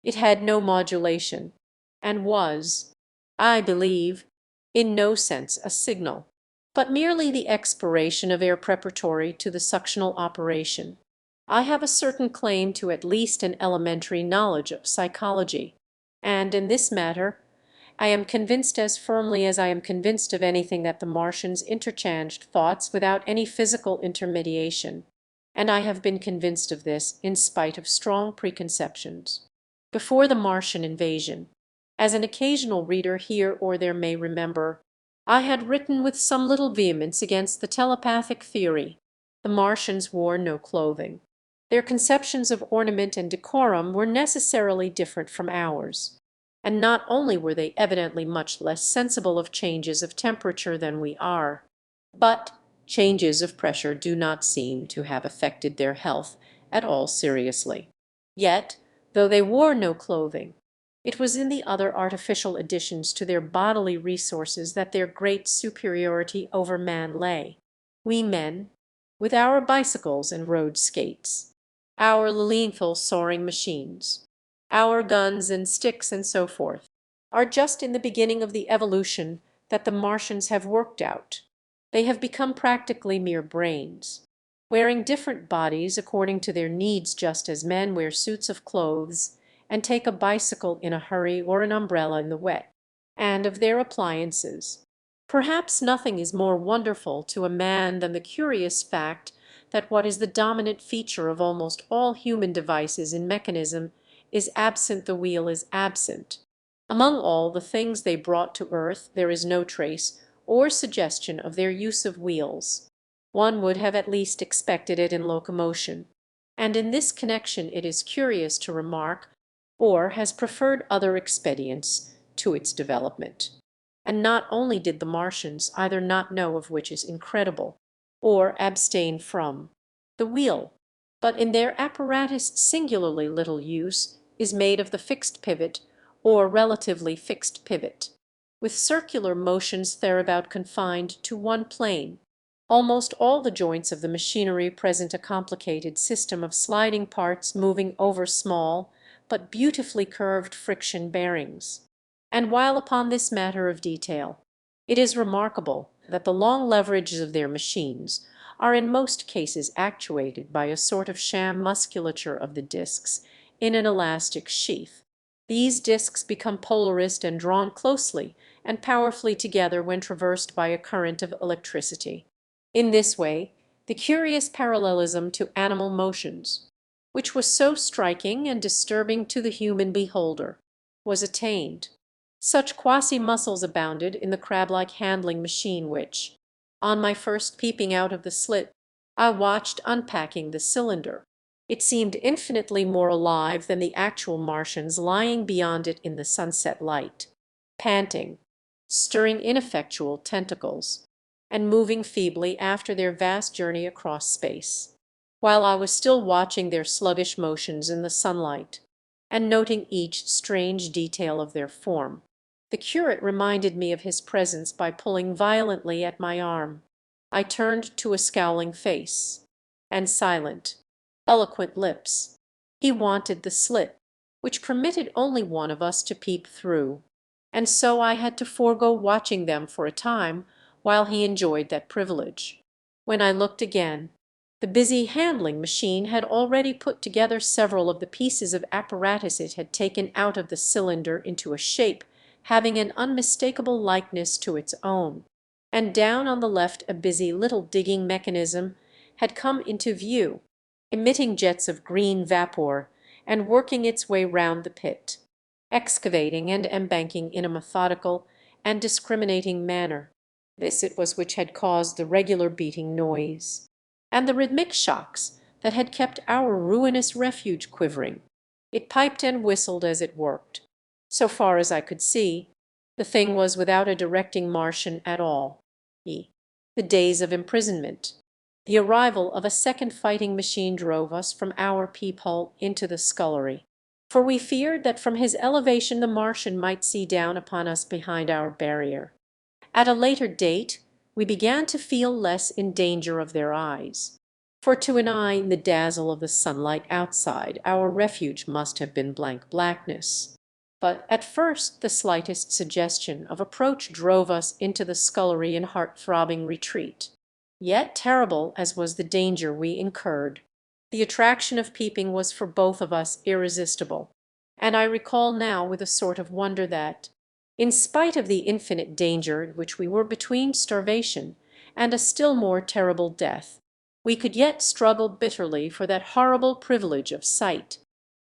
It had no modulation, and was, I believe, in no sense a signal, but merely the expiration of air preparatory to the suctional operation. I have a certain claim to at least an elementary knowledge of psychology, and in this matter I am convinced as firmly as I am convinced of anything that the Martians interchanged thoughts without any physical intermediation. and I have been convinced of this in spite of strong preconceptions. Before the Martian invasion, as an occasional reader here or there may remember, I had written with some little vehemence against the telepathic theory. The Martians wore no clothing. Their conceptions of ornament and decorum were necessarily different from ours. And not only were they evidently much less sensible of changes of temperature than we are, but changes of pressure do not seem to have affected their health at all seriously. Yet, though they wore no clothing, it was in the other artificial additions to their bodily resources that their great superiority over man lay. We men, with our bicycles and road skates, our lethal soaring machines, our guns and sticks and so forth, are just in the beginning of the evolution that the Martians have worked out. They have become practically mere brains, wearing different bodies according to their needs, just as men wear suits of clothes and take a bicycle in a hurry or an umbrella in the wet. And of their appliances, perhaps nothing is more wonderful to a man than the curious fact that what is the dominant feature of almost all human devices in mechanism is absent. The wheel is absent. Among all the things they brought to earth there is no trace or suggestion of their use of wheels. One would have at least expected it in locomotion, and in this connection it is curious to remark, or has preferred other expedients to its development. And not only did the Martians either not know of, which is incredible, or abstain from, the wheel, but in their apparatus singularly little use is made of the fixed pivot or relatively fixed pivot, with circular motions thereabout confined to one plane. Almost all the joints of the machinery present a complicated system of sliding parts moving over small but beautifully curved friction bearings. And while upon this matter of detail, it is remarkable that the long leverages of their machines are in most cases actuated by a sort of sham musculature of the discs in an elastic sheath. These discs become polarized and drawn closely and powerfully together when traversed by a current of electricity. In this way, the curious parallelism to animal motions, which was so striking and disturbing to the human beholder, was attained. Such quasi-muscles abounded in the crab-like handling machine which, on my first peeping out of the slit, I watched unpacking the cylinder. It seemed infinitely more alive than the actual Martians lying beyond it in the sunset light, panting, stirring ineffectual tentacles, and moving feebly after their vast journey across space, while I was still watching their sluggish motions in the sunlight, and noting each strange detail of their form. The curate reminded me of his presence by pulling violently at my arm. I turned to a scowling face and silent, eloquent lips. He wanted the slit, which permitted only one of us to peep through, and so I had to forego watching them for a time while he enjoyed that privilege. When I looked again, the busy handling machine had already put together several of the pieces of apparatus it had taken out of the cylinder into a shape having an unmistakable likeness to its own, and down on the left a busy little digging mechanism had come into view, emitting jets of green vapor and working its way round the pit, excavating and embanking in a methodical and discriminating manner. This it was which had caused the regular beating noise, and the rhythmic shocks that had kept our ruinous refuge quivering. It piped and whistled as it worked. So far as I could see, the thing was without a directing Martian at all. The days of imprisonment, the arrival of a second fighting machine drove us from our peephole into the scullery, for we feared that from his elevation the Martian might see down upon us behind our barrier. At a later date we began to feel less in danger of their eyes, for to an eye in the dazzle of the sunlight outside our refuge must have been blank blackness. But at first the slightest suggestion of approach drove us into the scullery in heart-throbbing retreat. Yet terrible as was the danger we incurred, the attraction of peeping was for both of us irresistible, and I recall now with a sort of wonder that, in spite of the infinite danger in which we were between starvation and a still more terrible death, We could yet struggle bitterly for that horrible privilege of sight.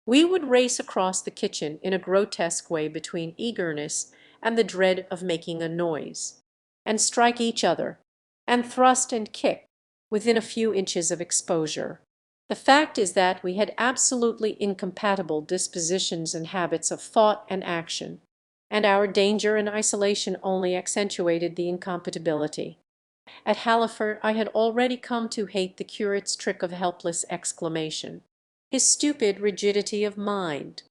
We would race across the kitchen in a grotesque way between eagerness and the dread of making a noise, and strike each other, and thrust and kick within a few inches of exposure. The fact is that we had absolutely incompatible dispositions and habits of thought and action, and our danger and isolation only accentuated the incompatibility. At Halliford I had already come to hate the curate's trick of helpless exclamation, his stupid rigidity of mind.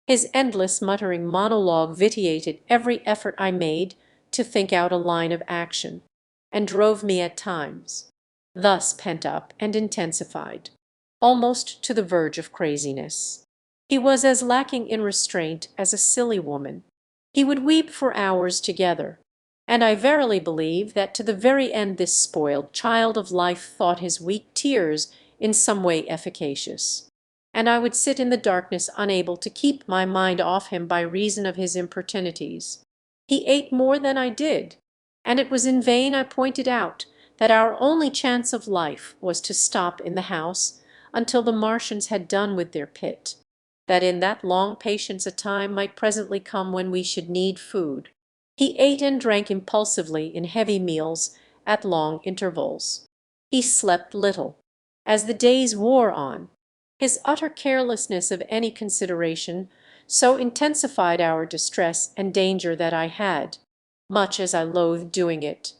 His endless muttering monologue vitiated every effort I made to think out a line of action, and drove me at times, thus pent up and intensified, almost to the verge of craziness. He was as lacking in restraint as a silly woman. He would weep for hours together, and I verily believe that to the very end this spoiled child of life thought his weak tears in some way efficacious. And I would sit in the darkness unable to keep my mind off him by reason of his importunities. He ate more than I did, and it was in vain I pointed out that our only chance of life was to stop in the house until the Martians had done with their pit, that in that long patience a time might presently come when we should need food. He ate and drank impulsively in heavy meals at long intervals. He slept little. As the days wore on, his utter carelessness of any consideration so intensified our distress and danger that I had, much as I loathed doing it,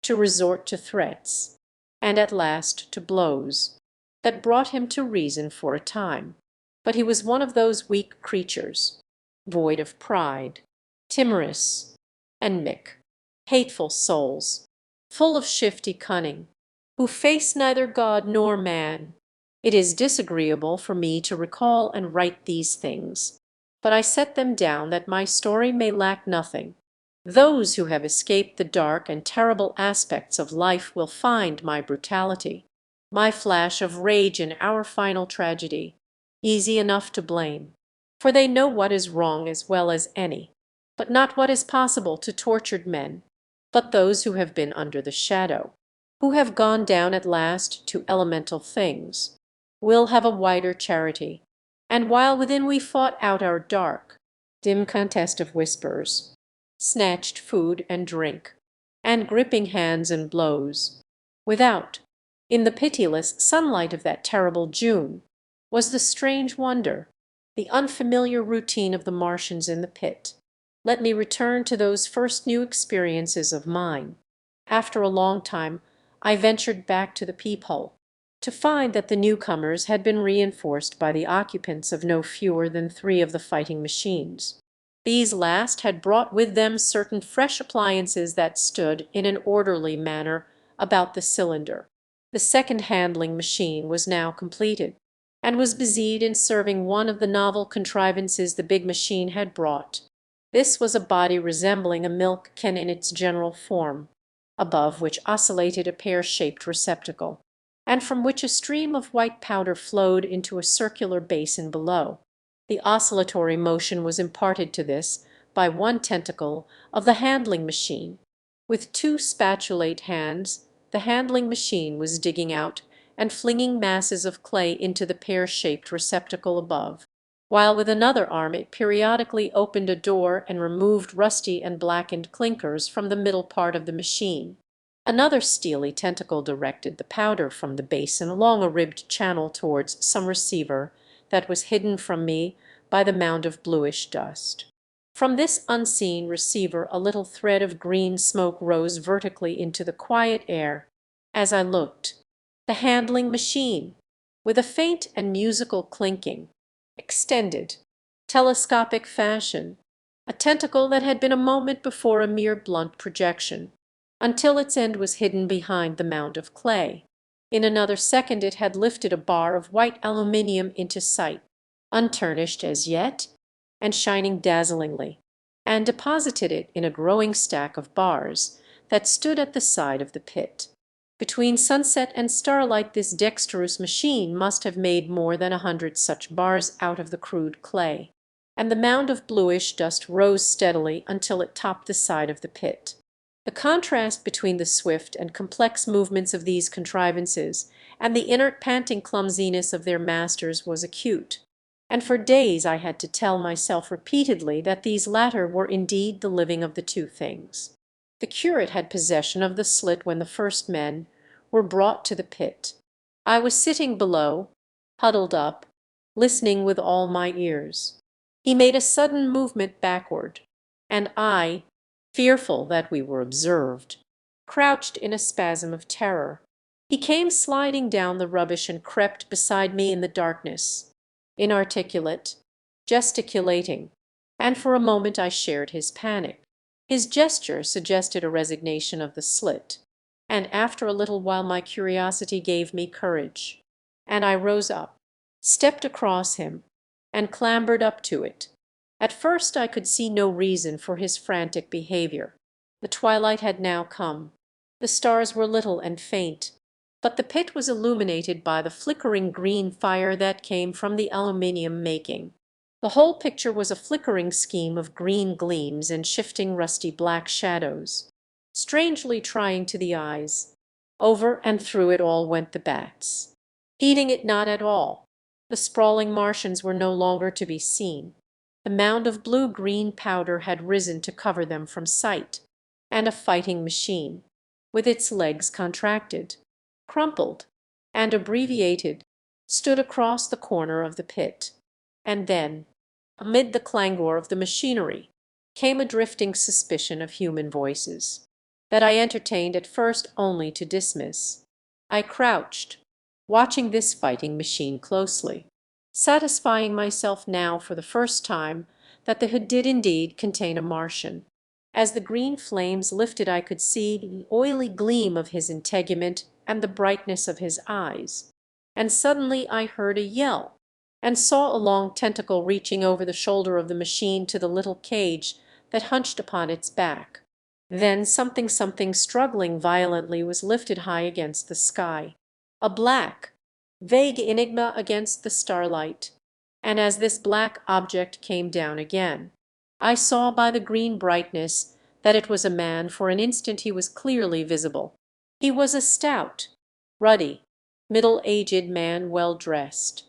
to resort to threats, and at last to blows, that brought him to reason for a time. But he was one of those weak creatures, void of pride, timorous, enmic, hateful souls, full of shifty cunning, who face neither God nor man. It is disagreeable for me to recall and write these things, but I set them down that my story may lack nothing. Those who have escaped the dark and terrible aspects of life will find my brutality, my flash of rage in our final tragedy, easy enough to blame, for they know what is wrong as well as any, but not what is possible to tortured men. But those who have been under the shadow, who have gone down at last to elemental things, will have a wider charity, and while within we fought out our dark, dim contest of whispers, snatched food and drink, and gripping hands and blows, without, in the pitiless sunlight of that terrible June, was the strange wonder, the unfamiliar routine of the Martians in the pit. Let me return to those first new experiences of mine. After a long time I ventured back to the peephole, to find that the newcomers had been reinforced by the occupants of no fewer than 3 of the fighting machines. These last had brought with them certain fresh appliances that stood in an orderly manner about the cylinder. The second handling machine was now completed, and was busied in serving one of the novel contrivances the big machine had brought. This was a body resembling a milk can in its general form, above which oscillated a pear-shaped receptacle, and from which a stream of white powder flowed into a circular basin below. The oscillatory motion was imparted to this by one tentacle of the handling machine. With 2 spatulate hands the handling machine was digging out and flinging masses of clay into the pear-shaped receptacle above, while with another arm it periodically opened a door and removed rusty and blackened clinkers from the middle part of the machine. Another steely tentacle directed the powder from the basin along a ribbed channel towards some receiver that was hidden from me by the mound of bluish dust. From this unseen receiver a little thread of green smoke rose vertically into the quiet air. As I looked, the handling machine, with a faint and musical clinking, extended, telescopic fashion, a tentacle that had been a moment before a mere blunt projection, until its end was hidden behind the mound of clay. In another second it had lifted a bar of white aluminium into sight, untarnished as yet, and shining dazzlingly, and deposited it in a growing stack of bars that stood at the side of the pit. Between sunset and starlight this dexterous machine must have made more than 100 such bars out of the crude clay, and the mound of bluish dust rose steadily until it topped the side of the pit. The contrast between the swift and complex movements of these contrivances and the inert panting clumsiness of their masters was acute, and for days I had to tell myself repeatedly that these latter were indeed the living of the two things. The curate had possession of the slit when the first men were brought to the pit. I was sitting below, huddled up, listening with all my ears. He made a sudden movement backward, and I, fearful that we were observed, crouched in a spasm of terror. He came sliding down the rubbish and crept beside me in the darkness, inarticulate, gesticulating, and for a moment I shared his panic. His gesture suggested a resignation of the slit, and after a little while my curiosity gave me courage, and I rose up, stepped across him, and clambered up to it. At first I could see no reason for his frantic behavior. The twilight had now come. The stars were little and faint, but the pit was illuminated by the flickering green fire that came from the aluminium making. The whole picture was a flickering scheme of green gleams and shifting rusty black shadows, strangely trying to the eyes. Over and through it all went the bats, heeding it not at all. The sprawling Martians were no longer to be seen. The mound of blue-green powder had risen to cover them from sight, and a fighting machine, with its legs contracted, crumpled, and abbreviated, stood across the corner of the pit. And then, amid the clangor of the machinery, came a drifting suspicion of human voices, that I entertained at first only to dismiss. I crouched, watching this fighting machine closely, satisfying myself now for the first time that the hood did indeed contain a Martian. As the green flames lifted I could see the oily gleam of his integument and the brightness of his eyes, and suddenly I heard a yell, and saw a long tentacle reaching over the shoulder of the machine to the little cage that hunched upon its back. Then something struggling violently was lifted high against the sky, a black, vague enigma against the starlight, and as this black object came down again, I saw by the green brightness that it was a man. For an instant he was clearly visible. He was a stout, ruddy, middle-aged man, well dressed.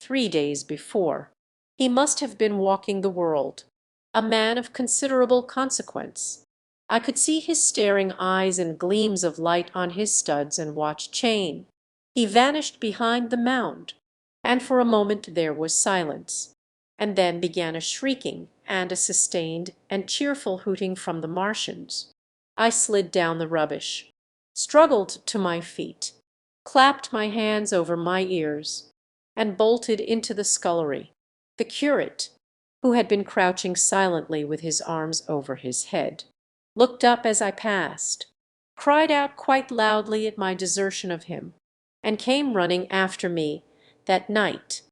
3 days before, he must have been walking the world, a man of considerable consequence. I could see his staring eyes and gleams of light on his studs and watch chain. He vanished behind the mound, and for a moment there was silence, and then began a shrieking and a sustained and cheerful hooting from the Martians. I slid down the rubbish, struggled to my feet, clapped my hands over my ears, and bolted into the scullery. The curate, who had been crouching silently with his arms over his head, looked up as I passed, cried out quite loudly at my desertion of him, and came running after me that night,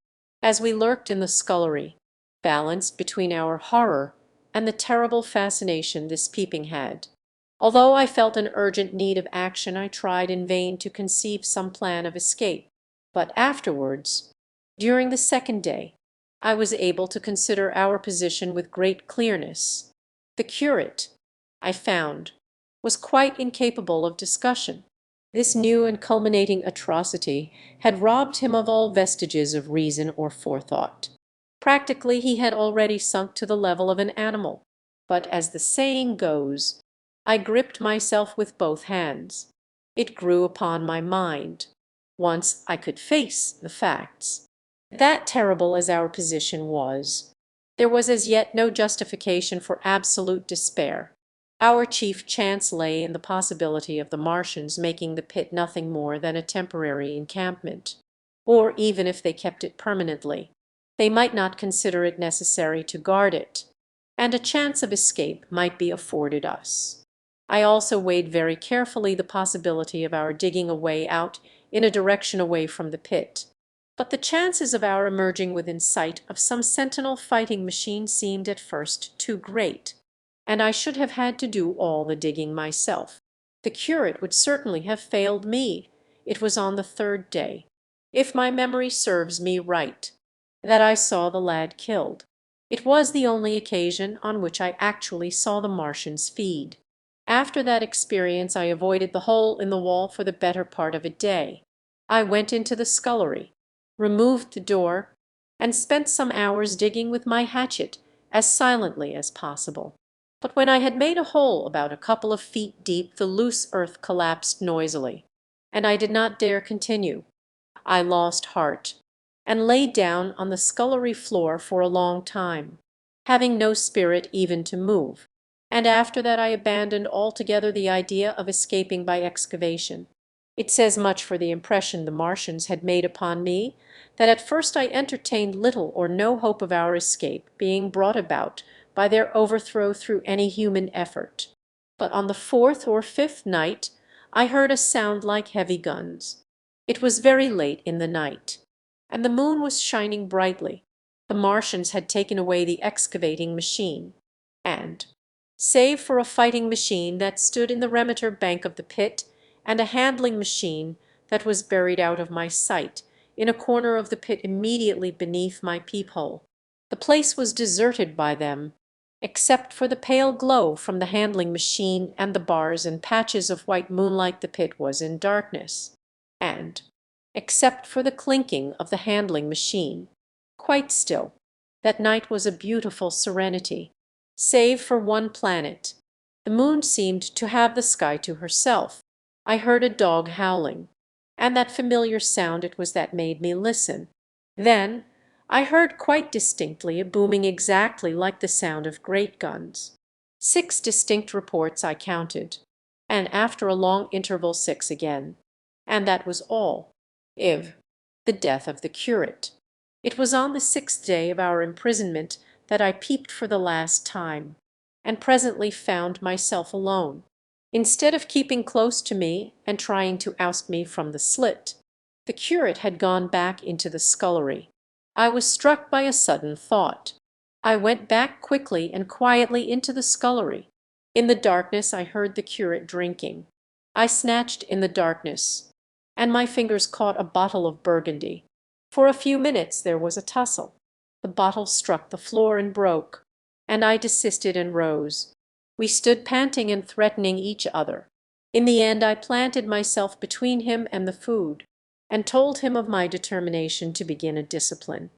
as we lurked in the scullery, balanced between our horror and the terrible fascination this peeping had. Although I felt an urgent need of action, I tried in vain to conceive some plan of escape. But afterwards, during the second day, I was able to consider our position with great clearness. The curate, I found, was quite incapable of discussion. This new and culminating atrocity had robbed him of all vestiges of reason or forethought. Practically he had already sunk to the level of an animal. But as the saying goes, I gripped myself with both hands. It grew upon my mind. Once I could face the facts. That terrible as our position was, there was as yet no justification for absolute despair. Our chief chance lay in the possibility of the Martians making the pit nothing more than a temporary encampment, or even if they kept it permanently, they might not consider it necessary to guard it, and a chance of escape might be afforded us. I also weighed very carefully the possibility of our digging a way out in a direction away from the pit, but the chances of our emerging within sight of some sentinel fighting machine seemed at first too great, and I should have had to do all the digging myself. The curate would certainly have failed me. It was on the third day, if my memory serves me right, that I saw the lad killed. It was the only occasion on which I actually saw the Martians feed. After that experience I avoided the hole in the wall for the better part of a day. I went into the scullery, removed the door, and spent some hours digging with my hatchet as silently as possible. But when I had made a hole about a couple of feet deep, the loose earth collapsed noisily, and I did not dare continue. I lost heart, and lay down on the scullery floor for a long time, having no spirit even to move, and after that I abandoned altogether the idea of escaping by excavation. It says much for the impression the Martians had made upon me that at first I entertained little or no hope of our escape being brought about by their overthrow through any human effort. But on the fourth or fifth night I heard a sound like heavy guns. It was very late in the night, and the moon was shining brightly. The Martians had taken away the excavating machine, and, save for a fighting machine that stood in the remeter bank of the pit, and a handling machine that was buried out of my sight in a corner of the pit immediately beneath my peephole, the place was deserted by them, except for the pale glow from the handling machine and the bars and patches of white moonlight. The pit was in darkness, and, except for the clinking of the handling machine, quite still. That night was a beautiful serenity, save for one planet. The moon seemed to have the sky to herself. I heard a dog howling, and that familiar sound it was that made me listen. Then I heard quite distinctly a booming exactly like the sound of great guns. 6 distinct reports I counted, and after a long interval 6 again. And that was all. The death of the curate. It was on the 6th day of our imprisonment that I peeped for the last time, and presently found myself alone. Instead of keeping close to me and trying to oust me from the slit, the curate had gone back into the scullery. I was struck by a sudden thought. I went back quickly and quietly into the scullery. In the darkness I heard the curate drinking. I snatched in the darkness, and my fingers caught a bottle of Burgundy. For a few minutes there was a tussle. The bottle struck the floor and broke, and I desisted and rose. We stood panting and threatening each other. In the end I planted myself between him and the food, and told him of my determination to begin a discipline.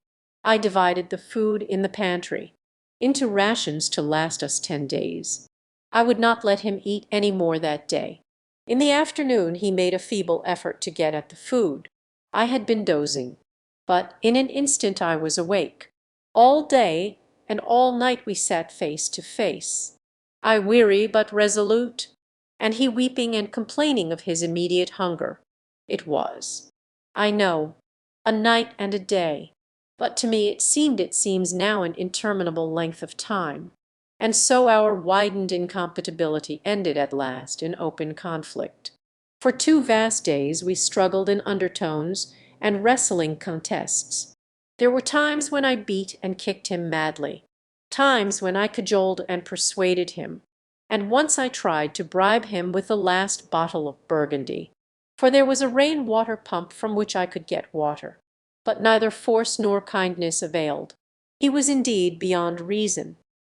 I divided the food in the pantry into rations to last us 10 days. I would not let him eat any more that day. In the afternoon he made a feeble effort to get at the food. I had been dozing, but in an instant I was awake. All day and all night we sat face to face, I weary but resolute, and he weeping and complaining of his immediate hunger. It was, I know, a night and a day, but to me it seems now an interminable length of time. And so our widened incompatibility ended at last in open conflict. For 2 vast days we struggled in undertones and wrestling contests. There were times when I beat and kicked him madly, times when I cajoled and persuaded him, and once I tried to bribe him with the last bottle of Burgundy, for there was a rain-water pump from which I could get water. But neither force nor kindness availed. He was indeed beyond reason.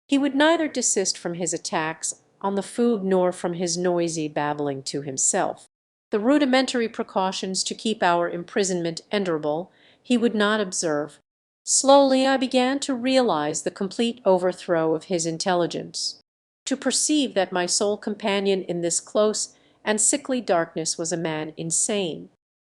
He would neither desist from his attacks on the food nor from his noisy babbling to himself. The rudimentary precautions to keep our imprisonment endurable he would not observe. Slowly I began to realize the complete overthrow of his intelligence, to perceive that my sole companion in this close and sickly darkness was a man insane.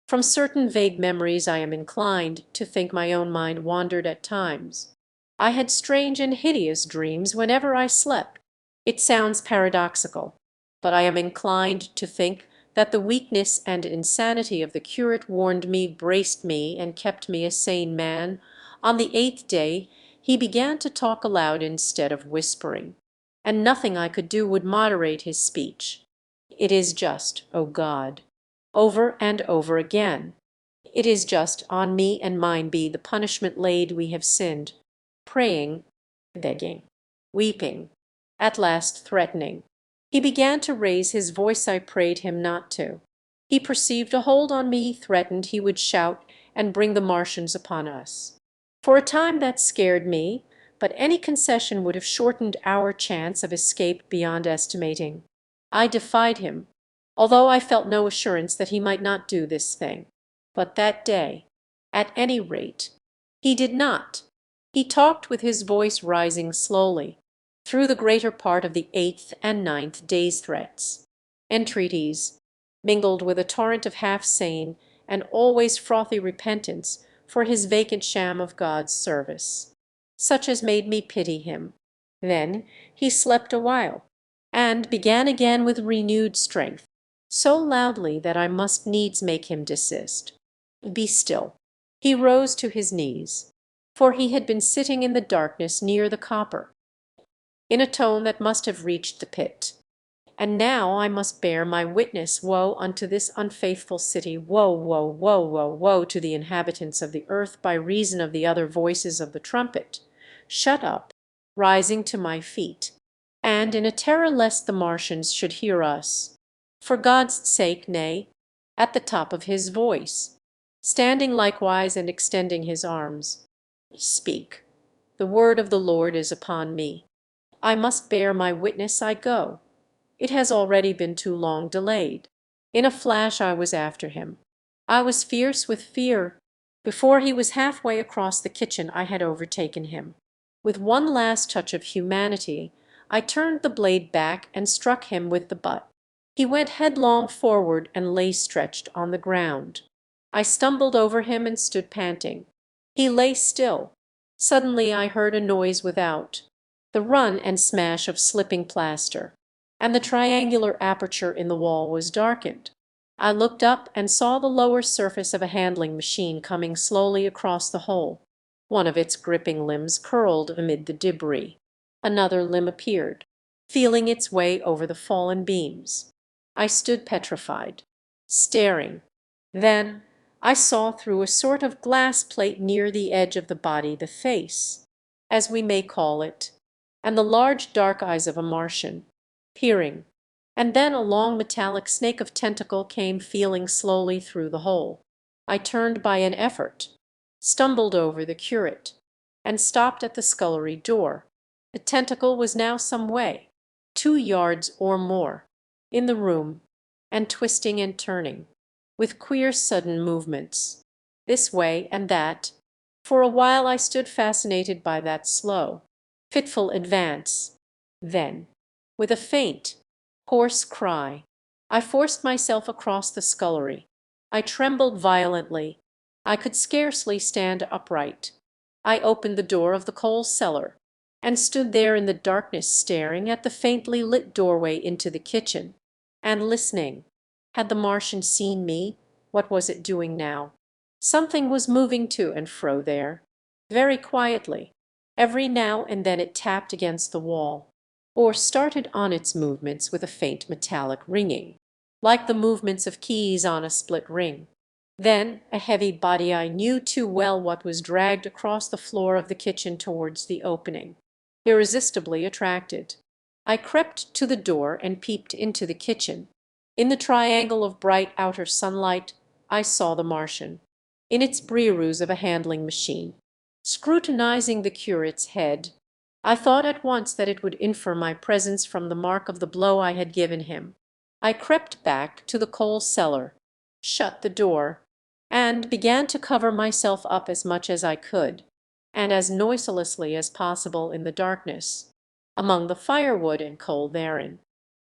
From certain vague memories I am inclined to think my own mind wandered at times. I had strange and hideous dreams whenever I slept. It sounds paradoxical, but I am inclined to think that the weakness and insanity of the curate warned me, braced me, and kept me a sane man. On the 8th day he began to talk aloud instead of whispering, and nothing I could do would moderate his speech. It is just, O God, over and over again. It is just, on me and mine be the punishment laid, we have sinned, praying, begging, weeping, at last threatening. He began to raise his voice. I prayed him not to. He perceived a hold on me. He threatened he would shout and bring the Martians upon us. For a time that scared me, but any concession would have shortened our chance of escape beyond estimating. I defied him, although I felt no assurance that he might not do this thing. But that day, at any rate, he did not. He talked with his voice rising slowly, through the greater part of the 8th and 9th day's threats, entreaties, mingled with a torrent of half-sane and always frothy repentance for his vacant sham of God's service, such as made me pity him. Then he slept a while, and began again with renewed strength, so loudly that I must needs make him desist. Be still. He rose to his knees, for he had been sitting in the darkness near the copper, in a tone that must have reached the pit. And now I must bear my witness. Woe unto this unfaithful city! Woe, woe, woe, woe, woe to the inhabitants of the earth by reason of the other voices of the trumpet. Shut up, rising to my feet, and in a terror lest the Martians should hear us. For God's sake, nay, at the top of his voice, standing likewise and extending his arms. Speak. The word of the Lord is upon me. I must bear my witness. I go. It has already been too long delayed. In a flash I was after him. I was fierce with fear. Before he was halfway across the kitchen I had overtaken him. With one last touch of humanity I turned the blade back and struck him with the butt. He went headlong forward and lay stretched on the ground. I stumbled over him and stood panting. He lay still. Suddenly I heard a noise without, the run and smash of slipping plaster, and the triangular aperture in the wall was darkened. I looked up and saw the lower surface of a handling machine coming slowly across the hole. One of its gripping limbs curled amid the debris. Another limb appeared, feeling its way over the fallen beams. I stood petrified, staring. Then I saw through a sort of glass plate near the edge of the body the face, as we may call it, and the large dark eyes of a Martian, peering, and then a long metallic snake of tentacle came feeling slowly through the hole. I turned by an effort, stumbled over the curate, and stopped at the scullery door. The tentacle was now some way, 2 yards or more, in the room, and twisting and turning, with queer sudden movements, this way and that. For a while I stood fascinated by that slow, fitful advance. Then, with a faint, hoarse cry, I forced myself across the scullery. I trembled violently. I could scarcely stand upright. I opened the door of the coal cellar, and stood there in the darkness staring at the faintly lit doorway into the kitchen, and listening. Had the Martian seen me? What was it doing now? Something was moving to and fro there, very quietly. Every now and then it tapped against the wall, or started on its movements with a faint metallic ringing, like the movements of keys on a split ring. Then a heavy body, I knew too well what, was dragged across the floor of the kitchen towards the opening. Irresistibly attracted, I crept to the door and peeped into the kitchen. In the triangle of bright outer sunlight I saw the Martian, in its brierus of a handling machine, scrutinizing the curate's head. I thought at once that it would infer my presence from the mark of the blow I had given him. I crept back to the coal cellar, shut the door, and began to cover myself up as much as I could, and as noiselessly as possible in the darkness, among the firewood and coal therein.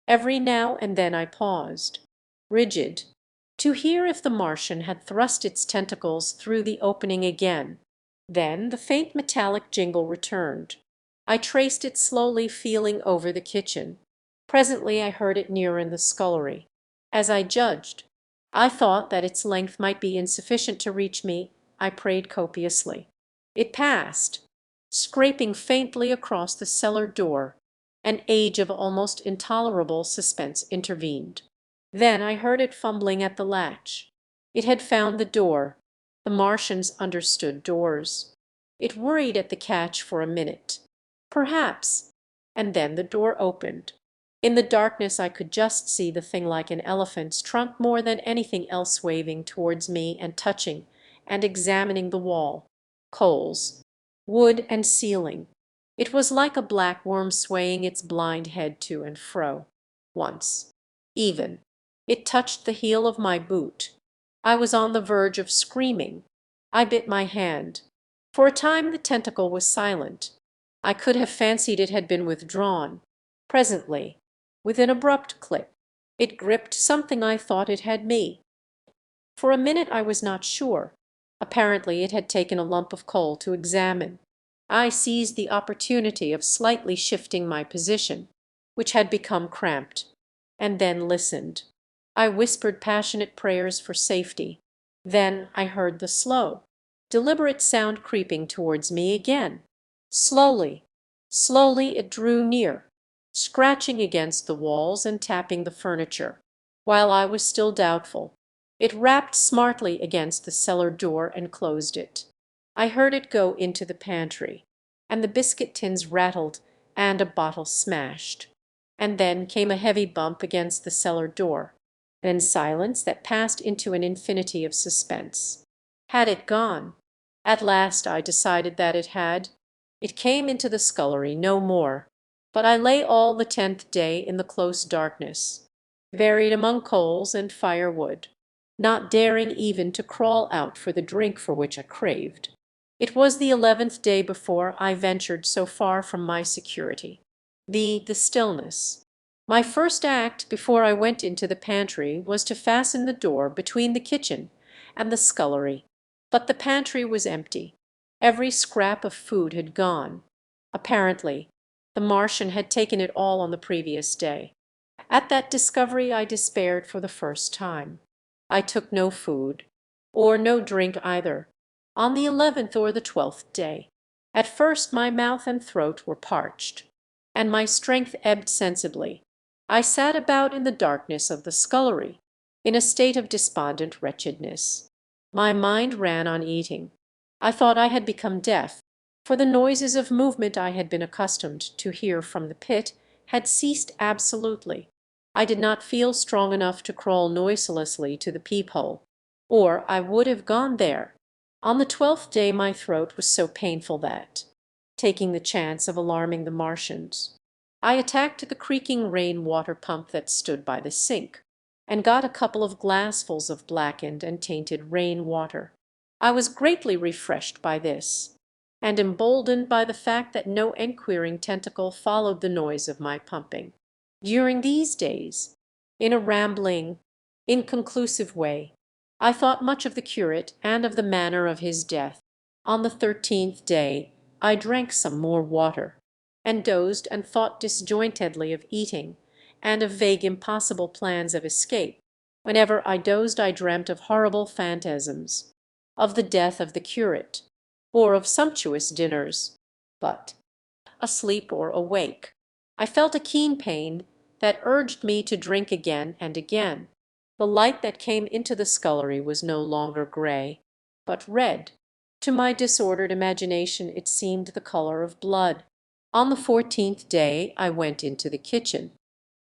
Every now and then I paused, rigid, to hear if the Martian had thrust its tentacles through the opening again. Then the faint metallic jingle returned. I traced it slowly, feeling over the kitchen. Presently I heard it near in the scullery. As I judged, I thought that its length might be insufficient to reach me. I prayed copiously. It passed, scraping faintly across the cellar door. An age of almost intolerable suspense intervened. Then I heard it fumbling at the latch. It had found the door. The Martians understood doors. It worried at the catch for a minute, perhaps, and then the door opened. In the darkness I could just see the thing like an elephant's trunk more than anything else, waving towards me and touching and examining the wall, coals, wood, and ceiling. It was like a black worm swaying its blind head to and fro. Once, even. It touched the heel of my boot. I was on the verge of screaming. I bit my hand. For a time the tentacle was silent. I could have fancied it had been withdrawn. Presently, with an abrupt click, it gripped something I thought it had me. For a minute I was not sure. Apparently it had taken a lump of coal to examine. I seized the opportunity of slightly shifting my position, which had become cramped, and then listened. I whispered passionate prayers for safety. Then I heard the slow, deliberate sound creeping towards me again. Slowly, slowly it drew near, scratching against the walls and tapping the furniture. While I was still doubtful, it rapped smartly against the cellar door and closed it. I heard it go into the pantry, and the biscuit tins rattled and a bottle smashed. And then came a heavy bump against the cellar door, then silence that passed into an infinity of suspense. Had it gone? At last I decided that it had. It came into the scullery no more, but I lay all the 10th day in the close darkness, buried among coals and firewood, not daring even to crawl out for the drink for which I craved. It was the 11th day before I ventured so far from my security. The stillness. My first act before I went into the pantry was to fasten the door between the kitchen and the scullery. But the pantry was empty. Every scrap of food had gone. Apparently, the Martian had taken it all on the previous day. At that discovery I despaired for the first time. I took no food, or no drink either, on the 11th or the 12th day. At first my mouth and throat were parched, and my strength ebbed sensibly. I sat about in the darkness of the scullery, in a state of despondent wretchedness. My mind ran on eating. I thought I had become deaf, for the noises of movement I had been accustomed to hear from the pit had ceased absolutely. I did not feel strong enough to crawl noiselessly to the peephole, or I would have gone there. On the 12th day my throat was so painful that, taking the chance of alarming the Martians, I attacked the creaking rain-water pump that stood by the sink, and got a couple of glassfuls of blackened and tainted rain-water. I was greatly refreshed by this, and emboldened by the fact that no enquiring tentacle followed the noise of my pumping. During these days, in a rambling, inconclusive way, I thought much of the curate and of the manner of his death. On the 13th day I drank some more water, and dozed and thought disjointedly of eating, and of vague impossible plans of escape. Whenever I dozed I dreamt of horrible phantasms, of the death of the curate, or of sumptuous dinners. But, asleep or awake, I felt a keen pain that urged me to drink again and again. The light that came into the scullery was no longer gray, but red. To my disordered imagination it seemed the color of blood. On the 14th day I went into the kitchen,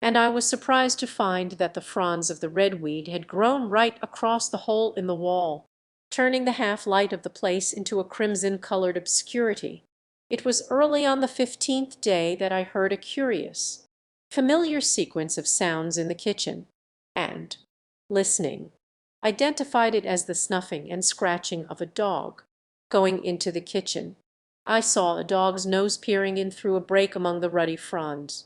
and I was surprised to find that the fronds of the red weed had grown right across the hole in the wall, turning the half-light of the place into a crimson-colored obscurity. It was early on the 15th day that I heard a curious, familiar sequence of sounds in the kitchen, and, listening, identified it as the snuffing and scratching of a dog. Going into the kitchen, I saw a dog's nose peering in through a break among the ruddy fronds.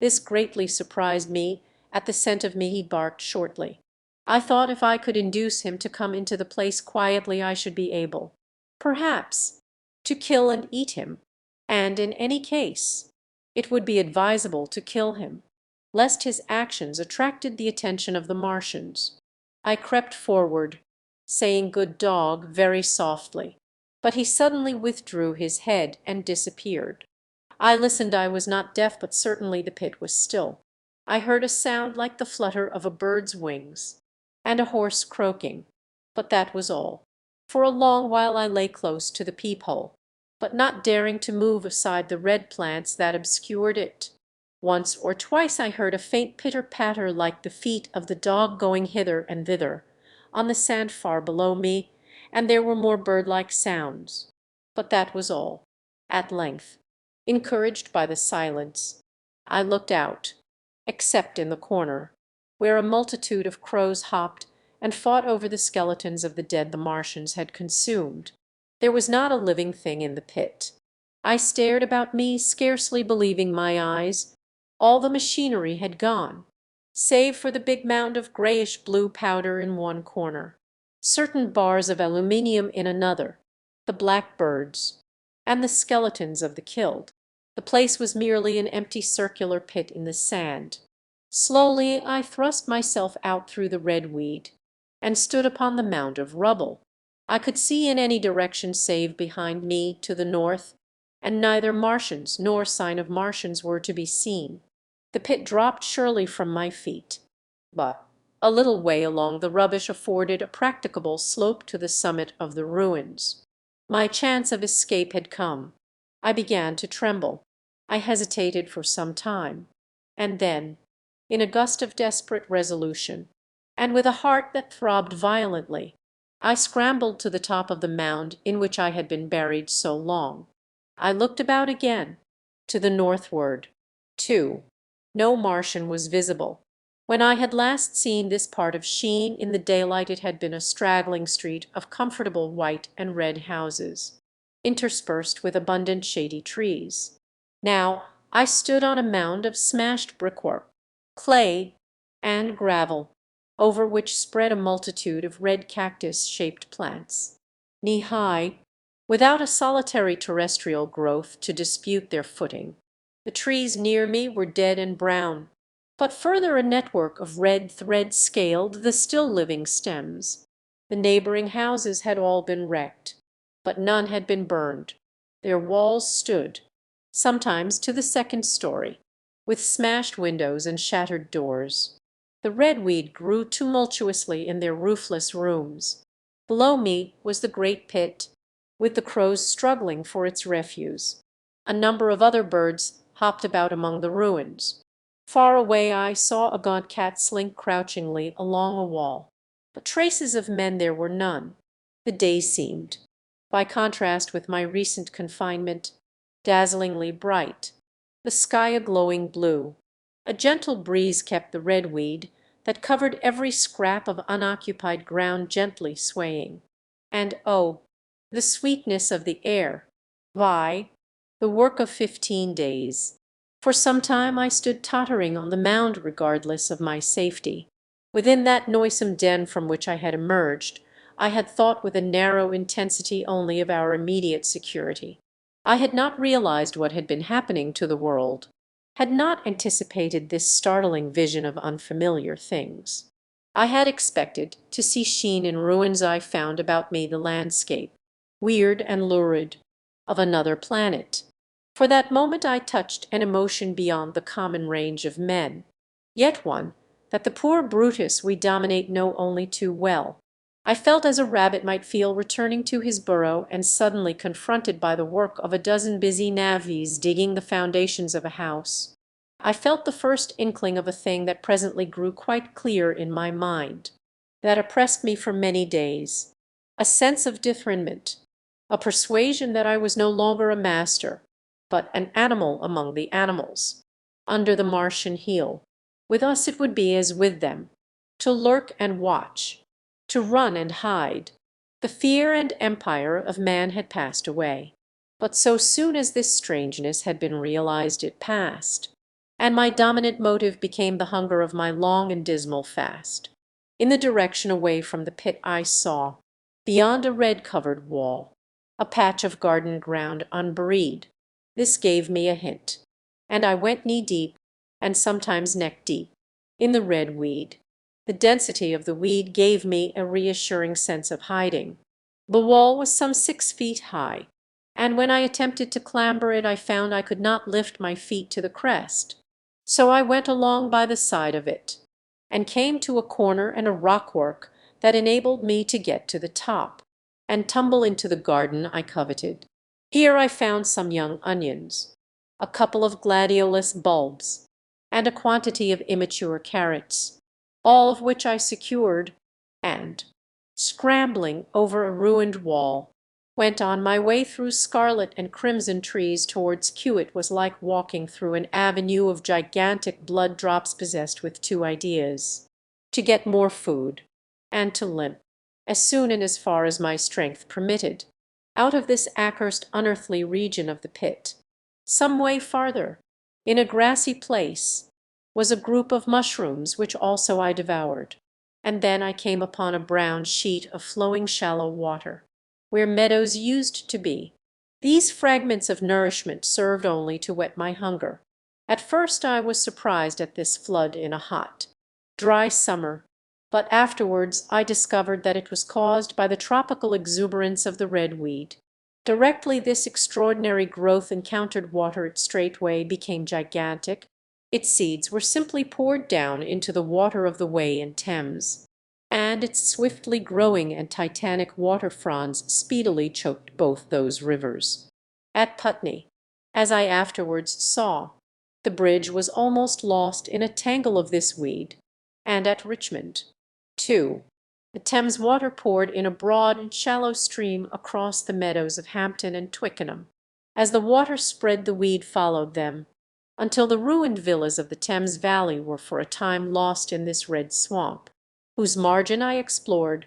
This greatly surprised me. At the scent of me he barked shortly. I thought if I could induce him to come into the place quietly I should be able, perhaps, to kill and eat him, and in any case it would be advisable to kill him, lest his actions attracted the attention of the Martians. I crept forward, saying "good dog" very softly, but he suddenly withdrew his head and disappeared. I listened. I was not deaf, but certainly the pit was still. I heard a sound like the flutter of a bird's wings, and a horse croaking, but that was all. For a long while I lay close to the peephole, but not daring to move aside the red plants that obscured it. Once or twice I heard a faint pitter-patter like the feet of the dog going hither and thither on the sand far below me, and there were more bird-like sounds. But that was all. At length, encouraged by the silence, I looked out, except in the corner, where a multitude of crows hopped and fought over the skeletons of the dead the Martians had consumed. There was not a living thing in the pit. I stared about me, scarcely believing my eyes. All the machinery had gone, save for the big mound of grayish-blue powder in one corner, certain bars of aluminium in another, the black birds, and the skeletons of the killed. The place was merely an empty circular pit in the sand. Slowly I thrust myself out through the red weed, and stood upon the mound of rubble. I could see in any direction save behind me to the north, and neither Martians nor sign of Martians were to be seen. The pit dropped surely from my feet, but a little way along the rubbish afforded a practicable slope to the summit of the ruins. My chance of escape had come. I began to tremble. I hesitated for some time, and then, in a gust of desperate resolution, and with a heart that throbbed violently, I scrambled to the top of the mound in which I had been buried so long. I looked about again, to the northward, too. No Martian was visible. When I had last seen this part of Sheen in the daylight it had been a straggling street of comfortable white and red houses, interspersed with abundant shady trees. Now I stood on a mound of smashed brickwork, clay, and gravel, over which spread a multitude of red cactus-shaped plants, knee-high, without a solitary terrestrial growth to dispute their footing. The trees near me were dead and brown, but further a network of red thread scaled the still living stems. The neighboring houses had all been wrecked, but none had been burned. Their walls stood, sometimes to the second story, with smashed windows and shattered doors. The redweed grew tumultuously in their roofless rooms. Below me was the great pit, with the crows struggling for its refuse. A number of other birds hopped about among the ruins. Far away I saw a gaunt cat slink crouchingly along a wall, but traces of men there were none. The day seemed, by contrast with my recent confinement, dazzlingly bright, the sky a glowing blue. A gentle breeze kept the redweed that covered every scrap of unoccupied ground gently swaying. And oh, the sweetness of the air! Why, the work of 15 days. For some time I stood tottering on the mound regardless of my safety. Within that noisome den from which I had emerged, I had thought with a narrow intensity only of our immediate security. I had not realized what had been happening to the world, had not anticipated this startling vision of unfamiliar things. I had expected to see Sheen in ruins. I found about me the landscape, weird and lurid, of another planet. For that moment I touched an emotion beyond the common range of men, yet one that the poor Brutus we dominate know only too well. I felt as a rabbit might feel returning to his burrow and suddenly confronted by the work of a dozen busy navvies digging the foundations of a house. I felt the first inkling of a thing that presently grew quite clear in my mind, that oppressed me for many days, a sense of dethronement, a persuasion that I was no longer a master, but an animal among the animals, under the Martian heel. With us it would be as with them, to lurk and watch, to run and hide. The fear and empire of man had passed away. But so soon as this strangeness had been realized it passed, and my dominant motive became the hunger of my long and dismal fast. In the direction away from the pit I saw, beyond a red-covered wall, a patch of garden ground unburied. This gave me a hint, and I went knee-deep, and sometimes neck-deep, in the red weed. The density of the weed gave me a reassuring sense of hiding. The wall was some 6 feet high, and when I attempted to clamber it I found I could not lift my feet to the crest. So I went along by the side of it, and came to a corner and a rockwork that enabled me to get to the top, and tumble into the garden I coveted. Here I found some young onions, a couple of gladiolus bulbs, and a quantity of immature carrots, all of which I secured, and, scrambling over a ruined wall, went on my way through scarlet and crimson trees towards Kew. It was like walking through an avenue of gigantic blood drops, possessed with two ideas: to get more food, and to limp, as soon and as far as my strength permitted, out of this accursed unearthly region of the pit. Some way farther, in a grassy place, was a group of mushrooms, which also I devoured, and then I came upon a brown sheet of flowing shallow water, where meadows used to be. These fragments of nourishment served only to whet my hunger. At first I was surprised at this flood in a hot, dry summer, but afterwards I discovered that it was caused by the tropical exuberance of the red weed. Directly this extraordinary growth encountered water it straightway became gigantic. Its seeds were simply poured down into the water of the Wey and Thames, and its swiftly growing and titanic water fronds speedily choked both those rivers. At Putney, as I afterwards saw, the bridge was almost lost in a tangle of this weed, and at Richmond, too, the Thames water poured in a broad and shallow stream across the meadows of Hampton and Twickenham. As the water spread, the weed followed them, until the ruined villas of the Thames valley were for a time lost in this red swamp, whose margin I explored,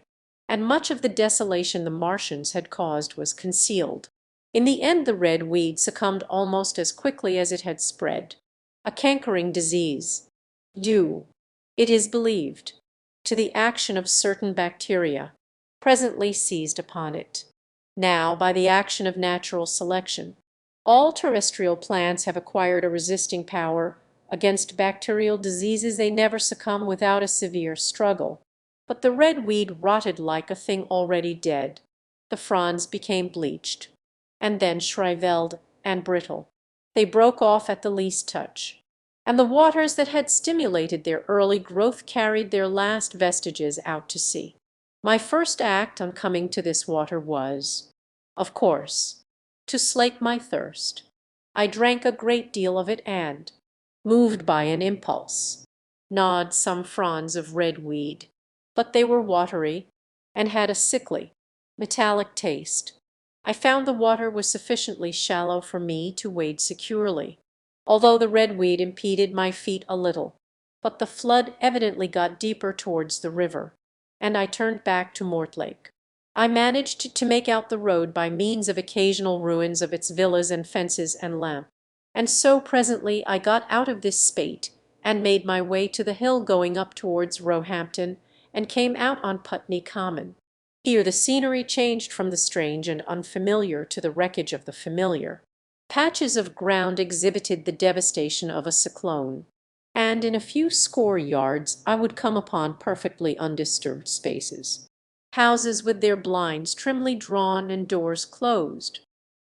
and much of the desolation the Martians had caused was concealed. In the end the red weed succumbed almost as quickly as it had spread, a cankering disease, due, it is believed, to the action of certain bacteria, presently seized upon it. Now, by the action of natural selection, all terrestrial plants have acquired a resisting power against bacterial diseases. They never succumb without a severe struggle. But the red weed rotted like a thing already dead. The fronds became bleached, and then shriveled and brittle. They broke off at the least touch, and the waters that had stimulated their early growth carried their last vestiges out to sea. My first act on coming to this water was, of course, to slake my thirst. I drank a great deal of it and, moved by an impulse, gnawed some fronds of red weed, but they were watery and had a sickly, metallic taste. I found the water was sufficiently shallow for me to wade securely, although the red weed impeded my feet a little, but the flood evidently got deeper towards the river, and I turned back to Mortlake. I managed to make out the road by means of occasional ruins of its villas and fences and lamp, and so presently I got out of this spate and made my way to the hill going up towards Roehampton, and came out on Putney Common. Here the scenery changed from the strange and unfamiliar to the wreckage of the familiar. Patches of ground exhibited the devastation of a cyclone, and in a few score yards I would come upon perfectly undisturbed spaces, houses with their blinds trimly drawn and doors closed,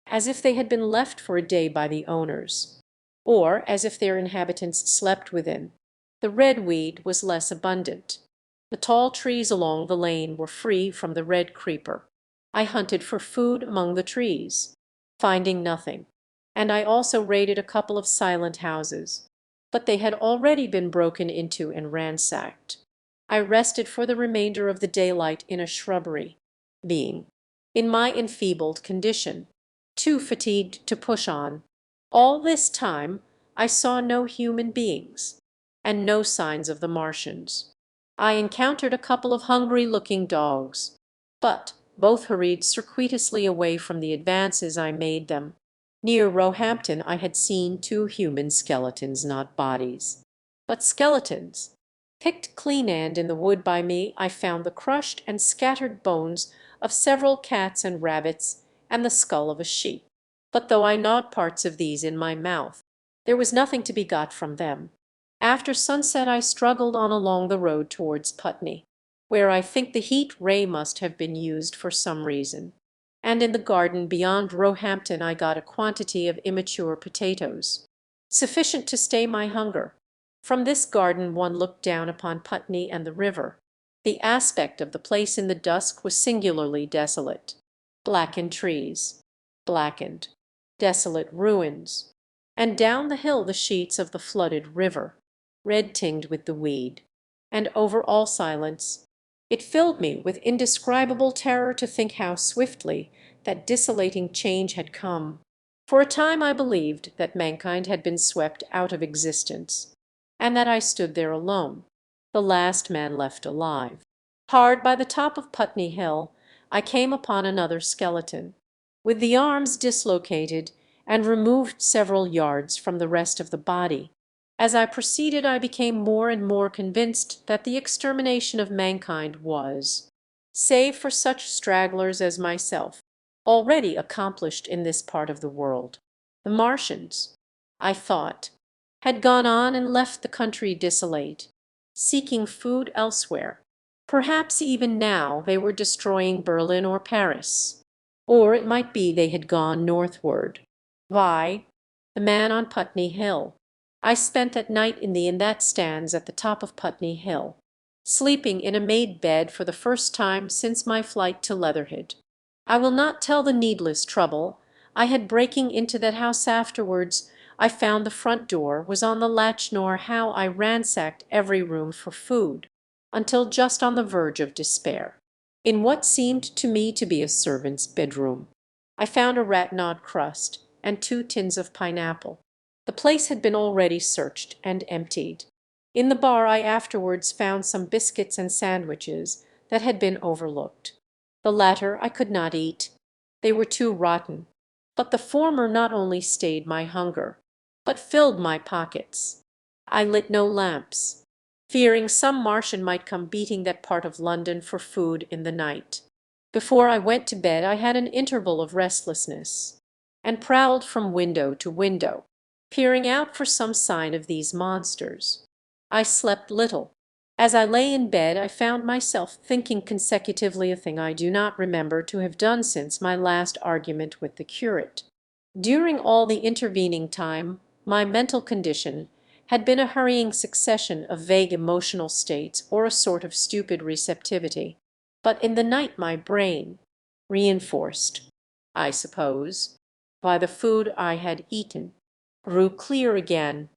as if they had been left for a day by the owners, or as if their inhabitants slept within. The red weed was less abundant. The tall trees along the lane were free from the red creeper. I hunted for food among the trees, finding nothing, and I also raided a couple of silent houses, but they had already been broken into and ransacked. I rested for the remainder of the daylight in a shrubbery, being, in my enfeebled condition, too fatigued to push on. All this time I saw no human beings, and no signs of the Martians. I encountered a couple of hungry-looking dogs, but both hurried circuitously away from the advances I made them. Near Roehampton I had seen two human skeletons, not bodies, but skeletons, picked clean, and in the wood by me I found the crushed and scattered bones of several cats and rabbits and the skull of a sheep. But though I gnawed parts of these in my mouth, there was nothing to be got from them. After sunset I struggled on along the road towards Putney, where I think the heat ray must have been used for some reason, and in the garden beyond Roehampton I got a quantity of immature potatoes, sufficient to stay my hunger. From this garden one looked down upon Putney and the river. The aspect of the place in the dusk was singularly desolate. Blackened trees, blackened, desolate ruins, and down the hill the sheets of the flooded river, red tinged with the weed, and over all silence. It filled me with indescribable terror to think how swiftly that desolating change had come. For a time I believed that mankind had been swept out of existence, and that I stood there alone, the last man left alive. Hard by the top of Putney Hill I came upon another skeleton, with the arms dislocated and removed several yards from the rest of the body. As I proceeded I became more and more convinced that the extermination of mankind was, save for such stragglers as myself, already accomplished in this part of the world. The Martians, I thought, had gone on and left the country desolate, seeking food elsewhere. Perhaps even now they were destroying Berlin or Paris. Or it might be they had gone northward. I, the man on Putney Hill. I spent that night in the inn that stands at the top of Putney Hill, sleeping in a made bed for the first time since my flight to Leatherhead. I will not tell the needless trouble I had breaking into that house afterwards. I found the front door was on the latch, nor how I ransacked every room for food, until just on the verge of despair. In what seemed to me to be a servant's bedroom, I found a ratnod crust and 2 tins of pineapple. The place had been already searched and emptied. In the bar I afterwards found some biscuits and sandwiches that had been overlooked. The latter I could not eat. They were too rotten. But the former not only stayed my hunger, but filled my pockets. I lit no lamps, fearing some Martian might come beating that part of London for food in the night. Before I went to bed I had an interval of restlessness, and prowled from window to window, peering out for some sign of these monsters. I slept little. As I lay in bed I found myself thinking consecutively, a thing I do not remember to have done since my last argument with the curate. During all the intervening time my mental condition had been a hurrying succession of vague emotional states or a sort of stupid receptivity. But in the night my brain, reinforced, I suppose, by the food I had eaten, grew clear again,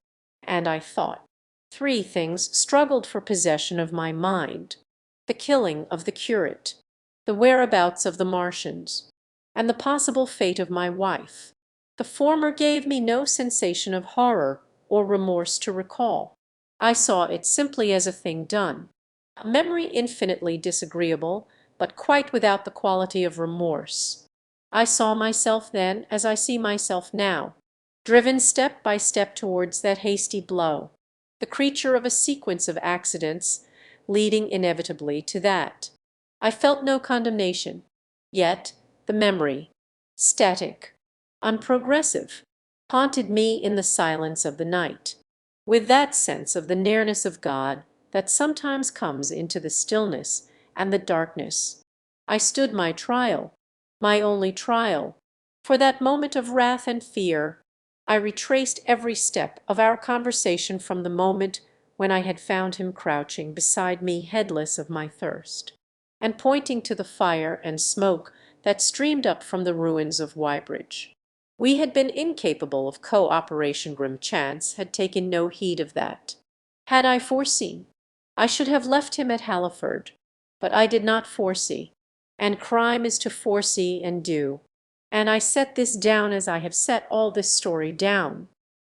and I thought. 3 things struggled for possession of my mind: the killing of the curate, the whereabouts of the Martians, and the possible fate of my wife. The former gave me no sensation of horror or remorse to recall. I saw it simply as a thing done, a memory infinitely disagreeable, but quite without the quality of remorse. I saw myself then as I see myself now, driven step by step towards that hasty blow, the creature of a sequence of accidents leading inevitably to that. I felt no condemnation, yet the memory, static, unprogressive, haunted me in the silence of the night, with that sense of the nearness of God that sometimes comes into the stillness and the darkness. I stood my trial, my only trial, for that moment of wrath and fear. I retraced every step of our conversation from the moment when I had found him crouching beside me headless of my thirst, and pointing to the fire and smoke that streamed up from the ruins of Weybridge. We had been incapable of co-operation. Grim chance had taken no heed of that. Had I foreseen, I should have left him at Halliford. But I did not foresee, and crime is to foresee and do. And I set this down as I have set all this story down,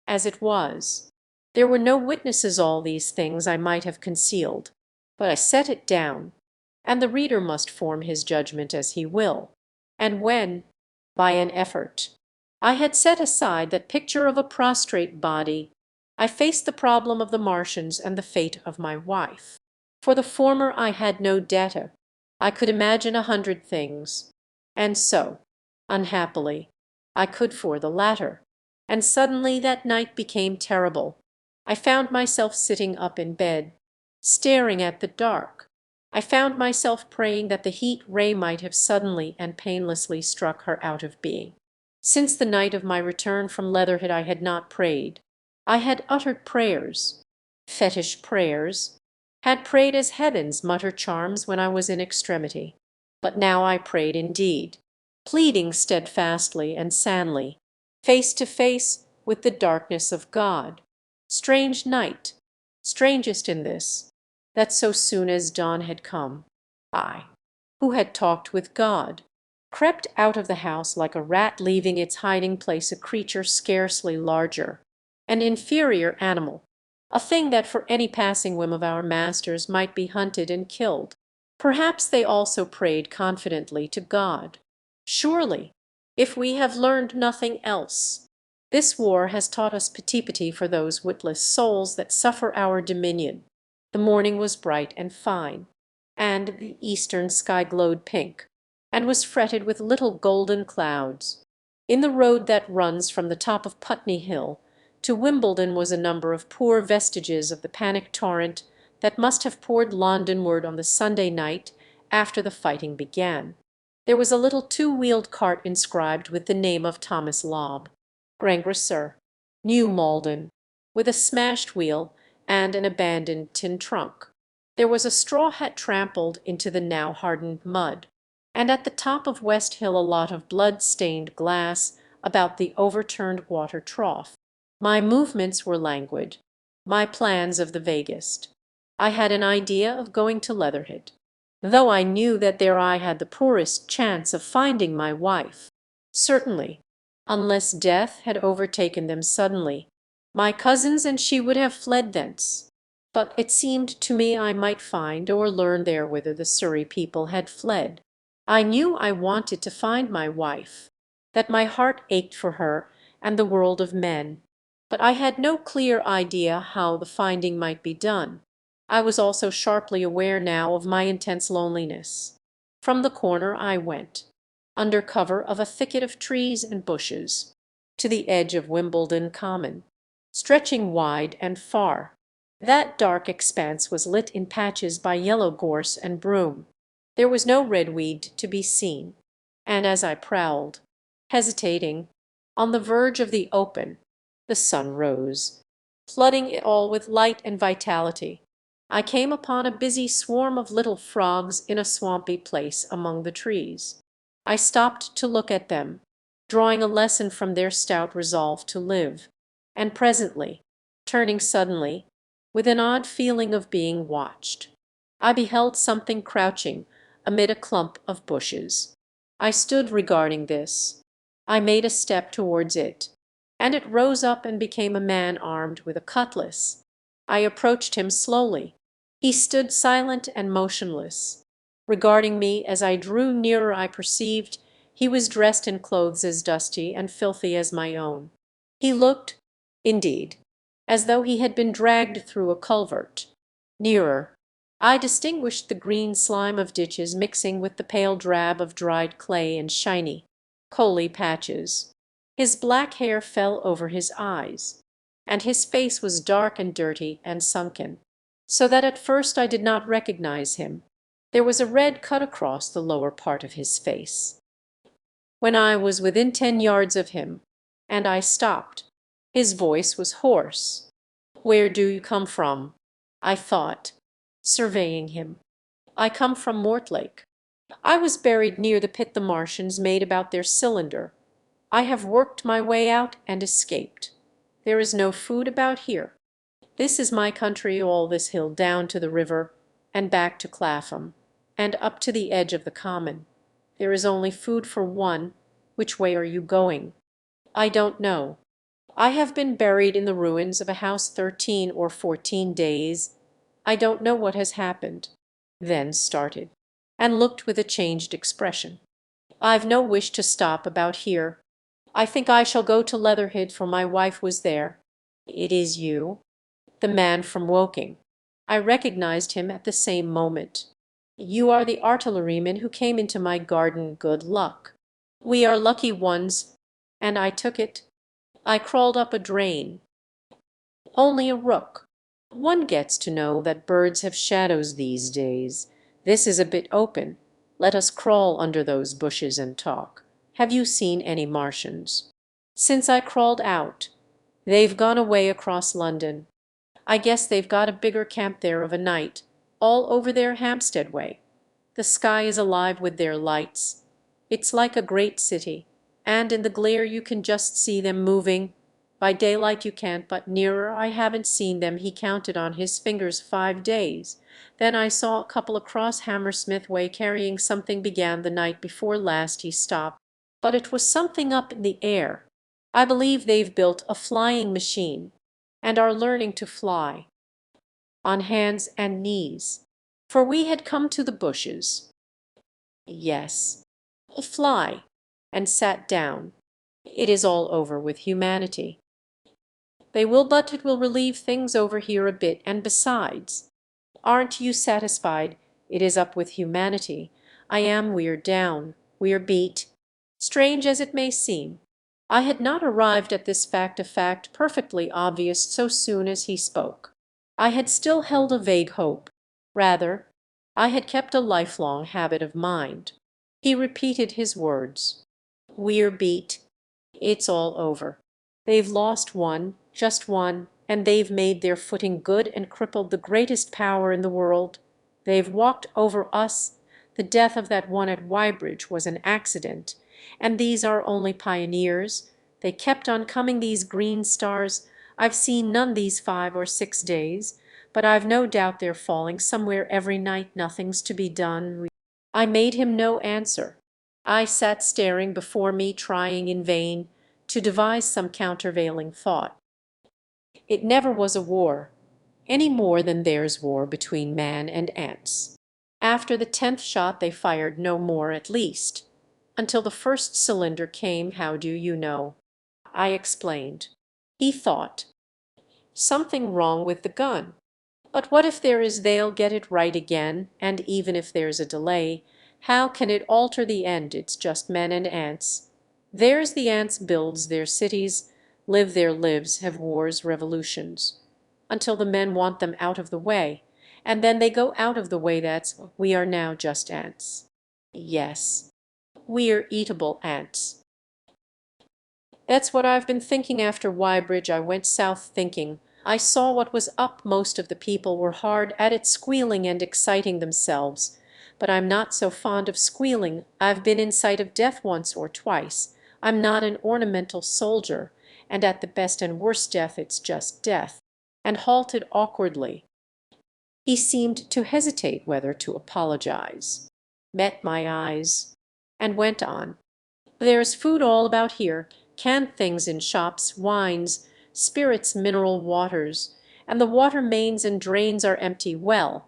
as it was. There were no witnesses all these things I might have concealed, but I set it down, and the reader must form his judgment as he will. And when, by an effort, I had set aside that picture of a prostrate body, I faced the problem of the Martians and the fate of my wife. For the former I had no data. I could imagine 100 things, and so, unhappily, I could for the latter. And suddenly that night became terrible. I found myself sitting up in bed, staring at the dark. I found myself praying that the heat ray might have suddenly and painlessly struck her out of being. Since the night of my return from Leatherhead I had not prayed. I had uttered prayers, fetish prayers, had prayed as heathens mutter charms when I was in extremity. But now I prayed indeed, pleading steadfastly and sanely, face to face with the darkness of God. Strange night, strangest in this, that so soon as dawn had come, I, who had talked with God, crept out of the house like a rat leaving its hiding place, a creature scarcely larger, an inferior animal, a thing that for any passing whim of our masters might be hunted and killed. Perhaps they also prayed confidently to God. Surely, if we have learned nothing else, this war has taught us pity for those witless souls that suffer our dominion. The morning was bright and fine, and the eastern sky glowed pink, and was fretted with little golden clouds. In the road that runs from the top of Putney Hill to Wimbledon was a number of poor vestiges of the panic torrent that must have poured Londonward on the Sunday night after the fighting began. There was a little two-wheeled cart inscribed with the name of Thomas Lobb, Grangresser, New Malden, with a smashed wheel and an abandoned tin trunk. There was a straw hat trampled into the now hardened mud, and at the top of West Hill a lot of blood-stained glass about the overturned water trough. My movements were languid, my plans of the vaguest. I had an idea of going to Leatherhead, though I knew that there I had the poorest chance of finding my wife. Certainly, unless death had overtaken them suddenly, my cousins and she would have fled thence. But it seemed to me I might find or learn there whither the Surrey people had fled. I knew I wanted to find my wife, that my heart ached for her and the world of men, but I had no clear idea how the finding might be done. I was also sharply aware now of my intense loneliness. From the corner I went, under cover of a thicket of trees and bushes, to the edge of Wimbledon Common, stretching wide and far. That dark expanse was lit in patches by yellow gorse and broom. There was no redweed to be seen, and as I prowled, hesitating, on the verge of the open, the sun rose, flooding it all with light and vitality. I came upon a busy swarm of little frogs in a swampy place among the trees. I stopped to look at them, drawing a lesson from their stout resolve to live, and presently, turning suddenly, with an odd feeling of being watched, I beheld something crouching amid a clump of bushes. I stood regarding this. I made a step towards it, and it rose up and became a man armed with a cutlass. I approached him slowly. He stood silent and motionless. Regarding me as I drew nearer I perceived he was dressed in clothes as dusty and filthy as my own. He looked, indeed, as though he had been dragged through a culvert. Nearer, I distinguished the green slime of ditches mixing with the pale drab of dried clay and shiny, coaly patches. His black hair fell over his eyes, and his face was dark and dirty and sunken, so that at first I did not recognize him. There was a red cut across the lower part of his face. When I was within 10 yards of him, and I stopped, his voice was hoarse. "Where do you come from?" I thought, surveying him. "I come from Mortlake. I was buried near the pit the Martians made about their cylinder. I have worked my way out and escaped. There is no food about here. This is my country, all this hill down to the river, and back to Clapham, and up to the edge of the common. There is only food for one. Which way are you going?" "I don't know. I have been buried in the ruins of a house 13 or 14 days. I don't know what has happened." Then started, and looked with a changed expression. "I've no wish to stop about here. I think I shall go to Leatherhead, for my wife was there." "It is you?" "The man from Woking." I recognized him at the same moment. "You are the artilleryman who came into my garden. Good luck." "We are lucky ones, and I took it. I crawled up a drain." "Only a rook. One gets to know that birds have shadows these days. This is a bit open. Let us crawl under those bushes and talk. Have you seen any Martians?" "Since I crawled out. They've gone away across London. I guess they've got a bigger camp there of a night, all over their Hampstead way. The sky is alive with their lights. It's like a great city, and in the glare you can just see them moving. By daylight you can't, but nearer I haven't seen them." He counted on his fingers 5 days. "Then I saw a couple across Hammersmith way carrying something began the night before last." He stopped. "But it was something up in the air. I believe they've built a flying machine and are learning to fly on hands and knees, for we had come to the bushes." "Yes, fly," and sat down. "It is all over with humanity." "They will, but it will relieve things over here a bit, and besides, aren't you satisfied? It is up with humanity. I am. We're down. We're beat. Strange as it may seem, I had not arrived at this fact, a fact perfectly obvious, so soon as he spoke. I had still held a vague hope. Rather, I had kept a lifelong habit of mind. He repeated his words. "We're beat. It's all over. They've lost one, just one, and they've made their footing good and crippled the greatest power in the world. They've walked over us. The death of that one at Weybridge was an accident, and these are only pioneers. They kept on coming, these green stars. I've seen none these 5 or 6 days, but I've no doubt they're falling somewhere every night. Nothing's to be done." I made him no answer. I sat staring before me, trying in vain to devise some countervailing thought. It never was a war, any more than there's war between man and ants. After the 10th shot they fired no more, at least, until the first cylinder came. "How do you know?" I explained. He thought. "Something wrong with the gun. But what if there is? They'll get it right again, and even if there's a delay, how can it alter the end? It's just men and ants. There's the ants builds their cities, live their lives, have wars, revolutions, until the men want them out of the way, and then they go out of the way. We are now just ants. Yes, we're eatable ants. That's what I've been thinking after Weybridge. I went south thinking. I saw what was up. Most of the people were hard at it, squealing and exciting themselves. But I'm not so fond of squealing. I've been in sight of death once or twice. I'm not an ornamental soldier, and at the best and worst death it's just death." And halted awkwardly. He seemed to hesitate whether to apologize, met my eyes, and went on. "There's food all about here, canned things in shops, wines, spirits, mineral waters, and the water mains and drains are empty. Well,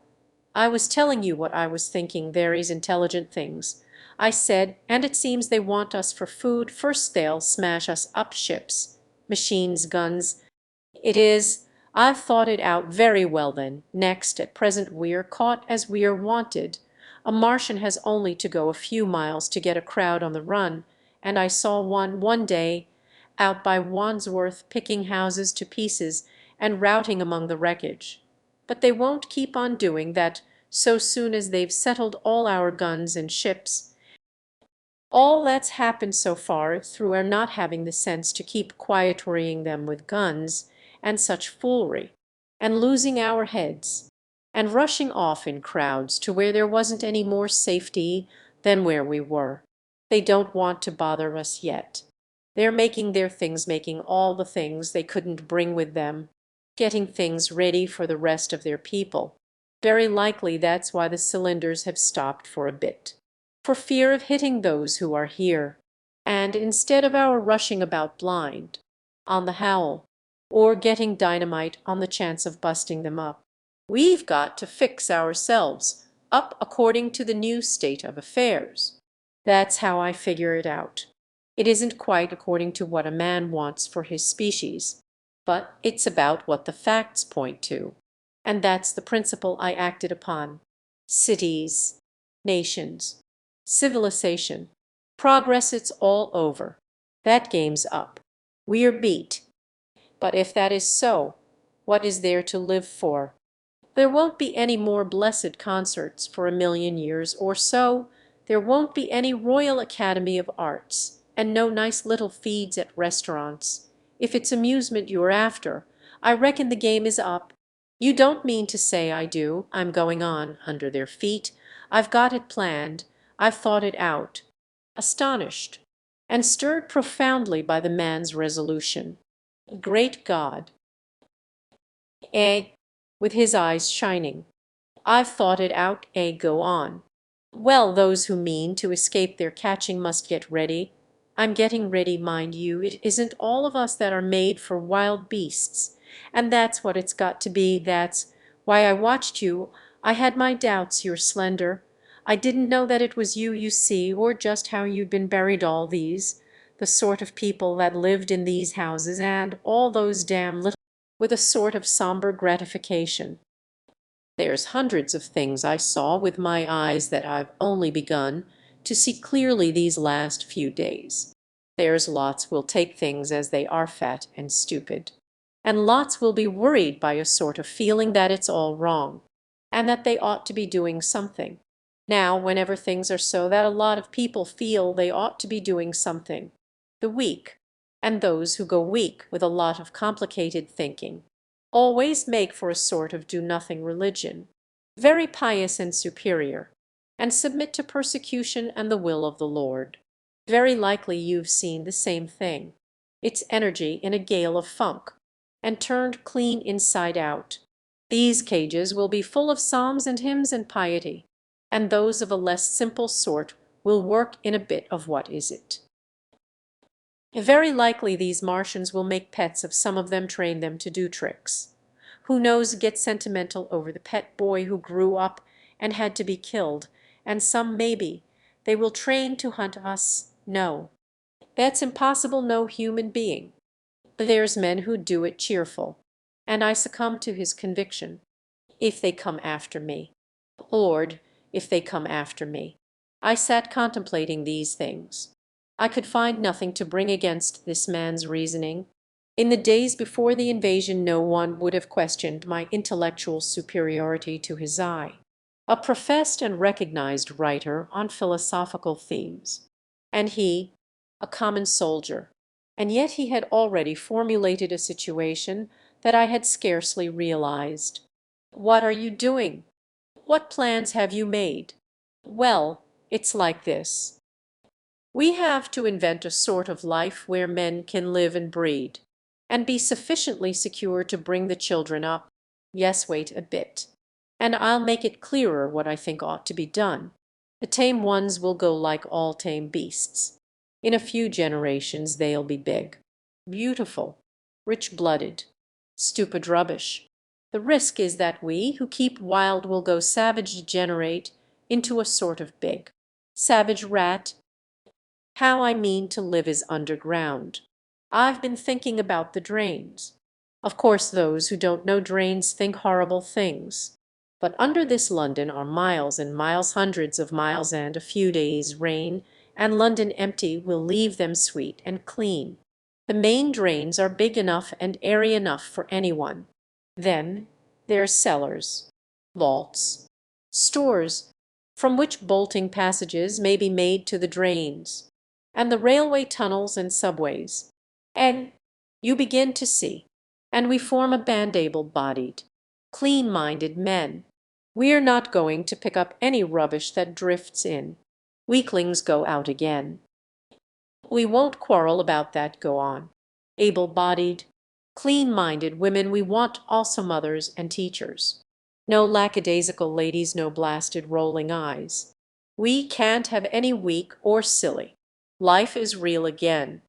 I was telling you what I was thinking. There is intelligent things," I said, "and it seems they want us for food. First they'll smash us up, ships, machines, guns. It is, I've thought it out very well then. Next, at present we're caught as we're wanted. A Martian has only to go a few miles to get a crowd on the run, and I saw one day out by Wandsworth picking houses to pieces and routing among the wreckage. But they won't keep on doing that so soon as they've settled all our guns and ships. All that's happened so far through our not having the sense to keep quiet, worrying them with guns and such foolery, and losing our heads, and rushing off in crowds to where there wasn't any more safety than where we were. They don't want to bother us yet. They're making their things, making all the things they couldn't bring with them, getting things ready for the rest of their people. Very likely that's why the cylinders have stopped for a bit, for fear of hitting those who are here. And instead of our rushing about blind, on the howl, or getting dynamite on the chance of busting them up, we've got to fix ourselves up according to the new state of affairs. That's how I figure it out. It isn't quite according to what a man wants for his species, but it's about what the facts point to. And that's the principle I acted upon. Cities, nations, civilization, progress, it's all over. That game's up. We're beat. But if that is so, what is there to live for? There won't be any more blessed concerts for a million years or so. There won't be any Royal Academy of Arts, and no nice little feeds at restaurants. If it's amusement you're after, I reckon the game is up. You don't mean to say I do. I'm going on under their feet. I've got it planned. I've thought it out." Astonished, and stirred profoundly by the man's resolution, Great God. A. With his eyes shining. I've thought it out. A. Go on. Well, those who mean to escape their catching must get ready. I'm getting ready, mind you. It isn't all of us that are made for wild beasts. And that's what it's got to be. That's why I watched you. I had my doubts, you're slender. I didn't know that it was you, you see, or just how you'd been buried all these, the sort of people that lived in these houses and all those damn little, with a sort of somber gratification. There's hundreds of things I saw with my eyes that I've only begun to see clearly these last few days. There's lots will take things as they are, fat and stupid. And lots will be worried by a sort of feeling that it's all wrong, and that they ought to be doing something. Now, whenever things are so that a lot of people feel they ought to be doing something, the weak, and those who go weak with a lot of complicated thinking, always make for a sort of do-nothing religion, very pious and superior, and submit to persecution and the will of the Lord. Very likely you've seen the same thing. Its energy in a gale of funk, and turned clean inside out. These cages will be full of psalms and hymns and piety, and those of a less simple sort will work in a bit of what is it. Very likely these Martians will make pets of some of them, train them to do tricks. Who knows, get sentimental over the pet boy who grew up and had to be killed, and some maybe they will train to hunt us. No, that's impossible, no human being. There's men who do it cheerful, and I succumb to his conviction. If they come after me, Lord, if they come after me. I sat contemplating these things. I could find nothing to bring against this man's reasoning. In the days before the invasion no one would have questioned my intellectual superiority to his eye. A professed and recognized writer on philosophical themes. And he, a common soldier. And yet he had already formulated a situation that I had scarcely realized. What are you doing? What plans have you made? Well, it's like this. We have to invent a sort of life where men can live and breed, and be sufficiently secure to bring the children up. Yes, wait a bit, and I'll make it clearer what I think ought to be done. The tame ones will go like all tame beasts. In a few generations they'll be big, beautiful, rich-blooded, stupid rubbish. The risk is that we who keep wild will go savage, degenerate into a sort of big, savage rat. How I mean to live is underground. I've been thinking about the drains. Of course those who don't know drains think horrible things. But under this London are miles and miles, hundreds of miles, and a few days' rain, and London empty will leave them sweet and clean. The main drains are big enough and airy enough for anyone. Then there's cellars, vaults, stores, from which bolting passages may be made to the drains, and the railway tunnels and subways. And you begin to see, and we form a band, able-bodied, clean-minded men. We're not going to pick up any rubbish that drifts in. Weaklings go out again. We won't quarrel about that. Go on. Able-bodied, clean-minded women we want, also mothers and teachers. No lackadaisical ladies, no blasted rolling eyes. We can't have any weak or silly. Life is real again,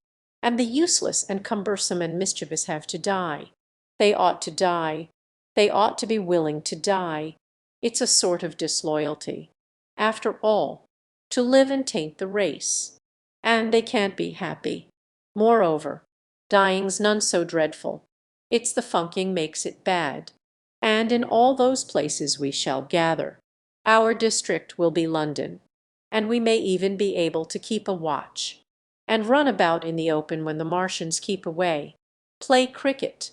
and the useless and cumbersome and mischievous have to die. They ought to die. They ought to be willing to die. It's a sort of disloyalty, after all, to live and taint the race. And they can't be happy. Moreover, dying's none so dreadful. It's the funking makes it bad. And in all those places we shall gather. Our district will be London, and we may even be able to keep a watch, and run about in the open when the Martians keep away. Play cricket.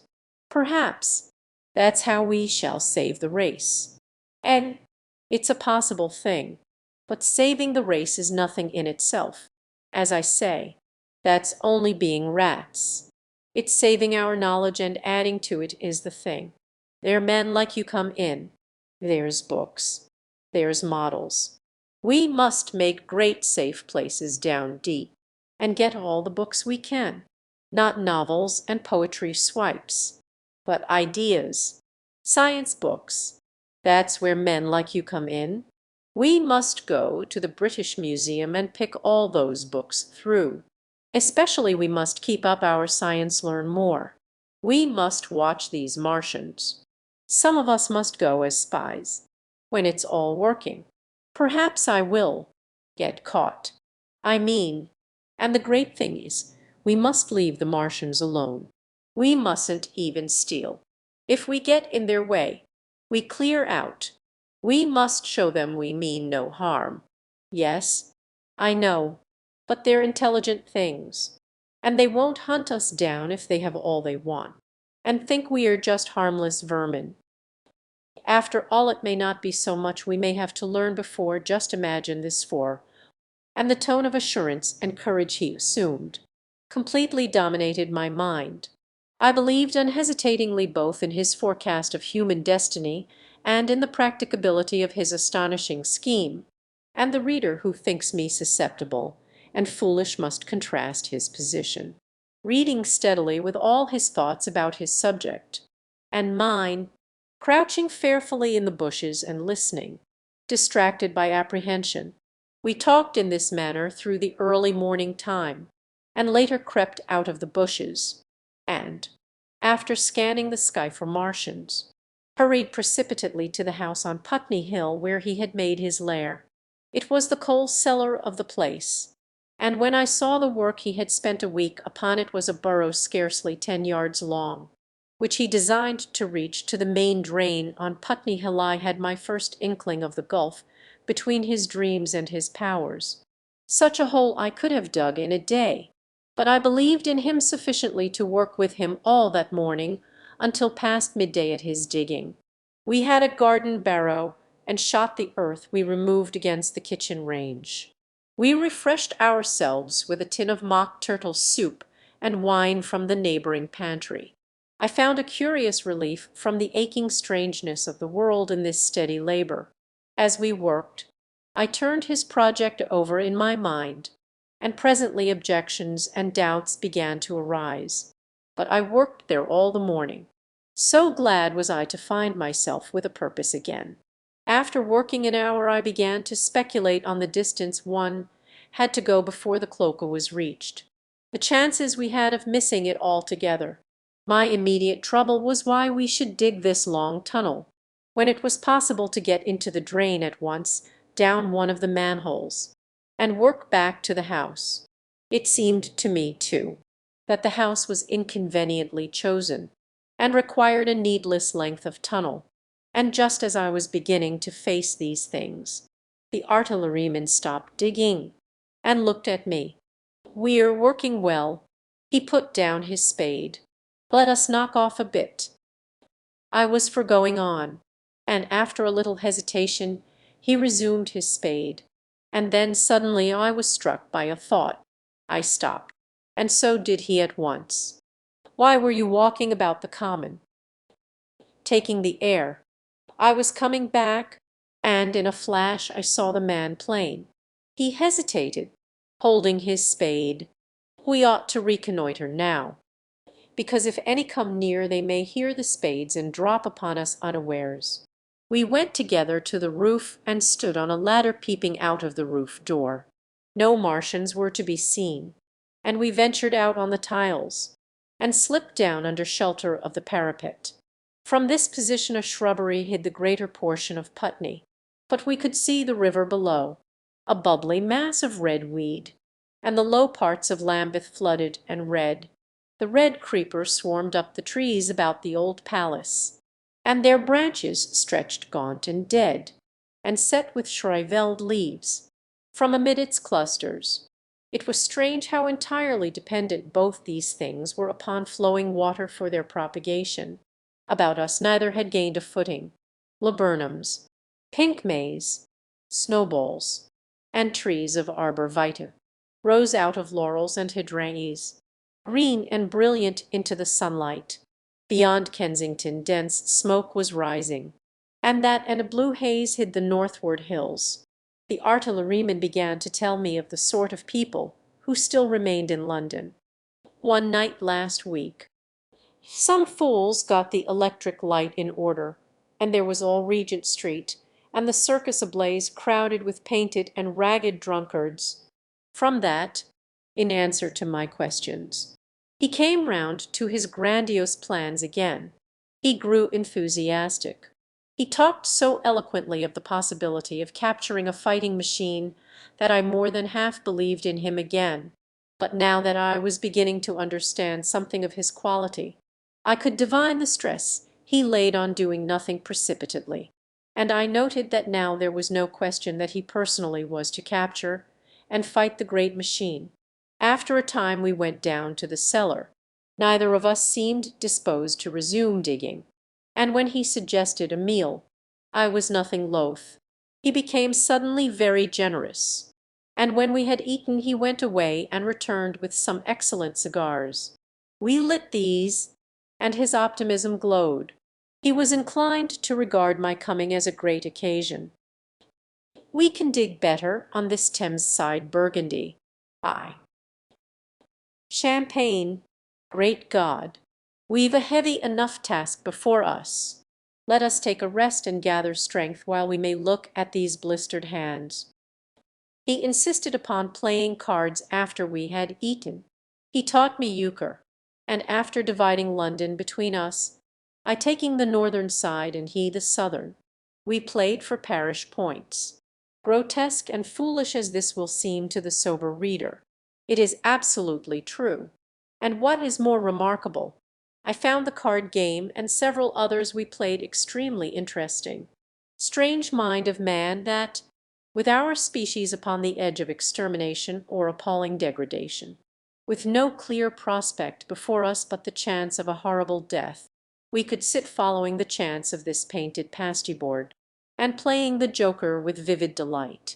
Perhaps. That's how we shall save the race. And it's a possible thing. But saving the race is nothing in itself. As I say, that's only being rats. It's saving our knowledge and adding to it is the thing. There men like you come in. There's books. There's models. We must make great safe places down deep, and get all the books we can. not novels and poetry swipes, but ideas, science books. That's where men like you come in. We must go to the British Museum and pick all those books through. Especially we must keep up our science learn more. We must watch these Martians. Some of us must go as spies. When it's all working. Perhaps I will get caught. I mean, and the great thing is, we must leave the Martians alone. We mustn't even steal. If we get in their way, we clear out. We must show them we mean no harm. Yes, I know, but they're intelligent things, and they won't hunt us down if they have all they want, and think we are just harmless vermin. After all, it may not be so much we may have to learn before. Just imagine this for, and the tone of assurance and courage he assumed completely dominated my mind. I believed unhesitatingly both in his forecast of human destiny and in the practicability of his astonishing scheme, and the reader who thinks me susceptible and foolish must contrast his position, reading steadily with all his thoughts about his subject, and mine, crouching fearfully in the bushes and listening, distracted by apprehension. We talked in this manner through the early morning time, and later crept out of the bushes, and, after scanning the sky for Martians, hurried precipitately to the house on Putney Hill where he had made his lair. It was the coal cellar of the place, and when I saw the work he had spent a week upon it was a burrow scarcely 10 yards long, which he designed to reach to the main drain on Putney Hill. I had my first inkling of the gulf between his dreams and his powers. Such a hole I could have dug in a day, but I believed in him sufficiently to work with him all that morning until past midday at his digging. We had a garden barrow, and shot the earth we removed against the kitchen range. We refreshed ourselves with a tin of mock turtle soup and wine from the neighboring pantry. I found a curious relief from the aching strangeness of the world in this steady labor. As we worked, I turned his project over in my mind, and presently objections and doubts began to arise. But I worked there all the morning. So glad was I to find myself with a purpose again. After working an hour I began to speculate on the distance one had to go before the cloaca was reached, the chances we had of missing it altogether. My immediate trouble was why we should dig this long tunnel, when it was possible to get into the drain at once down one of the manholes, and work back to the house. It seemed to me, too, that the house was inconveniently chosen, and required a needless length of tunnel. And just as I was beginning to face these things, the artilleryman stopped digging, and looked at me. "We're working well." He put down his spade. "Let us knock off a bit." I was for going on, and after a little hesitation he resumed his spade, and then suddenly I was struck by a thought. I stopped, and so did he at once. "Why were you walking about the common?" "Taking the air. I was coming back, and in a flash I saw the man plain." He hesitated, holding his spade. "We ought to reconnoitre now, because if any come near they may hear the spades and drop upon us unawares." We went together to the roof and stood on a ladder peeping out of the roof door. No Martians were to be seen, and we ventured out on the tiles, and slipped down under shelter of the parapet. From this position a shrubbery hid the greater portion of Putney, but we could see the river below, a bubbly mass of red weed, and the low parts of Lambeth flooded and red. The red creeper swarmed up the trees about the old palace, and their branches stretched gaunt and dead, and set with shrivelled leaves, from amid its clusters. It was strange how entirely dependent both these things were upon flowing water for their propagation. About us neither had gained a footing. Laburnums, pink maize, snowballs, and trees of arbor vitae rose out of laurels and hydrangeas, green and brilliant into the sunlight. Beyond Kensington dense smoke was rising, and that and a blue haze hid the northward hills. The artilleryman began to tell me of the sort of people who still remained in London. One night last week, some fools got the electric light in order, and there was all Regent Street, and the circus ablaze, crowded with painted and ragged drunkards. From that, in answer to my questions, he came round to his grandiose plans again. He grew enthusiastic. He talked so eloquently of the possibility of capturing a fighting machine that I more than half believed in him again. But now that I was beginning to understand something of his quality, I could divine the stress he laid on doing nothing precipitately, and I noted that now there was no question that he personally was to capture and fight the great machine. After a time we went down to the cellar. Neither of us seemed disposed to resume digging, and when he suggested a meal, I was nothing loath. He became suddenly very generous, and when we had eaten he went away and returned with some excellent cigars. We lit these, and his optimism glowed. He was inclined to regard my coming as a great occasion. "We can dig better on this Thames side Burgundy." I. "Champagne. Great God! We've a heavy enough task before us. Let us take a rest and gather strength while we may look at these blistered hands." He insisted upon playing cards after we had eaten. He taught me euchre, and after dividing London between us, I taking the northern side and he the southern, we played for parish points. Grotesque and foolish as this will seem to the sober reader, it is absolutely true. And what is more remarkable, I found the card game and several others we played extremely interesting. Strange mind of man that, with our species upon the edge of extermination or appalling degradation, with no clear prospect before us but the chance of a horrible death, we could sit following the chance of this painted pasteboard, and playing the joker with vivid delight.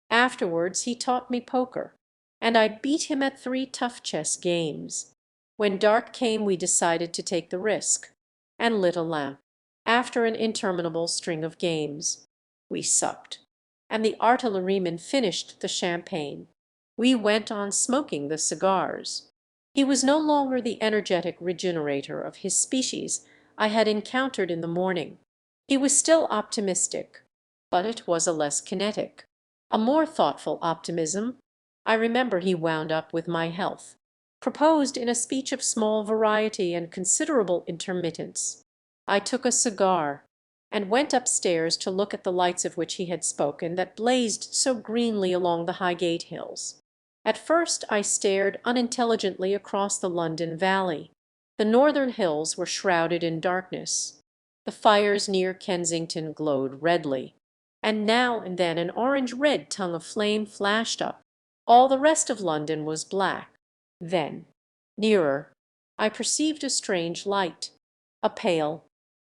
Afterwards he taught me poker, and I beat him at 3 tough chess games. When dark came we decided to take the risk, and lit a lamp. After an interminable string of games, we supped, and the artilleryman finished the champagne. We went on smoking the cigars. He was no longer the energetic regenerator of his species I had encountered in the morning. He was still optimistic, but it was a less kinetic, a more thoughtful optimism. I remember he wound up with my health, proposed in a speech of small variety and considerable intermittence. I took a cigar, and went upstairs to look at the lights of which he had spoken that blazed so greenly along the Highgate hills. At first I stared unintelligently across the London valley. The northern hills were shrouded in darkness. The fires near Kensington glowed redly, and now and then an orange-red tongue of flame flashed up. All the rest of London was black. Then, nearer, I perceived a strange light, a pale,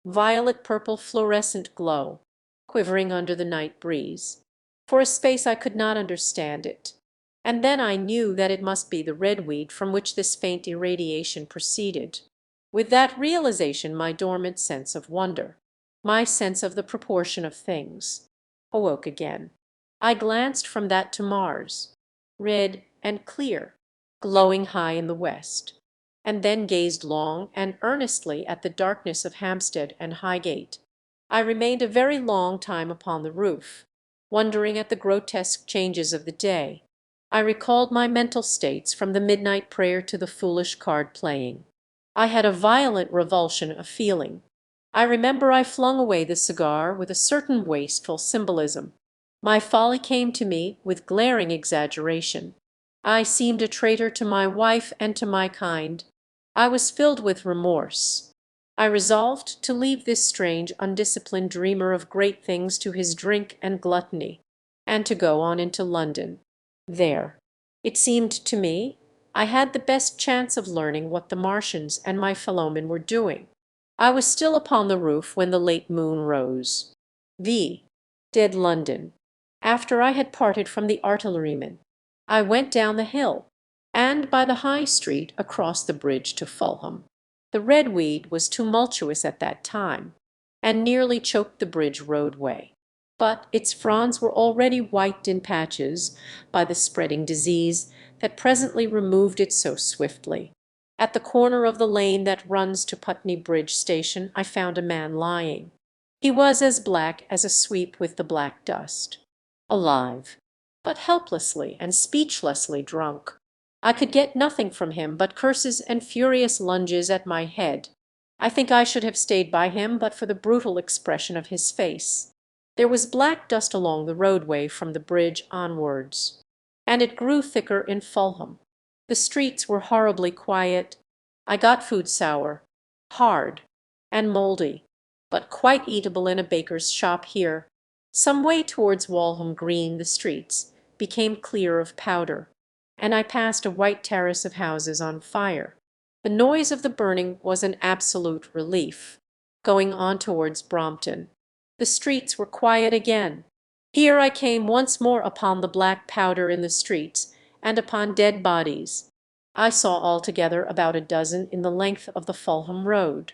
violet-purple fluorescent glow, quivering under the night breeze. For a space I could not understand it, and then I knew that it must be the redweed from which this faint irradiation proceeded. With that realization my dormant sense of wonder, my sense of the proportion of things, awoke again. I glanced from that to Mars, red and clear, glowing high in the west, and then gazed long and earnestly at the darkness of Hampstead and Highgate. I remained a very long time upon the roof, wondering at the grotesque changes of the day. I recalled my mental states from the midnight prayer to the foolish card playing. I had a violent revulsion of feeling. I remember I flung away the cigar with a certain wasteful symbolism. My folly came to me with glaring exaggeration. I seemed a traitor to my wife and to my kind. I was filled with remorse. I resolved to leave this strange, undisciplined dreamer of great things to his drink and gluttony, and to go on into London. There, it seemed to me, I had the best chance of learning what the Martians and my fellowmen were doing. I was still upon the roof when the late moon rose. V. Dead London. After I had parted from the artilleryman, I went down the hill, and by the High Street across the bridge to Fulham. The redweed was tumultuous at that time, and nearly choked the bridge roadway, but its fronds were already white in patches by the spreading disease that presently removed it so swiftly, At the corner of the lane that runs to Putney Bridge Station I found a man lying. He was as black as a sweep with the black dust. Alive, but helplessly and speechlessly drunk. I could get nothing from him but curses and furious lunges at my head. I think I should have stayed by him but for the brutal expression of his face. There was black dust along the roadway from the bridge onwards, and it grew thicker in Fulham. The streets were horribly quiet. I got food sour, hard, and mouldy, but quite eatable in a baker's shop here. Some way towards Walham Green the streets became clear of powder, and I passed a white terrace of houses on fire. The noise of the burning was an absolute relief. Going on towards Brompton, the streets were quiet again. Here I came once more upon the black powder in the streets, and upon dead bodies. I saw altogether about a dozen in the length of the Fulham road.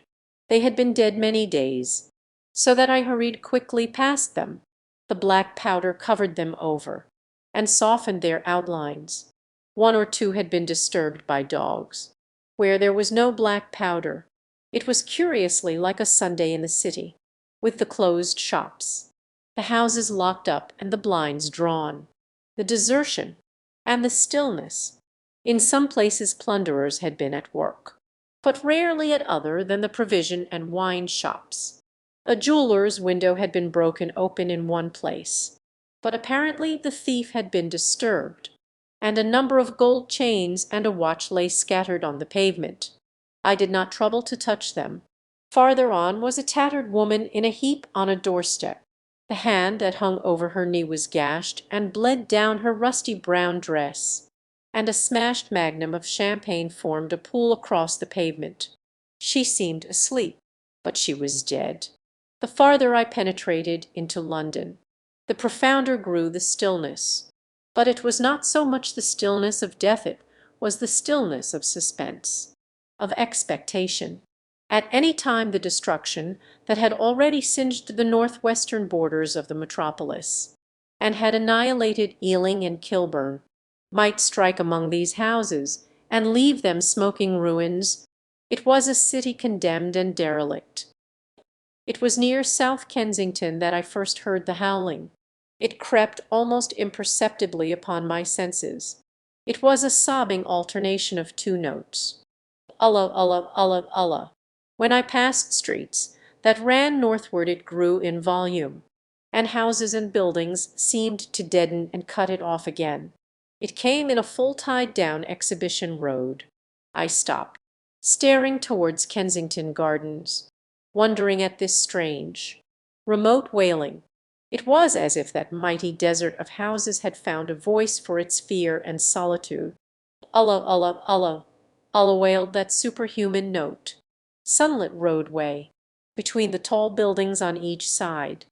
They had been dead many days, so that I hurried quickly past them. The black powder covered them over, and softened their outlines. One or two had been disturbed by dogs. Where there was no black powder, it was curiously like a Sunday in the city, with the closed shops, the houses locked up and the blinds drawn, the desertion and the stillness. In some places plunderers had been at work, but rarely at other than the provision and wine shops. A jeweller's window had been broken open in one place, but apparently the thief had been disturbed, and a number of gold chains and a watch lay scattered on the pavement. I did not trouble to touch them. Farther on was a tattered woman in a heap on a doorstep. The hand that hung over her knee was gashed and bled down her rusty brown dress, and a smashed magnum of champagne formed a pool across the pavement. She seemed asleep, but she was dead. The farther I penetrated into London, the profounder grew the stillness. But it was not so much the stillness of death, it was the stillness of suspense, of expectation. At any time the destruction that had already singed the northwestern borders of the metropolis, and had annihilated Ealing and Kilburn, might strike among these houses and leave them smoking ruins. It was a city condemned and derelict. It was near South Kensington that I first heard the howling. It crept almost imperceptibly upon my senses. It was a sobbing alternation of two notes, Allah, Allah, Allah, Allah. When I passed streets that ran northward it grew in volume, and houses and buildings seemed to deaden and cut it off again. It came in a full tide down Exhibition Road. I stopped, staring towards Kensington Gardens, wondering at this strange, remote wailing. It was as if that mighty desert of houses had found a voice for its fear and solitude. Allah, Allah, Allah, Allah wailed that superhuman note. Sunlit roadway, between the tall buildings on each side.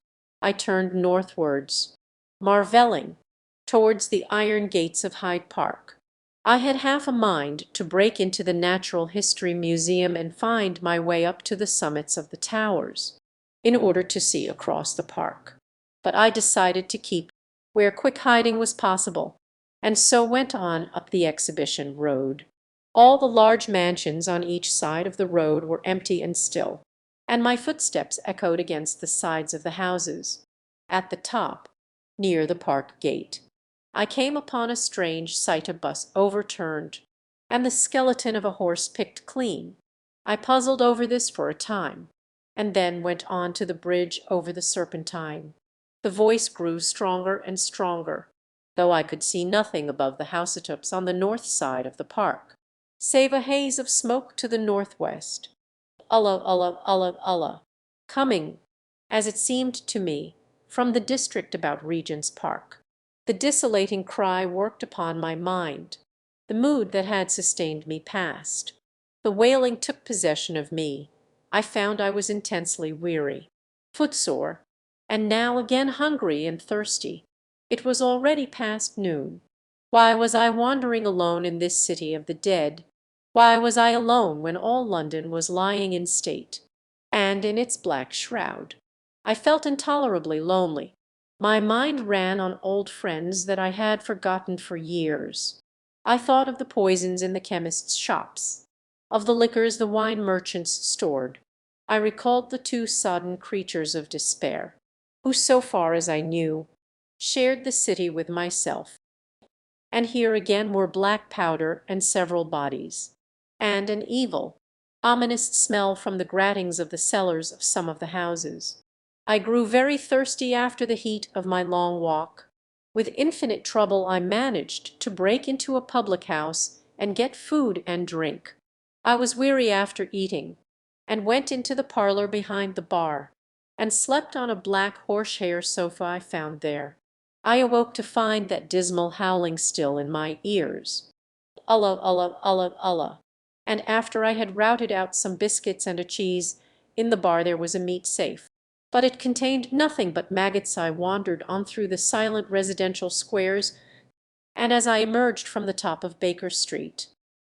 I turned northwards, marvelling, towards the iron gates of Hyde Park. I had half a mind to break into the Natural History Museum and find my way up to the summits of the towers, in order to see across the park. But I decided to keep where quick hiding was possible, and so went on up the Exhibition Road. All the large mansions on each side of the road were empty and still, and my footsteps echoed against the sides of the houses. At the top, near the park gate, I came upon a strange sight, a bus overturned, and the skeleton of a horse picked clean. I puzzled over this for a time, and then went on to the bridge over the Serpentine. The voice grew stronger and stronger, though I could see nothing above the housetops on the north side of the park, save a haze of smoke to the northwest. Allah, Allah, Allah, Allah, coming, as it seemed to me, from the district about Regent's Park. The desolating cry worked upon my mind. The mood that had sustained me passed. The wailing took possession of me. I found I was intensely weary, footsore, and now again hungry and thirsty. It was already past noon. Why was I wandering alone in this city of the dead? Why was I alone when all London was lying in state, and in its black shroud? I felt intolerably lonely. My mind ran on old friends that I had forgotten for years. I thought of the poisons in the chemists' shops, of the liquors the wine merchants stored, I recalled the two sodden creatures of despair, who, so far as I knew, shared the city with myself. And here again were black powder and several bodies, and an evil, ominous smell from the grattings of the cellars of some of the houses. I grew very thirsty after the heat of my long walk. With infinite trouble I managed to break into a public house and get food and drink. I was weary after eating, and went into the parlor behind the bar, and slept on a black horsehair sofa I found there. I awoke to find that dismal howling still in my ears. Allah, Allah, Allah, Allah. And after I had routed out some biscuits and a cheese, in the bar there was a meat safe. But it contained nothing but maggots. I wandered on through the silent residential squares, and as I emerged from the top of Baker Street,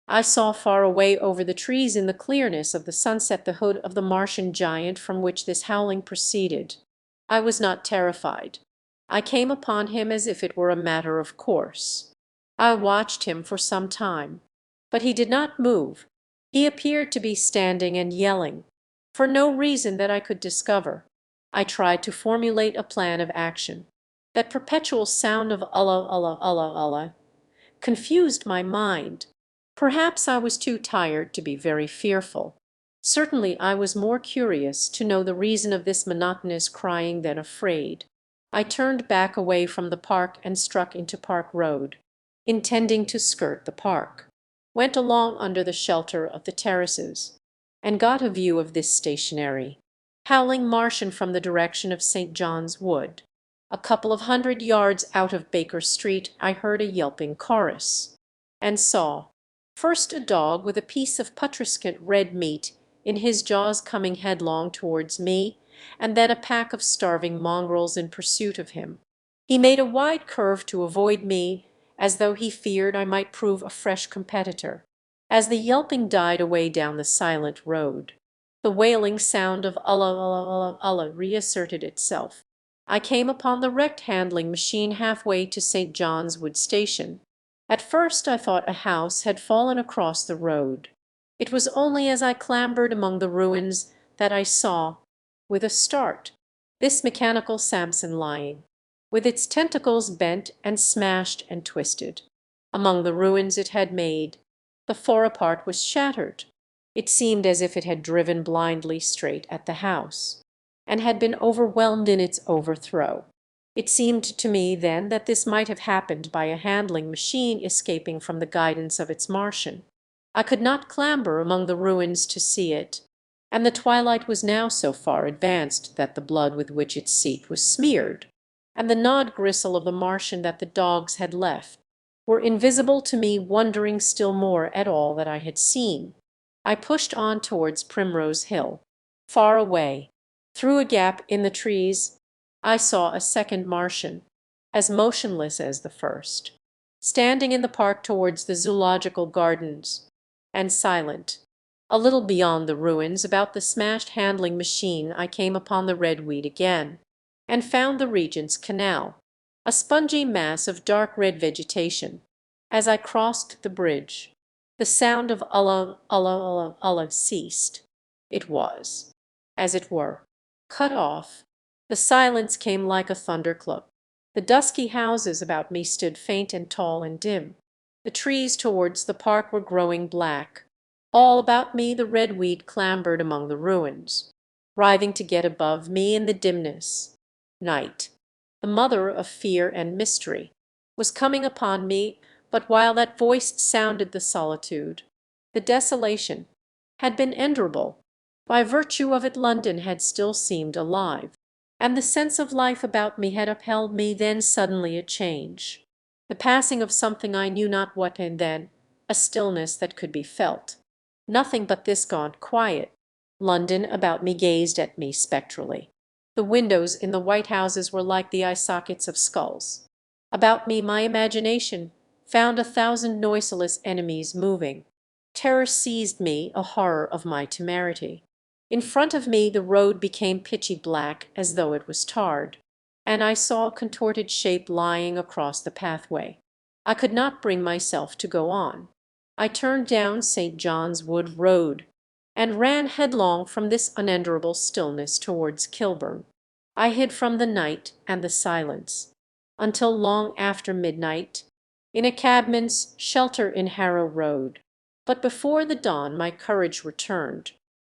I saw far away over the trees in the clearness of the sunset the hood of the Martian giant from which this howling proceeded. I was not terrified. I came upon him as if it were a matter of course. I watched him for some time, but he did not move. He appeared to be standing and yelling, for no reason that I could discover. I tried to formulate a plan of action. That perpetual sound of Allah, Allah, Allah, Allah confused my mind. Perhaps I was too tired to be very fearful. Certainly I was more curious to know the reason of this monotonous crying than afraid. I turned back away from the park and struck into Park Road, intending to skirt the park. Went along under the shelter of the terraces, and got a view of this stationary, howling Martian from the direction of St. John's Wood. A couple of 100 yards out of Baker Street I heard a yelping chorus, and saw, first a dog with a piece of putrescent red meat in his jaws coming headlong towards me, and then a pack of starving mongrels in pursuit of him. He made a wide curve to avoid me, as though he feared I might prove a fresh competitor. As the yelping died away down the silent road, the wailing sound of Allah, Allah, Allah, Allah reasserted itself. I came upon the wrecked handling machine halfway to St. John's Wood Station. At first I thought a house had fallen across the road. It was only as I clambered among the ruins that I saw, with a start, this mechanical Samson lying, with its tentacles bent and smashed and twisted. Among the ruins it had made, the forepart was shattered. It seemed as if it had driven blindly straight at the house, and had been overwhelmed in its overthrow. It seemed to me then that this might have happened by a handling machine escaping from the guidance of its Martian. I could not clamber among the ruins to see it, and the twilight was now so far advanced that the blood with which its seat was smeared, and the gnawed gristle of the Martian that the dogs had left, were invisible to me, wondering still more at all that I had seen. I pushed on towards Primrose Hill. Far away, through a gap in the trees, I saw a second Martian, as motionless as the first, standing in the park towards the Zoological Gardens, and silent. A little beyond the ruins, about the smashed handling machine, I came upon the red weed again, and found the Regent's Canal, a spongy mass of dark red vegetation. As I crossed the bridge, the sound of Allah, Allah, Allah, Allah ceased. It was, as it were, cut off. The silence came like a thunderclap. The dusky houses about me stood faint and tall and dim. The trees towards the park were growing black. All about me the red weed clambered among the ruins, writhing to get above me in the dimness. Night, the mother of fear and mystery, was coming upon me, but while that voice sounded the solitude, the desolation, had been endurable. By virtue of it London had still seemed alive, and the sense of life about me had upheld me. Then suddenly a change, the passing of something I knew not what, and then a stillness that could be felt. Nothing but this gaunt quiet. London about me gazed at me spectrally. The windows in the white houses were like the eye sockets of skulls. About me my imagination found 1,000 noiseless enemies moving. Terror seized me, a horror of my temerity. In front of me the road became pitchy black as though it was tarred, and I saw a contorted shape lying across the pathway. I could not bring myself to go on. I turned down St. John's Wood Road, and ran headlong from this unendurable stillness towards Kilburn. I hid from the night and the silence, until long after midnight, in a cabman's shelter in Harrow Road. But before the dawn my courage returned,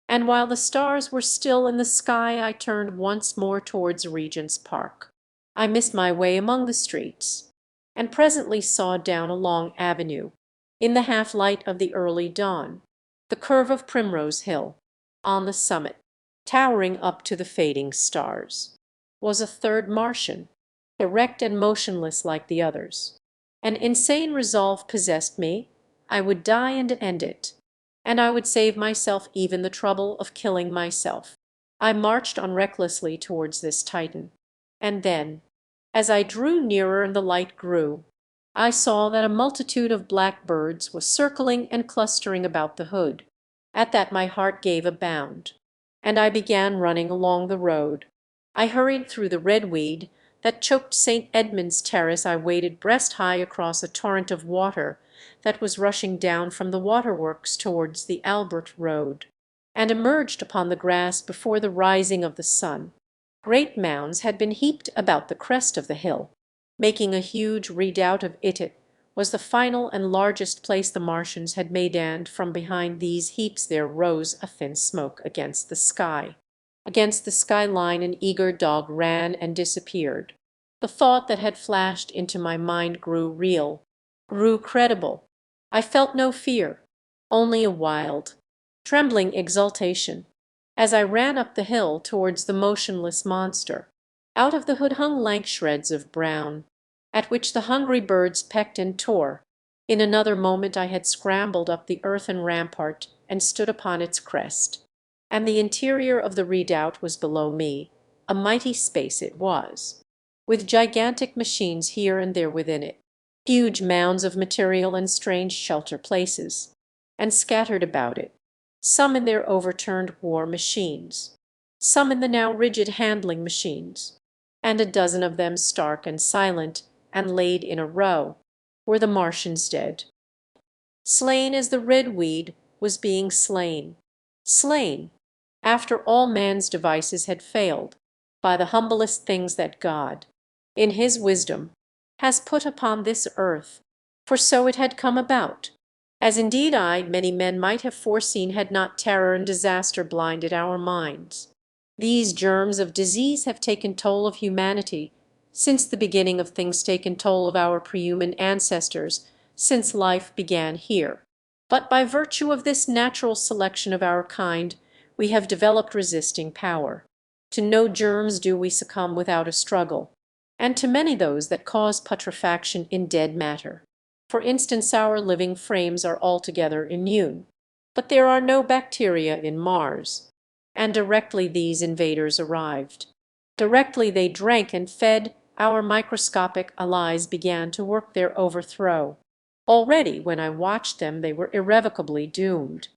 and while the stars were still in the sky I turned once more towards Regent's Park. I missed my way among the streets, and presently saw down a long avenue, in the half-light of the early dawn, the curve of Primrose Hill. On the summit, towering up to the fading stars, was a third Martian, erect and motionless like the others. An insane resolve possessed me. I would die and end it, and I would save myself even the trouble of killing myself. I marched on recklessly towards this Titan, and then, as I drew nearer and the light grew, I saw that a multitude of black birds was circling and clustering about the hood. At that my heart gave a bound, and I began running along the road. I hurried through the red weed that choked St. Edmund's Terrace. I waded breast high across a torrent of water that was rushing down from the waterworks towards the Albert Road, and emerged upon the grass before the rising of the sun. Great mounds had been heaped about the crest of the hill, making a huge redoubt of it. It was the final and largest place the Martians had made, and from behind these heaps there rose a thin smoke against the sky. Against the skyline an eager dog ran and disappeared. The thought that had flashed into my mind grew real, grew credible. I felt no fear, only a wild, trembling exultation, as I ran up the hill towards the motionless monster. Out of the hood hung lank shreds of brown, at which the hungry birds pecked and tore. In another moment I had scrambled up the earthen rampart and stood upon its crest, and the interior of the redoubt was below me. A mighty space it was, with gigantic machines here and there within it, huge mounds of material and strange shelter places, and scattered about it, some in their overturned war machines, some in the now rigid handling machines, and a dozen of them stark and silent and laid in a row, were the Martians dead. Slain as the red weed was being slain. Slain, after all man's devices had failed, by the humblest things that God, in his wisdom, has put upon this earth. For so it had come about, as indeed many men might have foreseen had not terror and disaster blinded our minds. These germs of disease have taken toll of humanity since the beginning of things, taken toll of our prehuman ancestors since life began here. But by virtue of this natural selection of our kind, we have developed resisting power. To no germs do we succumb without a struggle, and to many those that cause putrefaction in dead matter. For instance, our living frames are altogether immune. But there are no bacteria in Mars, and directly these invaders arrived, directly they drank and fed, our microscopic allies began to work their overthrow. Already, when I watched them, they were irrevocably doomed,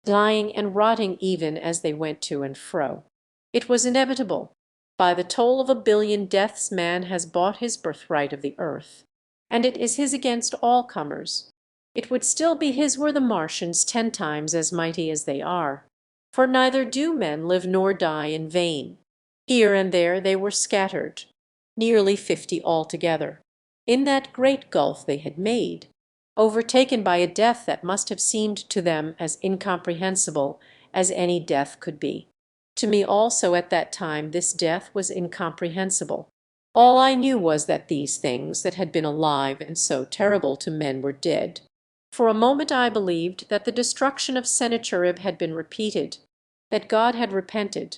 dying and rotting even as they went to and fro. It was inevitable. By the toll of 1,000,000,000 deaths man has bought his birthright of the earth, and it is his against all comers. It would still be his were the Martians 10 times as mighty as they are, for neither do men live nor die in vain. Here and there they were scattered, nearly 50 altogether, in that great gulf they had made, overtaken by a death that must have seemed to them as incomprehensible as any death could be. To me also at that time this death was incomprehensible. All I knew was that these things that had been alive and so terrible to men were dead. For a moment I believed that the destruction of Sennacherib had been repeated, that God had repented,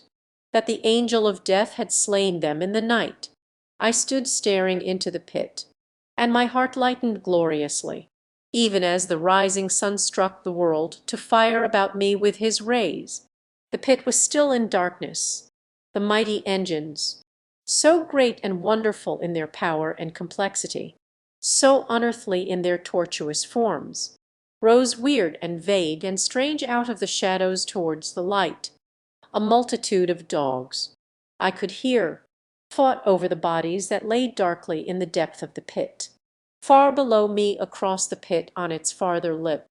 that the angel of death had slain them in the night. I stood staring into the pit, and my heart lightened gloriously, even as the rising sun struck the world to fire about me with his rays. The pit was still in darkness. The mighty engines, so great and wonderful in their power and complexity, so unearthly in their tortuous forms, rose weird and vague and strange out of the shadows towards the light. A multitude of dogs, I could hear, fought over the bodies that lay darkly in the depth of the pit. Far below me across the pit on its farther lip,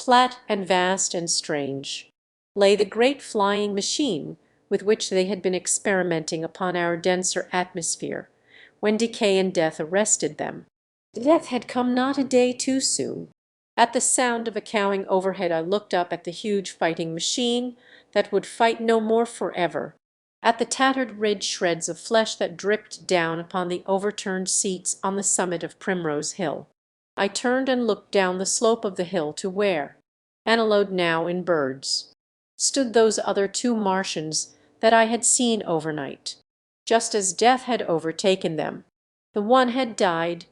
Flat and vast and strange lay the great flying machine with which they had been experimenting upon our denser atmosphere when decay and death arrested them. Death had come not a day too soon. At the sound of a cowing overhead I looked up at the huge fighting machine that would fight no more forever, at the tattered red shreds of flesh that dripped down upon the overturned seats on the summit of Primrose Hill. I turned and looked down the slope of the hill to where, antelope now in birds, stood those other two Martians that I had seen overnight, just as death had overtaken them. The one had died,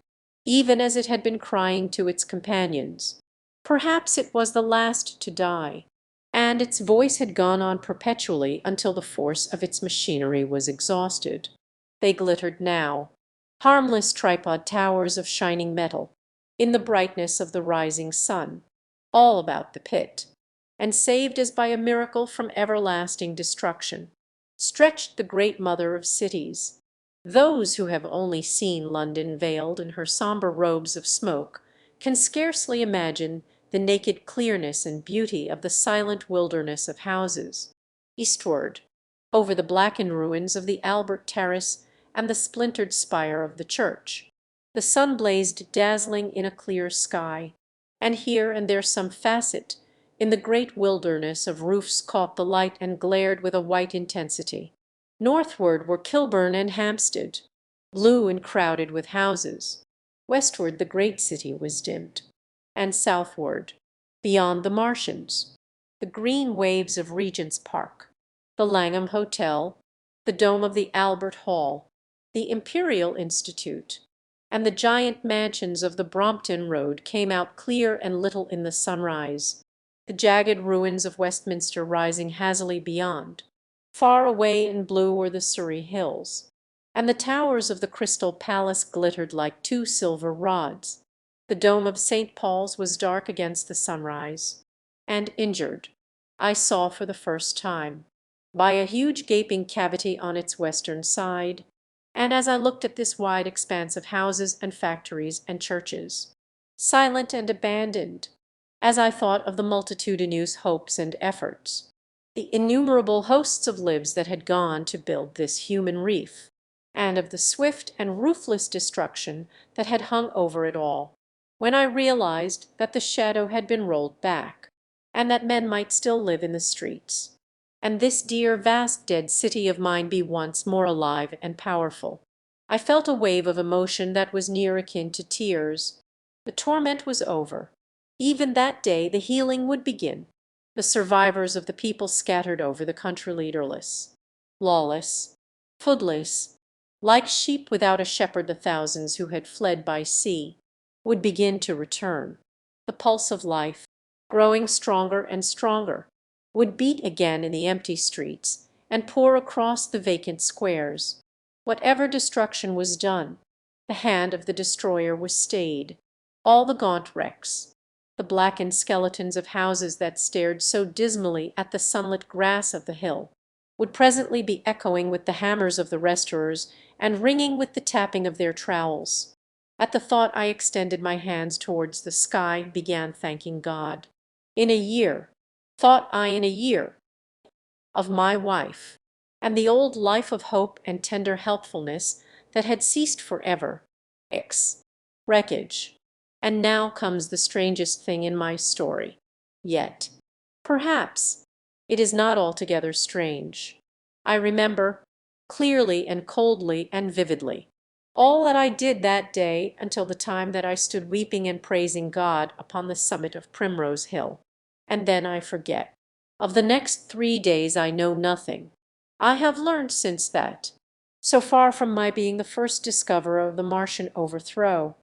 even as it had been crying to its companions. Perhaps it was the last to die, and its voice had gone on perpetually until the force of its machinery was exhausted. They glittered now, harmless tripod towers of shining metal, in the brightness of the rising sun, all about the pit, and saved as by a miracle from everlasting destruction, stretched the great mother of cities. Those who have only seen London veiled in her sombre robes of smoke can scarcely imagine the naked clearness and beauty of the silent wilderness of houses. Eastward, over the blackened ruins of the Albert Terrace and the splintered spire of the church, the sun blazed dazzling in a clear sky, and here and there some facet in the great wilderness of roofs caught the light and glared with a white intensity. Northward were Kilburn and Hampstead, blue and crowded with houses. Westward the great city was dimmed, and southward, beyond the Martians, the green waves of Regent's Park, the Langham Hotel, the dome of the Albert Hall, the Imperial Institute, and the giant mansions of the Brompton Road came out clear and little in the sunrise, the jagged ruins of Westminster rising hazily beyond. Far away in blue were the Surrey hills, and the towers of the Crystal Palace glittered like two silver rods. The dome of St. Paul's was dark against the sunrise, and injured, I saw for the first time, by a huge gaping cavity on its western side, and as I looked at this wide expanse of houses and factories and churches, silent and abandoned, as I thought of the multitudinous hopes and efforts, the innumerable hosts of lives that had gone to build this human reef, and of the swift and ruthless destruction that had hung over it all, when I realized that the shadow had been rolled back, and that men might still live in the streets, and this dear vast dead city of mine be once more alive and powerful. I felt a wave of emotion that was near akin to tears. The torment was over. Even that day the healing would begin. The survivors of the people scattered over the country, leaderless, lawless, foodless, like sheep without a shepherd, the thousands who had fled by sea, would begin to return. The pulse of life, growing stronger and stronger, would beat again in the empty streets and pour across the vacant squares. Whatever destruction was done, the hand of the destroyer was stayed. All the gaunt wrecks, the blackened skeletons of houses that stared so dismally at the sunlit grass of the hill, would presently be echoing with the hammers of the restorers and ringing with the tapping of their trowels. At the thought I extended my hands towards the sky, began thanking God. In a year, thought I, in a year, of my wife, and the old life of hope and tender helpfulness that had ceased forever. Wreckage. And now comes the strangest thing in my story. Yet, perhaps, it is not altogether strange. I remember, clearly and coldly and vividly, all that I did that day until the time that I stood weeping and praising God upon the summit of Primrose Hill. And then I forget. Of the next 3 days I know nothing. I have learned since that, so far from my being the first discoverer of the Martian overthrow,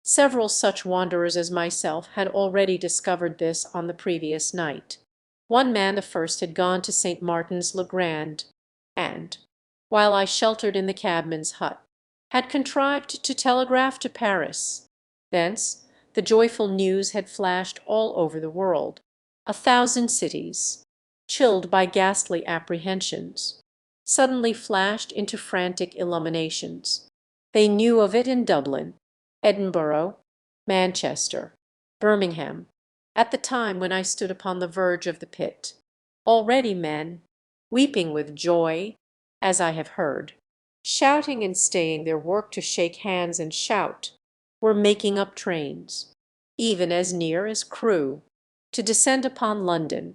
several such wanderers as myself had already discovered this on the previous night. One man, the first, had gone to St. Martin's le Grand, and, while I sheltered in the cabman's hut, had contrived to telegraph to Paris. Thence the joyful news had flashed all over the world. 1,000 cities, chilled by ghastly apprehensions, suddenly flashed into frantic illuminations. They knew of it in Dublin, Edinburgh, Manchester, Birmingham, at the time when I stood upon the verge of the pit. Already men, weeping with joy, as I have heard, shouting and staying their work to shake hands and shout, were making up trains, even as near as Crewe, to descend upon London.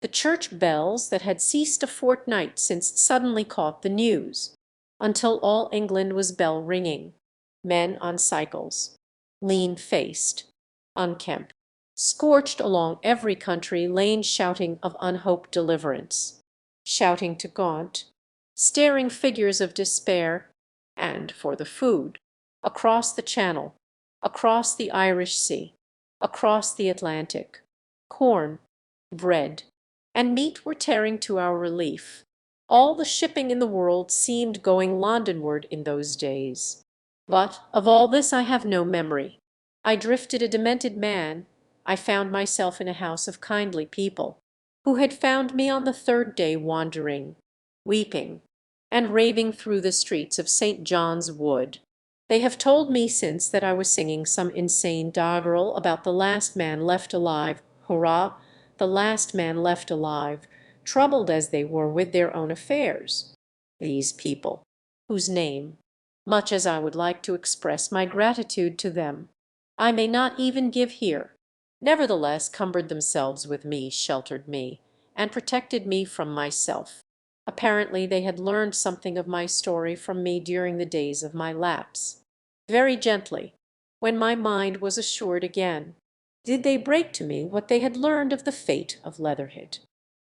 The church bells that had ceased a fortnight since suddenly caught the news, until all England was bell ringing. Men on cycles, lean-faced, unkempt, scorched along every country lane shouting of unhoped deliverance, shouting to gaunt, staring figures of despair, and for the food, across the Channel, across the Irish Sea, across the Atlantic. Corn, bread, and meat were tearing to our relief. All the shipping in the world seemed going Londonward in those days. But of all this I have no memory. I drifted a demented man. I found myself in a house of kindly people, who had found me on the third day wandering, weeping, and raving through the streets of St. John's Wood. They have told me since that I was singing some insane doggerel about the last man left alive. Hurrah! The last man left alive, troubled as they were with their own affairs. These people, whose name, much as I would like to express my gratitude to them, I may not even give here, nevertheless cumbered themselves with me, sheltered me, and protected me from myself. Apparently they had learned something of my story from me during the days of my lapse. Very gently, when my mind was assured again, did they break to me what they had learned of the fate of Leatherhead.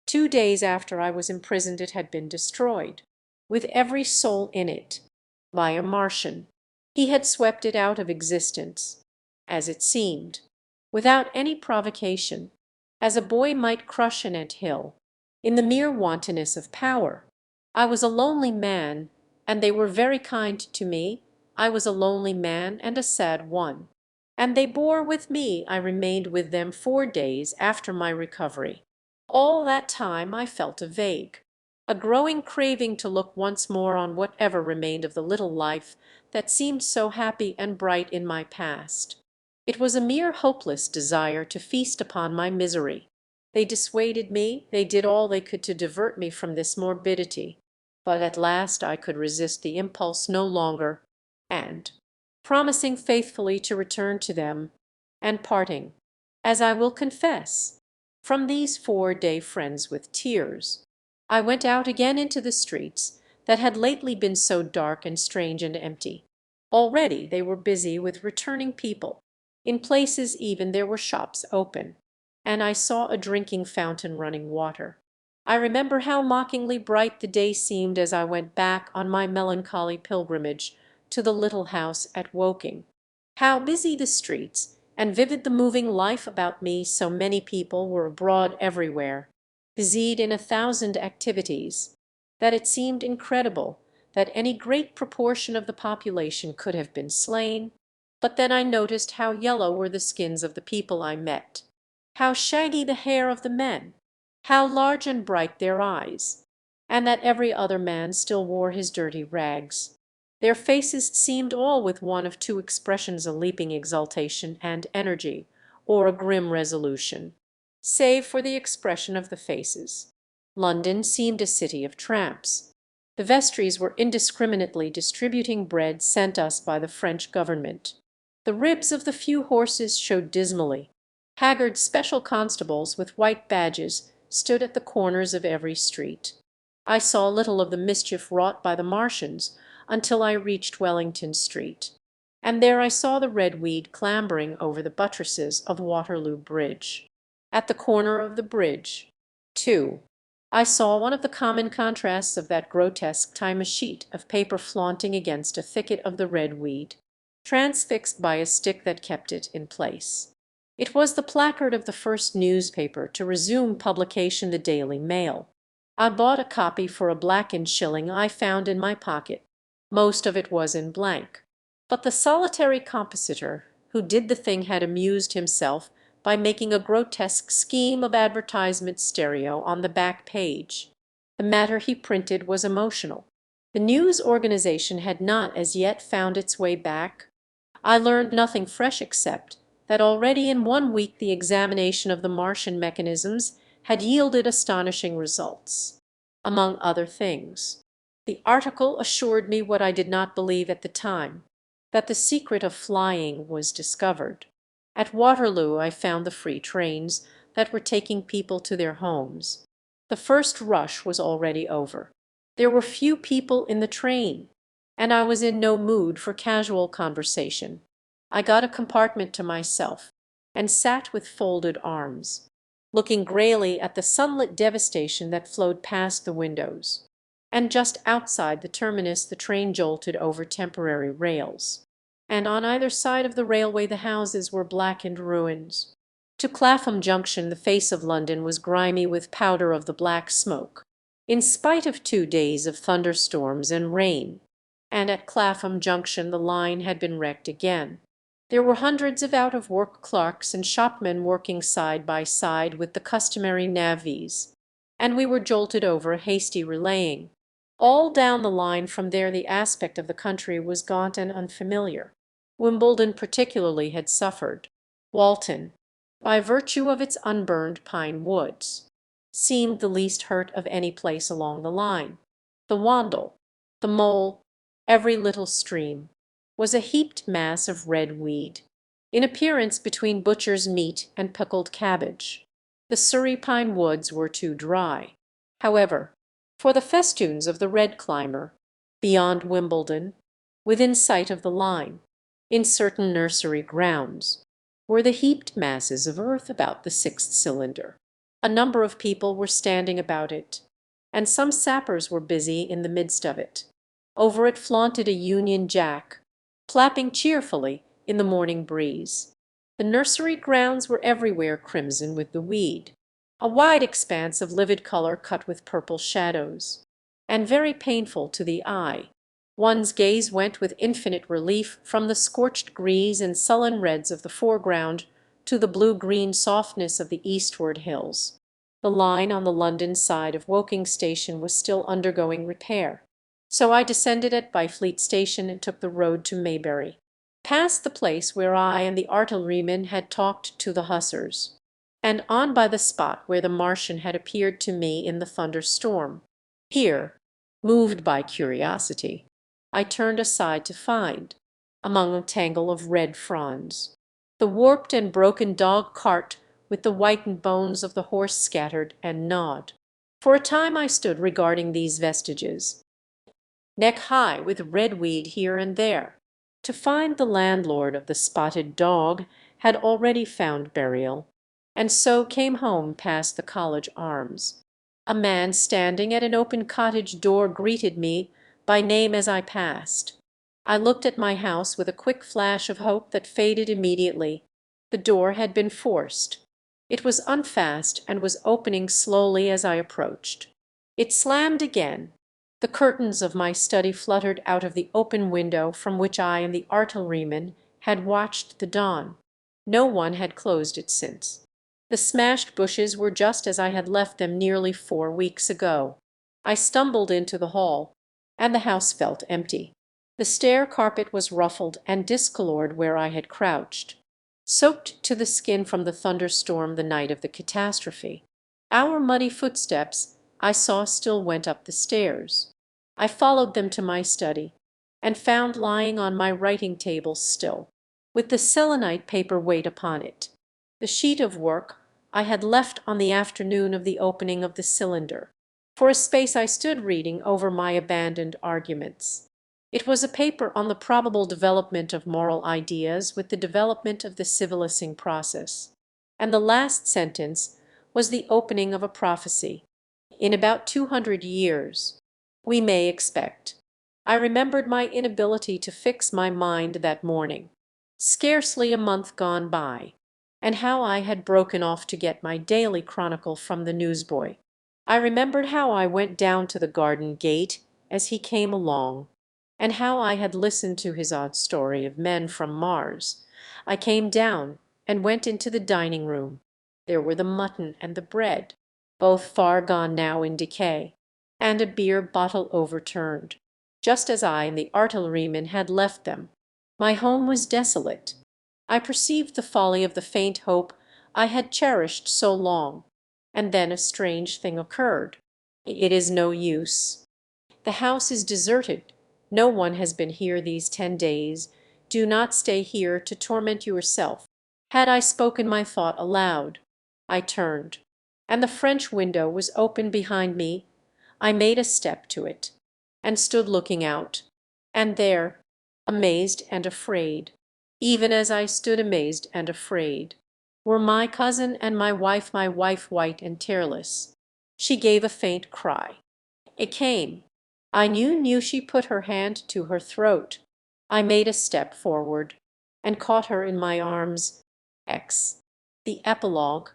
2 days after I was imprisoned it had been destroyed, with every soul in it, by a Martian. He had swept it out of existence, as it seemed, without any provocation, as a boy might crush an ant hill, in the mere wantonness of power. I was a lonely man, and they were very kind to me. I was a lonely man and a sad one, and they bore with me. I remained with them 4 days after my recovery. All that time I felt a growing craving to look once more on whatever remained of the little life that seemed so happy and bright in my past. It was a mere hopeless desire to feast upon my misery. They dissuaded me, they did all they could to divert me from this morbidity, but at last I could resist the impulse no longer, and, promising faithfully to return to them, and parting, as I will confess, from these 4-day friends with tears, I went out again into the streets that had lately been so dark and strange and empty. Already they were busy with returning people. In places even there were shops open, and I saw a drinking fountain running water. I remember how mockingly bright the day seemed as I went back on my melancholy pilgrimage to the little house at Woking. How busy the streets, and vivid the moving life about me, so many people were abroad everywhere, busied in 1,000 activities, that it seemed incredible that any great proportion of the population could have been slain. But then I noticed how yellow were the skins of the people I met, how shaggy the hair of the men, how large and bright their eyes, and that every other man still wore his dirty rags. Their faces seemed all with one of two expressions, a leaping exultation and energy, or a grim resolution. Save for the expression of the faces, London seemed a city of tramps. The vestries were indiscriminately distributing bread sent us by the French government. The ribs of the few horses showed dismally. Haggard special constables with white badges stood at the corners of every street. I saw little of the mischief wrought by the Martians until I reached Wellington Street, and there I saw the red weed clambering over the buttresses of Waterloo Bridge. At the corner of the bridge, too, I saw one of the common contrasts of that grotesque time, a sheet of paper flaunting against a thicket of the red weed, transfixed by a stick that kept it in place. It was the placard of the first newspaper to resume publication, the Daily Mail. I bought a copy for a blackened shilling I found in my pocket. Most of it was in blank, but the solitary compositor who did the thing had amused himself by making a grotesque scheme of advertisement stereo on the back page. The matter he printed was emotional. The news organization had not as yet found its way back. I learned nothing fresh except that already in 1 week the examination of the Martian mechanisms had yielded astonishing results. Among other things, the article assured me what I did not believe at the time, that the secret of flying was discovered. At Waterloo I found the free trains that were taking people to their homes. The first rush was already over. There were few people in the train, and I was in no mood for casual conversation. I got a compartment to myself, and sat with folded arms, looking grayly at the sunlit devastation that flowed past the windows. And just outside the terminus the train jolted over temporary rails, and on either side of the railway the houses were blackened ruins. To Clapham Junction the face of London was grimy with powder of the black smoke, in spite of 2 days of thunderstorms and rain, and at Clapham Junction the line had been wrecked again. There were hundreds of out-of-work clerks and shopmen working side by side with the customary navvies, and we were jolted over a hasty relaying. All down the line from there the aspect of the country was gaunt and unfamiliar. Wimbledon particularly had suffered. Walton, by virtue of its unburned pine woods, seemed the least hurt of any place along the line. The Wandle, the Mole, every little stream, was a heaped mass of red weed, in appearance between butcher's meat and pickled cabbage. The Surrey pine woods were too dry, however, for the festoons of the red climber. Beyond Wimbledon, within sight of the line, in certain nursery grounds, were the heaped masses of earth about the sixth cylinder. A number of people were standing about it, and some sappers were busy in the midst of it. Over it flaunted a Union Jack, flapping cheerfully in the morning breeze. The nursery grounds were everywhere crimson with the weed, a wide expanse of livid color cut with purple shadows, and very painful to the eye. One's gaze went with infinite relief from the scorched greens and sullen reds of the foreground to the blue-green softness of the eastward hills. The line on the London side of Woking station was still undergoing repair, so I descended at Byfleet station and took the road to Maybury, past the place where I and the artillerymen had talked to the hussars, and on by the spot where the Martian had appeared to me in the thunderstorm. Here, moved by curiosity, I turned aside to find, among a tangle of red fronds, the warped and broken dog-cart with the whitened bones of the horse scattered and gnawed. For a time I stood regarding these vestiges, neck high with red weed here and there, to find the landlord of the spotted dog had already found burial, and so came home past the College Arms. A man standing at an open cottage door greeted me by name as I passed. I looked at my house with a quick flash of hope that faded immediately. The door had been forced. It was unfast and was opening slowly as I approached. It slammed again. The curtains of my study fluttered out of the open window from which I and the artilleryman had watched the dawn. No one had closed it since. The smashed bushes were just as I had left them nearly 4 weeks ago. I stumbled into the hall, and the house felt empty. The stair carpet was ruffled and discolored where I had crouched, soaked to the skin from the thunderstorm the night of the catastrophe. Our muddy footsteps I saw still went up the stairs. I followed them to my study, and found lying on my writing table still, with the selenite paper weight upon it, the sheet of work I had left on the afternoon of the opening of the cylinder. For a space I stood reading over my abandoned arguments. It was a paper on the probable development of moral ideas with the development of the civilising process, and the last sentence was the opening of a prophecy. In about 200 years, we may expect. I remembered my inability to fix my mind that morning, scarcely a month gone by, and how I had broken off to get my daily chronicle from the newsboy. I remembered how I went down to the garden gate as he came along, and how I had listened to his odd story of men from Mars. I came down and went into the dining room. There were the mutton and the bread, both far gone now in decay, and a beer bottle overturned, just as I and the artilleryman had left them. My home was desolate. I perceived the folly of the faint hope I had cherished so long, and then a strange thing occurred. It is no use. The house is deserted. No one has been here these 10 days. Do not stay here to torment yourself. Had I spoken my thought aloud? I turned, and the French window was open behind me. I made a step to it, and stood looking out. And there, amazed and afraid, even as I stood amazed and afraid, were my cousin and my wife white and tearless. She gave a faint cry. It came. I knew she put her hand to her throat. I made a step forward, and caught her in my arms. X. The epilogue.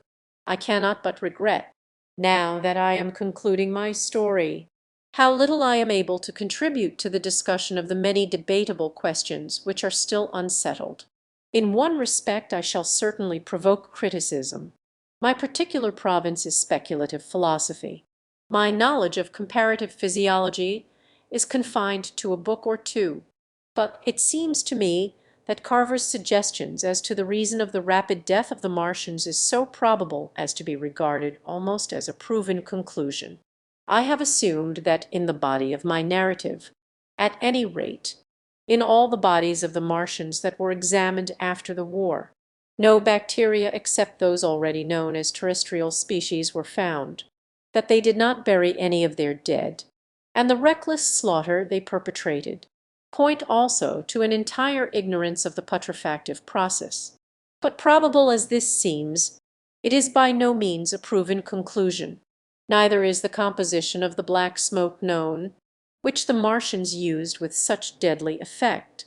I cannot but regret, now that I am concluding my story, how little I am able to contribute to the discussion of the many debatable questions which are still unsettled. In one respect I shall certainly provoke criticism. My particular province is speculative philosophy. My knowledge of comparative physiology is confined to a book or two, but it seems to me that Carver's suggestions as to the reason of the rapid death of the Martians is so probable as to be regarded almost as a proven conclusion. I have assumed that in the body of my narrative, at any rate, in all the bodies of the Martians that were examined after the war, no bacteria except those already known as terrestrial species were found, that they did not bury any of their dead, and the reckless slaughter they perpetrated point also to an entire ignorance of the putrefactive process. But probable as this seems, it is by no means a proven conclusion. Neither is the composition of the black smoke known, which the Martians used with such deadly effect,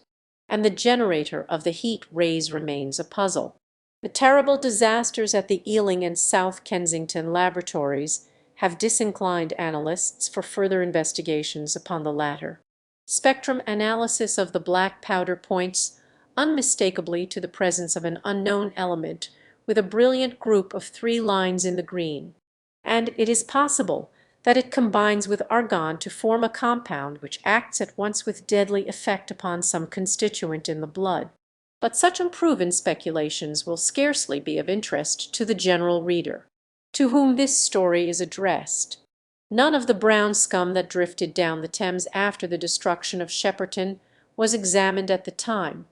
and the generator of the heat rays remains a puzzle. The terrible disasters at the Ealing and South Kensington laboratories have disinclined analysts for further investigations upon the latter. Spectrum analysis of the black powder points unmistakably to the presence of an unknown element with a brilliant group of 3 lines in the green, and it is possible that it combines with argon to form a compound which acts at once with deadly effect upon some constituent in the blood. But such unproven speculations will scarcely be of interest to the general reader, to whom this story is addressed. None of the brown scum that drifted down the Thames after the destruction of Shepperton was examined at the time,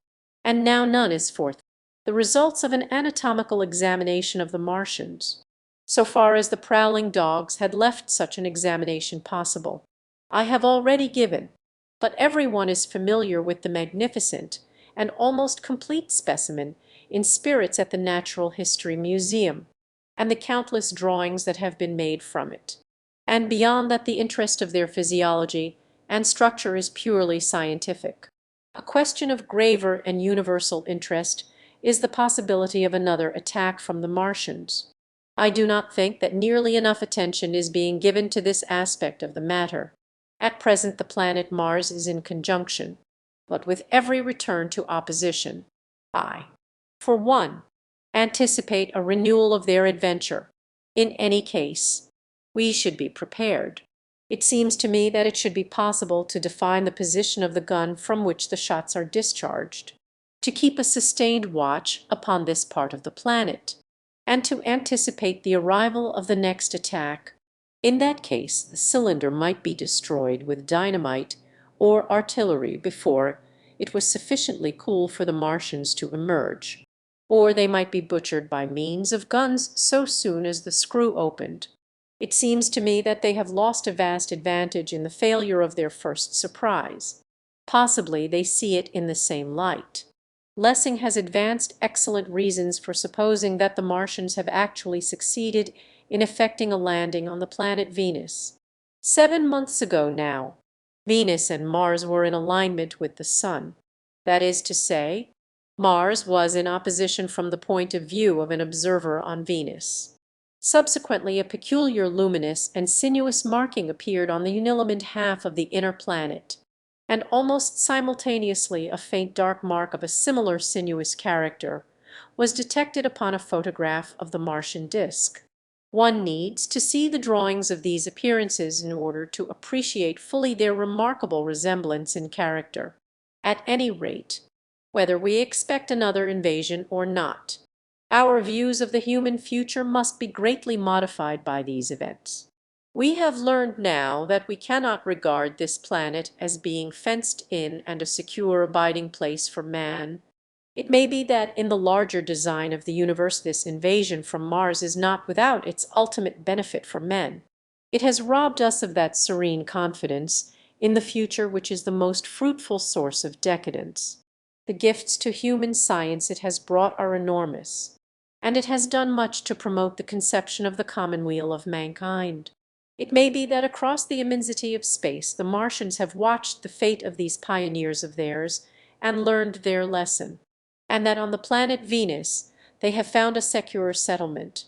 and now none is forth. The results of an anatomical examination of the Martians, so far as the prowling dogs had left such an examination possible, I have already given, but every one is familiar with the magnificent and almost complete specimen in spirits at the Natural History Museum, and the countless drawings that have been made from it. And beyond that the interest of their physiology and structure is purely scientific. A question of graver and universal interest is the possibility of another attack from the Martians. I do not think that nearly enough attention is being given to this aspect of the matter. At present the planet Mars is in conjunction, but with every return to opposition, I, for one, anticipate a renewal of their adventure. In any case, we should be prepared. It seems to me that it should be possible to define the position of the gun from which the shots are discharged, to keep a sustained watch upon this part of the planet, and to anticipate the arrival of the next attack. In that case the cylinder might be destroyed with dynamite or artillery before it was sufficiently cool for the Martians to emerge, or they might be butchered by means of guns so soon as the screw opened. It seems to me that they have lost a vast advantage in the failure of their first surprise. Possibly they see it in the same light. Lessing has advanced excellent reasons for supposing that the Martians have actually succeeded in effecting a landing on the planet Venus. 7 months ago now, Venus and Mars were in alignment with the Sun. That is to say, Mars was in opposition from the point of view of an observer on Venus. Subsequently, a peculiar luminous and sinuous marking appeared on the unilumined half of the inner planet, and almost simultaneously a faint dark mark of a similar sinuous character was detected upon a photograph of the Martian disk. One needs to see the drawings of these appearances in order to appreciate fully their remarkable resemblance in character. At any rate, whether we expect another invasion or not. Our views of the human future must be greatly modified by these events. We have learned now that we cannot regard this planet as being fenced in and a secure abiding place for man. It may be that in the larger design of the universe this invasion from Mars is not without its ultimate benefit for men. It has robbed us of that serene confidence in the future which is the most fruitful source of decadence. The gifts to human science it has brought are enormous, and it has done much to promote the conception of the commonweal of mankind. It may be that across the immensity of space the Martians have watched the fate of these pioneers of theirs and learned their lesson, and that on the planet Venus they have found a secure settlement.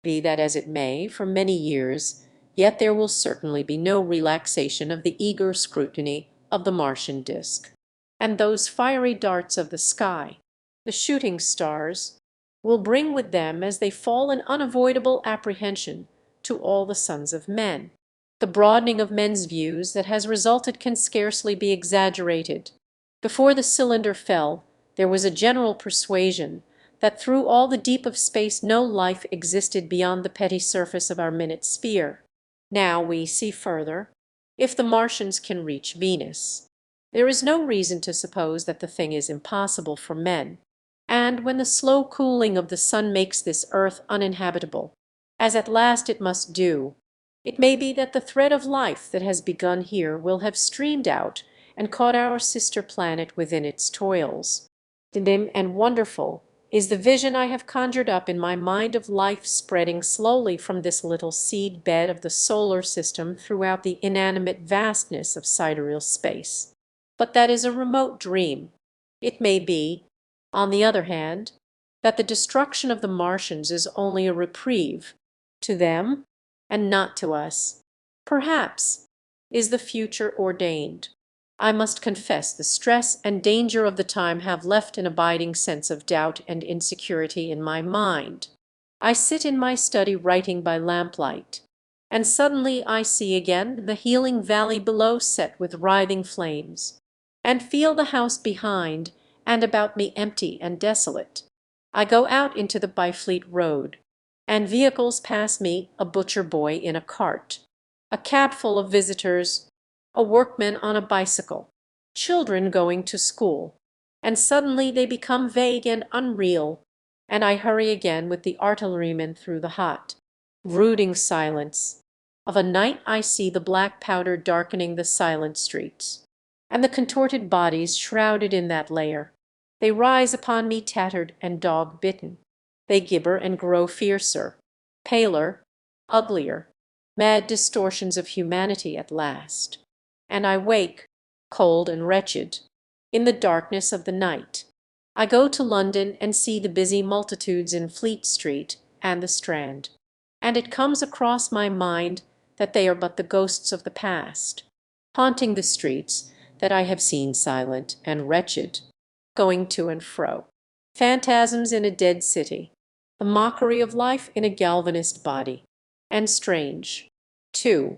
Be that as it may, for many years, yet there will certainly be no relaxation of the eager scrutiny of the Martian disk. And those fiery darts of the sky, the shooting stars, will bring with them as they fall an unavoidable apprehension to all the sons of men. The broadening of men's views that has resulted can scarcely be exaggerated. Before the cylinder fell, there was a general persuasion that through all the deep of space no life existed beyond the petty surface of our minute sphere. Now we see further. If the Martians can reach Venus, there is no reason to suppose that the thing is impossible for men. And when the slow cooling of the sun makes this earth uninhabitable, as at last it must do, it may be that the thread of life that has begun here will have streamed out and caught our sister planet within its toils. Dim and wonderful is the vision I have conjured up in my mind of life spreading slowly from this little seed bed of the solar system throughout the inanimate vastness of sidereal space. But that is a remote dream. It may be, on the other hand, that the destruction of the Martians is only a reprieve to them and not to us. Perhaps is the future ordained. I must confess the stress and danger of the time have left an abiding sense of doubt and insecurity in my mind. I sit in my study writing by lamplight, and suddenly I see again the healing valley below set with writhing flames, and feel the house behind and about me empty and desolate. I go out into the Byfleet road, and vehicles pass me, a butcher boy in a cart, a cab full of visitors, a workman on a bicycle, children going to school, and suddenly they become vague and unreal, and I hurry again with the artilleryman through the hot, brooding silence of a night. I see the black powder darkening the silent streets, and the contorted bodies shrouded in that layer. They rise upon me tattered and dog-bitten. They gibber and grow fiercer, paler, uglier, mad distortions of humanity at last. And I wake, cold and wretched, in the darkness of the night. I go to London and see the busy multitudes in Fleet Street and the Strand, and it comes across my mind that they are but the ghosts of the past, haunting the streets that I have seen silent and wretched, going to and fro. Phantasms in a dead city, the mockery of life in a galvanized body. And strange, too,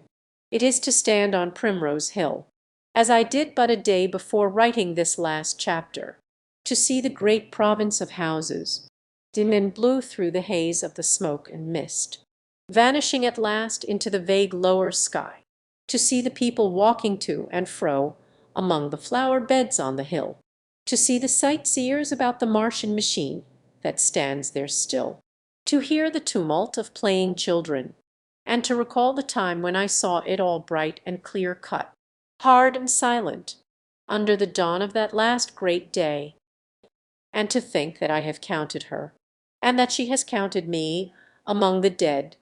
it is to stand on Primrose Hill, as I did but a day before writing this last chapter, to see the great province of houses, dim and blue through the haze of the smoke and mist, vanishing at last into the vague lower sky, to see the people walking to and fro among the flower beds on the hill, to see the sightseers about the Martian machine that stands there still, to hear the tumult of playing children, and to recall the time when I saw it all bright and clear-cut, hard and silent, under the dawn of that last great day, and to think that I have counted her, and that she has counted me, among the dead,